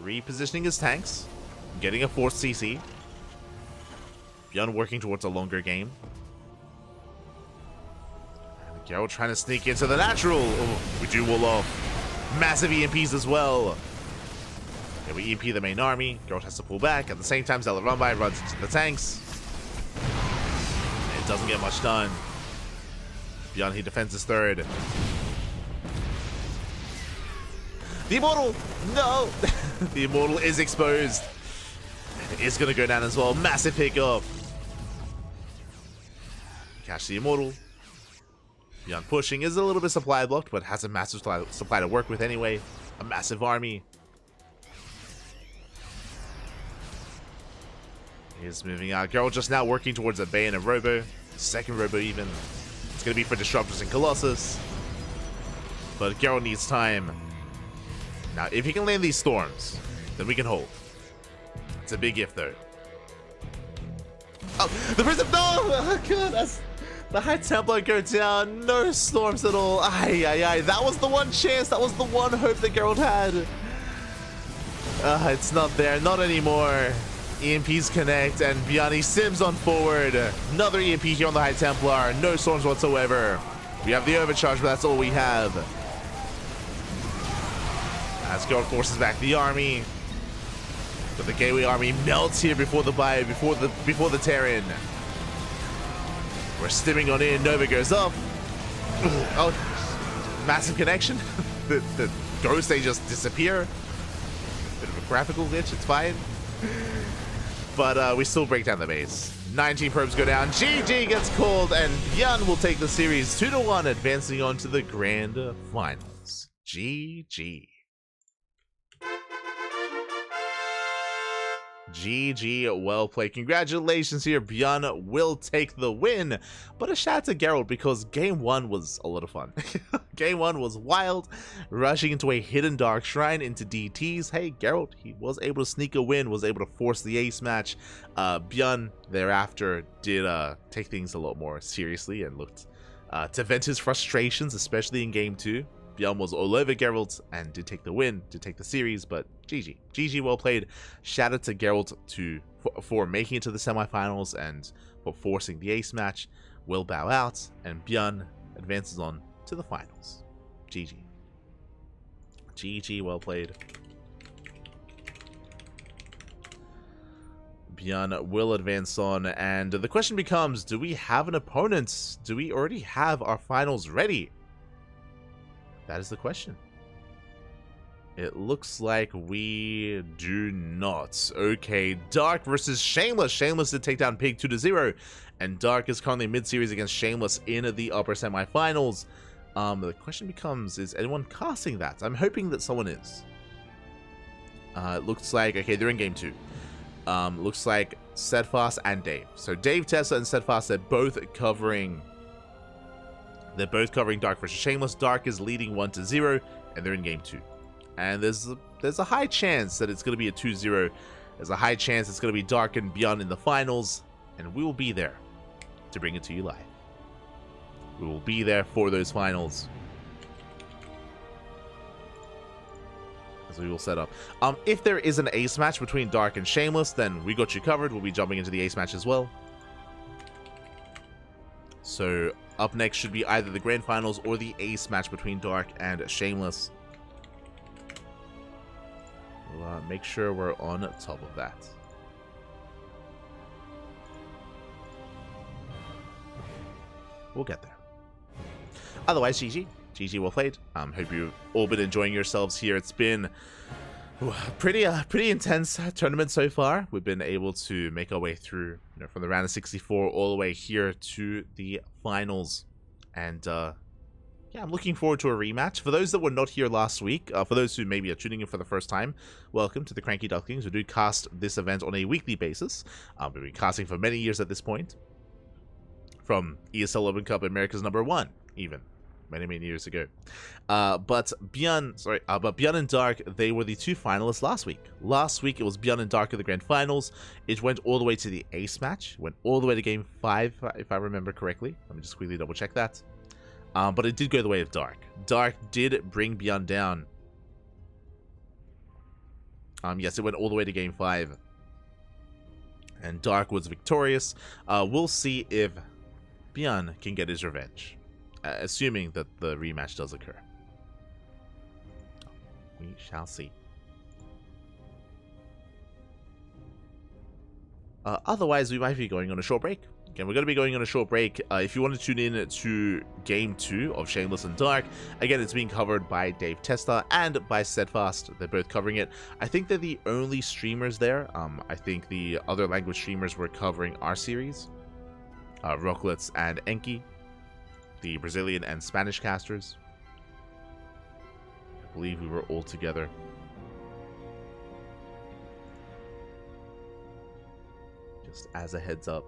Repositioning his tanks. Getting a forced CC. Beyond working towards a longer game. And Geralt trying to sneak into the natural. Oh, we do wall off. Massive EMPs as well. Okay, we EMP the main army. Geralt has to pull back. At the same time, Zealot Runby runs into the tanks. It doesn't get much done. Beyond, he defends his third. The Immortal! No! The Immortal is exposed. It is going to go down as well. Massive pickup. Catch the Immortal. Beyond pushing is a little bit supply blocked, but has a massive supply to work with anyway. A massive army. He is moving out. Geralt just now working towards a Bay and a Robo. Second Robo even. It's going to be for Disruptors and Colossus. But Geralt needs time. Now, if he can land these storms, then we can hold. It's a big if, though. Oh, the Prism! No! Oh, God, that's... The High Templar go down. No storms at all. Ay, ay, ay. That was the one chance. That was the one hope that Geralt had. It's not there. Not anymore. EMPs connect, and Beyond sims on forward. Another EMP here on the High Templar. No storms whatsoever. We have the overcharge, but that's all we have. As Geralt forces back the army. But the Gateway army melts here before the buy, before the tear-in. We're stimming on in. Nova goes up. Oh, massive connection. the ghost, they just disappear. Bit of a graphical glitch, it's fine. But we still break down the base. 19 probes go down, GG gets called, and Bjorn will take the series 2-1, advancing on to the grand finals. GG. GG, well played. Congratulations here, Bjorn will take the win. But a shout out to Geralt because game 1 was a lot of fun. Game 1 was wild, rushing into a hidden dark shrine into DTs. Hey, Geralt, he was able to sneak a win, was able to force the ace match. Bjorn thereafter did take things a lot more seriously and looked to vent his frustrations, especially in game 2. Bjorn was all over Geralt and did take the win, did take the series, but GG. GG, well played. Shout out to Geralt for making it to the semifinals and for forcing the ace match. Will bow out, and Bjorn advances on to the finals. GG. GG, well played. Bjorn will advance on, and the question becomes, do we have an opponent? Do we already have our finals ready? That is the question. It looks like we do not. Okay, Dark versus Shameless. Shameless did take down Pig 2-0, and Dark is currently mid-series against Shameless in the upper semifinals. The question becomes, is anyone casting that? I'm hoping that someone is. It looks like, okay, they're in game 2. Looks like Steadfast and Dave. So Dave, Tessa, and Steadfast, they're both covering Dark versus Shameless. Dark is leading 1-0, and they're in game 2. And there's a high chance that it's going to be a 2-0. There's a high chance it's going to be Dark and Bjorn in the finals, and we will be there to bring it to you live. We will be there for those finals. As we will set up. If there is an ace match between Dark and Shameless, then we got you covered. We'll be jumping into the ace match as well. So up next should be either the grand finals or the ace match between Dark and Shameless. We'll make sure we're on top of that. We'll get there. Otherwise, GG. GG, well played. Hope you've all been enjoying yourselves here. It's been pretty intense tournament so far. We've been able to make our way through, from the round of 64 all the way here to the finals. And yeah, I'm looking forward to a rematch. For those that were not here last week, for those who maybe are tuning in for the first time, welcome to the CranKy Ducklings. We do cast this event on a weekly basis. We've been casting for many years at this point. From ESL Open Cup Americas #1, even. Many years ago. But Bjorn and Dark, they were the 2 finalists last week. Last week, it was Bjorn and Dark in the grand finals. It went all the way to the ace match. Went all the way to game 5, if I remember correctly. Let me just quickly double check that. But it did go the way of Dark. Dark did bring Bjorn down. Yes, it went all the way to game 5. And Dark was victorious. We'll see if Bjorn can get his revenge. Assuming that the rematch does occur. We shall see. Otherwise, we might be going on a short break. Again, we're going to be going on a short break. If you want to tune in to Game 2 of Shameless and Dark, again, it's being covered by Dave Testa and by Steadfast. They're both covering it. I think they're the only streamers there. I think the other language streamers were covering our series. Rocklets and Enki. The Brazilian and Spanish casters. I believe we were all together. Just as a heads up.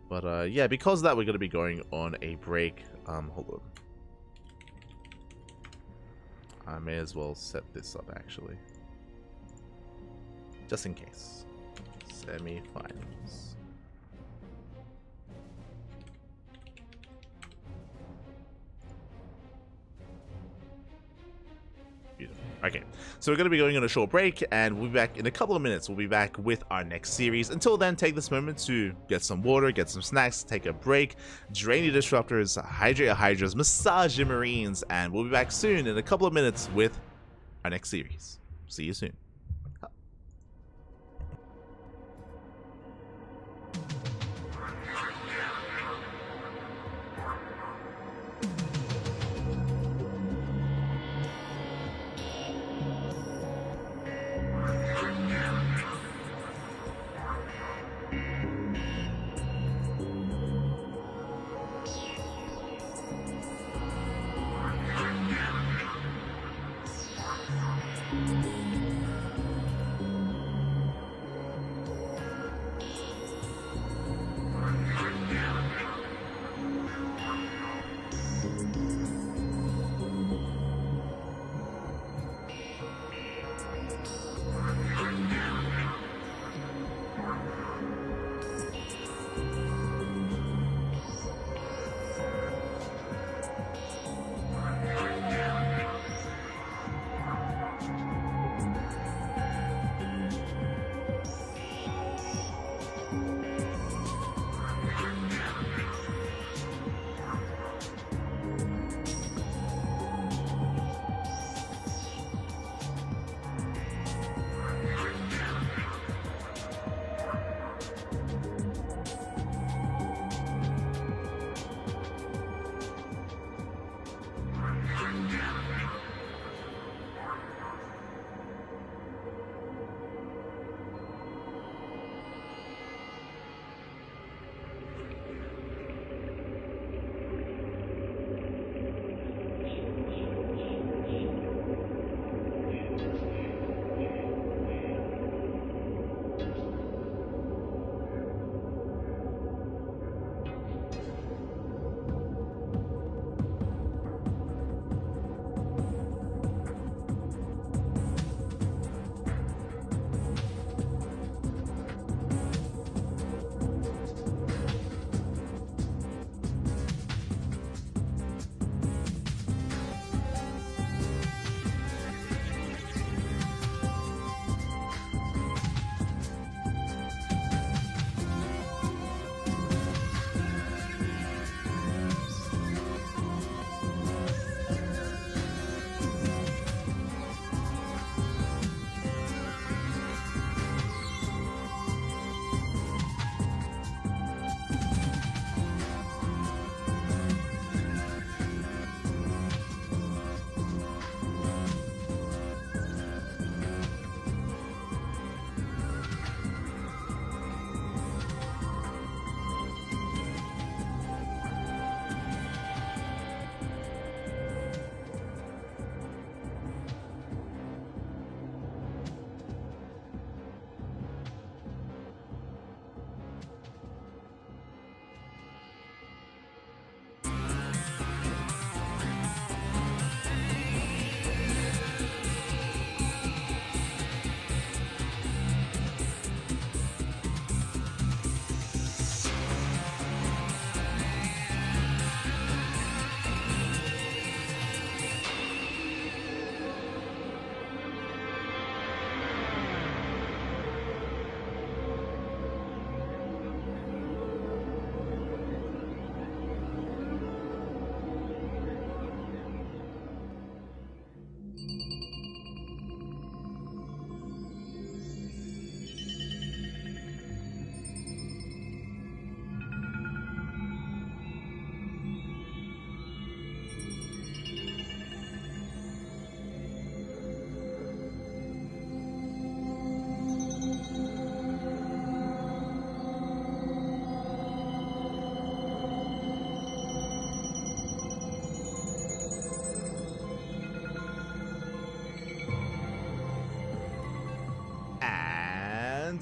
But yeah, because of that, we're going to be going on a break. Hold on. I may as well set this up, actually. Just in case. Semi-finals. Okay, so we're going to be going on a short break, and we'll be back in a couple of minutes. We'll be back with our next series. Until then, take this moment to get some water, get some snacks, take a break, drain your disruptors, hydrate your hydras, massage your marines, and we'll be back soon in a couple of minutes with our next series. See you soon.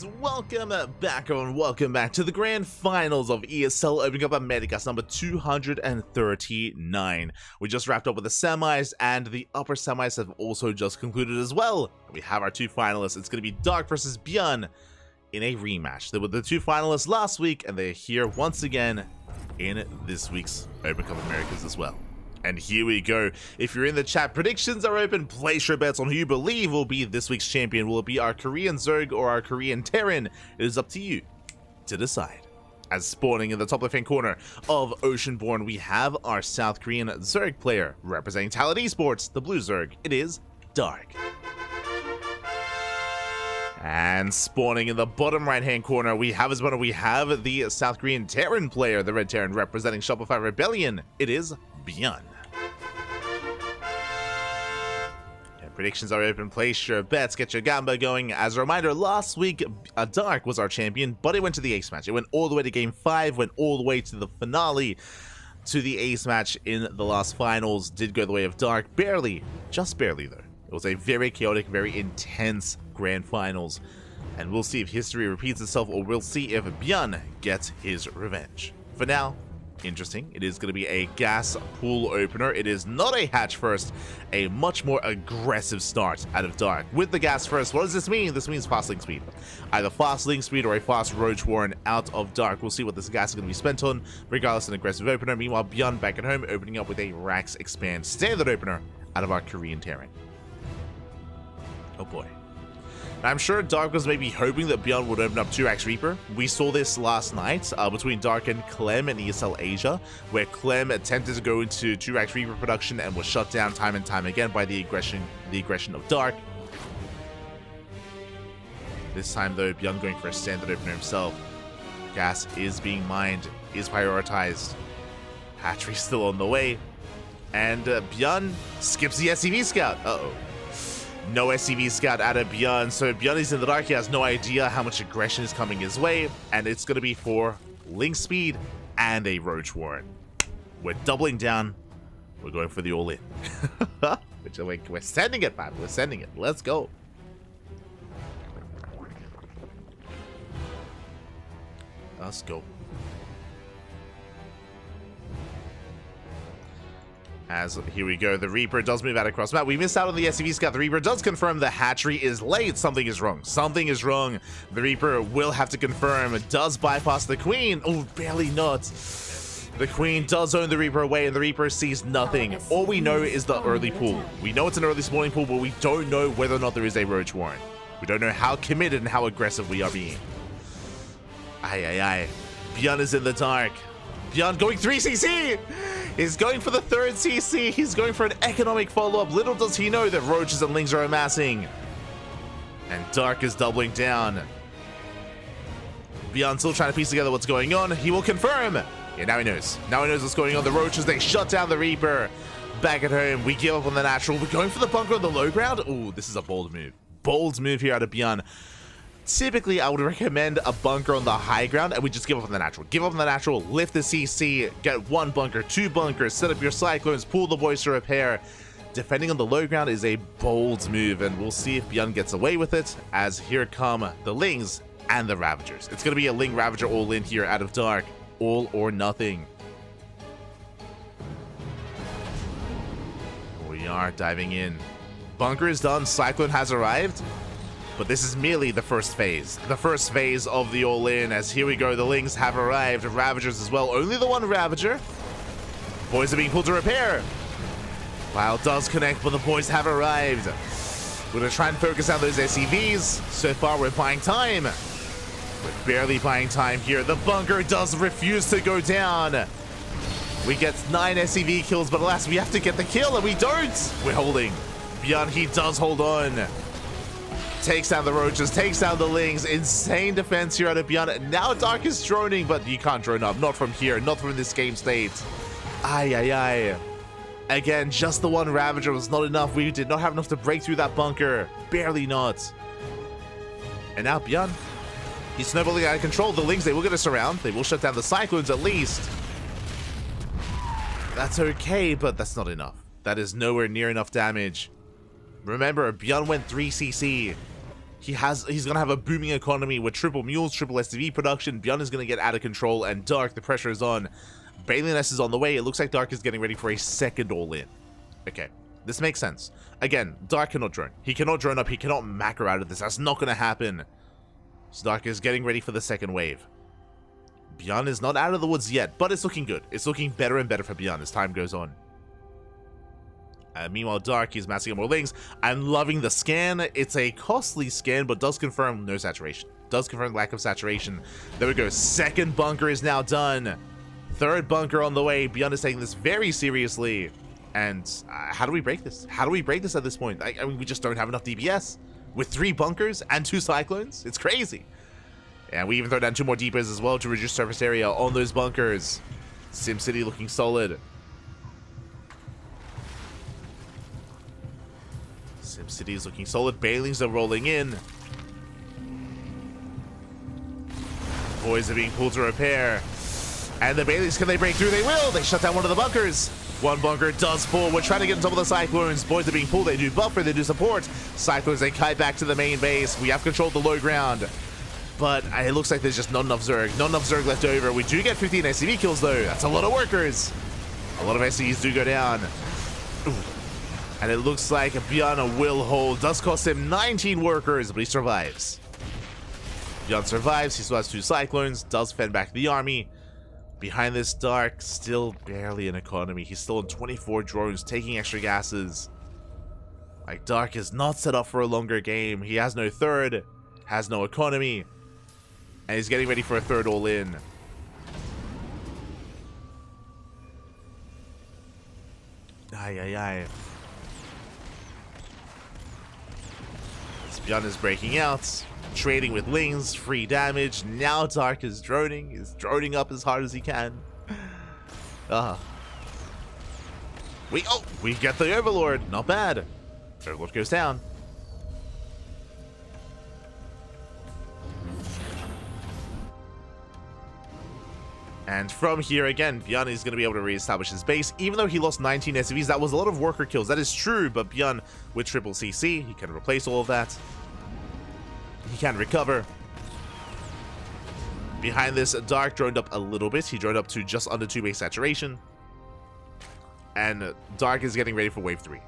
and welcome back to the grand finals of ESL Open Cup Americas number 239. We just wrapped up with the semis, and the upper semis have also just concluded as well. We have our two finalists. It's going to be Dark versus Björn in a rematch. They were the two finalists last week, and they're here once again in this week's Open Cup Americas as well. And here we go. If you're in the chat, predictions are open. Place your bets on who you believe will be this week's champion. Will it be our Korean Zerg or our Korean Terran? It is up to you to decide. As spawning in the top left-hand corner of Oceanborn, we have our South Korean Zerg player representing Talent Esports, the blue Zerg. It is Dark. And spawning in the bottom right-hand corner, we have the South Korean Terran player, the red Terran representing Shopify Rebellion. It is Björn. Predictions are open. Place your bets, get your gamba going. As a reminder, last week Dark was our champion, but it went to the ace match. It went all the way to game 5, went all the way to the finale, to the ace match in the last finals. Did go the way of Dark, barely, just barely though. It was a very chaotic, very intense grand finals, and we'll see if history repeats itself, or we'll see if Björn gets his revenge. For now, interesting. It is going to be a gas pool opener. It is not a hatch first, a much more aggressive start out of Dark. With the gas first, what does this mean? This means fast link speed. Either fast link speed or a fast roach warren out of Dark. We'll see what this gas is going to be spent on. Regardless, an aggressive opener. Meanwhile, Björn back at home, opening up with a Rax Expand standard opener out of our Korean Terran. Oh boy. I'm sure Dark was maybe hoping that Björn would open up 2x Reaper. We saw this last night between Dark and Clem in ESL Asia, where Clem attempted to go into 2x Reaper production and was shut down time and time again by the aggression of Dark. This time though, Björn going for a standard opener himself. Gas is being mined, is prioritized. Hatchery still on the way. And Björn skips the SCV scout. Uh-oh. No SCV scout out of Björn, so Björn is in the dark. He has no idea how much aggression is coming his way, and it's going to be for link speed and a roach warren. We're doubling down. We're going for the all-in. We're sending it, man. We're sending it. Let's go. Let's go. As here we go, the Reaper does move out across map. We missed out on the SCV scout. The Reaper does confirm the hatchery is late. Something is wrong. Something is wrong. The Reaper will have to confirm. It does bypass the Queen. Oh, barely not. The Queen does own the Reaper away, and the Reaper sees nothing. All we know is the early pool. We know it's an early spawning pool, but we don't know whether or not there is a roach warren. We don't know how committed and how aggressive we are being. Aye. Björn is in the dark. Björn going 3cc! He's going for the third CC. He's going for an economic follow-up. Little does he know that roaches and lings are amassing. And Dark is doubling down. Björn still trying to piece together what's going on. He will confirm. Yeah, now he knows. Now he knows what's going on. The roaches, they shut down the Reaper. Back at home, we give up on the natural. We're going for the bunker on the low ground. Ooh, this is a bold move. Bold move here out of Björn. Typically, I would recommend a bunker on the high ground, and we just give up on the natural. Give up on the natural, lift the CC, get 1 bunker, 2 bunkers, set up your cyclones, pull the voice to repair. Defending on the low ground is a bold move, and we'll see if Björn gets away with it, as here come the Lings and the Ravagers. It's going to be a Ling Ravager all in here out of Dark. All or nothing. We are diving in. Bunker is done. Cyclone has arrived. But this is merely the first phase. The first phase of the all-in, as here we go. The Lings have arrived. Ravagers as well. Only the one Ravager. Boys are being pulled to repair. Pile does connect, but the boys have arrived. We're going to try and focus on those SCVs. So far, we're buying time. We're barely buying time here. The bunker does refuse to go down. We get 9 SCV kills, but alas, we have to get the kill, and we don't. We're holding. Björn, he does hold on. Takes down the roaches, takes down the lings. Insane defense here out of Björn. Now Dark is droning, but you can't drone up. Not from here, not from this game state. Aye. Again, just the one Ravager was not enough. We did not have enough to break through that bunker. Barely not. And now Björn, he's snowballing out of control. The lings, they will get us around. They will shut down the cyclones at least. That's okay, but that's not enough. That is nowhere near enough damage. Remember, Björn went 3cc. He's gonna have a booming economy with triple mules, triple STV production. Beyond is gonna get out of control, and Dark, the pressure is on. Baliness is on the way. It looks like Dark is getting ready for a second all-in. Okay, this makes sense. Again, Dark cannot drone. He cannot drone up. He cannot macro out of this. That's not gonna happen. So Dark is getting ready for the second wave. Beyond is not out of the woods yet, but it's looking good. It's looking better and better for Beyond as time goes on. Meanwhile, Dark is massing up more lings. I'm loving the scan. It's a costly scan, but does confirm no saturation. Does confirm lack of saturation. There we go. Second bunker is now done. Third bunker on the way. Beyond is taking this very seriously. And how do we break this? How do we break this at this point? I mean, we just don't have enough DPS. With 3 bunkers and 2 cyclones? It's crazy. And we even throw down 2 more deepers as well to reduce surface area on those bunkers. SimCity looking solid. SimCity is looking solid. Bailings are rolling in. Boys are being pulled to repair. And the Bailings, can they break through? They will. They shut down one of the bunkers. One bunker does fall. We're trying to get on top of the Cyclones. Boys are being pulled. They do buffer. They do support. Cyclones, they kite back to the main base. We have controlled the low ground. But it looks like there's just not enough Zerg. Not enough Zerg left over. We do get 15 SCV kills, though. That's a lot of workers. A lot of SCVs do go down. Ooh. And it looks like Beyond will hold. Does cost him 19 workers, but he survives. Beyond survives. He still has 2 Cyclones. Does fend back the army. Behind this, Dark, still barely an economy. He's still on 24 drones, taking extra gases. Like, Dark is not set up for a longer game. He has no third, has no economy, and he's getting ready for a third all-in. Ay. Beyond is breaking out. Trading with Lings, free damage. Now Dark is droning. He's droning up as hard as he can. We get the Overlord. Not bad. Overlord goes down. And from here again, Beyond is going to be able to reestablish his base. Even though he lost 19 SCVs, that was a lot of worker kills. That is true, but Beyond with triple CC, he can replace all of that. He can recover. Behind this, Dark droned up a little bit. He droned up to just under 2 base saturation. And Dark is getting ready for wave 3.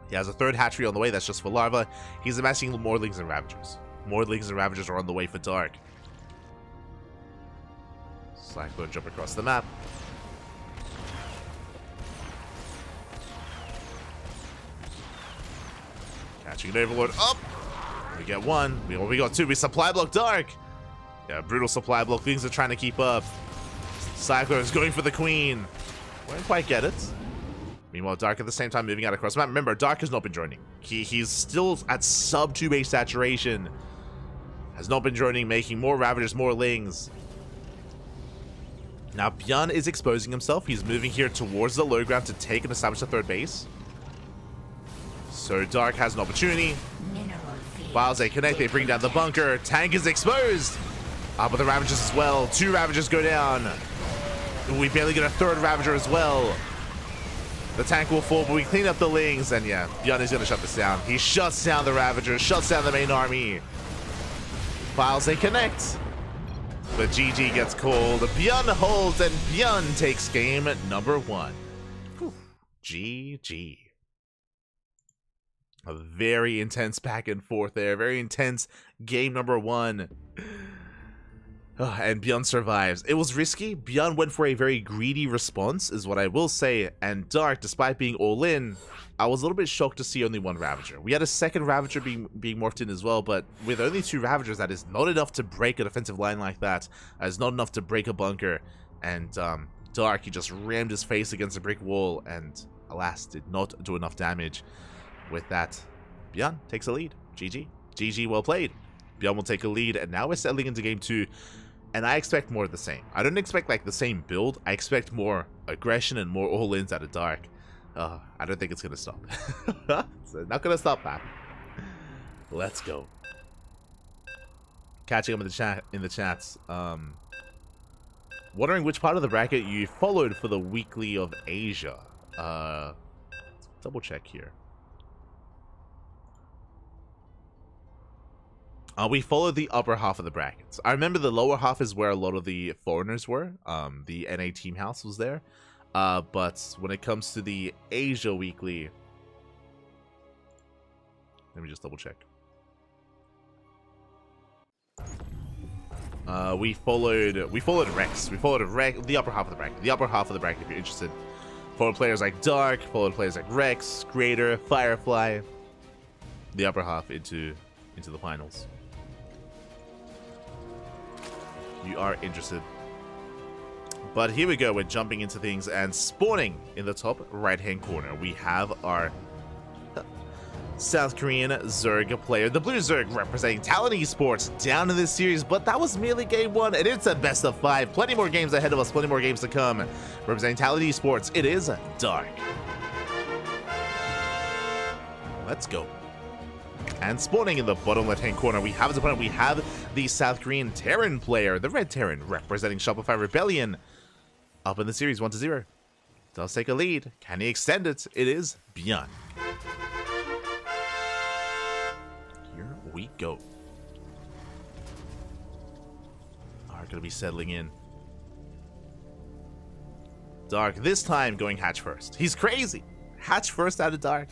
He has a third hatchery on the way. That's just for larva. He's amassing more Lings and Ravagers. More Lings and Ravagers are on the way for Dark. Cyclone jump across the map. Catching an Overlord up. We get 1. We got 2. We supply block Dark. Yeah, brutal supply block. Things are trying to keep up. Cyclone is going for the Queen. Won't quite get it. Meanwhile, Dark at the same time moving out across the map. Remember, Dark has not been joining. He's still at sub 2 base saturation. Has not been joining, making more Ravagers, more Lings. Now, Beyond is exposing himself. He's moving here towards the low ground to take and establish the 3rd base. So Dark has an opportunity. While they connect, they bring down the bunker. Tank is exposed. But the Ravagers as well. 2 Ravagers go down. We barely get a 3rd Ravager as well. The tank will fall, but we clean up the Lings. And yeah, Beyond is going to shut this down. He shuts down the Ravagers, shuts down the main army. While they connect. But GG gets called. Beyond holds, and Beyond takes game number 1. Whew. GG. A very intense back and forth there. Very intense game number 1. And Beyond survives. It was risky. Beyond went for a very greedy response, is what I will say. And Dark, despite being all in, I was a little bit shocked to see only 1 Ravager. We had a 2nd Ravager being morphed in as well, but with only 2 Ravagers, that is not enough to break a defensive line like that. That is not enough to break a bunker. And Dark, he just rammed his face against a brick wall, and alas, did not do enough damage. With that, Beyond takes a lead. GG. GG, well played. Beyond will take a lead, and now we're settling into game 2. And I expect more of the same. I don't expect like the same build. I expect more aggression and more all-ins out of Dark. I don't think it's gonna stop. It's not gonna stop that. Let's go. Catching up in the chats. Wondering which part of the bracket you followed for the weekly of Asia. Let's double check here. We followed the upper half of the brackets. I remember the lower half is where a lot of the foreigners were. The NA team house was there. But when it comes to the Asia Weekly, let me just double check. We followed Rex. We followed the upper half of the bracket. The upper half of the bracket, if you're interested. Followed players like Dark. Followed players like Rex, Greater, Firefly. The upper half into the finals. You are interested. But here we go. We're jumping into things and spawning in the top right-hand corner. We have our South Korean Zerg player, the Blue Zerg, representing Talon Esports down in this series, but that was merely game 1, and it's a best of 5. Plenty more games ahead of us, plenty more games to come. Representing Talon Esports, it is Dark. Let's go. And spawning in the bottom left-hand corner, we have his opponent. We have the South Korean Terran player, the Red Terran, representing Shopify Rebellion, up in the series 1-0. Does take a lead. Can he extend it? It is Bjorn. Here we go. Are going to be settling in. Dark this time going hatch first. He's crazy. Hatch first out of Dark.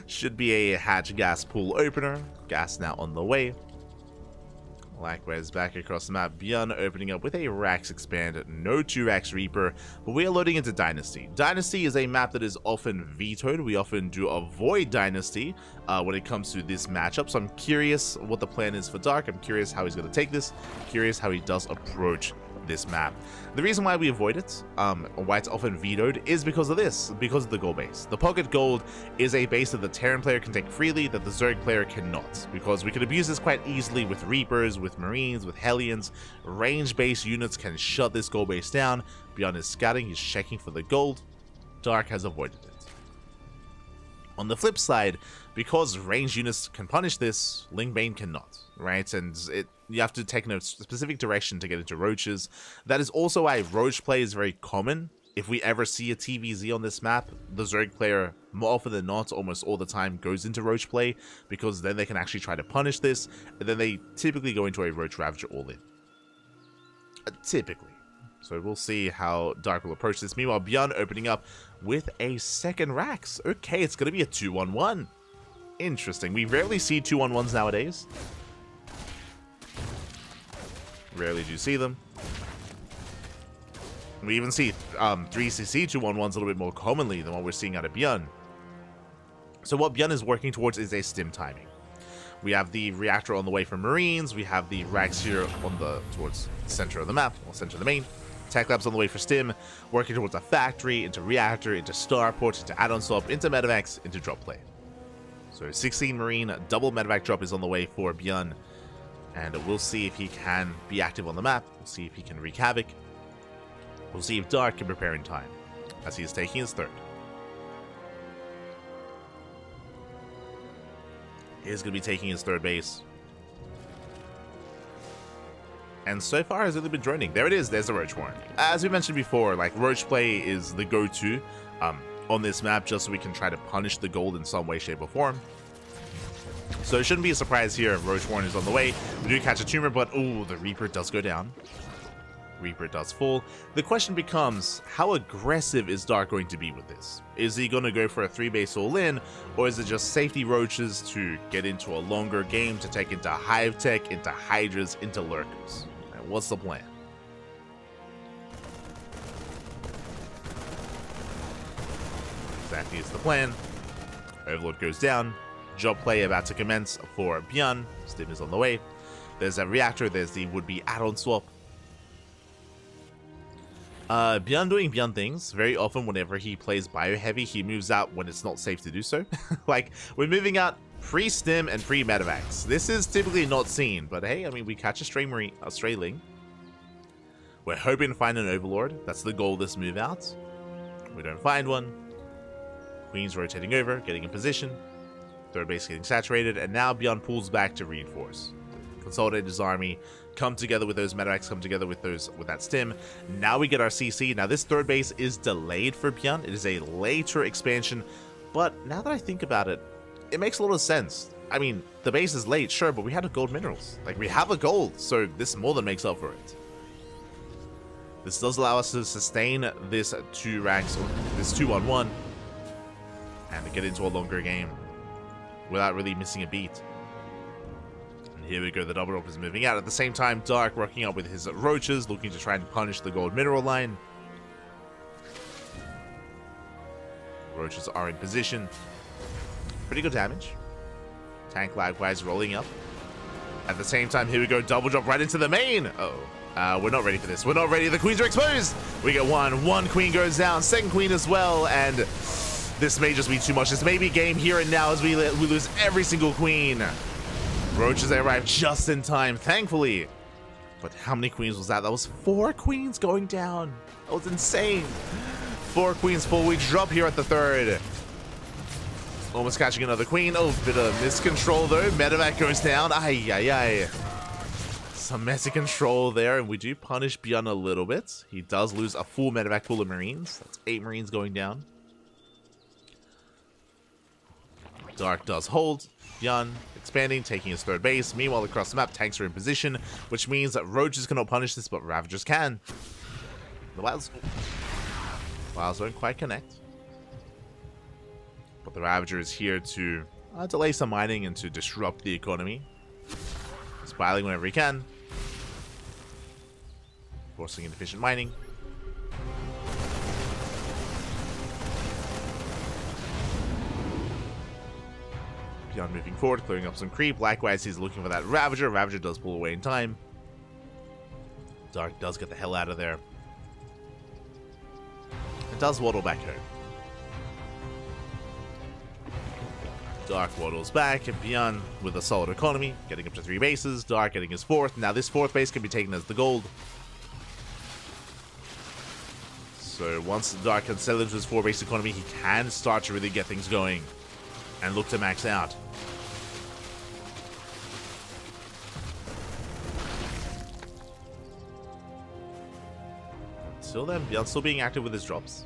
Should be a hatch gas pool opener. Gas now on the way. Likewise, back across the map, Bjorn opening up with a Rax Expand, no 2-Rax Reaper, but we are loading into Dynasty. Dynasty is a map that is often vetoed. We often do avoid Dynasty when it comes to this matchup, so I'm curious what the plan is for Dark. I'm curious how he's going to take this, curious how he does approach this map. The reason why we avoid it, why it's often vetoed, is because of this, because of the gold base. The pocket gold is a base that the Terran player can take freely, that the Zerg player cannot, because we can abuse this quite easily with Reapers, with Marines, with Hellions. Range-based units can shut this gold base down. Bjorn is scouting, he's checking for the gold. Dark has avoided it. On the flip side, because range units can punish this, Lingbane cannot, right? And you have to take in a specific direction to get into roaches. That is also why roach play is very common. If we ever see a TVZ on this map, the Zerg player, more often than not, almost all the time, goes into roach play, because then they can actually try to punish this, and then they typically go into a roach ravager all in. Typically. So we'll see how Dark will approach this. Meanwhile, Bjorn opening up with a second Rax. Okay, it's going to be a 2-1-1. Interesting. We rarely see 2-1-1s nowadays. Rarely do you see them. We even see 3CC 2-1-1s a little bit more commonly than what we're seeing out of Bjorn. So what Bjorn is working towards is a stim timing. We have the reactor on the way for Marines. We have the Rax here on towards the center of the map, or center of the main. Tech Labs on the way for stim, working towards a factory, into reactor, into starport, into add-on swap, into medevacs, into drop play. So 16 Marine, double medevac drop is on the way for Bjorn. And we'll see if he can be active on the map. We'll see if he can wreak havoc. We'll see if Dark can prepare in time, as he is taking his third. He is going to be taking his third base. And so far has only been droning. There it is, there's the Roach Warren. As we mentioned before, like, Roach play is the go-to on this map, just so we can try to punish the gold in some way, shape, or form. So it shouldn't be a surprise here if Roach Warren is on the way. We do catch a tumor, but ooh, the Reaper does go down. Reaper does fall. The question becomes, how aggressive is Dark going to be with this? Is he going to go for a 3-base all-in, or is it just safety roaches to get into a longer game, to take into Hive Tech, into Hydras, into Lurkers? Right, what's the plan? Exactly is the plan. Overlord goes down. Job play about to commence for Bjorn. Stim is on the way. There's a reactor. There's the would-be add-on swap. Bjorn doing Bjorn things. Very often whenever he plays bio heavy, he moves out when it's not safe to do so. Like, we're moving out pre-stim and pre-medevacs. This is typically not seen, but hey, I mean, we catch a stray ling. We're hoping to find an overlord. That's the goal this move out. We don't find one. Queen's rotating over, getting in position. Third base getting saturated, and now Bjorn pulls back to reinforce. Consolidate his army, come together with those medevacs, come together with that stim. Now we get our CC. Now this third base is delayed for Bjorn. It is a later expansion, but now that I think about it, it makes a lot of sense. I mean, the base is late, sure, but we had a gold minerals. Like, we have a gold, so this more than makes up for it. This does allow us to sustain this 2 ranks, or this 2-on-1, and to get into a longer game without really missing a beat. And here we go, the double rope is moving out. At the same time, Dark rocking up with his roaches, looking to try and punish the gold mineral line. Roaches are in position. Pretty good damage. Tank likewise rolling up. At the same time, here we go, double drop right into the main. Uh-oh. We're not ready for this. We're not ready. The queens are exposed. We get one queen goes down, second queen as well, and this may just be too much. This may be game here and now as we lose every single queen. Roaches arrive just in time, thankfully. But how many queens was that? That was 4 queens going down. That was insane. 4 queens full. We drop here at the 3rd. Almost catching another queen. Oh, bit of miscontrol though. Medevac goes down. Ay. Some messy control there, and we do punish Bjorn a little bit. He does lose a full medevac pool of marines. That's 8 marines going down. Dark does hold. Bjorn expanding, taking his 3rd base. Meanwhile, across the map, tanks are in position, which means that Roaches cannot punish this, but Ravagers can. The Wilds don't quite connect. But the Ravager is here to delay some mining and to disrupt the economy. Spiling whenever he can. Forcing inefficient mining. Beyond moving forward, clearing up some creep. Likewise, he's looking for that Ravager. Ravager does pull away in time. Dark does get the hell out of there. It does waddle back home. Dark waddles back, and Bjorn with a solid economy, getting up to 3 bases. Dark getting his 4th. Now this 4th base can be taken as the gold. So once Dark can settle into his 4-base economy, he can start to really get things going and look to max out. Until then, Bjorn's still being active with his drops.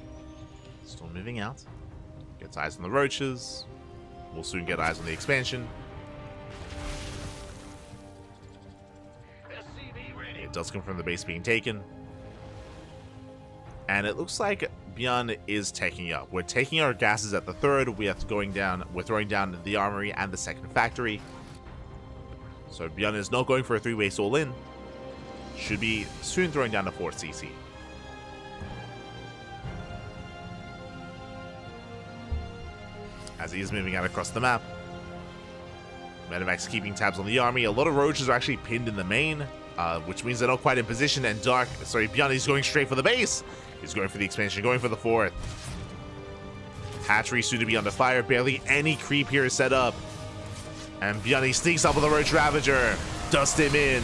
Still moving out. Gets eyes on the roaches. We'll soon get eyes on the expansion. It does come from the base being taken. And it looks like Bjorn is taking up. We're taking our gases at the 3rd. We're throwing down the armory and the 2nd factory. So Bjorn is not going for a 3-base all-in. Should be soon throwing down a 4th CC. As he is moving out across the map. Medevac's keeping tabs on the army. A lot of roaches are actually pinned in the main, which means they're not quite in position. And Bjorn is going straight for the base. He's going for the expansion, going for the 4th. Hatchery soon to be under fire. Barely any creep here is set up. And Bjorn sneaks up with a Roach Ravager. Dust him in.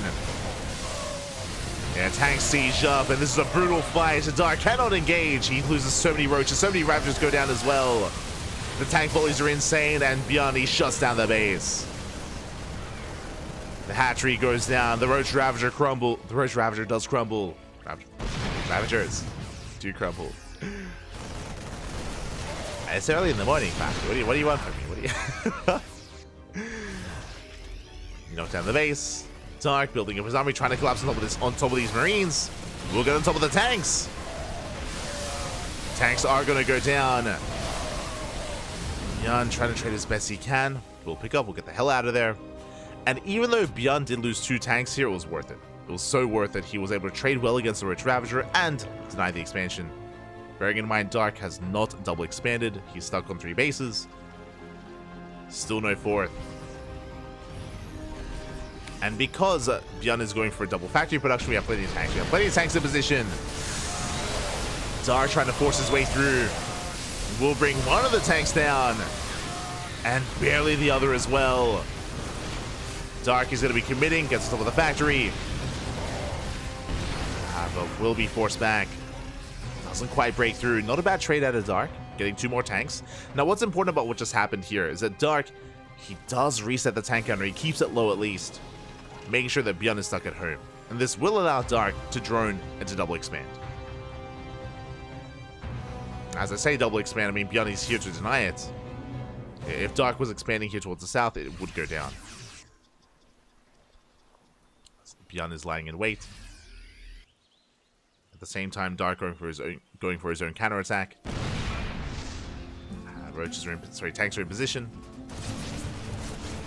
Yeah, tank siege up, and this is a brutal fight. Dark cannot engage. He loses so many roaches. So many Ravagers go down as well. The tank volleys are insane, and Bjorn shuts down the base. The hatchery goes down. The Roach Ravager crumble. The Roach Ravager does crumble. Ravagers do crumble. It's early in the morning, Factor. What do you want from me? What do you knock down the base. Dark building up his army, trying to collapse on top of these marines. We'll get on top of the tanks. Tanks are going to go down. Bjorn trying to trade as best he can. We'll pick up. We'll get the hell out of there. And even though Bjorn did lose 2 tanks here, it was worth it. It was so worth it. He was able to trade well against the Roach Ravager and deny the expansion. Bearing in mind, Dark has not double expanded. He's stuck on 3 bases. Still no 4th. And because Bjorn is going for double factory production, we have plenty of tanks. We have plenty of tanks in position. Dark trying to force his way through. We'll bring one of the tanks down. And barely the other as well. Dark is going to be committing, gets on top of the factory. But will be forced back. Doesn't quite break through. Not a bad trade out of Dark. Getting 2 more tanks. Now what's important about what just happened here is that Dark, he does reset the tank counter. He keeps it low at least. Making sure that Bjorn is stuck at home. And this will allow Dark to drone and to double expand. As I say double expand, I mean Bjorn is here to deny it. If Dark was expanding here towards the south, it would go down. Bjorn is lying in wait. At the same time, Dark going for his own counterattack. Roaches are in, tanks are in position.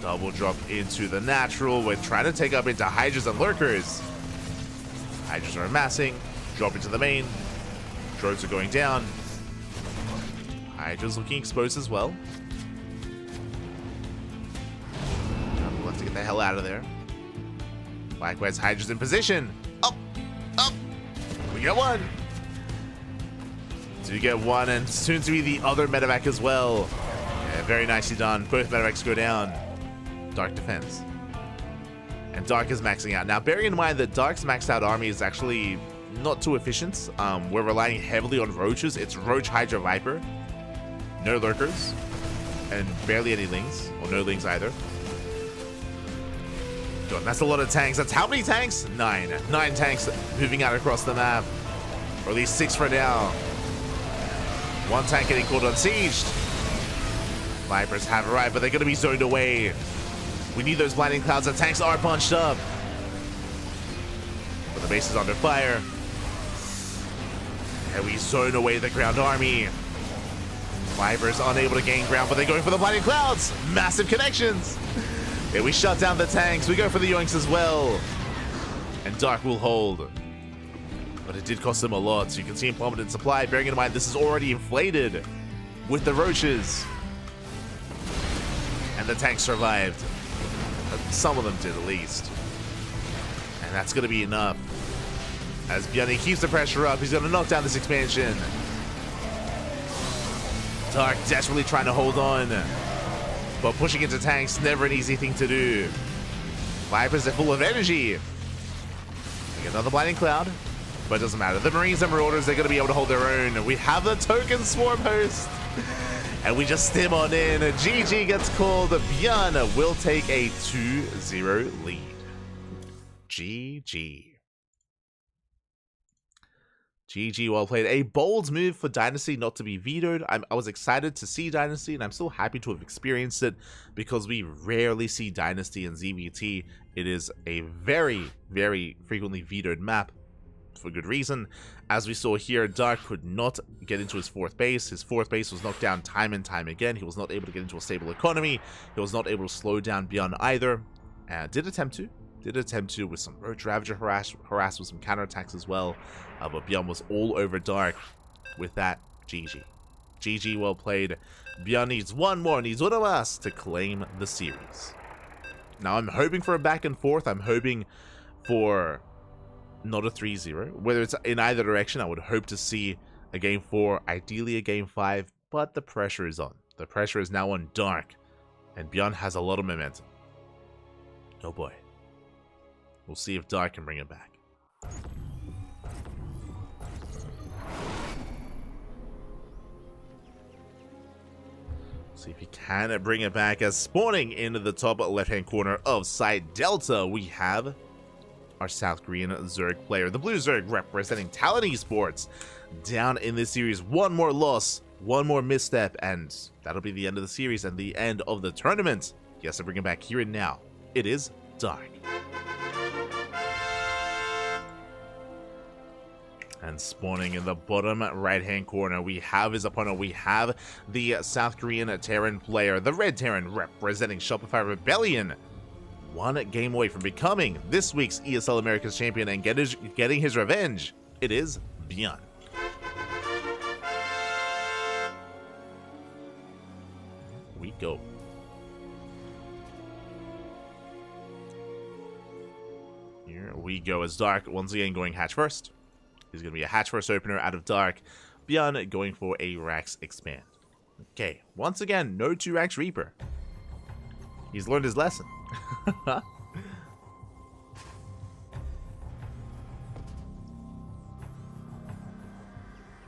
Double drop into the natural. We're trying to take up into Hydras and Lurkers. Hydras are amassing. Drop into the main. Drones are going down. Hydra's looking exposed as well. We'll have to get the hell out of there. Likewise, Hydra's in position. Up! Up! We get one! So you get one, and soon to be the other medevac as well. Yeah, very nicely done. Both medevacs go down. Dark defense. And Dark is maxing out. Now, bearing in mind that Dark's maxed out army is actually not too efficient. We're relying heavily on Roaches. It's Roach, Hydra, Viper. No Lurkers. And barely any Lings. Or no Lings either. God, that's a lot of tanks. That's how many tanks? 9. 9 tanks moving out across the map. Or at least 6 for now. 1 tank getting called unsieged. Vipers have arrived, but they're going to be zoned away. We need those blinding clouds. The tanks are bunched up. But the base is under fire. And we zone away the ground army. Vipers unable to gain ground, but they're going for the blinding clouds. Massive connections. Yeah, we shut down the tanks. We go for the yoinks as well. And Dark will hold. But it did cost them a lot. So you can see in plummeted supply. Bearing in mind, this is already inflated with the Roaches. And the tanks survived. Some of them did at least. And that's going to be enough. As Bjorn keeps the pressure up, he's going to knock down this expansion. Dark desperately trying to hold on. But pushing into tanks, never an easy thing to do. Vipers are full of energy. We get another blinding cloud. But it doesn't matter. The Marines and Marauders, they're going to be able to hold their own. We have the token swarm host. And we just stim on in. GG gets called. Bjorn will take a 2-0 lead. GG. GG, well played. A bold move for Dynasty not to be vetoed. I was excited to see Dynasty, and I'm still happy to have experienced it because we rarely see Dynasty in ZVT. It is a very, very frequently vetoed map for good reason. As we saw here, Dark could not get into his 4th base. His 4th base was knocked down time and time again. He was not able to get into a stable economy. He was not able to slow down Bjorn either. Did attempt to with some Roach Ravager harass with some counterattacks as well. But Bjorn was all over Dark with that. GG. GG, well played. Bjorn needs one of us to claim the series. Now I'm hoping for a back and forth. I'm hoping for not a 3-0. Whether it's in either direction, I would hope to see a game 4, ideally a game 5, but the pressure is on. The pressure is now on Dark, and Bjorn has a lot of momentum. Oh boy. We'll see if Dark can bring it back. See if he can bring it back, as spawning into the top left-hand corner of side Delta, we have our South Korean Zerg player. The Blue Zerg representing Talon Esports down in this series. One more loss, one more misstep, and that'll be the end of the series and the end of the tournament. Yes, I bring it back here and now. It is Dark. And spawning in the bottom right-hand corner, we have his opponent. We have the South Korean Terran player, the Red Terran representing Shopify Rebellion. One game away from becoming this week's ESL Americas champion and getting his revenge. It is Bjorn. We go. Here we go as Dark once again going hatch first. He's going to be a hatch first opener out of Dark. Bjorn going for a Rax expand. Okay, once again, no 2 Rax Reaper. He's learned his lesson.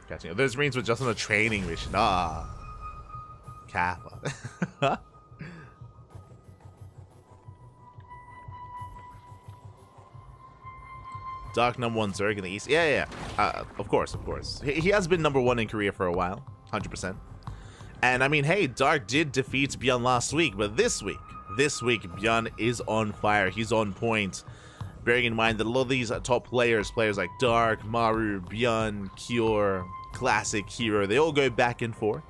Catching up. Those Marines were just on a training mission. Ah. Kappa. Dark #1 Zerg in the East. Yeah. Of course. He has been #1 in Korea for a while. 100%. And I mean, hey, Dark did defeat Bjorn last week, but this week, Bjorn is on fire. He's on point. Bearing in mind that a lot of these top players like Dark, Maru, Bjorn, Kior, Classic, Hero, they all go back and forth.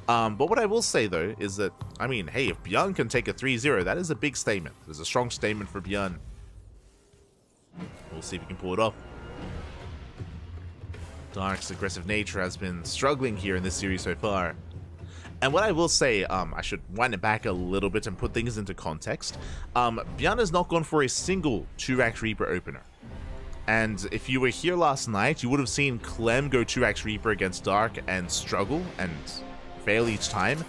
But what I will say, though, is that, I mean, hey, if Bjorn can take a 3-0, that is a big statement. There's a strong statement for Bjorn. We'll see if he can pull it off. Dark's aggressive nature has been struggling here in this series so far. And what I will say, I should wind it back a little bit and put things into context. Bjorn has not gone for a single 2-Rax Reaper opener. And if you were here last night, you would have seen Clem go 2-Rax Reaper against Dark and struggle and fail each time.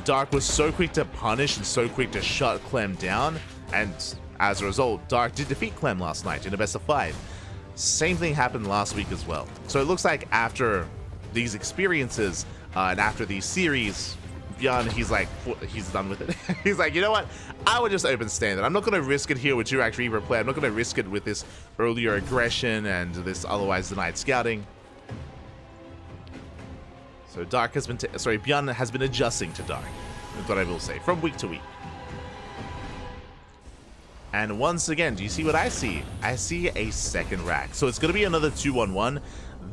Dark was so quick to punish and so quick to shut Clem down, and as a result, Dark did defeat Clem last night in a best of 5. Same thing happened last week as well. So it looks like after these experiences and after these series, Bjorn, he's like, he's done with it. He's like, you know what? I would just open standard. I'm not going to risk it here with 2-Rax Reaper play. I'm not going to risk it with this earlier aggression and this otherwise denied scouting. So Dark has been, Bjorn has been adjusting to Dark, is what I will say, from week to week. And once again, do you see what I see? I see a second rack. So it's going to be another 2-1-1.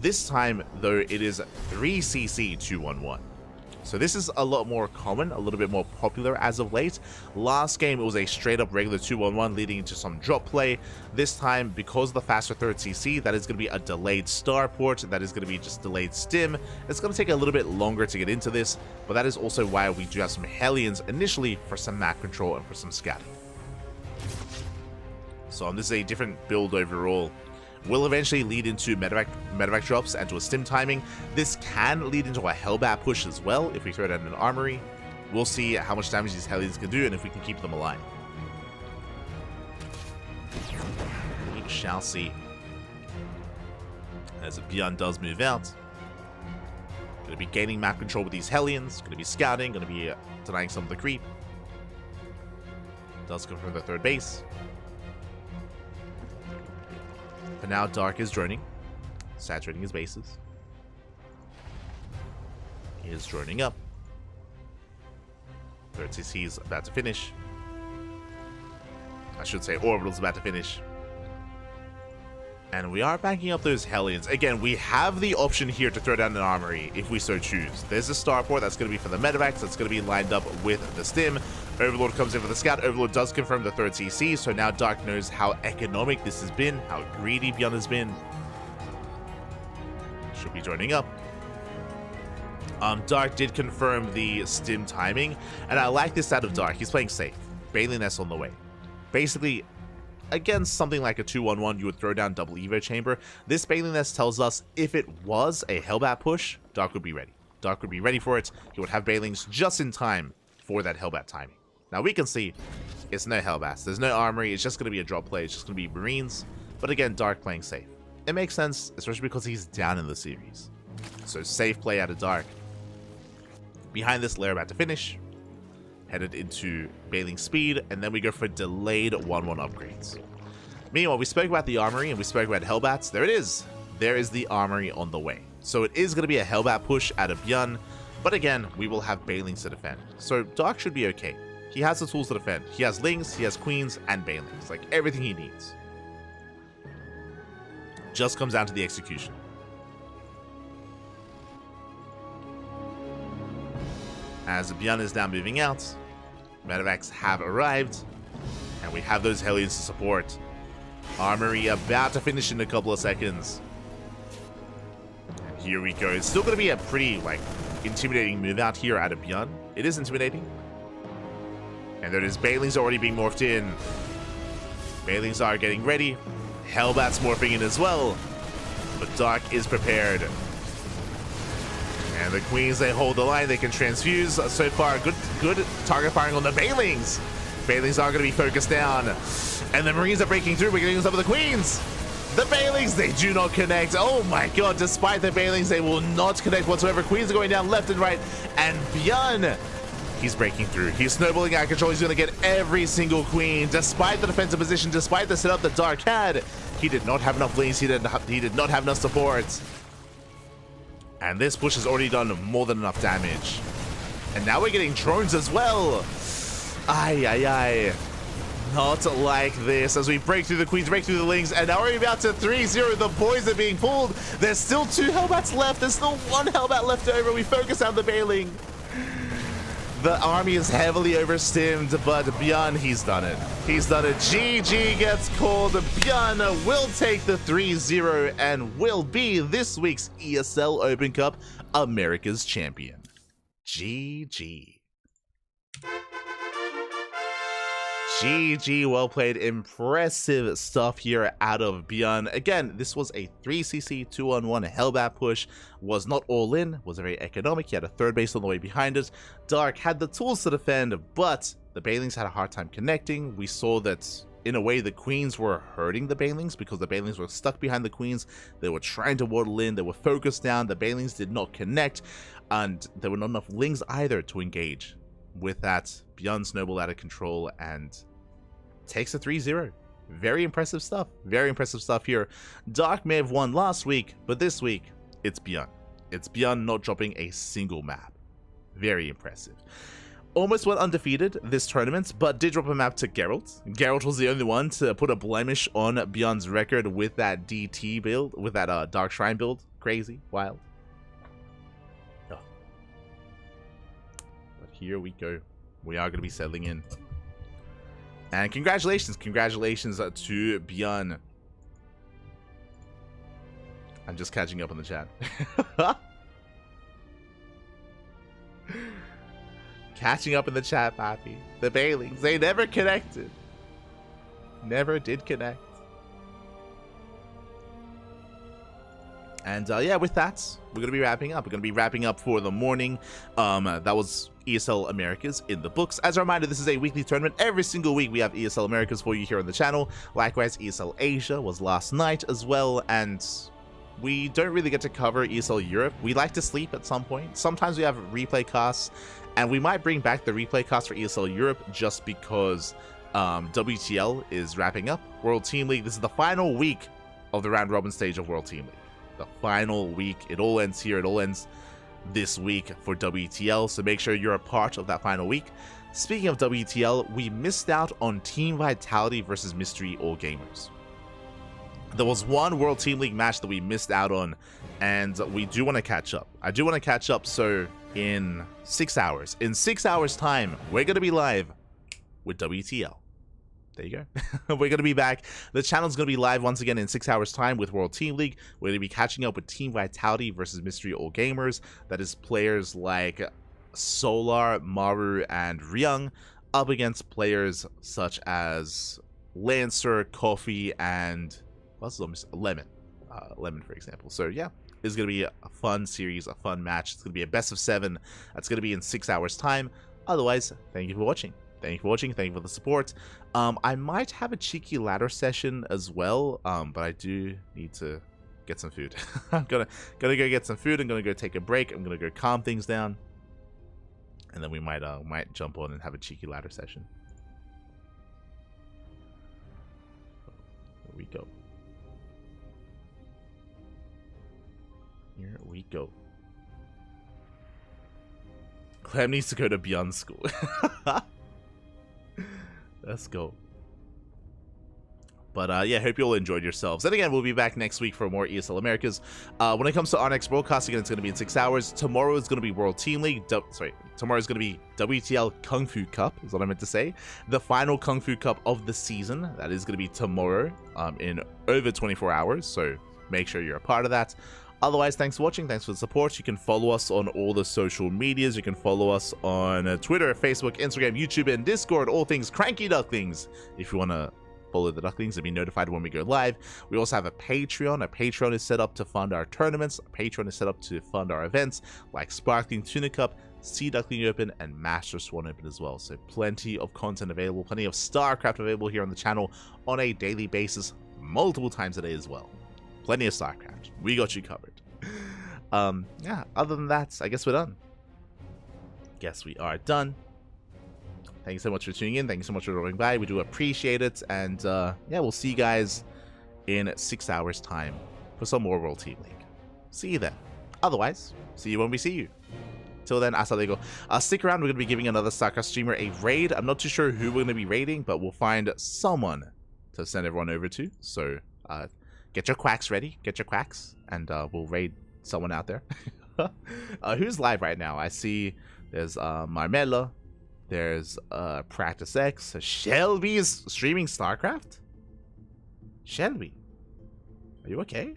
This time, though, it is 3cc 2-1-1. So this is a lot more common, a little bit more popular as of late. Last game, it was a straight-up regular 2-1-1 leading into some drop play. This time, because of the faster 3rd CC, that is going to be a delayed starport. That is going to be just delayed stim. It's going to take a little bit longer to get into this, but that is also why we do have some Hellions initially for some map control and for some scouting. So this is a different build overall. Will eventually lead into medevac drops and to a stim timing. This can lead into a Hellbat push as well if we throw down an armory. We'll see how much damage these Hellions can do and if we can keep them alive. We shall see. As Bjorn does move out. Going to be gaining map control with these Hellions. Going to be scouting. Going to be denying some of the creep. Does confirm the 3rd base. For now, Dark is droning, saturating his bases. He is droning up. 3rd CC is about to finish. I should say Orbital's about to finish. And we are backing up those Hellions. Again, we have the option here to throw down an armory if we so choose. There's a starport that's going to be for the medevacs. That's going to be lined up with the stim. Overlord comes in for the scout. Overlord does confirm the 3rd CC, so now Dark knows how economic this has been, how greedy Bjorn has been. Should be joining up. Dark did confirm the stim timing, and I like this out of Dark. He's playing safe. Bailey Nest on the way. Basically, against something like a 2-1-1, you would throw down double Evo chamber. This Bailey Nest tells us if it was a Hellbat push, Dark would be ready. Dark would be ready for it. He would have Bailings just in time for that Hellbat timing. Now we can see it's no Hellbats. There's no armory. It's just going to be a drop play. It's just going to be Marines. But again, Dark playing safe. It makes sense, especially because he's down in the series. So safe play out of Dark. Behind this, Lair about to finish. Headed into Bailing speed. And then we go for delayed 1-1 upgrades. Meanwhile, we spoke about the armory and we spoke about Hellbats. There it is. There is the armory on the way. So it is going to be a Hellbat push out of Bjorn. But again, we will have Bailings to defend. So Dark should be okay. He has the tools to defend. He has Lings, he has Queens, and Bailings. Like, everything he needs. Just comes down to the execution. As Bjorn is now moving out, medevacs have arrived, and we have those Hellions to support. Armory about to finish in a couple of seconds. And here we go. It's still going to be a pretty, like, intimidating move out here out of Bjorn. It is intimidating. And there it is. Bailings already being morphed in. Bailings are getting ready. Hellbat's morphing in as well. But Dark is prepared. And the Queens, they hold the line. They can transfuse. So far, good target firing on the Bailings. Bailings are going to be focused down. And the Marines are breaking through. We're getting some of the Queens. The Bailings, they do not connect. Oh my god, despite the Bailings, they will not connect whatsoever. Queens are going down left and right. And Bjorn, he's breaking through. He's snowballing out of control. He's going to get every single Queen. Despite the defensive position, despite the setup that Dark had, he did not have enough lanes. He did not have enough support. And this push has already done more than enough damage. And now we're getting drones as well. Ay, ay, ay. Not like this as we break through the queens, break through the lings, and now we're about to 3-0. The boys are being pulled. There's still 2 Hellbats left. There's still 1 Hellbat left over. We focus on the Bailing. The army is heavily overstimmed, but Björn, he's done it. He's done it. GG gets called. Björn will take the 3-0 and will be this week's ESL Open Cup Americas champion. GG. GG, well played. Impressive stuff here out of Björn. Again, this was a 3cc 2-on-1 Hellbat push. Was not all in, was very economic. He had a third base on the way behind it. Dark had the tools to defend, but the Bailings had a hard time connecting. We saw that in a way the queens were hurting the Bailings because the Bailings were stuck behind the queens. They were trying to waddle in, they were focused down, the Bailings did not connect, and there were not enough lings either to engage. With that, Björn snowballed out of control and takes a 3-0. Very impressive stuff. Very impressive stuff here. Dark may have won last week, but this week, it's Björn. It's Björn not dropping a single map. Very impressive. Almost went undefeated this tournament, but did drop a map to Geralt. Geralt was the only one to put a blemish on Björn's record with that DT build, with that Dark Shrine build. Crazy. Wild. Oh. But here we go. We are going to be settling in. And congratulations to Björn. I'm just catching up on the chat. Catching up in the chat, Pappy. The Bailings, they never connected. Never did connect. And yeah, with that, we're going to be wrapping up. We're going to be wrapping up for the morning. That was ESL Americas in the books. As a reminder, this is a weekly tournament. Every single week we have ESL Americas for you here on the channel. Likewise, ESL Asia was last night as well. And we don't really get to cover ESL Europe. We like to sleep at some point. Sometimes we have replay casts. And we might bring back the replay cast for ESL Europe just because WTL is wrapping up. World Team League, this is the final week of the round robin stage of World Team League. The final week. It all ends here. It all ends this week for WTL, so make sure you're a part of that final week. Speaking of WTL, we missed out on Team Vitality versus Mystery All Gamers. There was one World Team League match that we missed out on, and we do want to catch up. I do want to catch up, so in 6 hours. In 6 hours' time, we're going to be live with WTL. There you go. We're going to be back. The channel's going to be live once again in 6 hours' time with World Team League. We're going to be catching up with Team Vitality versus Mystery All Gamers. That is players like Solar, Maru, and Ryung up against players such as Lancer, Coffee, and what's the Lemon. Lemon, for example. So yeah, it's going to be a fun series, a fun match. It's going to be a best of 7. That's going to be in 6 hours' time. Otherwise, thank you for watching. Thank you for watching. Thank you for the support. I might have a cheeky ladder session as well, but I do need to get some food. I'm gonna go get some food. I'm gonna go take a break. I'm gonna go calm things down, and then we might jump on and have a cheeky ladder session. Here we go. Here we go. Clem needs to go to Beyond School. Let's go. But yeah, hope you all enjoyed yourselves. And again, we'll be back next week for more ESL Americas. When it comes to our next broadcast, again, it's going to be in 6 hours. Tomorrow is going to be World Team League. Tomorrow is going to be WTL Kung Fu Cup, is what I meant to say. The final Kung Fu Cup of the season. That is going to be tomorrow in over 24 hours. So make sure you're a part of that. Otherwise, thanks for watching. Thanks for the support. You can follow us on all the social medias. You can follow us on Twitter, Facebook, Instagram, YouTube, and Discord. All things CranKy Ducklings. If you want to follow the Ducklings and be notified when we go live. We also have a Patreon. A Patreon is set up to fund our tournaments. A Patreon is set up to fund our events like Sparkling Tuna Cup, Sea Duckling Open, and Master Swan Open as well. So plenty of content available. Plenty of StarCraft available here on the channel on a daily basis, multiple times a day as well. Plenty of StarCraft. We got you covered. Yeah, other than that, I guess we're done. Guess we are done. Thank you so much for tuning in. Thank you so much for dropping by. We do appreciate it. And yeah, we'll see you guys in 6 hours' time for some more World Team League. See you then. Otherwise, see you when we see you. Till then, hasta luego. Stick around, we're going to be giving another StarCraft streamer a raid. I'm not too sure who we're going to be raiding, but we'll find someone to send everyone over to. So, get your quacks ready, get your quacks, and we'll raid someone out there. Who's live right now? I see there's Marmela, there's Practice X, Shelby is streaming StarCraft? Shelby, are you okay?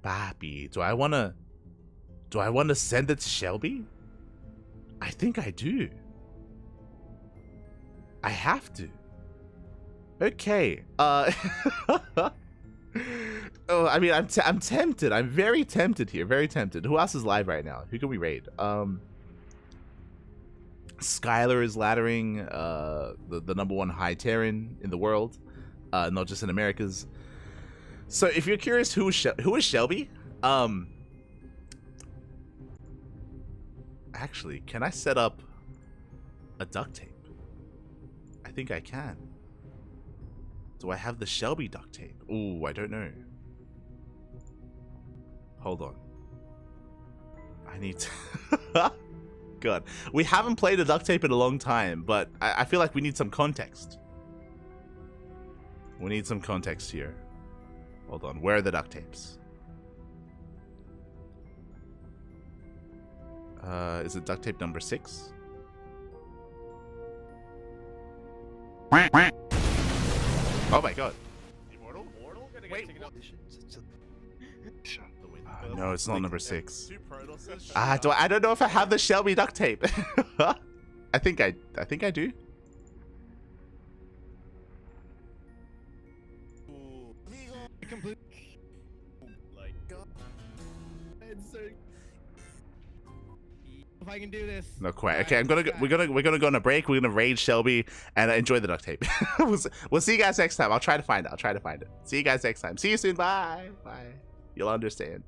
Papi, do I want to send it to Shelby? I think I do. I have to. Okay. Oh, I mean, I'm tempted. I'm very tempted here. Very tempted. Who else is live right now? Who can we raid? Skylar is laddering the #1 high Terran in the world, not just in Americas. So if you're curious who is Shelby, actually, can I set up a duct tape? I think I can. Do I have the Shelby duct tape? Ooh, I don't know. Hold on. I need to... God. We haven't played a duct tape in a long time, but I feel like we need some context. We need some context here. Hold on. Where are the duct tapes? Is it duct tape number 6? Oh my god. Immortal? Wait, no, it's not number 6. I don't know if I have the Shelby duct tape. I think I do. If I can do this. No, quite. Okay, we're gonna go on a break. We're gonna raid Shelby and enjoy the duct tape. we'll see you guys next time. I'll try to find it. See you guys next time. See you soon. Bye. Bye. You'll understand.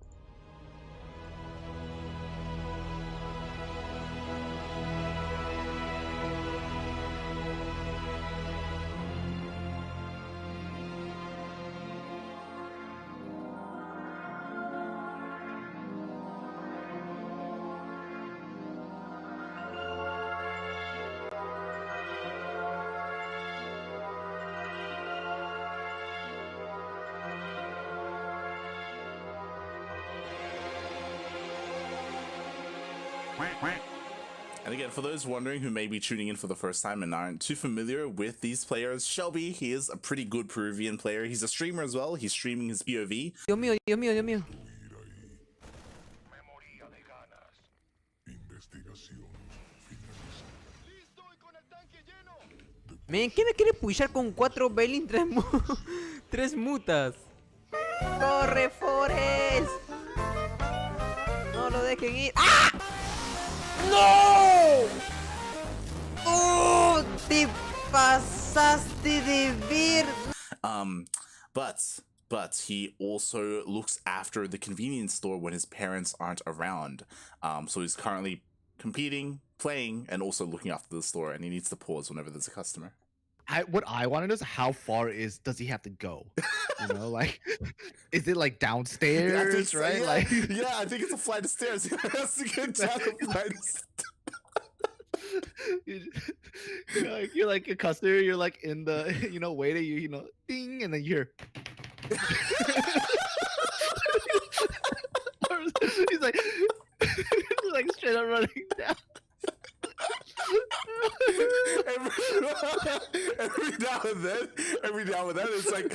And again, for those wondering who may be tuning in for the first time and aren't too familiar with these players, Shelby, he is a pretty good Peruvian player. He's a streamer as well. He's streaming his POV. Dios mío, Dios mío, Dios mío. Men, ¿qué me quiere pushar con 4 Belin, 3 mutas? ¡Corre, Forest! No lo dejen ir. ¡Ah! ¡No! ¡Oh! ¡Te pasaste de ver! But he also looks after the convenience store when his parents aren't around. So he's currently competing, playing, and also looking after the store, and he needs to pause whenever there's a customer. What I want to know is how far does he have to go? You know, like, is it like downstairs, so, right? Yeah. Like, yeah, I think it's a flight of stairs. He has to get down a flight of stairs. you're like a customer. You're like in the, waiting. You know, ding, and then you're. he's like straight up running down. every now and then it's like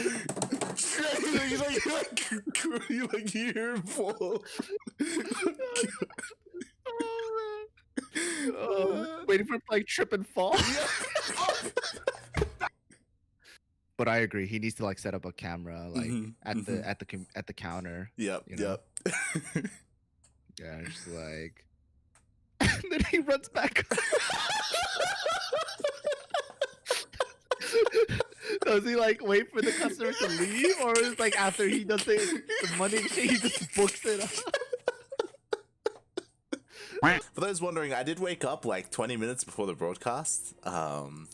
you hear him fall. Waiting for him to like trip and fall. But I agree, he needs to like set up a camera like at the counter. Yep. Yeah, just like. And then he runs back. Does he like wait for the customer to leave, or is like after he does the money exchange, he just books it up? For those wondering, I did wake up like 20 minutes before the broadcast, and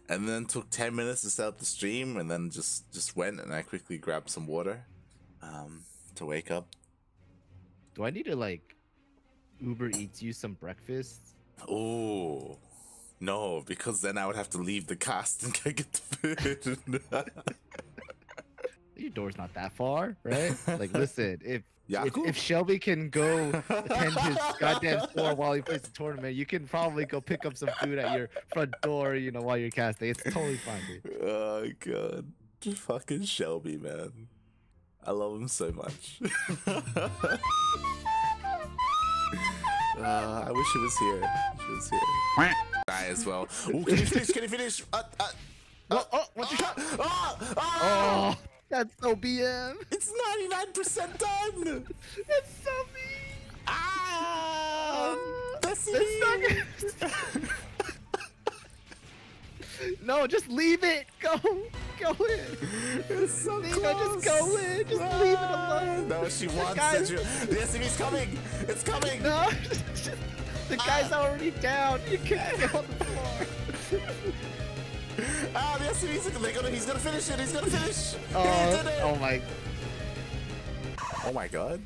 then took 10 minutes to set up the stream, and then just went and I quickly grabbed some water to wake up. Do I need to like Uber Eats you some breakfast? Oh no, because then I would have to leave the cast and get the food. Your door's not that far, right? Like, listen, Yaku? if Shelby can go attend his goddamn store while he plays the tournament, you can probably go pick up some food at your front door, you know, while you're casting. It's totally fine, dude. Oh god, fucking Shelby, man. I love him so much. I wish he was here. He was here. Die as well. Ooh, can you finish? Can you finish? What's your shot? Oh, Oh, that's so BM. it's 99% done. That's so mean. That's not good. No, just leave it. Go in. It's so Nina, close. just go in. Just leave it alone. No, she wants guy's- it. The SCV's coming. It's coming. No, the guy's already down. You kicking him on the floor. The SCV's he's gonna finish it. He's gonna finish. He did it. Oh my god.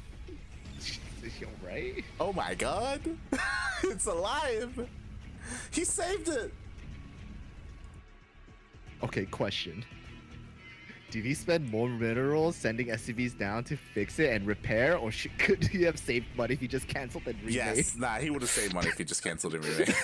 Right? Oh my god. It's alive. He saved it. Okay, question. Did he spend more minerals sending SCVs down to fix it and repair, or could he have saved money if he just canceled and remade? Yes. Nah, he would have saved money if he just canceled and remade.